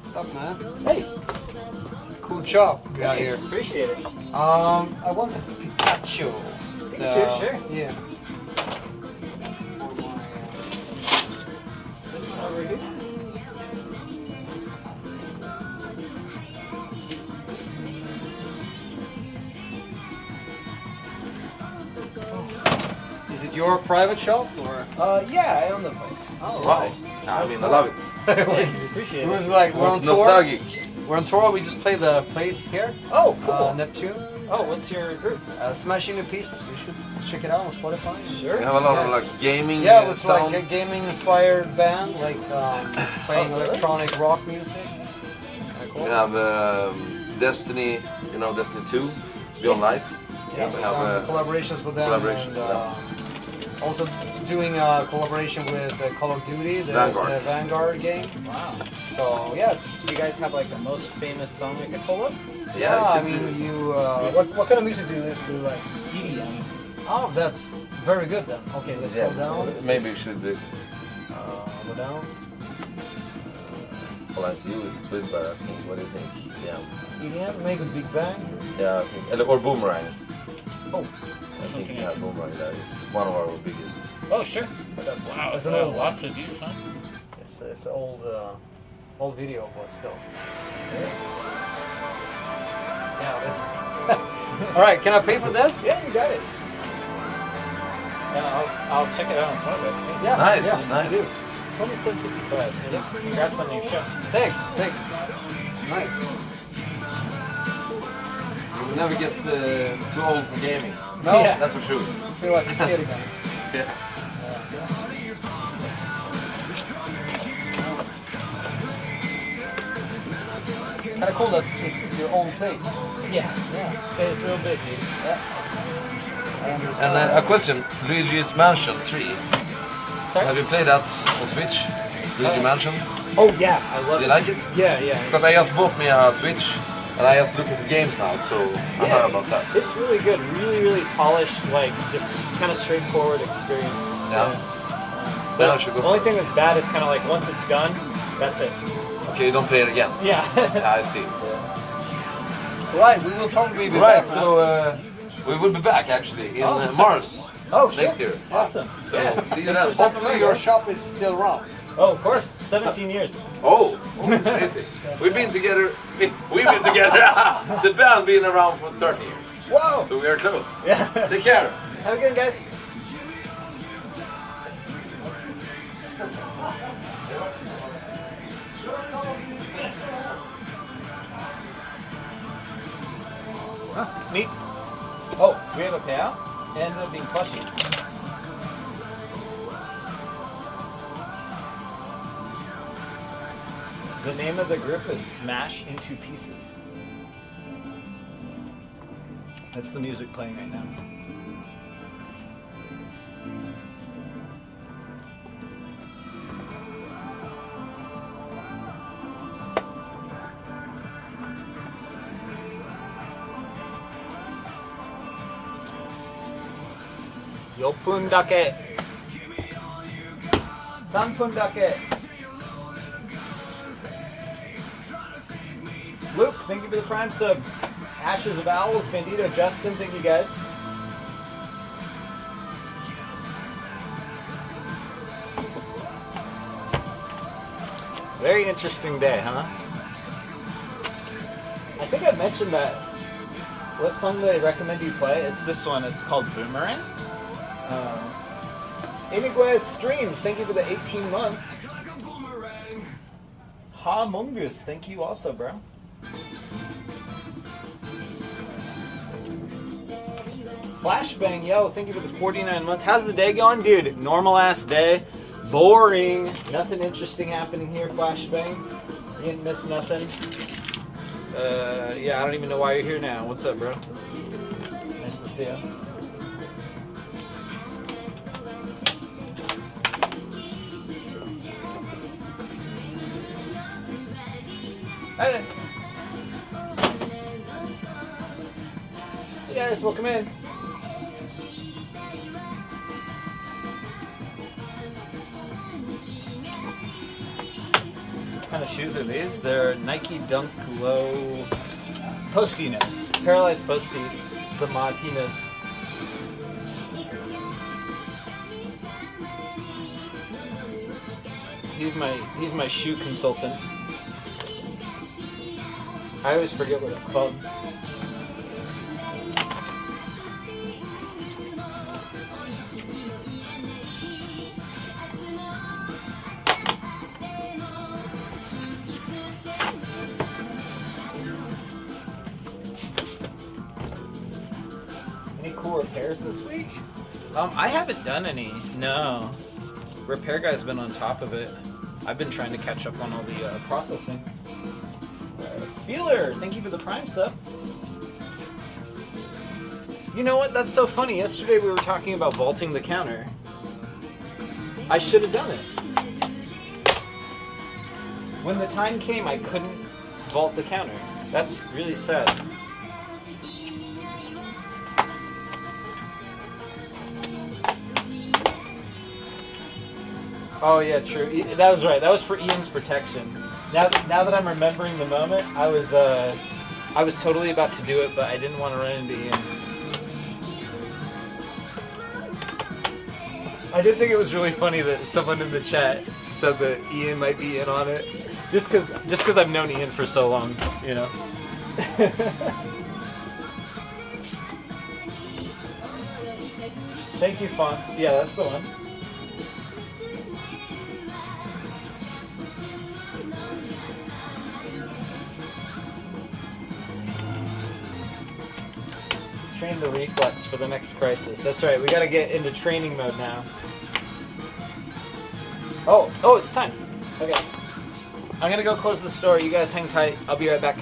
What's up, man? Hey. Cool job. Got here. Appreciate it. I want the Pikachu. Sure. Yeah. Is it your private shop or? Yeah, I own the place. Oh, Wow. I mean, I love it. Appreciate It it. was like we're on tour. Nostalgic. We're on tour. We just played the place here. Oh, cool. Neptune. Oh, what's your group? Smash Into Pieces. You should check it out on Spotify. Sure. We have a lot of like gaming. Yeah, it was sound. like a gaming-inspired band, like playing electronic rock music. Kinda cool. We have Destiny, you know, Destiny 2, Beyond Light. Yeah, we have collaborations with them. collaborations and, with them. Also doing a collaboration with Call of Duty, the Vanguard game. Wow. So yeah, it's Do you guys have like the most famous song I could pull up? yeah. I mean, you what kind of music do you like? EDM. Oh, that's very good then. Okay, let's go down. Maybe you should Go down. Well, as you is good, but I think, what do you think? Yeah. EDM, make a Big Bang. Yeah, I think, or Boomerang. Oh. I think yeah, Boomerang. That is one of our biggest. Oh, sure. That's an old lots of views, huh? It's an old video, but still. Yeah, that's. All right, can I pay for this? Yeah, you got it. Yeah, I'll check it out on Spotify. Yeah. Nice, yeah, nice. 2755. Yeah. Congrats on your show. Thanks. Nice. You will never get too old for gaming. No, Yeah. That's for sure. I feel like a kid again. Yeah. It's kind of cool that it's your own place. Yeah. It's real busy. And a question, Luigi's Mansion 3. Sorry? Have you played that on Switch? Luigi Mansion? Oh yeah, I love Do it. you like it? Yeah. Because I just bought me a Switch and I just looking for games now, so I heard about that. It's really good. Really polished, like just kind of straightforward experience. Yeah. But I should go the only for thing that's bad is kind of like once it's done, that's it. Okay, you don't play it again? Yeah. I see. Right, we will probably be Right, back. so we will be back actually in Mars next year. Awesome. So Yeah. see you Thanks then. for stopping Hopefully by, your guys. shop is still around. Oh, of course. 17 years. Oh, amazing. We've been together. We've been together. The band been around for 30 years. Whoa. So we are close. Yeah. Take care. Have a good one, guys. Huh, neat. Oh, we have a payout and being plushy. The name of the group is Smash Into Pieces. That's the music playing right now. Yopun dake. 3分だけ. Luke, thank you for the Prime sub. Ashes of Owls, Bandito, Justin, thank you guys. Very interesting day, huh? I think I mentioned that. What song do they recommend you play? It's this one. It's called Boomerang. Iniguez Streams, thank you for the 18 months. Ha Mungus, thank you also, bro. Flashbang, yo, thank you for the 49 months. How's the day going, dude? Normal ass day. Boring. Nothing interesting happening here, Flashbang. You didn't miss nothing. Yeah, I don't even know why you're here now. What's up, bro? Nice to see you. Hi there. Hey guys, welcome in. What kind of shoes are these? They're Nike Dunk Low Postinos. Paralyzed Posty, the Martinez. He's my shoe consultant. I always forget what it's called. Any cool repairs this week? I haven't done any. No. Repair guy's been on top of it. I've been trying to catch up on all the processing. Spieler, thank you for the Prime sub. You know what? That's so funny. Yesterday we were talking about vaulting the counter. I should have done it. When the time came, I couldn't vault the counter. That's really sad. Oh yeah, true. That was right. That was for Ian's protection. Now that I'm remembering the moment, I was totally about to do it, but I didn't want to run into Ian. I did think it was really funny that someone in the chat said that Ian might be in on it, just because I've known Ian for so long, you know. Thank you, Fonts. Yeah, that's the one. Train the reflex for the next crisis. That's right, we gotta get into training mode now. Oh, it's time. Okay. I'm gonna go close the store. You guys hang tight. I'll be right back.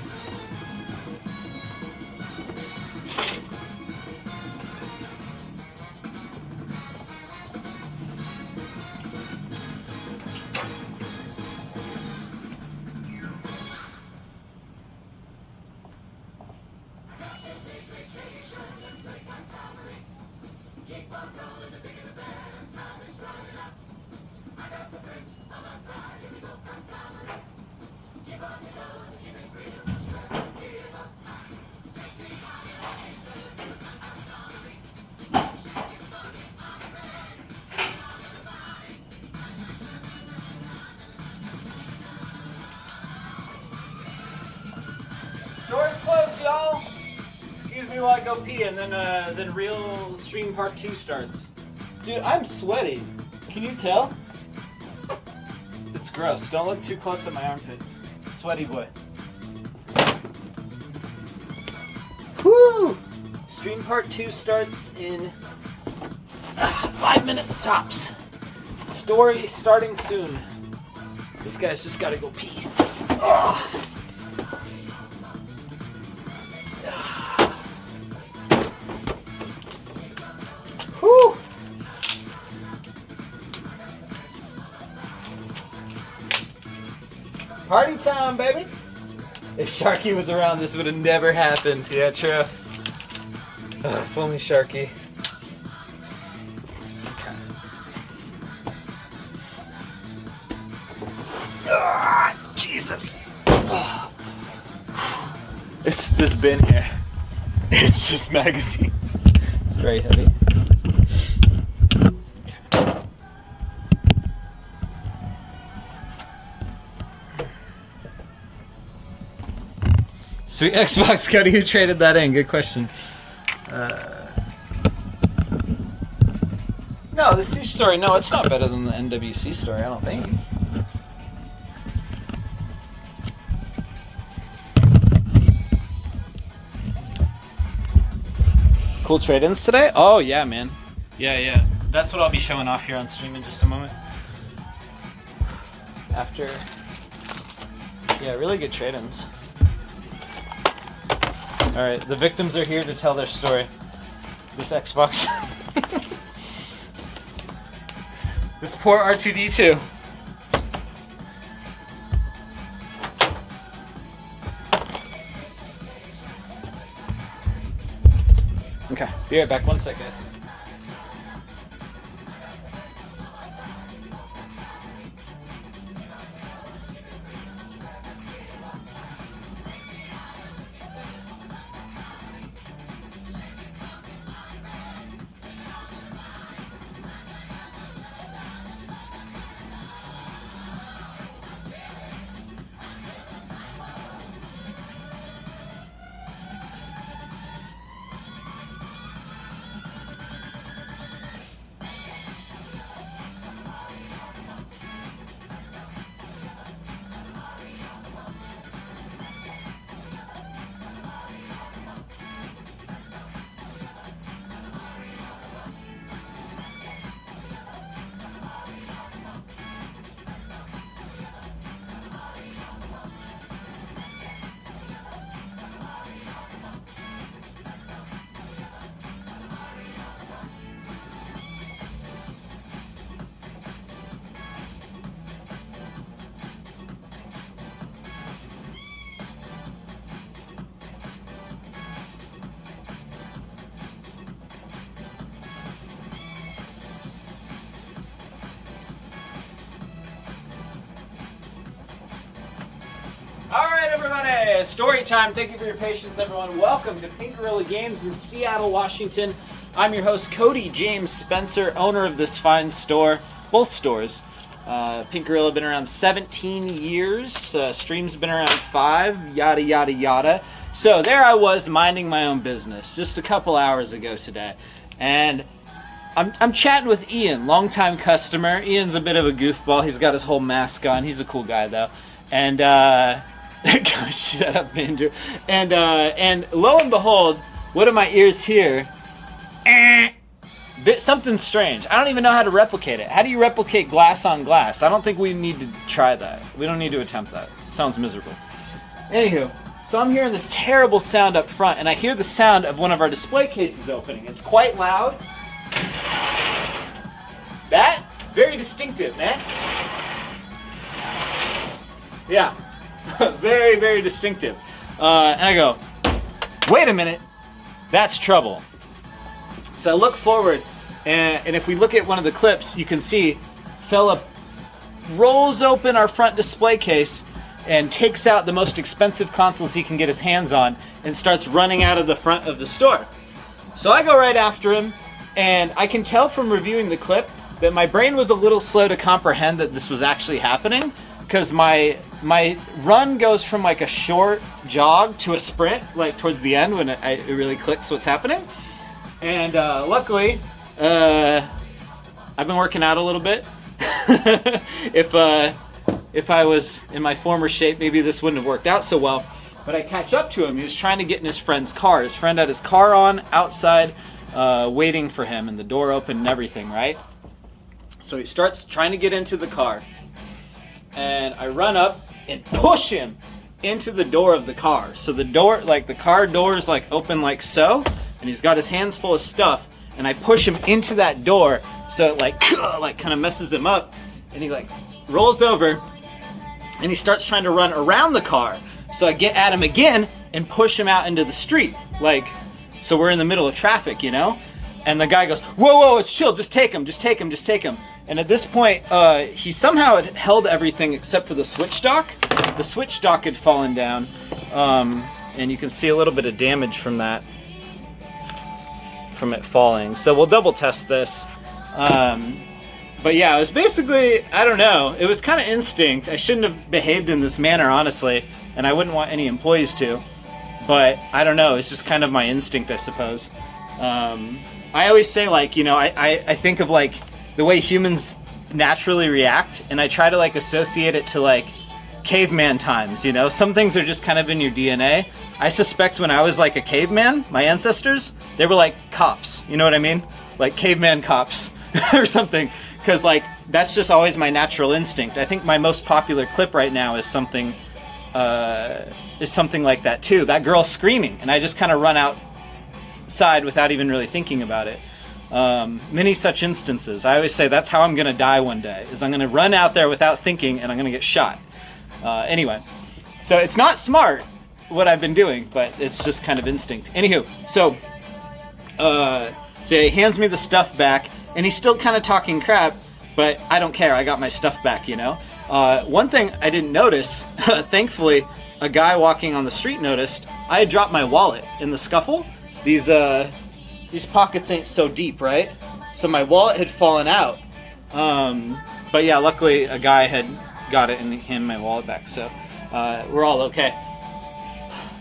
me while I go pee, and then real stream part 2 starts. Dude, I'm sweaty. Can you tell? It's gross. Don't look too close at my armpits. Sweaty boy. Woo! Stream part 2 starts in 5 minutes tops. Story starting soon. This guy's just gotta go pee. Ugh. Whew. Party time, baby! If Sharky was around, this would have never happened. Yeah, true. If only Sharky. Jesus. This bin here. It's just magazines. It's very heavy. Sweet Xbox Cody, who traded that in? Good question. No, the C story, no, it's not better than the NWC story, I don't think. Cool trade-ins today? Oh, yeah, man. Yeah. That's what I'll be showing off here on stream in just a moment. After... Yeah, really good trade-ins. Alright, the victims are here to tell their story. This Xbox. This poor R2-D2. Okay, be right back. 1 sec, guys. Story time. Thank you for your patience, everyone. Welcome to Pink Gorilla Games in Seattle, Washington. I'm your host, Cody James Spencer, owner of this fine store. Both stores. Pink Gorilla been around 17 years. Streams been around 5. Yada, yada, yada. So there I was minding my own business just a couple hours ago today. And I'm chatting with Ian, longtime customer. Ian's a bit of a goofball. He's got his whole mask on. He's a cool guy, though. And, gosh, shut up, Andrew. And lo and behold, what do my ears hear? Something strange. I don't even know how to replicate it. How do you replicate glass on glass? I don't think we need to try that. We don't need to attempt that. Sounds miserable. Anywho, so I'm hearing this terrible sound up front, and I hear the sound of one of our display cases opening. It's quite loud. That? Very distinctive, man. Yeah. Very, very distinctive. And I go, wait a minute, that's trouble. So I look forward, and if we look at one of the clips, you can see fella rolls open our front display case and takes out the most expensive consoles he can get his hands on and starts running out of the front of the store. So I go right after him, and I can tell from reviewing the clip that my brain was a little slow to comprehend that this was actually happening, because my my run goes from like a short jog to a sprint, like towards the end when it really clicks what's happening. And luckily, I've been working out a little bit. If I was in my former shape, maybe this wouldn't have worked out so well. But I catch up to him. He was trying to get in his friend's car. His friend had his car on outside, waiting for him, and the door open and everything, right? So he starts trying to get into the car. And I run up and push him into the door of the car. So the door, like the car door is like open like so, and he's got his hands full of stuff, and I push him into that door so it like kind of messes him up, and he like rolls over and he starts trying to run around the car. So I get at him again and push him out into the street, like, so we're in the middle of traffic, you know? And the guy goes, whoa, whoa, it's chill, just take him, just take him, just take him. And at this point, he somehow had held everything except for the switch dock. The switch dock had fallen down, and you can see a little bit of damage from that, from it falling. So we'll double test this. But yeah, it was basically, I don't know, it was kind of instinct. I shouldn't have behaved in this manner, honestly, and I wouldn't want any employees to. But I don't know, it's just kind of my instinct, I suppose. I always say, like, you know, I think of like the way humans naturally react, and I try to like associate it to like caveman times, you know? Some things are just kind of in your DNA. I suspect when I was like a caveman, my ancestors, they were like cops, you know what I mean? Like caveman cops or something, because like that's just always my natural instinct. I think my most popular clip right now is something like that too. That girl screaming, and I just kind of run outside without even really thinking about it. Many such instances. I always say that's how I'm going to die one day, is I'm going to run out there without thinking and I'm going to get shot. Anyway, so it's not smart what I've been doing, but it's just kind of instinct. Anywho, so he hands me the stuff back, and he's still kind of talking crap, but I don't care. I got my stuff back, you know? One thing I didn't notice, thankfully, a guy walking on the street noticed, I had dropped my wallet in the scuffle. These pockets ain't so deep, right? So my wallet had fallen out. But yeah, luckily a guy had got it and handed my wallet back, so we're all okay.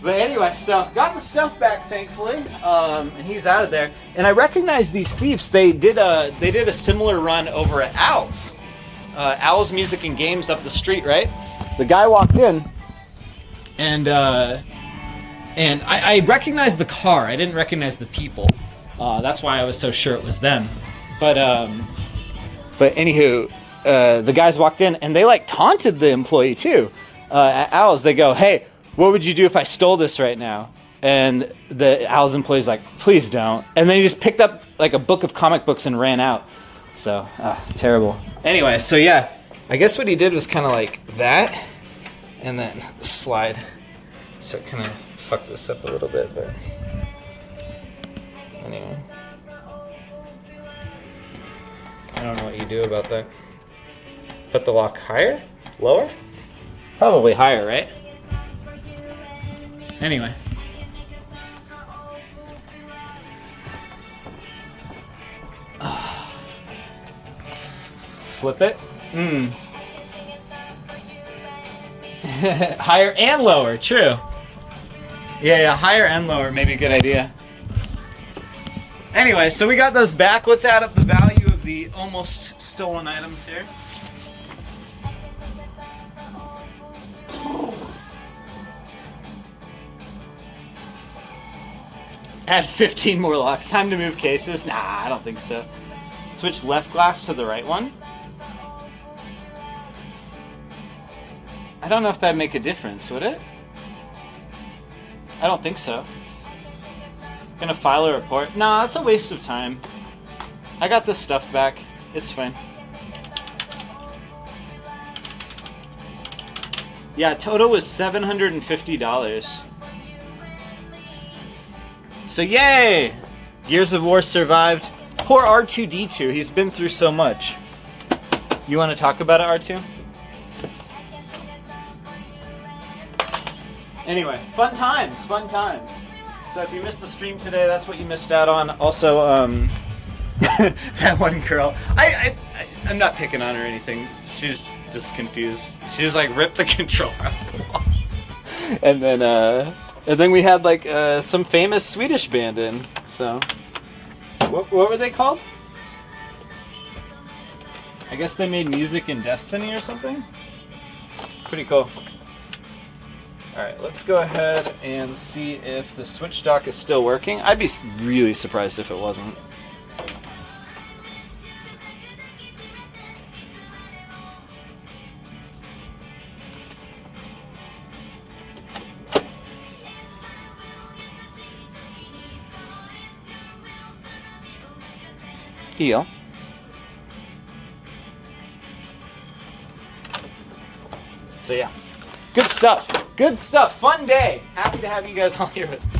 But anyway, so got the stuff back, thankfully, and he's out of there. And I recognize these thieves. They did a similar run over at Owl's. Owl's Music and Games up the street, right? The guy walked in, and I recognized the car. I didn't recognize the people. That's why I was so sure it was them. But anywho, the guys walked in, and they like taunted the employee too. At Owl's, they go, "Hey, what would you do if I stole this right now?" And the Owl's employee's like, "Please don't." And then he just picked up like a book of comic books and ran out. So, terrible. Anyway, so yeah, I guess what he did was kind of like that, and then slide. So it kind of fucked this up a little bit, but anyway. I don't know what you do about that. Put the lock higher? Lower? Probably higher, right? Anyway. Flip it? Higher and lower, true. Yeah, higher and lower may be a good idea. Anyway, so we got those back. Let's add up the value of the almost stolen items here. Add 15 more locks. Time to move cases? Nah, I don't think so. Switch left glass to the right one? I don't know if that'd make a difference, would it? I don't think so. Gonna file a report? Nah, it's a waste of time. I got this stuff back. It's fine. Yeah, total was $750. So yay! Gears of War survived. Poor R2-D2, he's been through so much. You want to talk about it, R2? Anyway, fun times, fun times. So if you missed the stream today, that's what you missed out on. Also, that one girl, I'm not picking on her or anything. She's just confused. She just like ripped the controller off the walls. And then we had like some famous Swedish band in. So what were they called? I guess they made music in Destiny or something. Pretty cool. Alright, let's go ahead and see if the Switch dock is still working. I'd be really surprised if it wasn't. Heel. So yeah, good stuff. Good stuff. Fun day. Happy to have you guys all here with me.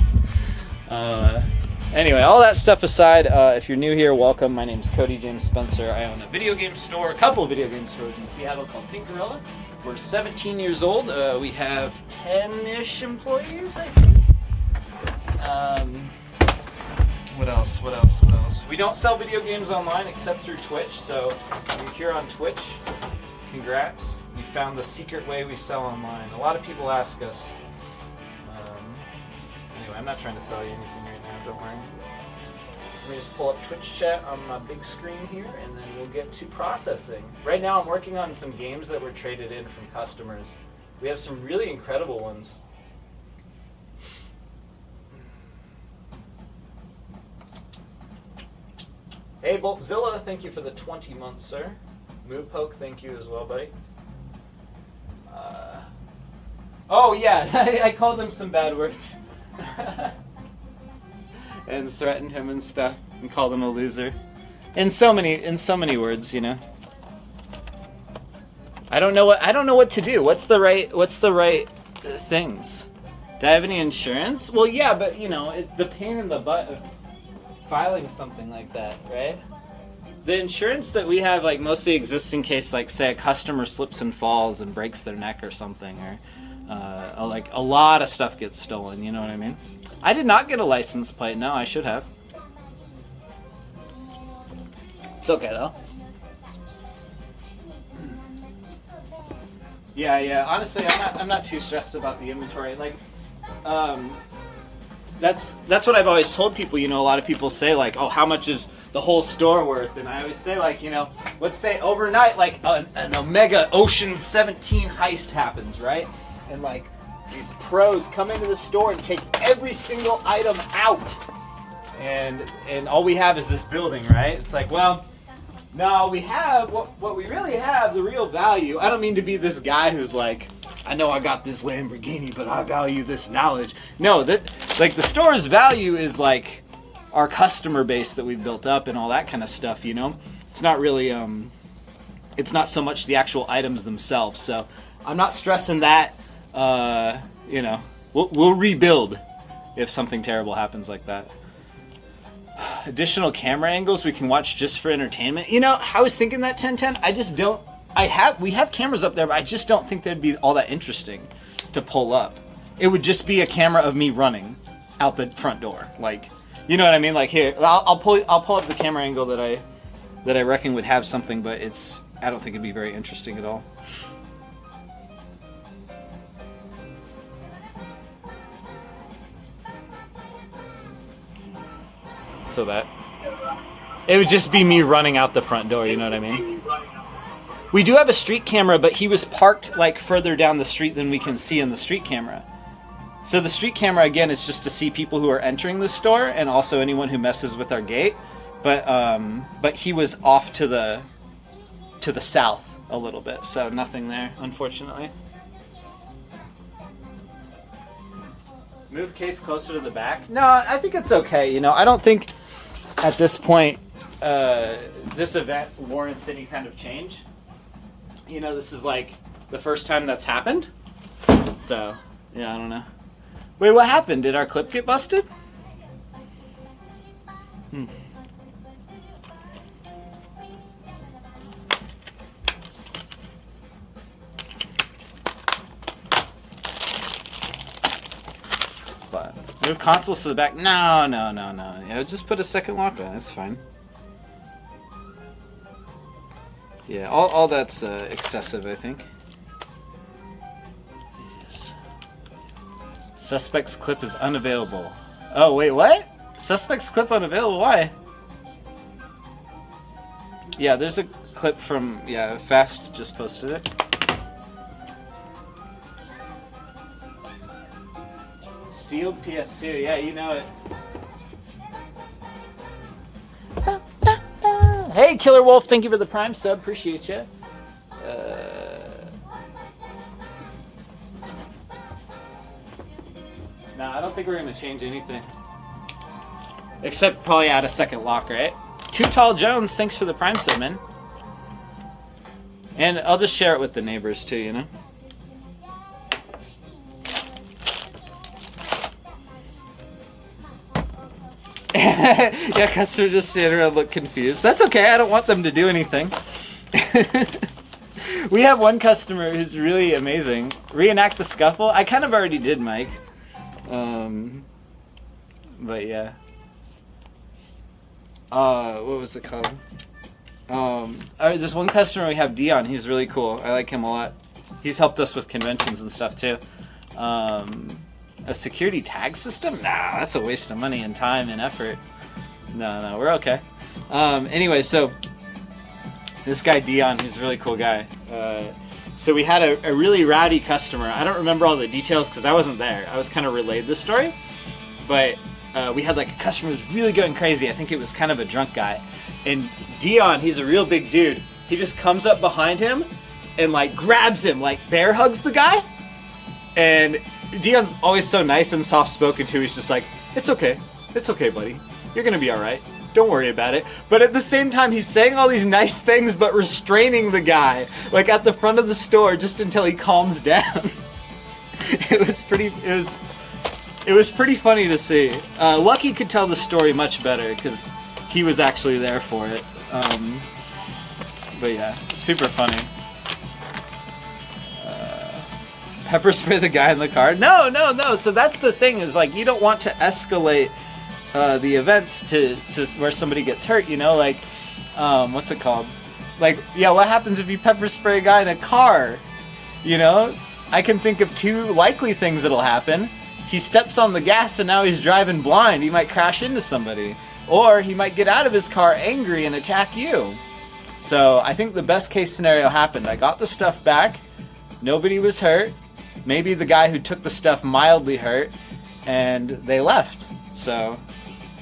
Anyway, all that stuff aside, if you're new here, welcome. My name's Cody James Spencer. I own a video game store, a couple of video game stores in Seattle called Pink Gorilla. We're 17 years old. We have 10-ish employees, I think. What else? We don't sell video games online except through Twitch, so if you're here on Twitch, congrats. You found the secret way we sell online. A lot of people ask us. Anyway, I'm not trying to sell you anything right now, don't worry. Let me just pull up Twitch chat on my big screen here, and then we'll get to processing. Right now I'm working on some games that were traded in from customers. We have some really incredible ones. Hey, Boltzilla, thank you for the 20 months, sir. Moopoke, thank you as well, buddy. Oh yeah, I called him some bad words. And threatened him and stuff, and called him a loser. In so many words, you know. I don't know what to do. What's the right things? Do I have any insurance? Well, yeah, but you know, the pain in the butt of filing something like that, right? The insurance that we have like mostly exists in case, like, say a customer slips and falls and breaks their neck or something, or like a lot of stuff gets stolen. You know what I mean? I did not get a license plate. No, I should have. It's okay though. Yeah. Honestly, I'm not too stressed about the inventory. Like, that's what I've always told people. You know, a lot of people say like, oh, how much is the whole store worth? And I always say, like, you know, let's say overnight, like an Omega Ocean 17 heist happens, right? And like these pros come into the store and take every single item out, and all we have is this building, right? It's like, well, no, we have what we really have, the real value. I don't mean to be this guy who's like, I know I got this Lamborghini, but I value this knowledge. No, like the store's value is like our customer base that we've built up and all that kind of stuff, you know? It's not really, it's not so much the actual items themselves. So I'm not stressing that, you know, we'll rebuild if something terrible happens like that. Additional camera angles we can watch just for entertainment. You know, I was thinking that 1010, I just don't, we have cameras up there, but I just don't think they'd be all that interesting to pull up. It would just be a camera of me running out the front door, like, you know what I mean? Like, here, I'll pull up the camera angle that I reckon would have something, but I don't think it'd be very interesting at all. So that it would just be me running out the front door, you know what I mean? We do have a street camera, but he was parked like further down the street than we can see in the street camera. So the street camera, again, is just to see people who are entering the store and also anyone who messes with our gate. But he was off to the south a little bit, so nothing there, unfortunately. Move case closer to the back? No, I think it's okay. You know, I don't think at this point this event warrants any kind of change. You know, this is like the first time that's happened. So, yeah, I don't know. Wait, what happened? Did our clip get busted? But move consoles to the back. No. Yeah, just put a second lock on. It's fine. Yeah, all that's excessive, I think. Yes. Suspect's clip is unavailable. Oh, wait, what? Suspect's clip unavailable? Why? Yeah, there's a clip from, yeah, Fast just posted it. Sealed PS2, yeah, you know it. Hey, Killer Wolf, thank you for the Prime sub. Appreciate you. No, I don't think we're going to change anything. Except probably add a second lock, right? Too Tall Jones, thanks for the Prime sub, man. And I'll just share it with the neighbors, too, you know? Yeah, customer just standing around look confused. That's okay, I don't want them to do anything. We have one customer who's really amazing. Reenact the scuffle. I kind of already did, Mike. But yeah. What was it called? Alright, there's one customer we have, Dion. He's really cool. I like him a lot. He's helped us with conventions and stuff too. A security tag system? Nah, that's a waste of money and time and effort. No, we're okay. Anyway, so this guy Dion, he's a really cool guy. So we had a really rowdy customer. I don't remember all the details because I wasn't there. I was kind of relayed the story. But we had like a customer who was really going crazy. I think it was kind of a drunk guy. And Dion, he's a real big dude. He just comes up behind him and like grabs him, like bear hugs the guy. And Dion's always so nice and soft-spoken too. He's just like, it's okay, buddy. You're gonna be all right. Don't worry about it. But at the same time, he's saying all these nice things, but restraining the guy, like at the front of the store, just until he calms down. It was pretty funny to see. Lucky could tell the story much better because he was actually there for it. But yeah, super funny. Pepper spray the guy in the car? No. So that's the thing, is like you don't want to escalate the events to where somebody gets hurt, you know? Like, what's it called? Like, yeah, what happens if you pepper spray a guy in a car? You know? I can think of two likely things that'll happen. He steps on the gas and now he's driving blind. He might crash into somebody. Or he might get out of his car angry and attack you. So I think the best case scenario happened. I got the stuff back. Nobody was hurt. Maybe the guy who took the stuff mildly hurt, and they left. So,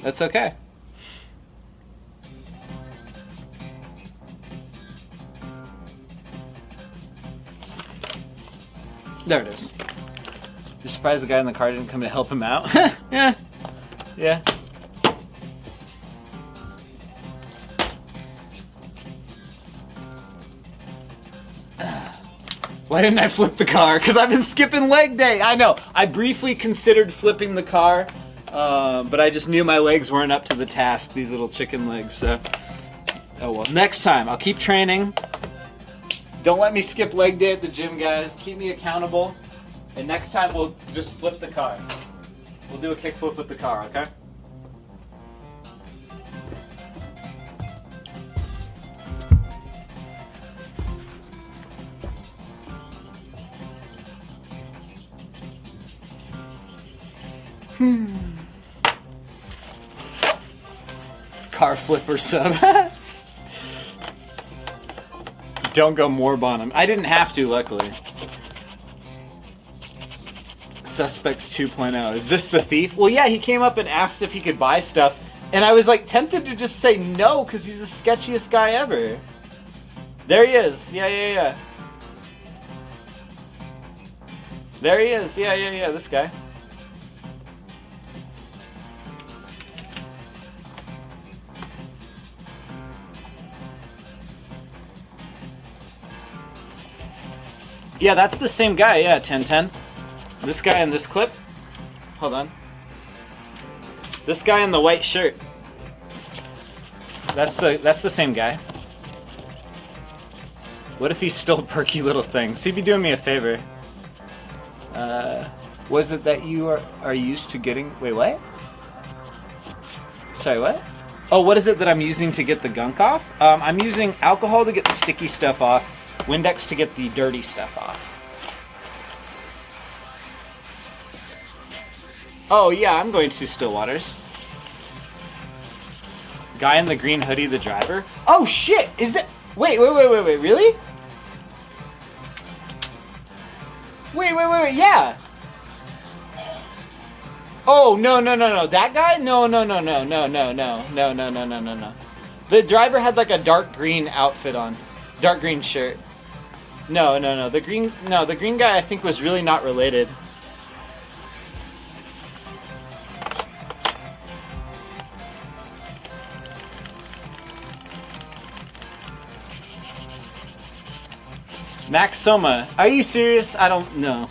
that's okay. There it is. You're surprised the guy in the car didn't come to help him out? Yeah. Why didn't I flip the car? Because I've been skipping leg day. I know. I briefly considered flipping the car, but I just knew my legs weren't up to the task, these little chicken legs. So, oh well. Next time, I'll keep training. Don't let me skip leg day at the gym, guys. Keep me accountable. And next time, we'll just flip the car. We'll do a kickflip with the car, okay? Car flipper sub. Don't go Morb on him. I didn't have to, luckily. Suspects 2.0. Is this the thief? Well, yeah, he came up and asked if he could buy stuff, and I was like tempted to just say no because he's the sketchiest guy ever. There he is. Yeah. There he is. Yeah. This guy. Yeah, that's the same guy, yeah, 1010. This guy in this clip. Hold on. This guy in the white shirt. That's the same guy. What if he stole Perky Little Thing? See if you're doing me a favor. Was it that you are used to getting... Wait, what? Sorry, what? Oh, what is it that I'm using to get the gunk off? I'm using alcohol to get the sticky stuff off, Windex to get the dirty stuff off. Oh yeah, I'm going to Stillwaters. Guy in the green hoodie, the driver. Oh shit! Is that? Wait, really? Wait, yeah. Oh, no. That guy? No. The driver had like a dark green outfit on. Dark green shirt. No. The green guy I think was really not related. Max Soma. Are you serious? I don't know.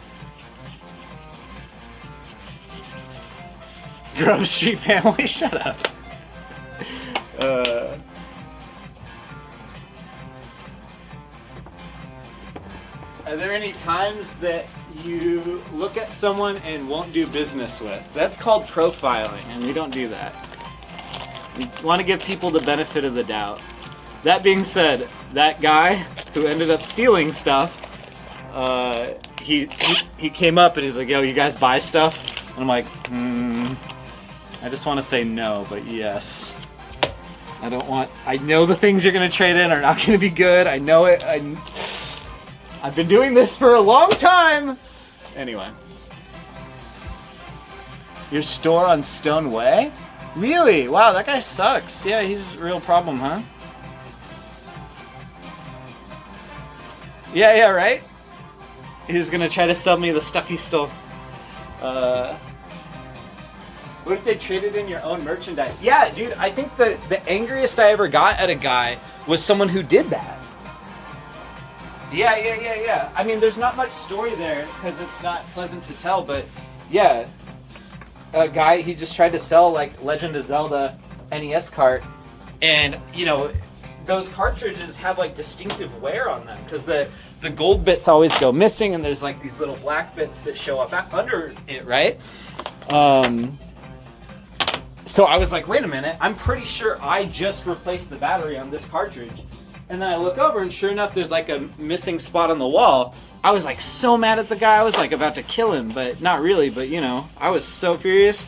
Grove Street family, shut up. Are there any times that you look at someone and won't do business with? That's called profiling, and we don't do that. We want to give people the benefit of the doubt. That being said, that guy who ended up stealing stuff, he came up and he's like, yo, you guys buy stuff? And I'm like, I just want to say no, but yes. I know the things you're going to trade in are not going to be good. I know it. I've been doing this for a long time. Anyway. Your store on Stone Way? Really? Wow, that guy sucks. Yeah, he's a real problem, huh? Yeah, right? He was going to try to sell me the stuff he stole. What if they traded in your own merchandise? Yeah, dude, I think the angriest I ever got at a guy was someone who did that. Yeah. I mean, there's not much story there because it's not pleasant to tell, but yeah. A guy, he just tried to sell like Legend of Zelda NES cart, and you know, those cartridges have like distinctive wear on them because the gold bits always go missing and there's like these little black bits that show up under it, right? So I was like, wait a minute, I'm pretty sure I just replaced the battery on this cartridge. And then I look over and sure enough, there's like a missing spot on the wall. I was like so mad at the guy, I was like about to kill him, but not really, but you know, I was so furious.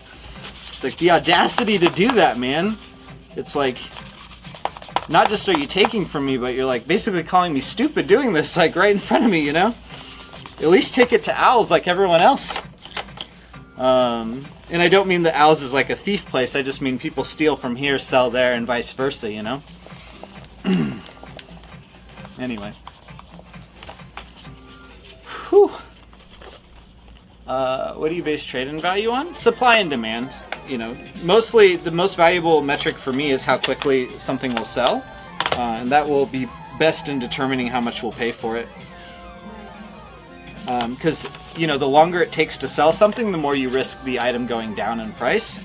It's like the audacity to do that, man. It's like, not just are you taking from me, but you're like basically calling me stupid doing this like right in front of me, you know? At least take it to Owls like everyone else. And I don't mean that Owls is like a thief place, I just mean people steal from here, sell there, and vice versa, you know? Anyway. Whew. What do you base trade-in value on? Supply and demand. You know, mostly the most valuable metric for me is how quickly something will sell. And that will be best in determining how much we'll pay for it. Because, you know, the longer it takes to sell something, the more you risk the item going down in price.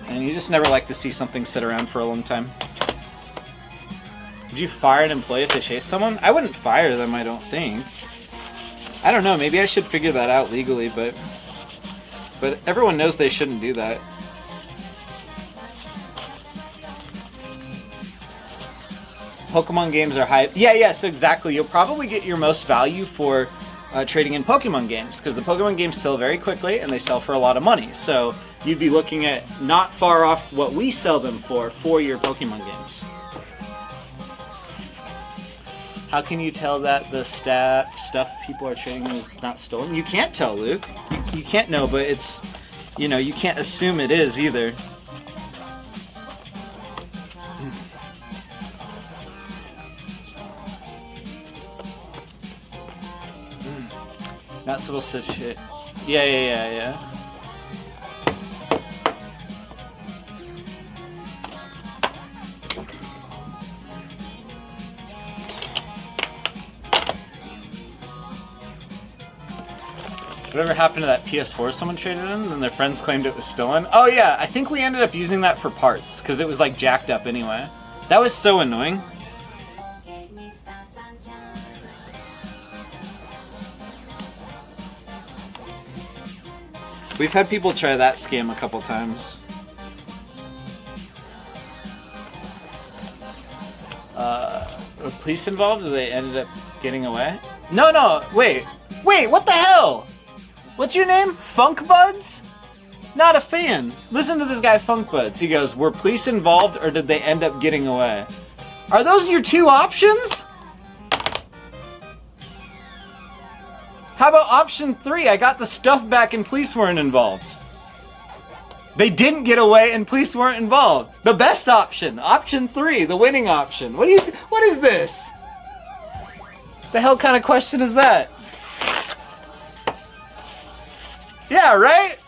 And you just never like to see something sit around for a long time. Would you fire an employee if they chase someone? I wouldn't fire them, I don't think. I don't know, maybe I should figure that out legally, but everyone knows they shouldn't do that. Pokemon games are high. Yeah, so exactly. You'll probably get your most value for trading in Pokemon games, because the Pokemon games sell very quickly and they sell for a lot of money. So you'd be looking at not far off what we sell them for your Pokemon games. How can you tell that the stuff people are trading is not stolen? You can't tell, Luke. You can't know, but it's, you know, you can't assume it is either. Not supposed to shit. Yeah. Whatever happened to that PS4 someone traded in and their friends claimed it was stolen? Oh yeah, I think we ended up using that for parts because it was like jacked up anyway. That was so annoying. We've had people try that scam a couple times. Were police involved, or they ended up getting away? No, wait, what the hell? What's your name? Funk Buds? Not a fan. Listen to this guy, Funk Buds. He goes, were police involved, or did they end up getting away? Are those your two options? How about option 3? I got the stuff back and police weren't involved. They didn't get away and police weren't involved. The best option. Option 3, the winning option. What is this? The hell kind of question is that? Yeah, right?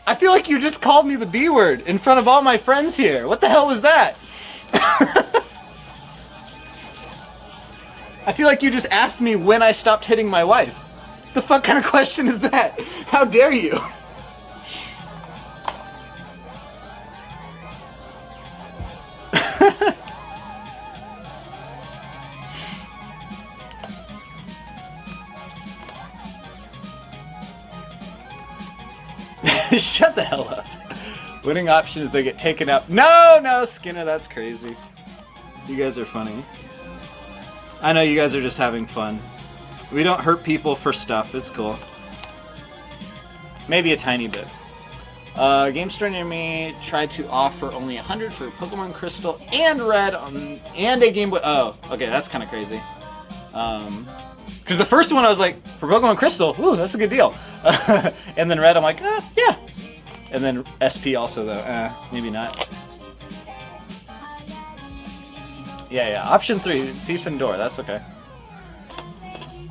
I feel like you just called me the B word in front of all my friends here. What the hell was that? I feel like you just asked me when I stopped hitting my wife. The fuck kind of question is that? How dare you? Shut the hell up. Winning option is they get taken out. No, Skinner, that's crazy. You guys are funny. I know you guys are just having fun. We don't hurt people for stuff. It's cool. Maybe a tiny bit. Game store near me tried to offer only 100 for Pokemon Crystal and Red and a Game Boy. Oh, okay, that's kind of crazy. Because the first one I was like, for Pokemon Crystal, ooh, that's a good deal. And then Red, I'm like, yeah. And then SP also though, maybe not. Yeah. Option 3, Thief and Door. That's okay.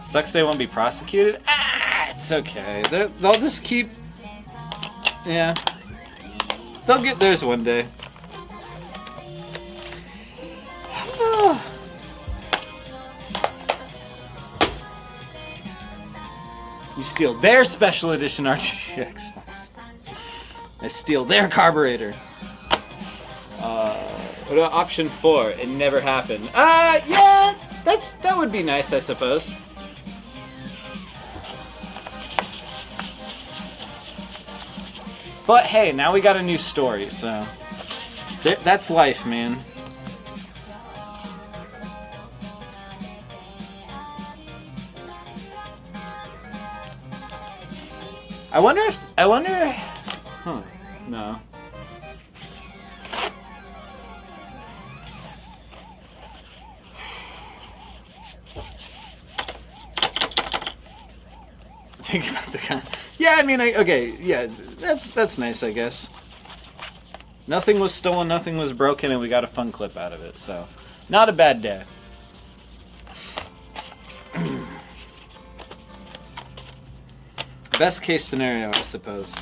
Sucks they won't be prosecuted. It's okay. They'll just keep. Yeah. They'll get theirs one day. You steal their special edition RTX. I steal their carburetor. What about option 4? It never happened. Yeah, that would be nice, I suppose. But hey, now we got a new story, so that's life, man. I wonder. Huh? No. Think about the kind. Yeah, I mean, okay, yeah, that's nice, I guess. Nothing was stolen, nothing was broken, and we got a fun clip out of it, so not a bad day. Best case scenario, I suppose.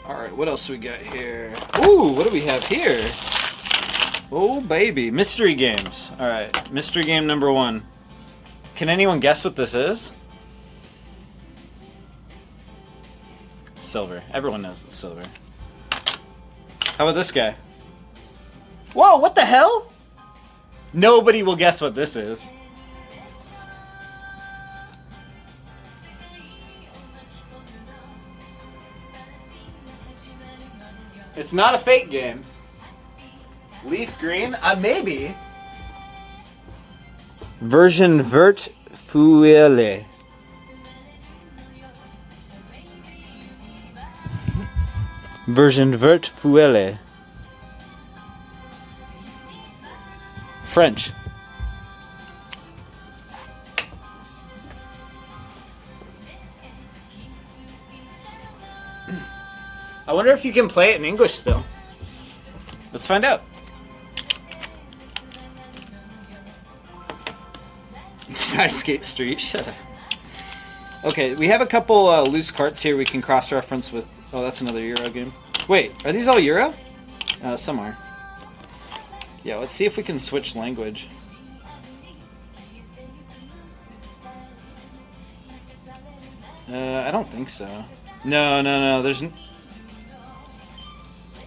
Alright, what else we got here? Ooh, what do we have here? Oh, baby. Mystery games. Alright, mystery game number 1. Can anyone guess what this is? Silver. Everyone knows it's silver. How about this guy? Whoa, what the hell? Nobody will guess what this is. It's not a fake game. Leaf green? Maybe. Version virtuelle. Version virtuelle. French. I wonder if you can play it in English still. Let's find out. Ice Skate Street, shut up. Okay, we have a couple loose carts here we can cross-reference with. Oh, that's another Euro game. Wait, are these all Euro? Some are. Yeah, let's see if we can switch language. I don't think so. No, there's...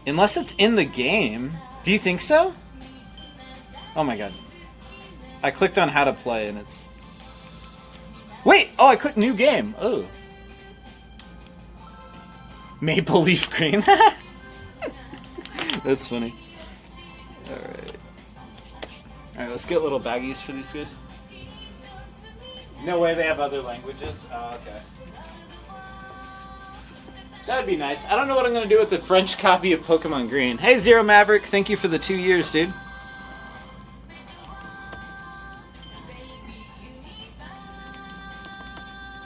Unless it's in the game. Do you think so? Oh my god. I clicked on how to play and it's... Wait! Oh, I clicked new game. Oh. Maple Leaf Green. That's funny. Alright. Alright, let's get little baggies for these guys. No way they have other languages? Oh, okay. That'd be nice. I don't know what I'm going to do with the French copy of Pokemon Green. Hey, Zero Maverick, thank you for the 2 years, dude.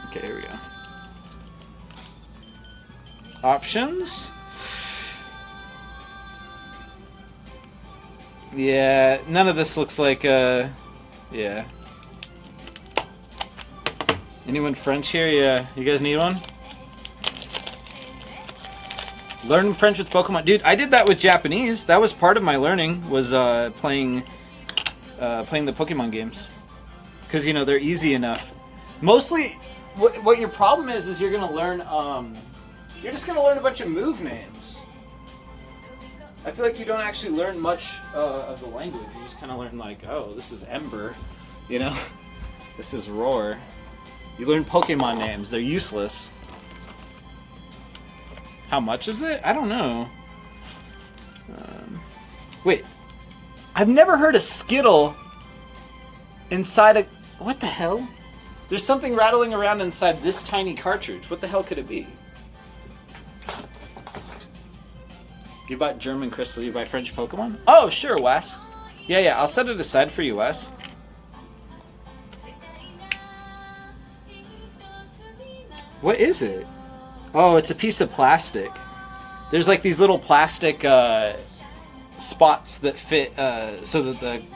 Okay, here we go. Options? Yeah, none of this looks like, yeah. Anyone French here? Yeah, you guys need one? Learning French with Pokemon. Dude, I did that with Japanese. That was part of my learning, was playing the Pokemon games. Because, you know, they're easy enough. Mostly, what your problem is you're going to learn, you're just going to learn a bunch of move names. I feel like you don't actually learn much of the language. You just kind of learn, like, oh, this is Ember, you know? This is Roar. You learn Pokemon names. They're useless. How much is it? I don't know. Wait. I've never heard a Skittle inside a... What the hell? There's something rattling around inside this tiny cartridge. What the hell could it be? You bought German Crystal, you buy French Pokemon? Oh, sure, Wes. Yeah, I'll set it aside for you, Wes. What is it? Oh, it's a piece of plastic. There's like these little plastic spots that fit so that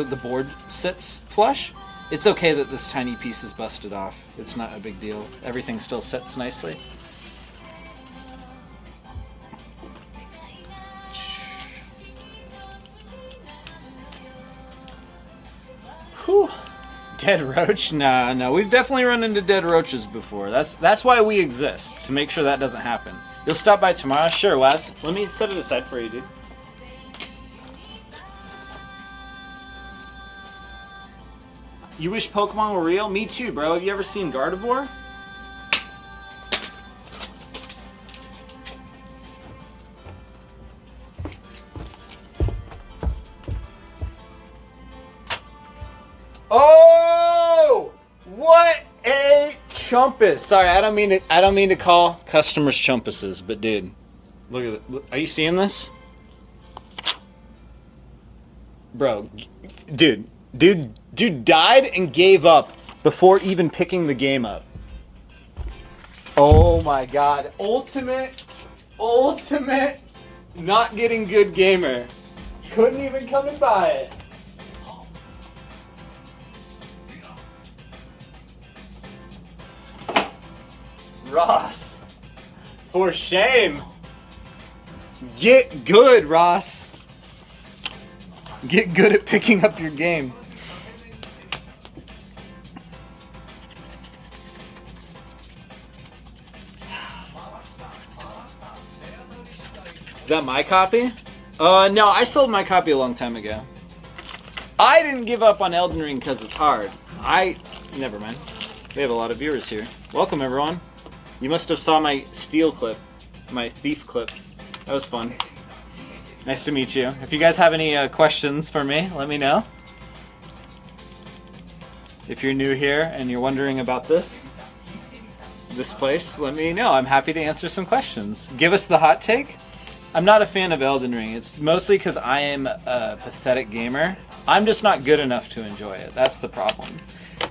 the board sits flush. It's okay that this tiny piece is busted off. It's not a big deal. Everything still sits nicely. Whew. Dead roach? No. We've definitely run into dead roaches before. That's why we exist, to make sure that doesn't happen. You'll stop by tomorrow? Sure, Wes. Let me set it aside for you, dude. You wish Pokemon were real? Me too, bro. Have you ever seen Gardevoir? Oh! What a chumpus! Sorry, I don't mean to call customers chumpuses, but dude, look at it. Are you seeing this? Bro, dude died and gave up before even picking the game up. Oh my god. Ultimate not getting good gamer. Couldn't even come and buy it. Ross, for shame. Get good, Ross. Get good at picking up your game. Is that my copy? No, I sold my copy a long time ago. I didn't give up on Elden Ring because it's hard. Never mind. We have a lot of viewers here. Welcome, everyone. You must have saw my steal clip, my thief clip. That was fun. Nice to meet you. If you guys have any questions for me, let me know. If you're new here and you're wondering about this place, let me know. I'm happy to answer some questions. Give us the hot take. I'm not a fan of Elden Ring. It's mostly because I am a pathetic gamer. I'm just not good enough to enjoy it. That's the problem.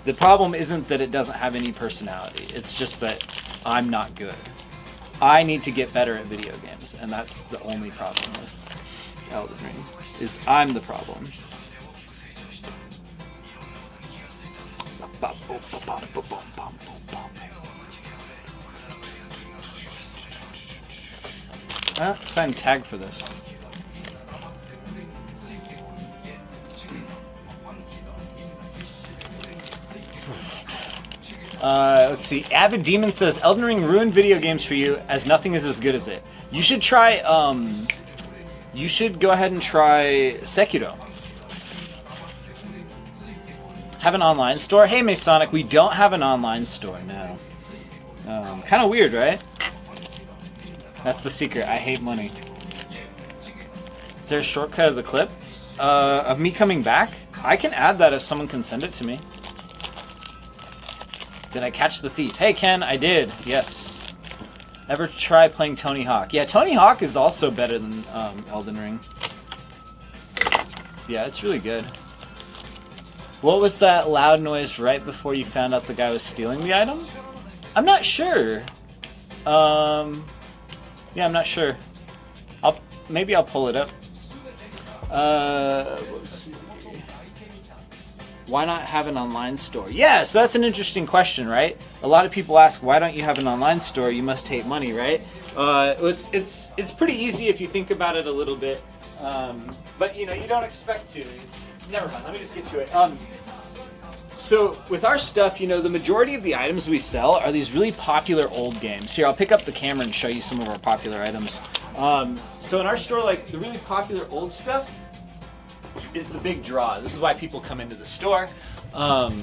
The problem isn't that it doesn't have any personality. It's just that I'm not good. I need to get better at video games, and that's the only problem with Elden Ring, is I'm the problem. Find tag for this. Let's see. Avid Demon says Elden Ring ruined video games for you as nothing is as good as it. You should try. You should go ahead and try Sekiro. Have an online store? Hey, Masonic, we don't have an online store now. Kind of weird, right? That's the secret. I hate money. there a shortcut of the clip of me coming back? I can add that if someone can send it to me. Did I catch the thief? Hey Ken, I did. Yes. Ever try playing Tony Hawk? Yeah, Tony Hawk is also better than Elden Ring. Yeah, it's really good. What was that loud noise right before you found out the guy was stealing the item? I'm not sure. Yeah, I'm not sure. Maybe I'll pull it up. Let's see. Why not have an online store? Yeah, so that's an interesting question, right? A lot of people ask, why don't you have an online store? You must hate money, right? It's pretty easy if you think about it a little bit. But you know, you don't expect to. Never mind, let me just get to it. So with our stuff, you know, the majority of the items we sell are these really popular old games. Here, I'll pick up the camera and show you some of our popular items. So in our store, like the really popular old stuff is the big draw. This is why people come into the store. Let's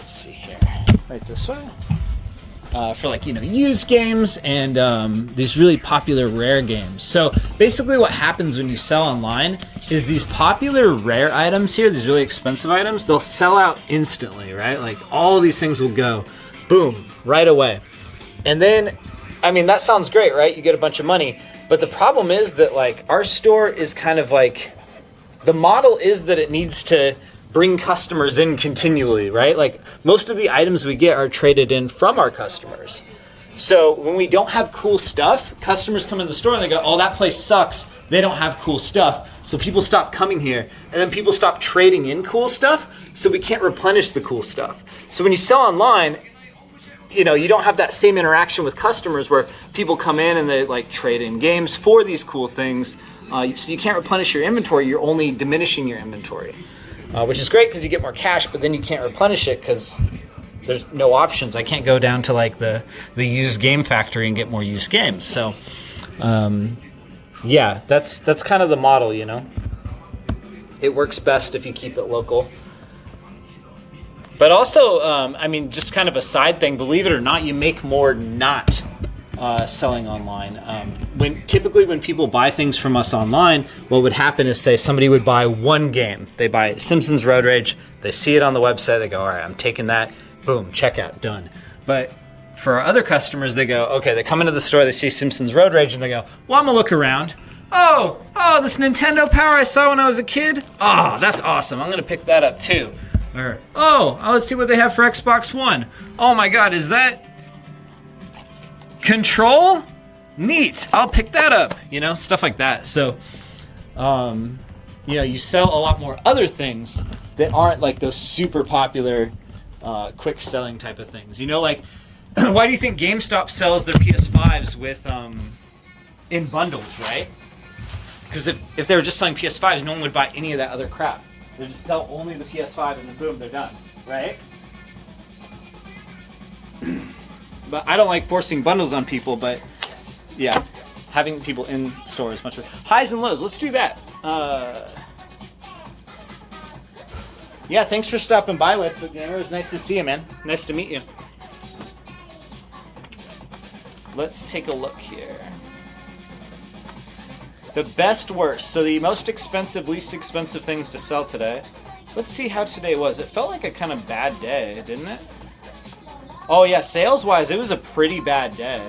see here. Right this way. For like, you know, used games and these really popular rare games. So basically what happens when you sell online is these popular rare items here, these really expensive items, they'll sell out instantly, right? Like all these things will go boom, right away. And then, I mean, that sounds great, right? You get a bunch of money. But the problem is that like our store is kind of like, the model is that it needs to bring customers in continually, right? Like most of the items we get are traded in from our customers. So when we don't have cool stuff, customers come in the store and they go, oh, that place sucks. They don't have cool stuff. So people stop coming here and then people stop trading in cool stuff. So we can't replenish the cool stuff. So when you sell online, you know, you don't have that same interaction with customers where people come in and they like trade in games for these cool things. So you can't replenish your inventory. You're only diminishing your inventory. Which is great because you get more cash, but then you can't replenish it because there's no options. I can't go down to like the used game factory and get more used games. So, yeah, that's kind of the model, you know. It works best if you keep it local. But also, I mean, just kind of a side thing. Believe it or not, you make more not selling online. Typically when people buy things from us online, what would happen is, say, somebody would buy one game. They buy Simpsons Road Rage. They see it on the website. They go, all right, I'm taking that. Boom, checkout, done. But for our other customers, they go, okay, they come into the store, they see Simpsons Road Rage, and they go, well, I'm going to look around. Oh, this Nintendo Power I saw when I was a kid. Oh, that's awesome. I'm going to pick that up too. Or, let's see what they have for Xbox One. Oh my God, is that Control? Neat. I'll pick that up. You know, stuff like that. So, you know, you sell a lot more other things that aren't like those super popular, quick selling type of things. You know, like, why do you think GameStop sells their PS5s with in bundles, right? Because if they were just selling PS5s, no one would buy any of that other crap. They just sell only the PS5 and then boom, they're done, right? But I don't like forcing bundles on people, but yeah, having people in store is much better. Highs and lows, let's do that. Yeah, thanks for stopping by, Lightfoot Gamer. It was nice to see you, man. Nice to meet you. Let's take a look here. The best, worst. So the most expensive, least expensive things to sell today. Let's see how today was. It felt like a kind of bad day, didn't it? Oh yeah, sales-wise, it was a pretty bad day.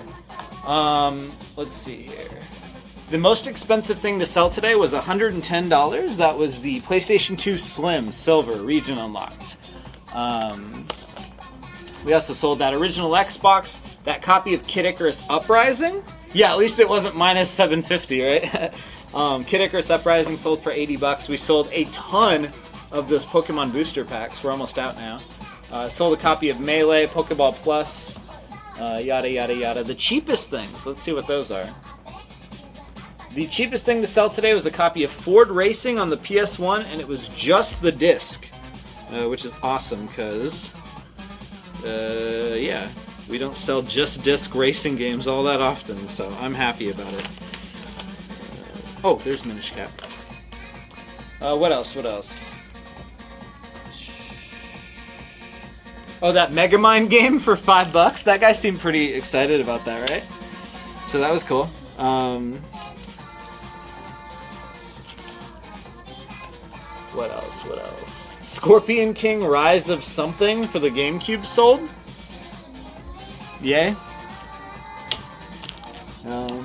Let's see here. The most expensive thing to sell today was $110. That was the PlayStation 2 Slim Silver Region Unlocked. We also sold that original Xbox, that copy of Kid Icarus Uprising. Yeah, at least it wasn't minus $750, right? Kid Icarus Uprising sold for $80. We sold a ton of those Pokemon booster packs. We're almost out now. Sold a copy of Melee, Pokeball Plus, yada yada yada. The cheapest things, let's see what those are. The cheapest thing to sell today was a copy of Ford Racing on the PS1, and it was just the disc, which is awesome because, yeah, we don't sell just disc racing games all that often, so I'm happy about it. Oh, there's Minish Cap. What else? What else? Oh, that Megamind game for $5. That guy seemed pretty excited about that, right? So that was cool. What else? What else? Scorpion King Rise of Something for the GameCube sold? Yay.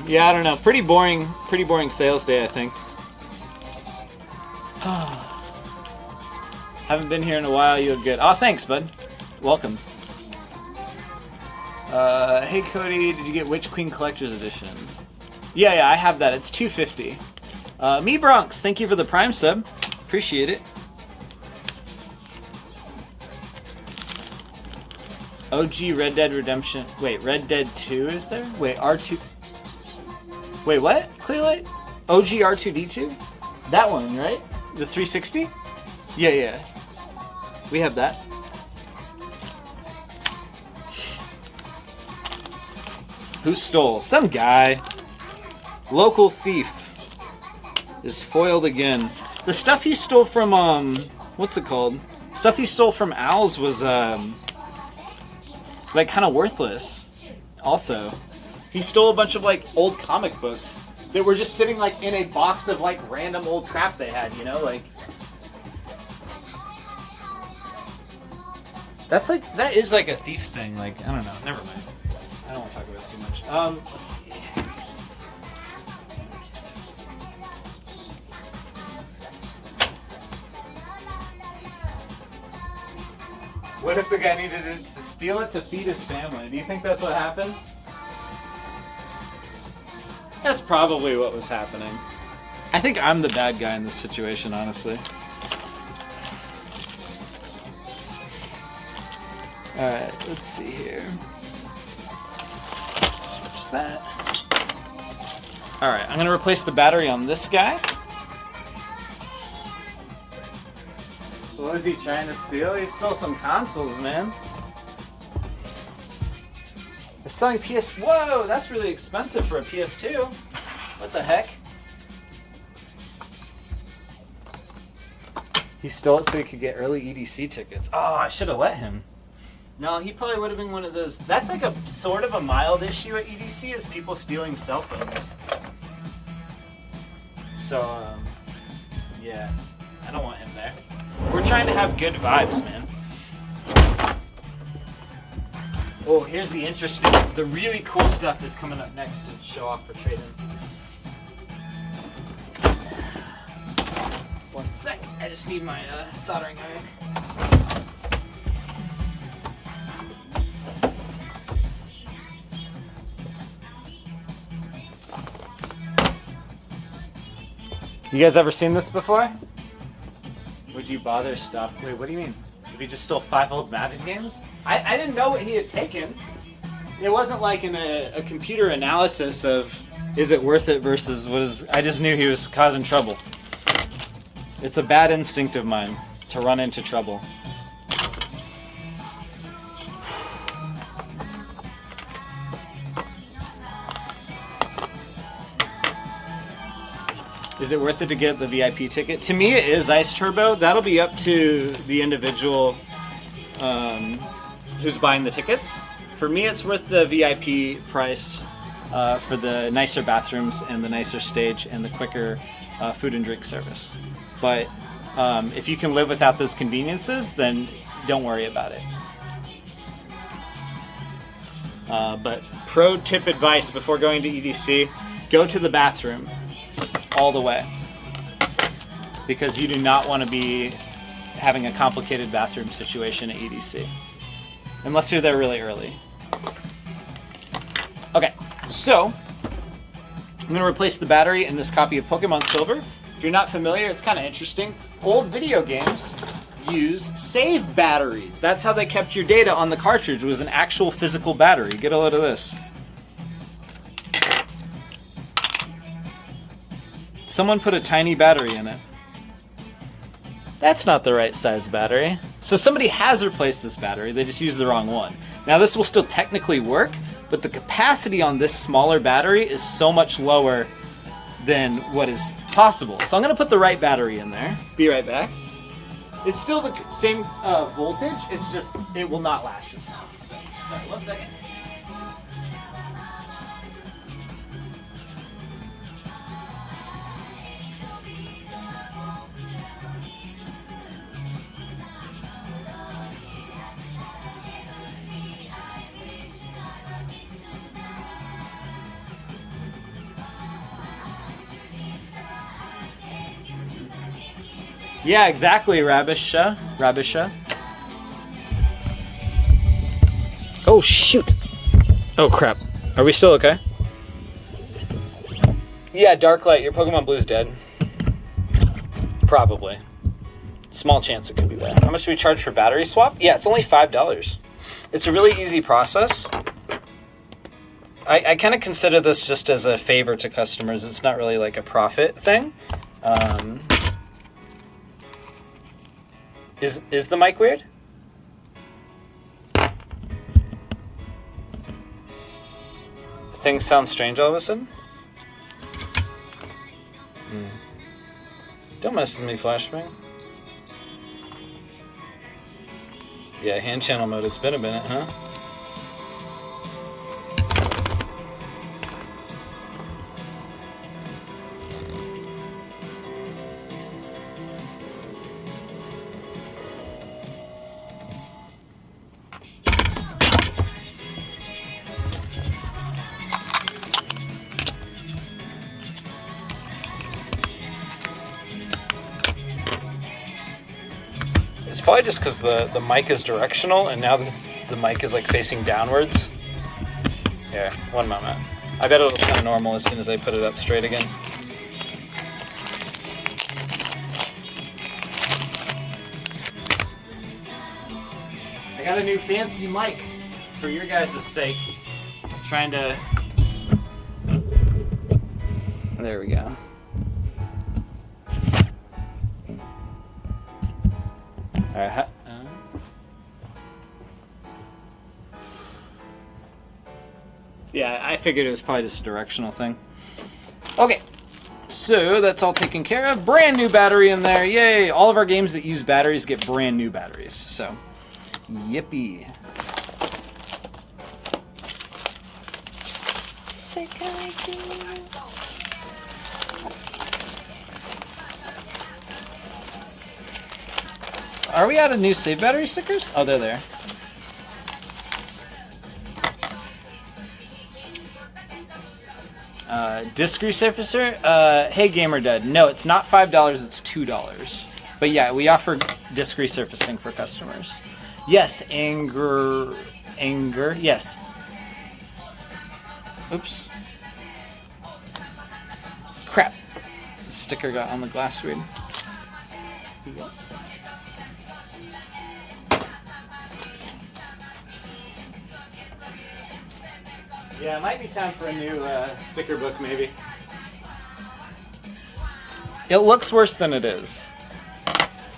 Yeah, I don't know. Pretty boring sales day, I think. Haven't been here in a while. You look good. Oh, thanks, bud. Welcome. Hey, Cody, did you get Witch Queen Collector's Edition? Yeah, I have that. It's $2.50. Me Bronx, thank you for the Prime sub. Appreciate it. OG Red Dead Redemption. Wait, Red Dead 2 is there? Wait, R2. Wait, what? Clearlight? OG R2D2? That one, right? The 360? Yeah. We have that. Who stole? Some guy. Local thief is foiled again. The stuff he stole from, what's it called? Stuff he stole from Al's was, like, kind of worthless. Also, he stole a bunch of, like, old comic books that were just sitting, like, in a box of, like, random old crap they had, you know? Like, that's, like, that is, like, a thief thing. Like, I don't know. Never mind. I don't want to talk about it too much. Let's see. What if the guy needed it to steal it to feed his family? Do you think that's what happened? That's probably what was happening. I think I'm the bad guy in this situation, honestly. Alright, let's see here. Switch that. Alright, I'm going to replace the battery on this guy. What was he trying to steal? He stole some consoles, man. They're selling PS... Whoa, that's really expensive for a PS2. What the heck? He stole it so he could get early EDC tickets. Oh, I should have let him. No, he probably would have been one of those... That's like a sort of a mild issue at EDC, is people stealing cell phones. So, yeah. I don't want him there. We're trying to have good vibes, man. Oh, here's the interesting, the really cool stuff is coming up next to show off for trade-ins. One sec, I just need my soldering iron. You guys ever seen this before? Would you bother stop? Wait, what do you mean? If he just stole 5 old Madden games? I didn't know what he had taken. It wasn't like a computer analysis of is it worth it versus what is... I just knew he was causing trouble. It's a bad instinct of mine to run into trouble. Is it worth it to get the VIP ticket? To me, it is Ice Turbo. That'll be up to the individual who's buying the tickets. For me, it's worth the VIP price for the nicer bathrooms and the nicer stage and the quicker food and drink service. But if you can live without those conveniences, then don't worry about it. But pro tip advice before going to EDC, go to the bathroom all the way, because you do not want to be having a complicated bathroom situation at EDC unless you're there really early. Okay, so I'm going to replace the battery in this copy of Pokemon Silver. If you're not familiar, it's kind of interesting. Old video games use save batteries. That's how they kept your data on the cartridge, was an actual physical battery. Get a load of this. Someone put a tiny battery in it. That's not the right size battery. So somebody has replaced this battery, they just used the wrong one. Now this will still technically work, but the capacity on this smaller battery is so much lower than what is possible. So I'm going to put the right battery in there. Be right back. It's still the same voltage, it's just, it will not last as long. Sorry, 1 second. Yeah, exactly, Rabisha. Rabisha. Oh, shoot. Oh, crap. Are we still okay? Yeah, Darklight, your Pokemon Blue's dead. Probably. Small chance it could be that. How much do we charge for battery swap? Yeah, it's only $5. It's a really easy process. I kind of consider this just as a favor to customers. It's not really like a profit thing. Is the mic weird? Things sound strange all of a sudden? Don't mess with me, Flashbang. Yeah, hand channel mode. It's been a minute, huh? It's probably just because the mic is directional and now the mic is like facing downwards. Here, one moment. I bet it'll sound normal as soon as I put it up straight again. I got a new fancy mic for your guys' sake. I'm trying to... There we go. Alright, yeah, I figured it was probably just a directional thing. Okay, so that's all taken care of. Brand new battery in there, yay! All of our games that use batteries get brand new batteries, so yippee. Are we out of new save battery stickers? Oh, they're there. Disc resurfacer? Hey Gamer Dead. No, it's not $5, it's $2. But yeah, we offer disc resurfacing for customers. Yes, anger, yes. Oops. Crap. The sticker got on the glass weird. Yeah, it might be time for a new sticker book, maybe. It looks worse than it is.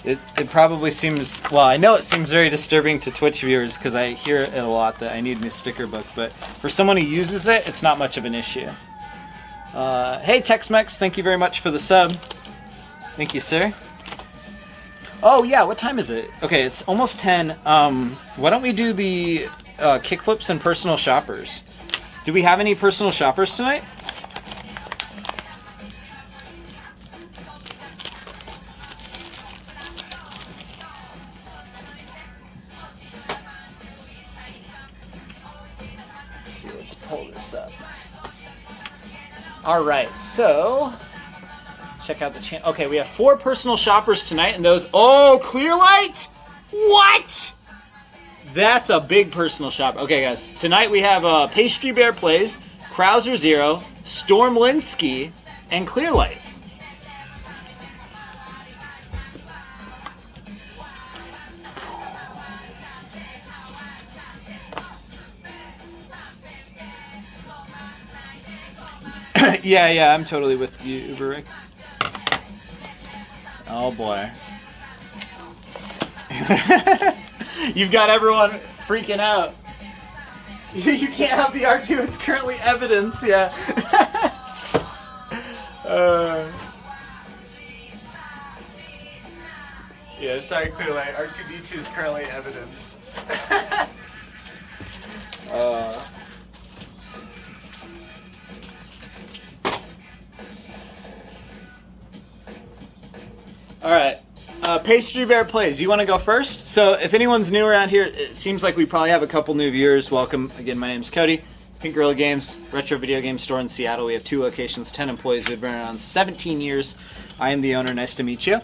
It probably seems... Well, I know it seems very disturbing to Twitch viewers because I hear it a lot that I need a new sticker book, but for someone who uses it, it's not much of an issue. Hey, Tex-Mex, thank you very much for the sub. Thank you, sir. Oh, yeah, what time is it? Okay, it's almost 10. Why don't we do the kickflips and personal shoppers? Do we have any personal shoppers tonight? Let's see, let's pull this up. Alright, so check out the channel. Okay, we have 4 personal shoppers tonight, and those... Oh, Clearlight? What? That's a big personal shop. Okay, guys. Tonight we have Pastry Bear Plays, Krauser Zero, Storm Linsky, and Clearlight. Yeah, I'm totally with you, Uber Rick. Oh boy. You've got everyone freaking out. You can't have the R2, it's currently evidence, yeah. Yeah, sorry, Clearlight. R2-D2 is currently evidence. Alright. Pastry Bear Plays, you want to go first? So if anyone's new around here, it seems like we probably have a couple new viewers. Welcome. Again, my name's Cody. Pink Gorilla Games, retro video game store in Seattle. We have 2 locations, 10 employees. We've been around 17 years. I am the owner. Nice to meet you.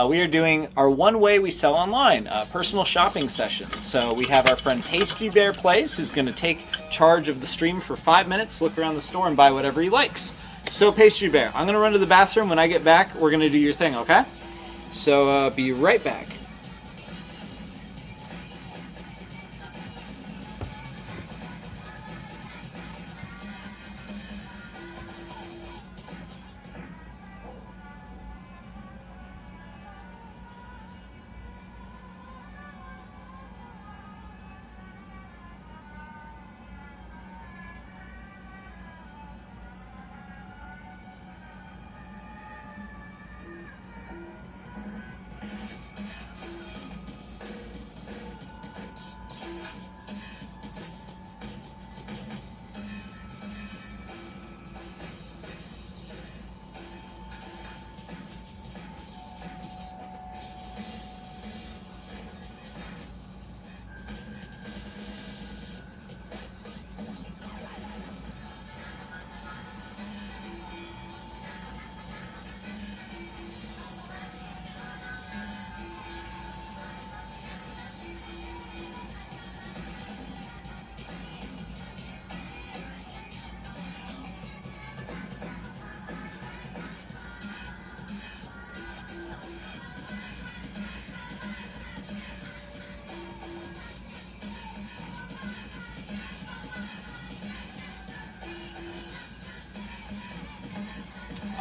we are doing our one way we sell online, personal shopping sessions. So we have our friend Pastry Bear Plays, who's going to take charge of the stream for 5 minutes, look around the store, and buy whatever he likes. So Pastry Bear, I'm going to run to the bathroom. When I get back, we're going to do your thing, okay? So be right back.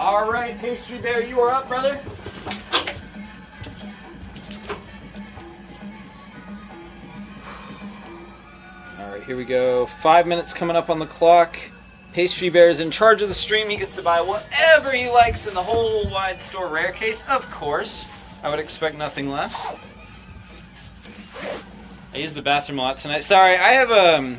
All right, Pastry Bear, you are up, brother. All right, here we go. 5 minutes coming up on the clock. Pastry Bear is in charge of the stream. He gets to buy whatever he likes in the whole wide store. Rare case, of course. I would expect nothing less. I use the bathroom a lot tonight. Sorry, I have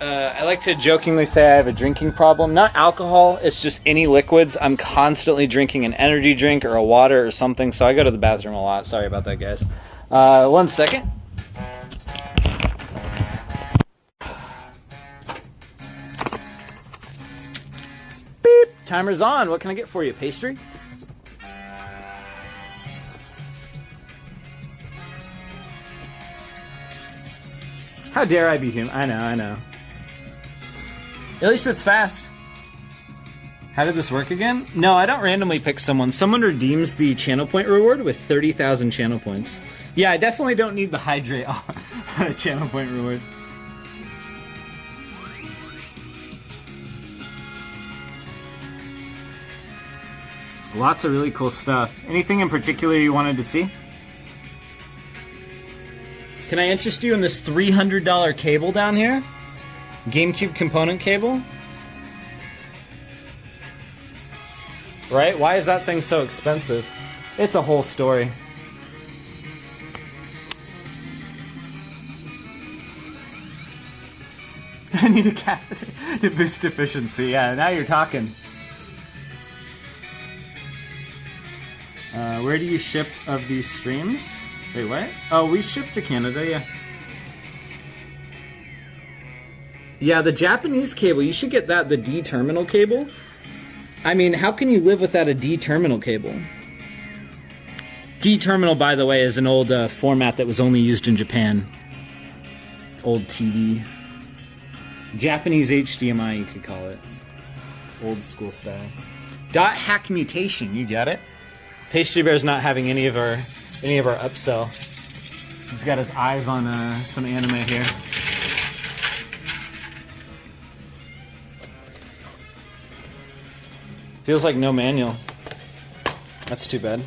I like to jokingly say I have a drinking problem. Not alcohol, it's just any liquids. I'm constantly drinking an energy drink or a water or something, so I go to the bathroom a lot. Sorry about that, guys. 1 second. Beep! Timer's on. What can I get for you, Pastry? How dare I be human? I know, I know. At least it's fast. How did this work again? No, I don't randomly pick someone. Someone redeems the channel point reward with 30,000 channel points. Yeah, I definitely don't need the hydrate channel point reward. Lots of really cool stuff. Anything in particular you wanted to see? Can I interest you in this $300 cable down here? GameCube component cable? Right? Why is that thing so expensive? It's a whole story. I need a catheter to boost efficiency. Yeah, now you're talking. Where do you ship of these streams? Wait, what? Oh, we ship to Canada, yeah. Yeah, the Japanese cable, you should get that, the D-terminal cable. I mean, how can you live without a D-terminal cable? D-terminal, by the way, is an old format that was only used in Japan. Old TV. Japanese HDMI, you could call it. Old school style. Dot hack mutation, you get it? Pastry Bear's not having any of our upsell. He's got his eyes on some anime here. Feels like no manual. That's too bad.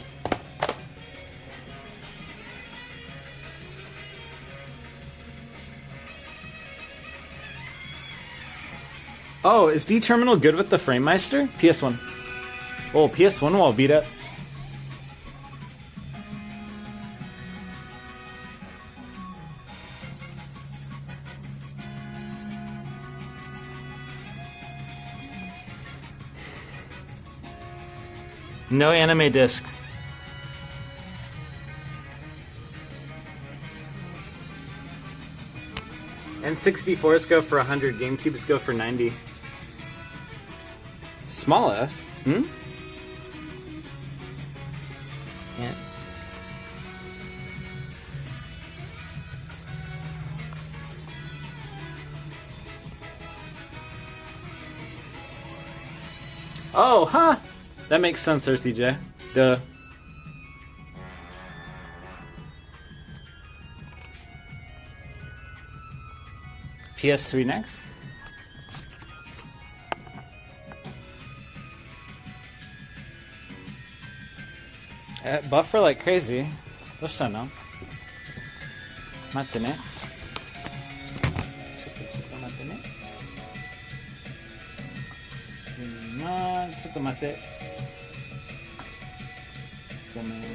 Oh, is D-Terminal good with the FrameMeister? PS1. Oh, PS1 wall beat up. No anime disc. N64s go for 100, GameCubes go for 90. Small F? Hmm? Oh, huh. That makes sense, Earthy J. Duh. PS3 next. Buffer like crazy. どうしたの? 待ってね。ちょっと待ってね。ちょっと待って。ごめんね。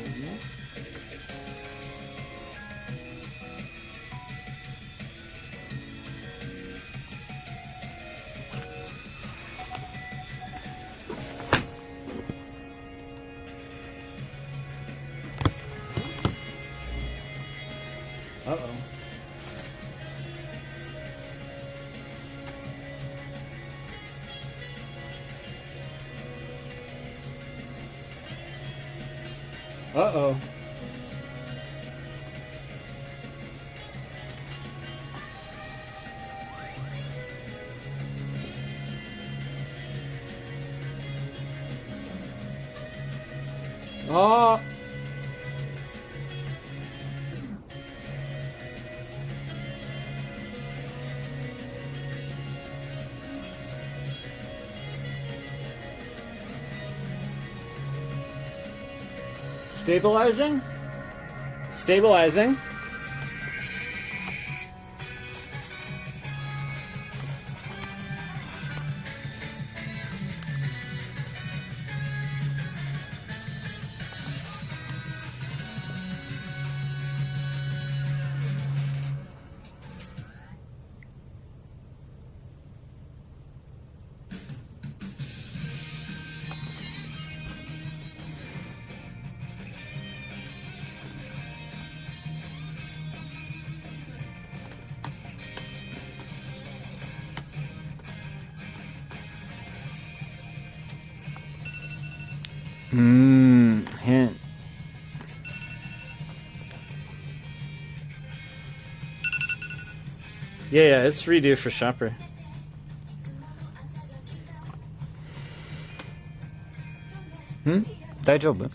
Uh-oh. Uh-oh. Oh. Stabilizing? Stabilizing. Hint. Yeah, it's redo for shopper. Daijoubu.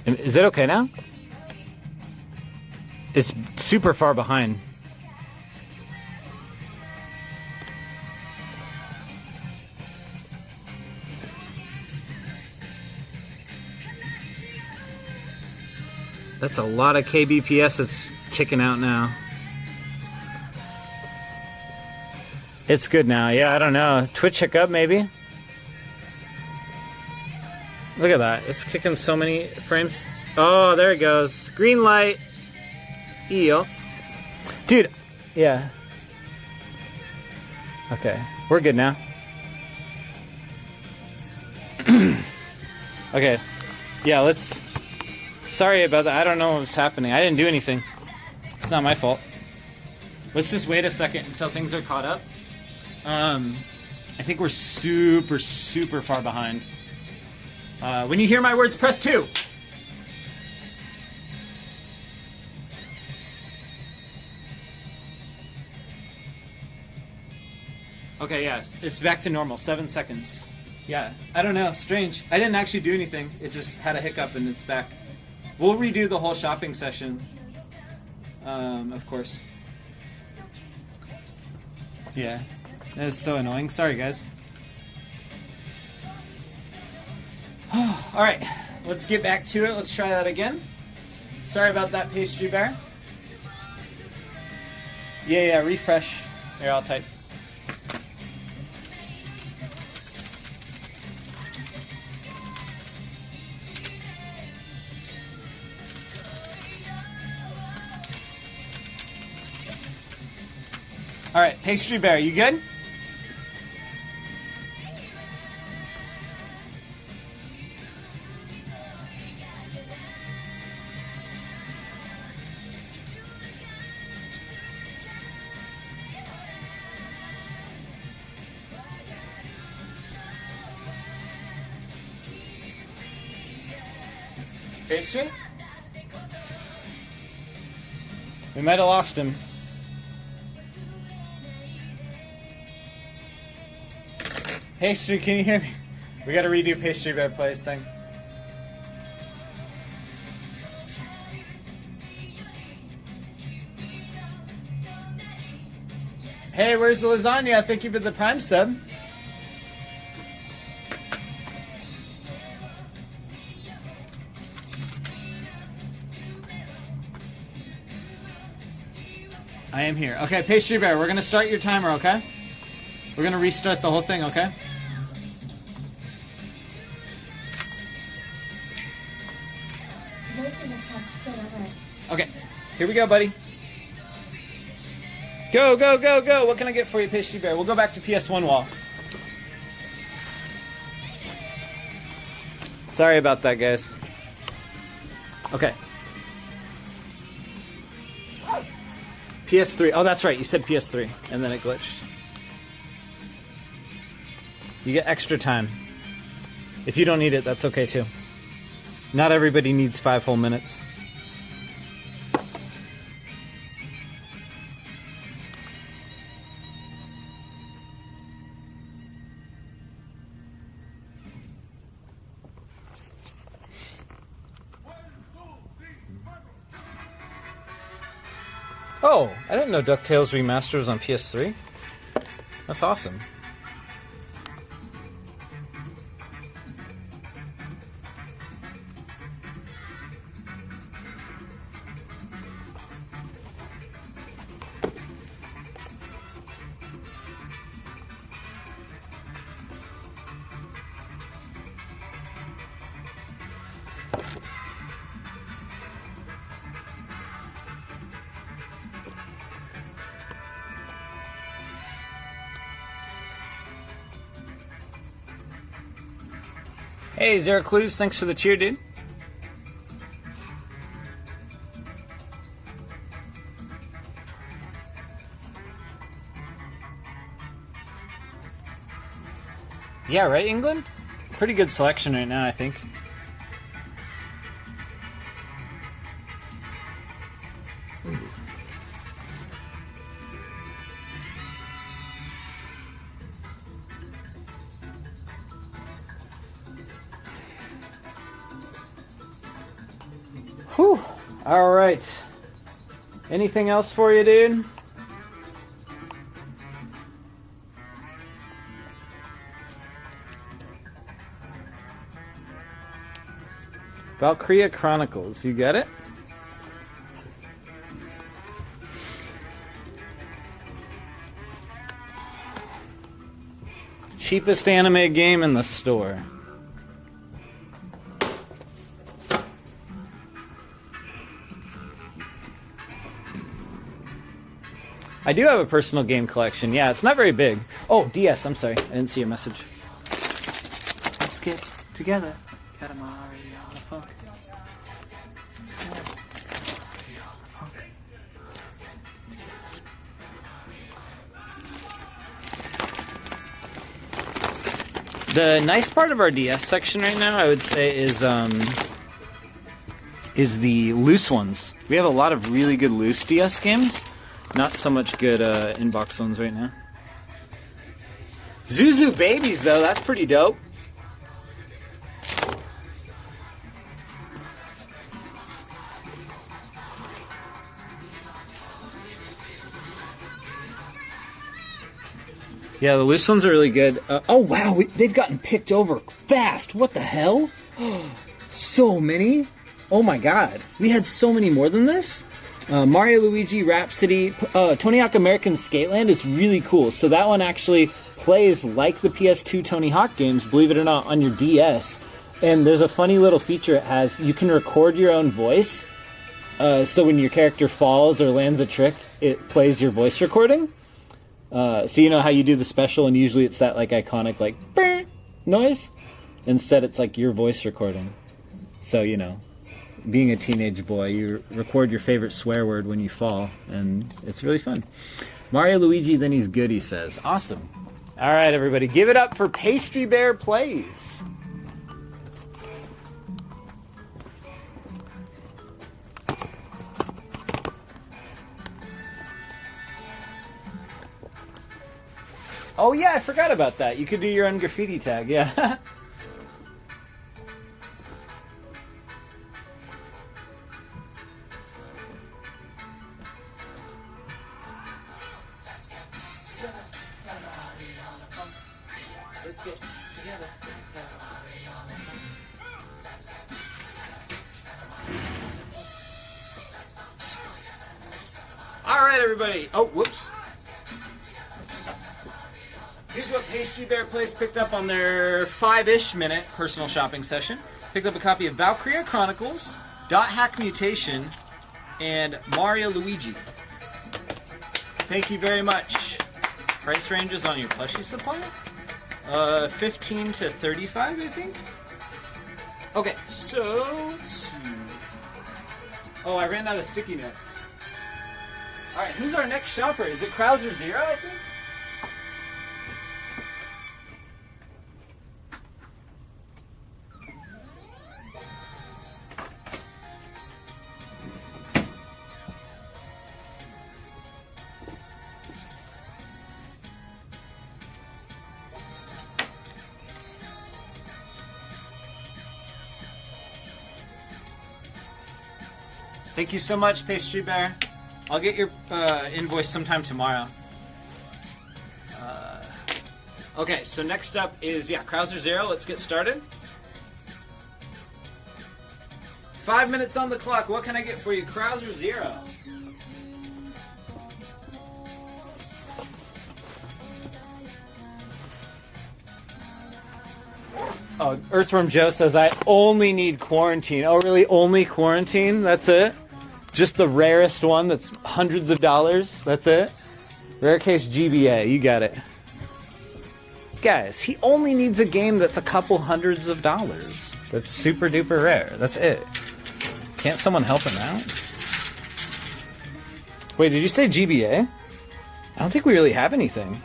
Is it okay now? It's super far behind. That's a lot of kbps that's kicking out now. It's good now. Yeah, I don't know. Twitch hiccup maybe? Look at that. It's kicking so many frames. Oh, there it goes. Green light. Eel. Dude, yeah. Okay, we're good now. Okay. Yeah, let's... Sorry about that. I don't know what's happening. I didn't do anything. It's not my fault. Let's just wait a second until things are caught up. I think we're super, super far behind. When you hear my words, press 2. Okay, yes. It's back to normal. 7 seconds. Yeah. I don't know. Strange. I didn't actually do anything. It just had a hiccup and it's back. We'll redo the whole shopping session. Of course. Yeah. That is so annoying. Sorry, guys. Alright. Let's get back to it. Let's try that again. Sorry about that, Pastry Bear. Yeah, refresh. Here, I'll type. Alright, Pastry Bear, you good? Pastry? We might have lost him. Pastry, can you hear me? We gotta redo Pastry Bear Plays thing. Hey, where's the lasagna? Thank you for the Prime sub. I am here. Okay, Pastry Bear, we're gonna start your timer, okay? We're gonna restart the whole thing, okay? Okay, here we go, buddy. Go, go, go, go! What can I get for you, Pastry Bear? We'll go back to PS1 wall. Sorry about that, guys. Okay. PS3. Oh, that's right. You said PS3, and then it glitched. You get extra time. If you don't need it, that's okay too. Not everybody needs 5 whole minutes. Oh, I didn't know DuckTales Remastered was on PS3. That's awesome. Hey, Zero Clues, thanks for the cheer, dude. Yeah, right, England? Pretty good selection right now, I think. Whew. All right. Anything else for you, dude? Valkyria Chronicles. You get it? Cheapest anime game in the store. I do have a personal game collection. Yeah, it's not very big. Oh, DS, I'm sorry. I didn't see your message. Let's get together. Katamari on the funk. The nice part of our DS section right now, I would say, is the loose ones. We have a lot of really good loose DS games. Not so much good inbox ones right now. Zuzu Babies, though, that's pretty dope. Yeah, the loose ones are really good. Oh, wow, they've gotten picked over fast. What the hell? So many? Oh, my God. We had so many more than this? Mario Luigi Rhapsody, Tony Hawk American Skateland is really cool. So that one actually plays like the PS2 Tony Hawk games, believe it or not, on your DS. And there's a funny little feature it has. You can record your own voice. So when your character falls or lands a trick, it plays your voice recording. So you know how you do the special, and usually it's that like iconic like burr noise. Instead, it's like your voice recording. So you know. Being a teenage boy, you record your favorite swear word when you fall, and it's really fun. Mario Luigi, then he's good, he says. Awesome. All right, everybody, give it up for Pastry Bear Plays. Oh yeah, I forgot about that. You could do your own graffiti tag, yeah. Let's get together. All right, everybody. Oh, whoops. Here's what Pastry Bear Place picked up on their 5-ish minute personal shopping session. Picked up a copy of Valkyria Chronicles, Dot Hack Mutation, and Mario Luigi. Thank you very much. Price ranges on your plushie supply? 15 to 35, I think. Okay, so let's see. Oh, I ran out of sticky notes. All right, who's our next shopper? Is it Krauser Zero, I think? Thank you so much, Pastry Bear. I'll get your invoice sometime tomorrow. Okay, so next up is, Krauser Zero. Let's get started. 5 minutes on the clock. What can I get for you, Krauser Zero? Oh, Earthworm Joe says, I only need Quarantine. Oh, really? Only Quarantine? That's it? Just the rarest one that's hundreds of dollars? That's it? Rare case GBA. You got it. Guys, he only needs a game that's a couple hundreds of dollars. That's super duper rare. That's it. Can't someone help him out? Wait, did you say GBA? I don't think we really have anything.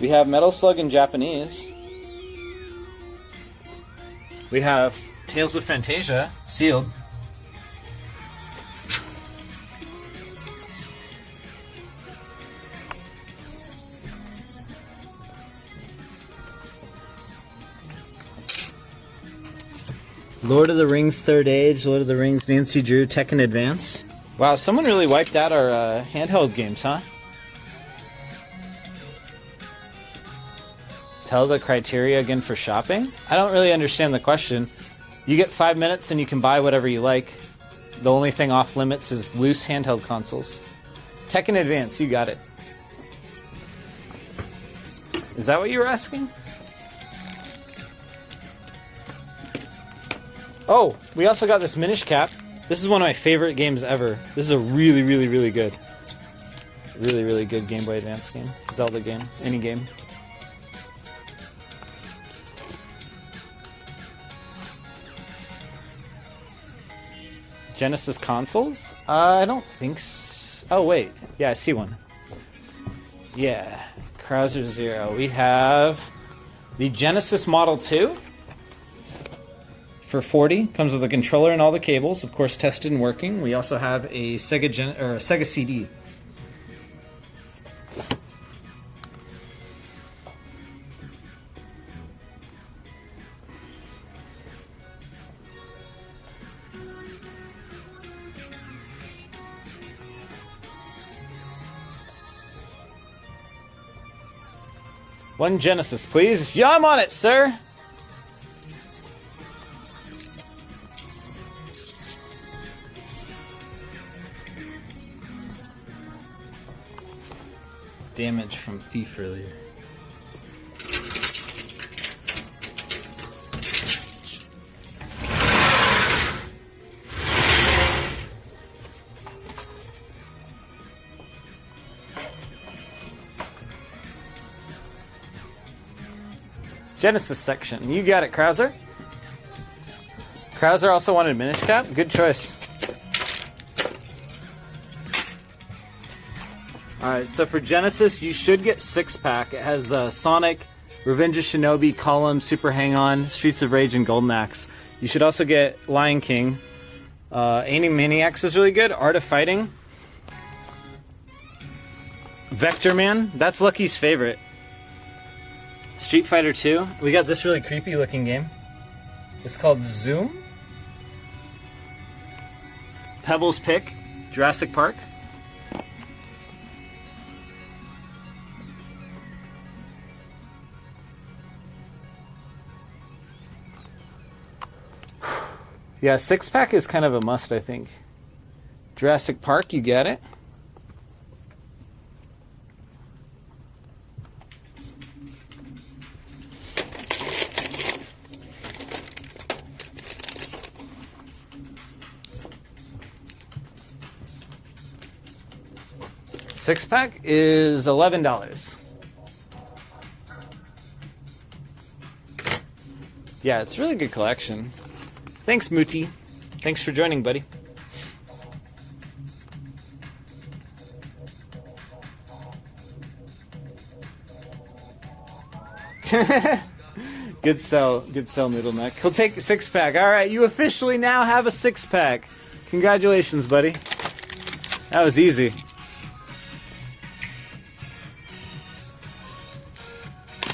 We have Metal Slug in Japanese. We have Tales of Fantasia, sealed. Lord of the Rings Third Age, Lord of the Rings Nancy Drew, Tekken Advance. Wow, someone really wiped out our handheld games, huh? Tell the criteria again for shopping? I don't really understand the question. You get 5 minutes and you can buy whatever you like. The only thing off limits is loose handheld consoles. Tekken Advance, you got it. Is that what you were asking? Oh, we also got this Minish Cap. This is one of my favorite games ever. This is a really, really, really good. Really, really good Game Boy Advance game. Zelda game. Any game. Genesis consoles? I don't think so. Oh, wait. Yeah, I see one. Yeah. Krauser Zero. We have the Genesis Model 2 for $40. Comes with a controller and all the cables. Of course, tested and working. We also have a Sega CD. One Genesis, please. Yeah, I'm on it, sir. Damage from Thief earlier. Genesis section. You got it, Krauser. Krauser also wanted Minish Cap. Good choice. Alright, so for Genesis, you should get 6-pack. It has Sonic, Revenge of Shinobi, Column, Super Hang-On, Streets of Rage, and Golden Axe. You should also get Lion King. Animaniacs is really good. Art of Fighting. Vector Man, that's Lucky's favorite. Street Fighter 2. We got this really creepy looking game. It's called Zoom. Pebbles Pick, Jurassic Park. Yeah, 6-pack is kind of a must, I think. Jurassic Park, you get it? Six-pack is $11. Yeah, it's a really good collection. Thanks, Muti. Thanks for joining, buddy. Good sell, Noodle Neck. He'll take a 6-pack. All right, you officially now have a 6-pack. Congratulations, buddy. That was easy.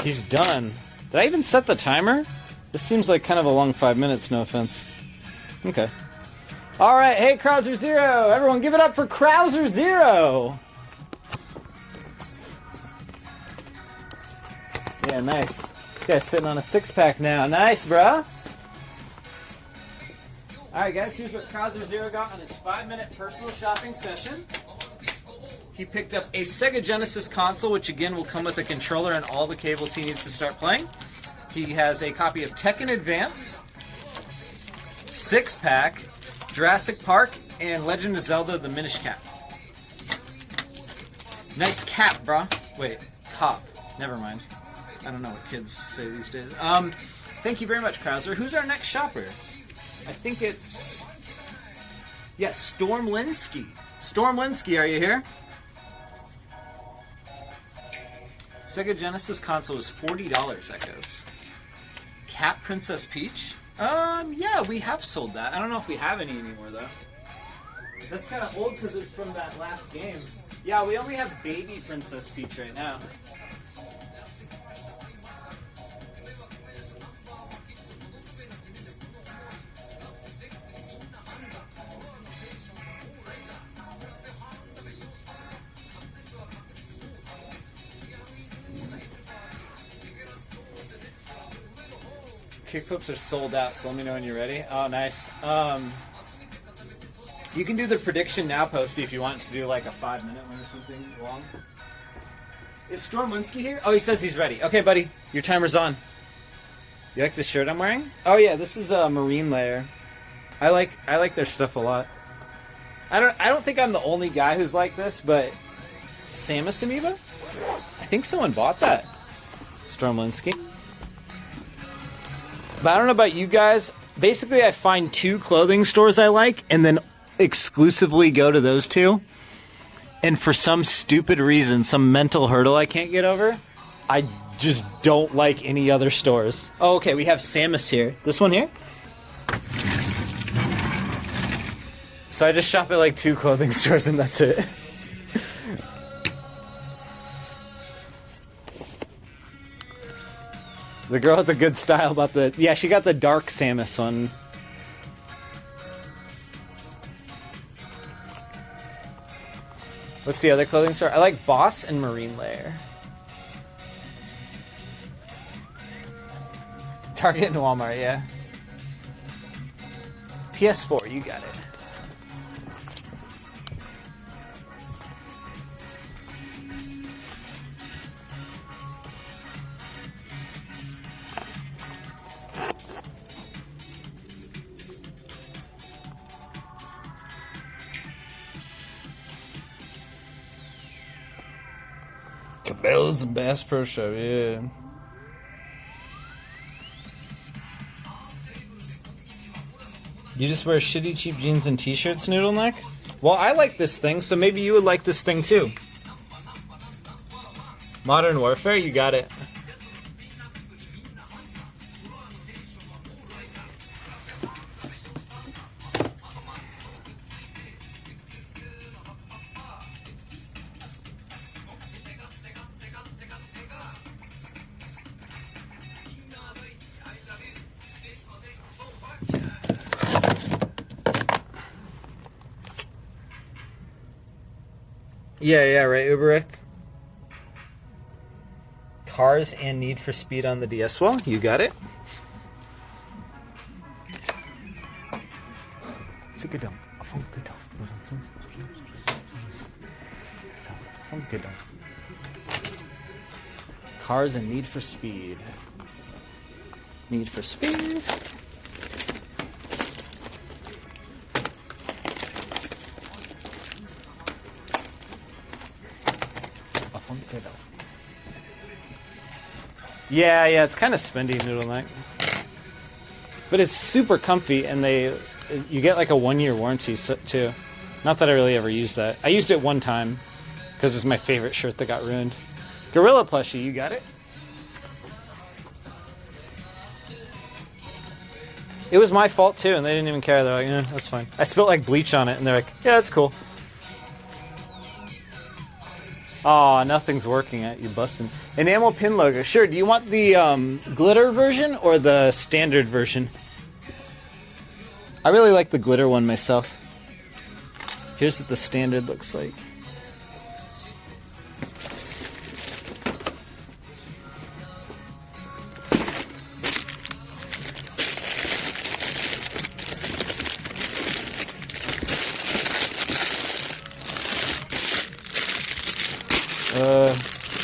He's done. Did I even set the timer? This seems like kind of a long 5 minutes, no offense. Okay. Alright, hey Krauser Zero! Everyone give it up for Krauser Zero! Yeah, nice. This guy's sitting on a 6-pack now. Nice, bruh! Alright guys, here's what Krauser Zero got on his 5-minute personal shopping session. He picked up a Sega Genesis console, which again will come with a controller and all the cables he needs to start playing. He has a copy of Tekken Advance, 6-pack, Jurassic Park, and Legend of Zelda: The Minish Cap. Nice cap, brah. Wait, cop. Never mind. I don't know what kids say these days. Thank you very much, Krauser. Who's our next shopper? I think it's... Yes, Storm Linsky. Storm Linsky, are you here? Sega Genesis console is $40, Echoes. Cat Princess Peach? Yeah, we have sold that. I don't know if we have any anymore, though. That's kind of old because it's from that last game. Yeah, we only have Baby Princess Peach right now. Kickflips are sold out, so let me know when you're ready. Oh, nice. You can do the prediction now, Posty, if you want to do like a 5-minute one or something long. Is Storm Linsky here? Oh, he says he's ready. Okay, buddy, your timer's on. You like the shirt I'm wearing? Oh yeah, this is a Marine Layer. I like their stuff a lot. I don't think I'm the only guy who's like this, but Samus Amiibo? I think someone bought that. Storm Linsky. But I don't know about you guys. Basically, I find 2 clothing stores I like, and then exclusively go to those 2. And for some stupid reason, some mental hurdle I can't get over, I just don't like any other stores. Oh, okay, we have Samus here. This one here? So I just shop at like 2 clothing stores, and that's it. The girl with the good style about the... Yeah, she got the dark Samus one. What's the other clothing store? I like Boss and Marine Layer. Target and Walmart, yeah. PS4, you got it. Cabela's and Bass Pro Shop, yeah. You just wear shitty cheap jeans and t-shirts, Noodle Neck? Well, I like this thing, so maybe you would like this thing too. Modern Warfare, you got it. Yeah, right, Uberic. Cars and Need for Speed on the DS. Well, you got it. Cars and Need for Speed. Need for Speed. Yeah, it's kind of spendy, Noodle Knight. But it's super comfy, and you get like a 1-year warranty too. Not that I really ever used that. I used it one time because it was my favorite shirt that got ruined. Gorilla plushie, you got it? It was my fault too, and they didn't even care. They're like, "Yeah, that's fine." I spilled like bleach on it, and they're like, "Yeah, that's cool." Aw, nothing's working at you, busting. Enamel pin logo. Sure, do you want the glitter version or the standard version? I really like the glitter one myself. Here's what the standard looks like.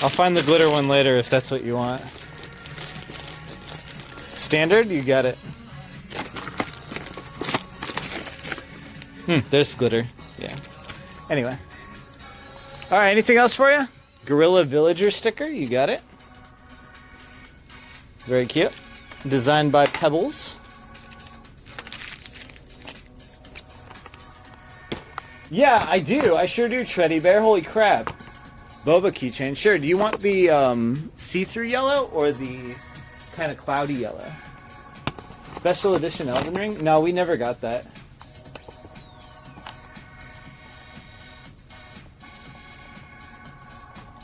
I'll find the glitter one later if that's what you want. Standard? You got it. There's glitter. Yeah. Anyway. Alright, anything else for you? Gorilla Villager sticker? You got it. Very cute. Designed by Pebbles. Yeah, I do. I sure do, Treddy Bear. Holy crap. Boba keychain. Sure. Do you want the see-through yellow or the kind of cloudy yellow? Special edition Elden Ring? No, we never got that.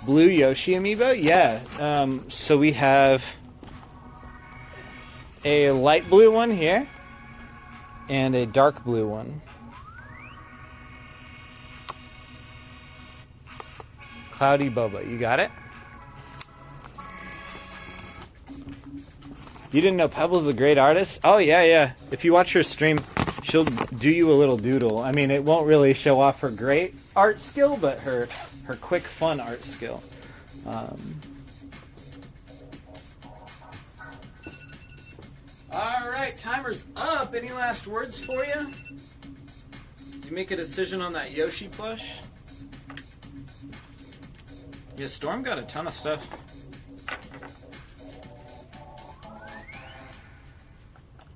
Blue Yoshi amiibo? Yeah. So we have a light blue one here and a dark blue one. Cloudy Boba, you got it? You didn't know Pebble's a great artist? Oh, yeah. If you watch her stream, she'll do you a little doodle. I mean, it won't really show off her great art skill, but her quick, fun art skill. Alright, timer's up. Any last words for you? Did you make a decision on that Yoshi plush? Yeah, Storm got a ton of stuff.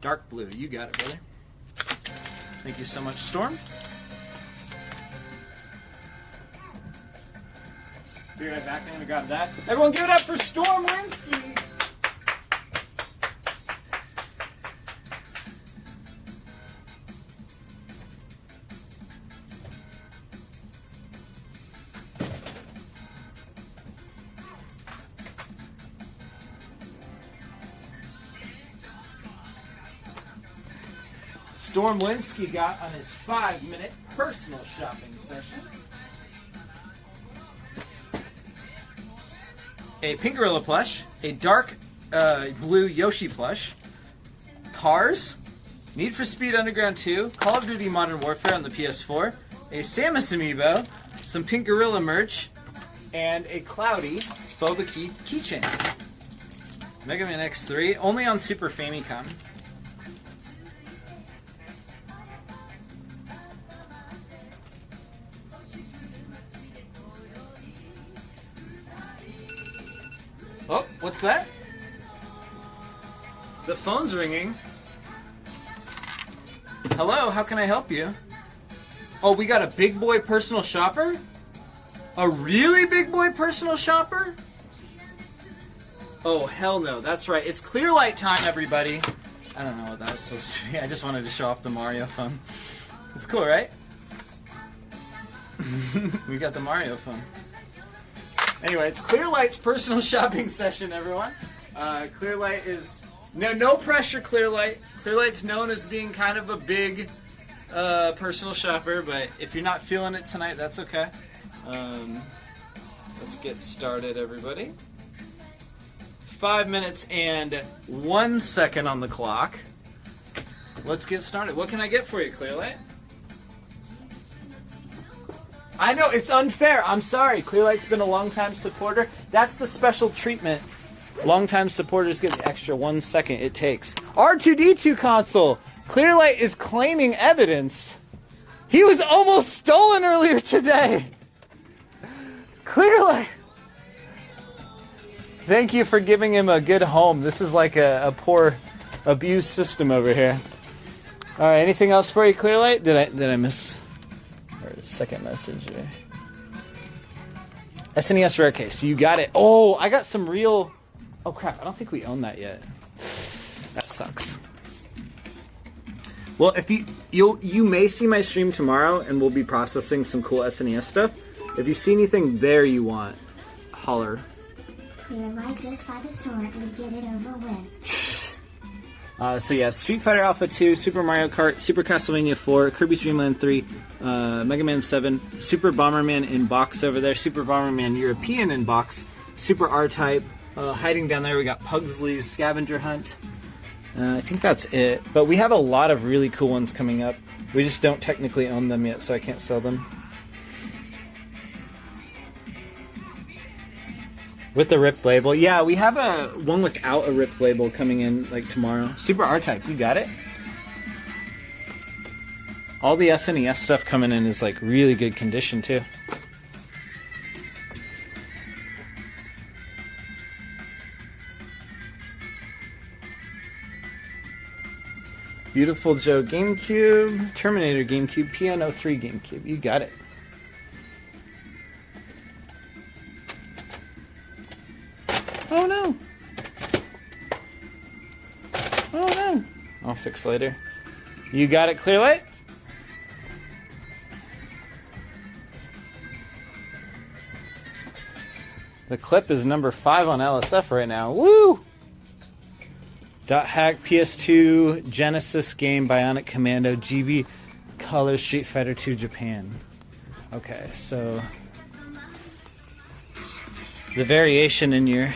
Dark blue, you got it, brother. Thank you so much, Storm. Be right back, I'm gonna grab that. Everyone give it up for Storm Winsky! Storm Linsky got on his 5-minute personal shopping session. A pink gorilla plush, a dark blue Yoshi plush, Cars, Need for Speed Underground 2, Call of Duty Modern Warfare on the PS4, a Samus amiibo, some pink gorilla merch, and a cloudy Boba keychain. Mega Man X3, only on Super Famicom. Oh, what's that? The phone's ringing. Hello, how can I help you? Oh, we got a big boy personal shopper? A really big boy personal shopper? Oh, hell no. That's right. It's clear light time, everybody. I don't know what that was supposed to be. I just wanted to show off the Mario phone. It's cool, right? We got the Mario phone. Anyway, it's Clearlight's personal shopping session, everyone. Clearlight is... No pressure, Clearlight. Clearlight's known as being kind of a big personal shopper, but if you're not feeling it tonight, that's okay. Let's get started, everybody. 5 minutes and 1 second on the clock. Let's get started. What can I get for you, Clearlight? I know, it's unfair. I'm sorry. Clearlight's been a long-time supporter. That's the special treatment. Long-time supporters get the extra 1 second it takes. R2-D2 console. Clearlight is claiming evidence. He was almost stolen earlier today. Clearlight. Thank you for giving him a good home. This is like a poor abused system over here. All right, anything else for you, Clearlight? Did I miss a second message here? SNES rare case. You got it. Oh, I got some real. Oh crap! I don't think we own that yet. That sucks. Well, if you may see my stream tomorrow, and we'll be processing some cool SNES stuff. If you see anything there you want, holler. Clearlight just by the store and get it over with. So yeah, Street Fighter Alpha 2, Super Mario Kart, Super Castlevania 4, Kirby's Dream Land 3, Mega Man 7, Super Bomberman in box over there, Super Bomberman European in box, Super R-Type. Hiding down there, we got Pugsley's Scavenger Hunt. I think that's it. But we have a lot of really cool ones coming up. We just don't technically own them yet, so I can't sell them. With the ripped label. Yeah, we have a one without a ripped label coming in like tomorrow. Super R-Type, you got it? All the SNES stuff coming in is like really good condition too. Beautiful Joe GameCube, Terminator GameCube, Piano 3 GameCube. You got it. Oh no! Oh no! I'll fix later. You got it, Clearlight? The clip is number 5 on LSF right now. Woo! Dot Hack, PS2, Genesis game, Bionic Commando, GB Color, Street Fighter 2 Japan. Okay, so the variation in your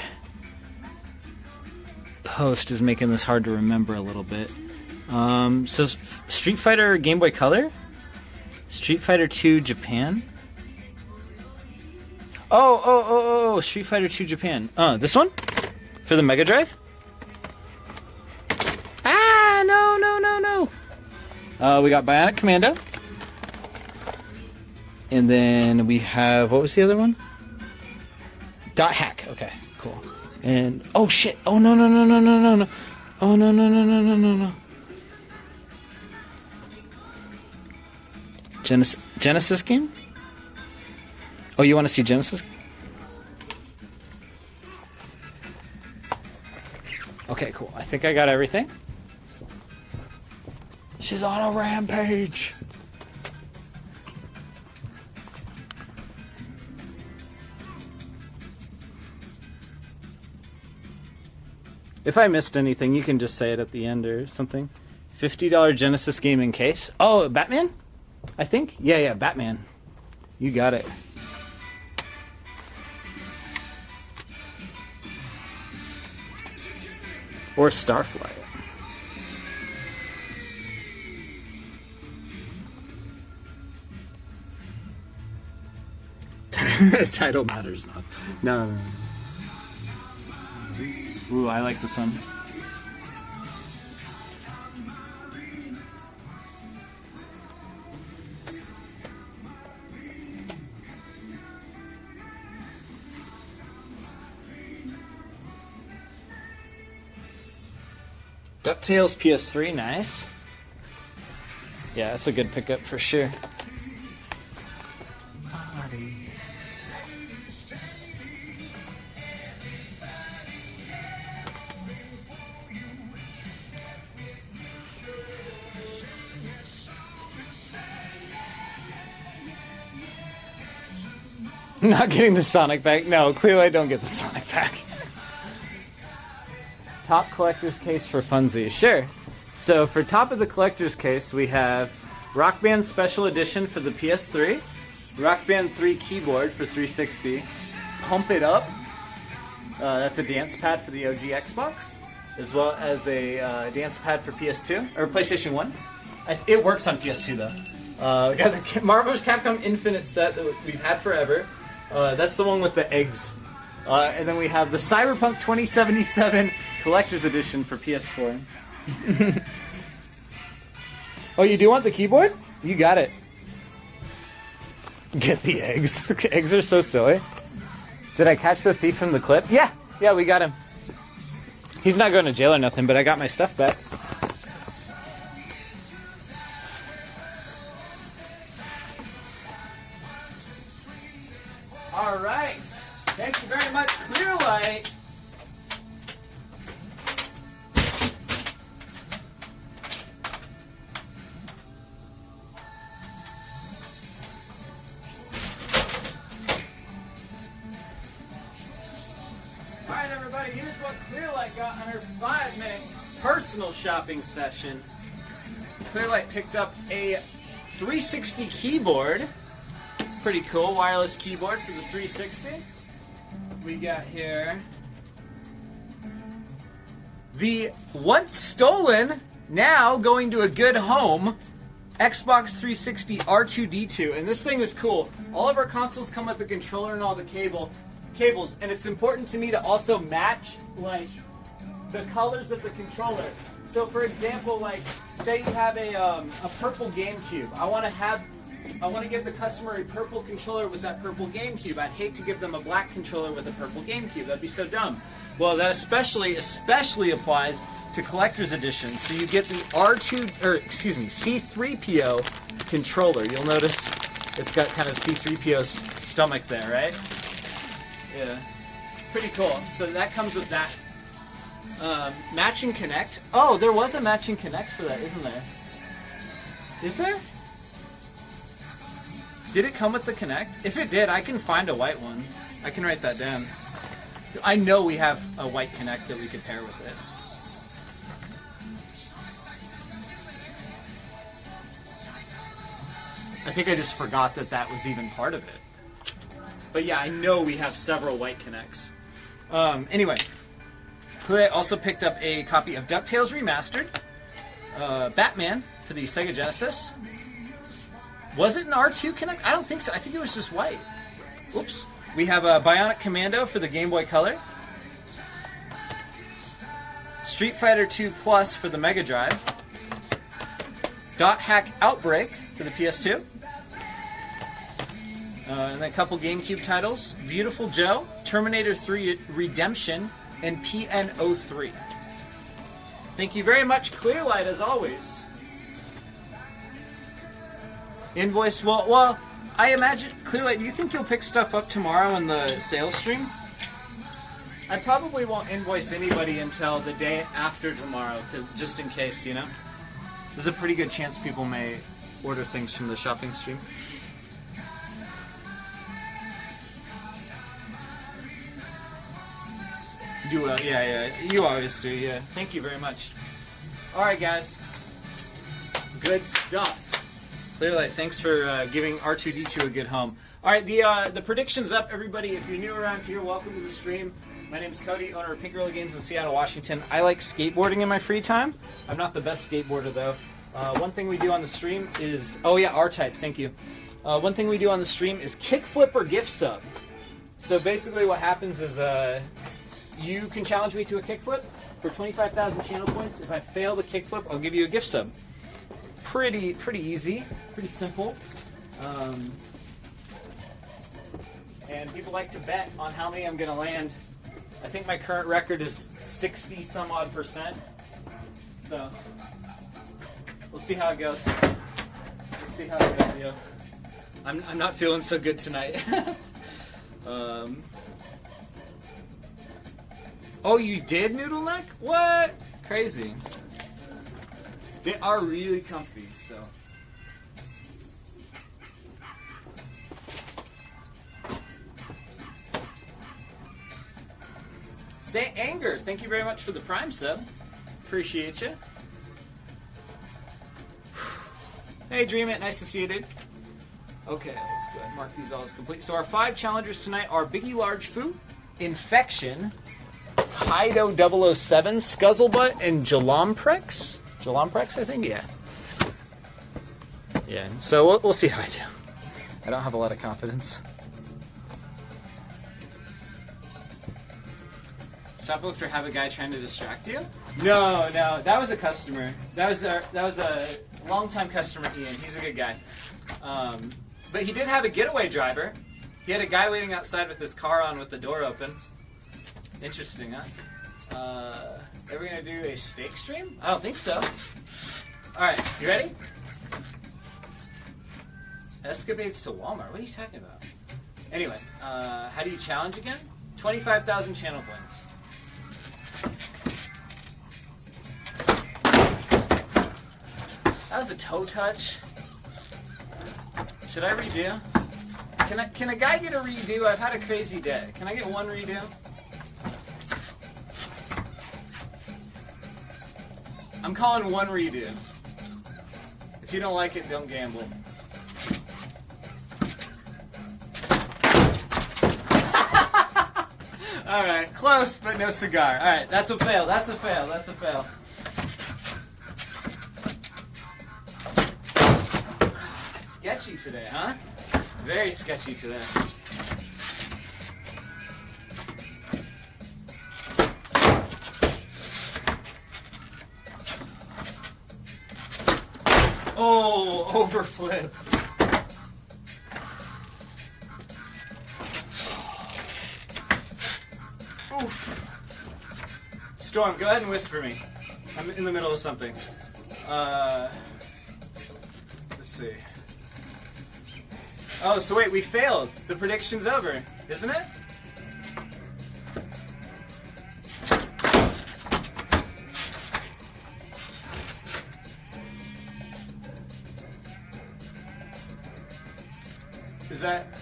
post is making this hard to remember a little bit. So Street Fighter Game Boy Color, Street Fighter 2 Japan. Oh, Street Fighter 2 Japan. This one for the Mega Drive. No. We got Bionic Commando. And then we have, what was the other one? Dot Hack. Okay, cool. And, oh shit. Oh, no. Oh, no. Genesis game? Oh, you want to see Genesis? Okay, cool. I think I got everything. She's on a rampage. If I missed anything, you can just say it at the end or something. $50 Genesis game in case. Oh, Batman? I think? Yeah, Batman. You got it. Or Starflight. Title matters not. No. Ooh, I like this one. DuckTales PS3, nice. Yeah, that's a good pickup for sure. Not getting the Sonic pack. No, clearly I don't get the Sonic pack. Top collector's case for funsies. Sure. So for top of the collector's case, we have Rock Band Special Edition for the PS3. Rock Band 3 keyboard for 360. Pump It Up. That's a dance pad for the OG Xbox, as well as a dance pad for PS2 or PlayStation 1. It works on PS2 though. We got the Marvel's Capcom Infinite set that we've had forever. That's the one with the eggs. And then we have the Cyberpunk 2077 Collector's Edition for PS4. Oh, you do want the keyboard? You got it. Get the eggs. The eggs are so silly. Did I catch the thief from the clip? Yeah, we got him. He's not going to jail or nothing, but I got my stuff back. All right. Thank you very much, Clearlight. Alright everybody, here's what Clearlight got on her 5-minute personal shopping session. Clearlight picked up a 360 keyboard. Pretty cool, wireless keyboard for the 360. We got here the once stolen, now going to a good home, Xbox 360 R2-D2. And this thing is cool. All of our consoles come with a controller and all the cables, and it's important to me to also match like the colors of the controller. So for example, like say you have a purple GameCube. I want to give the customer a purple controller with that purple GameCube. I'd hate to give them a black controller with a purple GameCube. That'd be so dumb. Well, that especially applies to collector's editions. So you get the C3PO controller. You'll notice it's got kind of C3PO's stomach there, right? Yeah, pretty cool. So that comes with that. Matching Connect. Oh, there was a Matching Connect for that, isn't there? Is there? Did it come with the Connect? If it did, I can find a white one. I can write that down. I know we have a white Connect that we could pair with it. I think I just forgot that that was even part of it. But yeah, I know we have several white Connects. Anyway, Clay also picked up a copy of DuckTales Remastered, Batman for the Sega Genesis. Was it an R2 Connect? I don't think so. I think it was just white. Oops. We have a Bionic Commando for the Game Boy Color. Street Fighter 2 Plus for the Mega Drive. Dot Hack Outbreak for the PS2. And then a couple GameCube titles. Beautiful Joe, Terminator 3 Redemption, and PN03. Thank you very much, Clearlight, as always. Invoice, well, I imagine, Clearlight, do you think you'll pick stuff up tomorrow in the sales stream? I probably won't invoice anybody until the day after tomorrow, just in case, you know? There's a pretty good chance people may order things from the shopping stream. You will, yeah, you always do, yeah. Thank you very much. Alright, guys. Good stuff. Clearlight, thanks for giving R2-D2 a good home. Alright, the prediction's up, everybody. If you're new around here, welcome to the stream. My name's Cody, owner of Pink Gorilla Games in Seattle, Washington. I like skateboarding in my free time. I'm not the best skateboarder, though. One thing we do on the stream is... Oh, yeah, R-Type, thank you. One thing we do on the stream is kickflip or gift sub. So basically what happens is you can challenge me to a kickflip for 25,000 channel points. If I fail the kickflip, I'll give you a gift sub. Pretty easy, pretty simple. And people like to bet on how many I'm going to land. I think my current record is 60 some odd %. So we'll see how it goes. We'll see how it goes, yo. I'm not feeling so good tonight. Oh, you did Noodle Neck? What? Crazy. They are really comfy, so. Say Anger, thank you very much for the Prime sub. Appreciate you. Hey, Dream It, nice to see you, dude. Okay, let's go ahead and mark these all as complete. So our 5 challengers tonight are Biggie Large Foo, Infection, Hido 007, Scuzzlebutt, and Jalamprex. Jalamprex, I think, yeah. Yeah, so we'll see how I do. I don't have a lot of confidence. Shoplifter have a guy trying to distract you? No, that was a customer. That was a longtime customer, Ian. He's a good guy. But he did have a getaway driver. He had a guy waiting outside with his car on with the door open. Interesting, huh? Are we gonna do a steak stream? I don't think so. Alright, you ready? Escapades to Walmart. What are you talking about? Anyway, how do you challenge again? 25,000 channel points. That was a toe touch. Should I redo? Can a guy get a redo? I've had a crazy day. Can I get one redo? I'm calling one redo. If you don't like it, don't gamble. Alright, close, but no cigar. Alright, that's a fail, that's a fail, that's a fail. Sketchy today, huh? Very sketchy today. Oh, overflip. Oof. Storm, go ahead and whisper me. I'm in the middle of something. Let's see. Oh, so wait, we failed. The prediction's over, isn't it?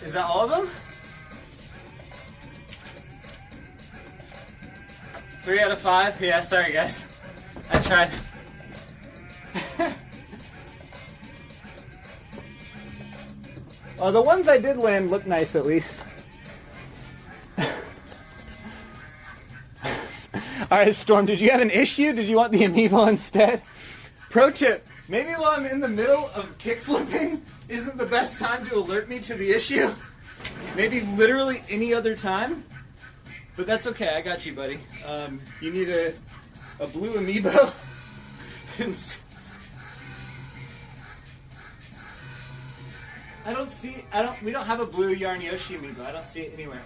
Is that all of them? 3 out of 5? Yeah, sorry guys. I tried. Well, the ones I did land look nice at least. Alright, Storm, did you have an issue? Did you want the amiibo instead? Pro tip, maybe while I'm in the middle of kickflipping isn't the best time to alert me to the issue. Maybe literally any other time. But that's okay, I got you, buddy. You need a blue amiibo. We don't have a blue Yarn Yoshi amiibo. I don't see it anywhere.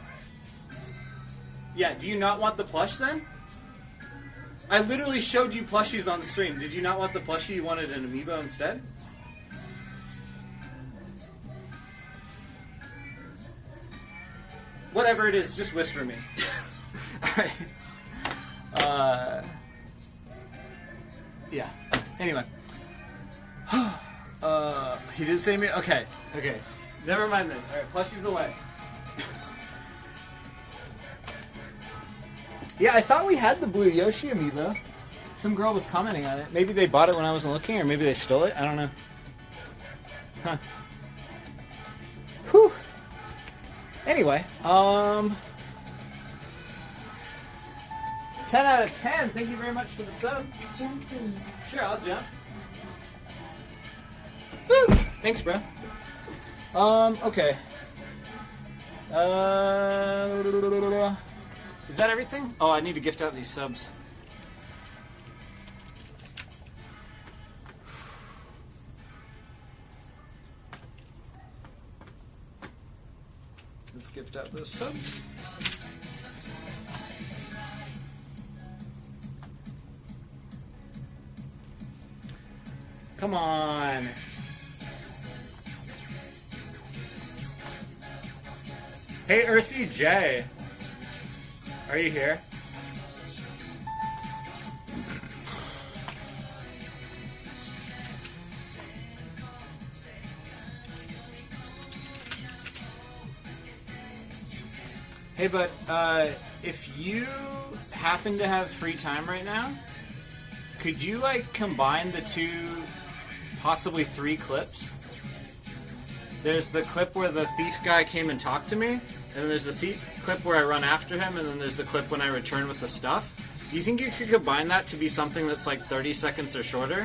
Yeah, do you not want the plush then? I literally showed you plushies on the stream. Did you not want the plushie? You wanted an amiibo instead? Whatever it is, just whisper me. Alright. Yeah. Anyway. He did say me? Okay. Okay. Never mind then. Alright, plushies away. Yeah, I thought we had the blue Yoshi amiibo. Some girl was commenting on it. Maybe they bought it when I wasn't looking, or maybe they stole it. I don't know. Huh. Whew. Anyway, 10 out of 10. Thank you very much for the sub. Jump, please. Sure, I'll jump. Woo! Thanks, bro. Okay. Is that everything? Oh, I need to gift out these subs. Let's gift out those subs. Come on. Hey, Earthy J. Are you here? Hey, but if you happen to have free time right now, could you like combine the 2, possibly 3 clips There's the clip where the thief guy came and talked to me, and then there's the clip where I run after him, and then there's the clip when I return with the stuff. Do you think you could combine that to be something that's like 30 seconds or shorter?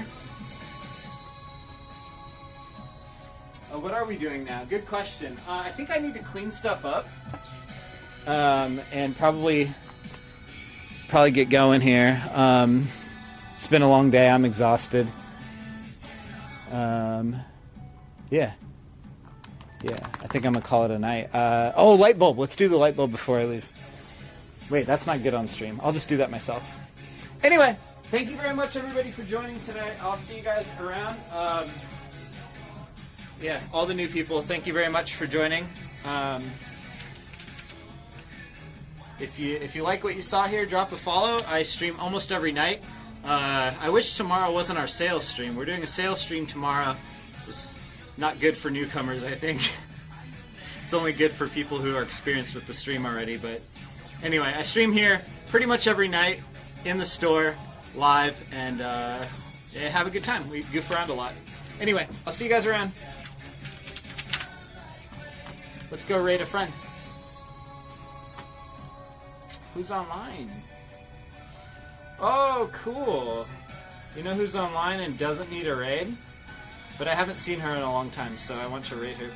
What are we doing now? Good question. I think I need to clean stuff up. And probably get going here. It's been a long day. I'm exhausted. Yeah. I think I'm gonna call it a night. Oh, light bulb. Let's do the light bulb before I leave. Wait, that's not good on stream. I'll just do that myself. Anyway, thank you very much, everybody, for joining today. I'll see you guys around. Yeah, all the new people, thank you very much for joining. If you like what you saw here, drop a follow. I stream almost every night. I wish tomorrow wasn't our sales stream. We're doing a sales stream tomorrow. It's not good for newcomers, I think. It's only good for people who are experienced with the stream already. But anyway, I stream here pretty much every night in the store, live, and yeah, have a good time. We goof around a lot. Anyway, I'll see you guys around. Let's go raid a friend. Who's online? Oh, cool. You know who's online and doesn't need a raid? But I haven't seen her in a long time, so I want to raid her.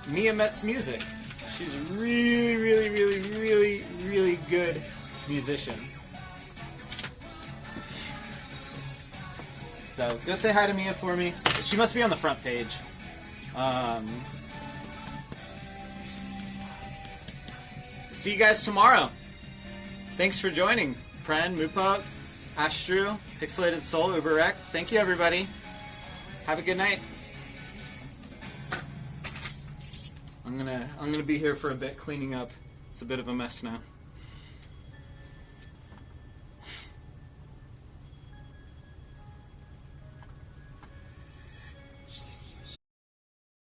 Mia Metz Music. She's a really good musician. So go say hi to Mia for me. She must be on the front page. See you guys tomorrow. Thanks for joining. Pren, Mupok, Astru, Pixelated Soul, Uberrect. Thank you, everybody. Have a good night. I'm gonna be here for a bit cleaning up. It's a bit of a mess now.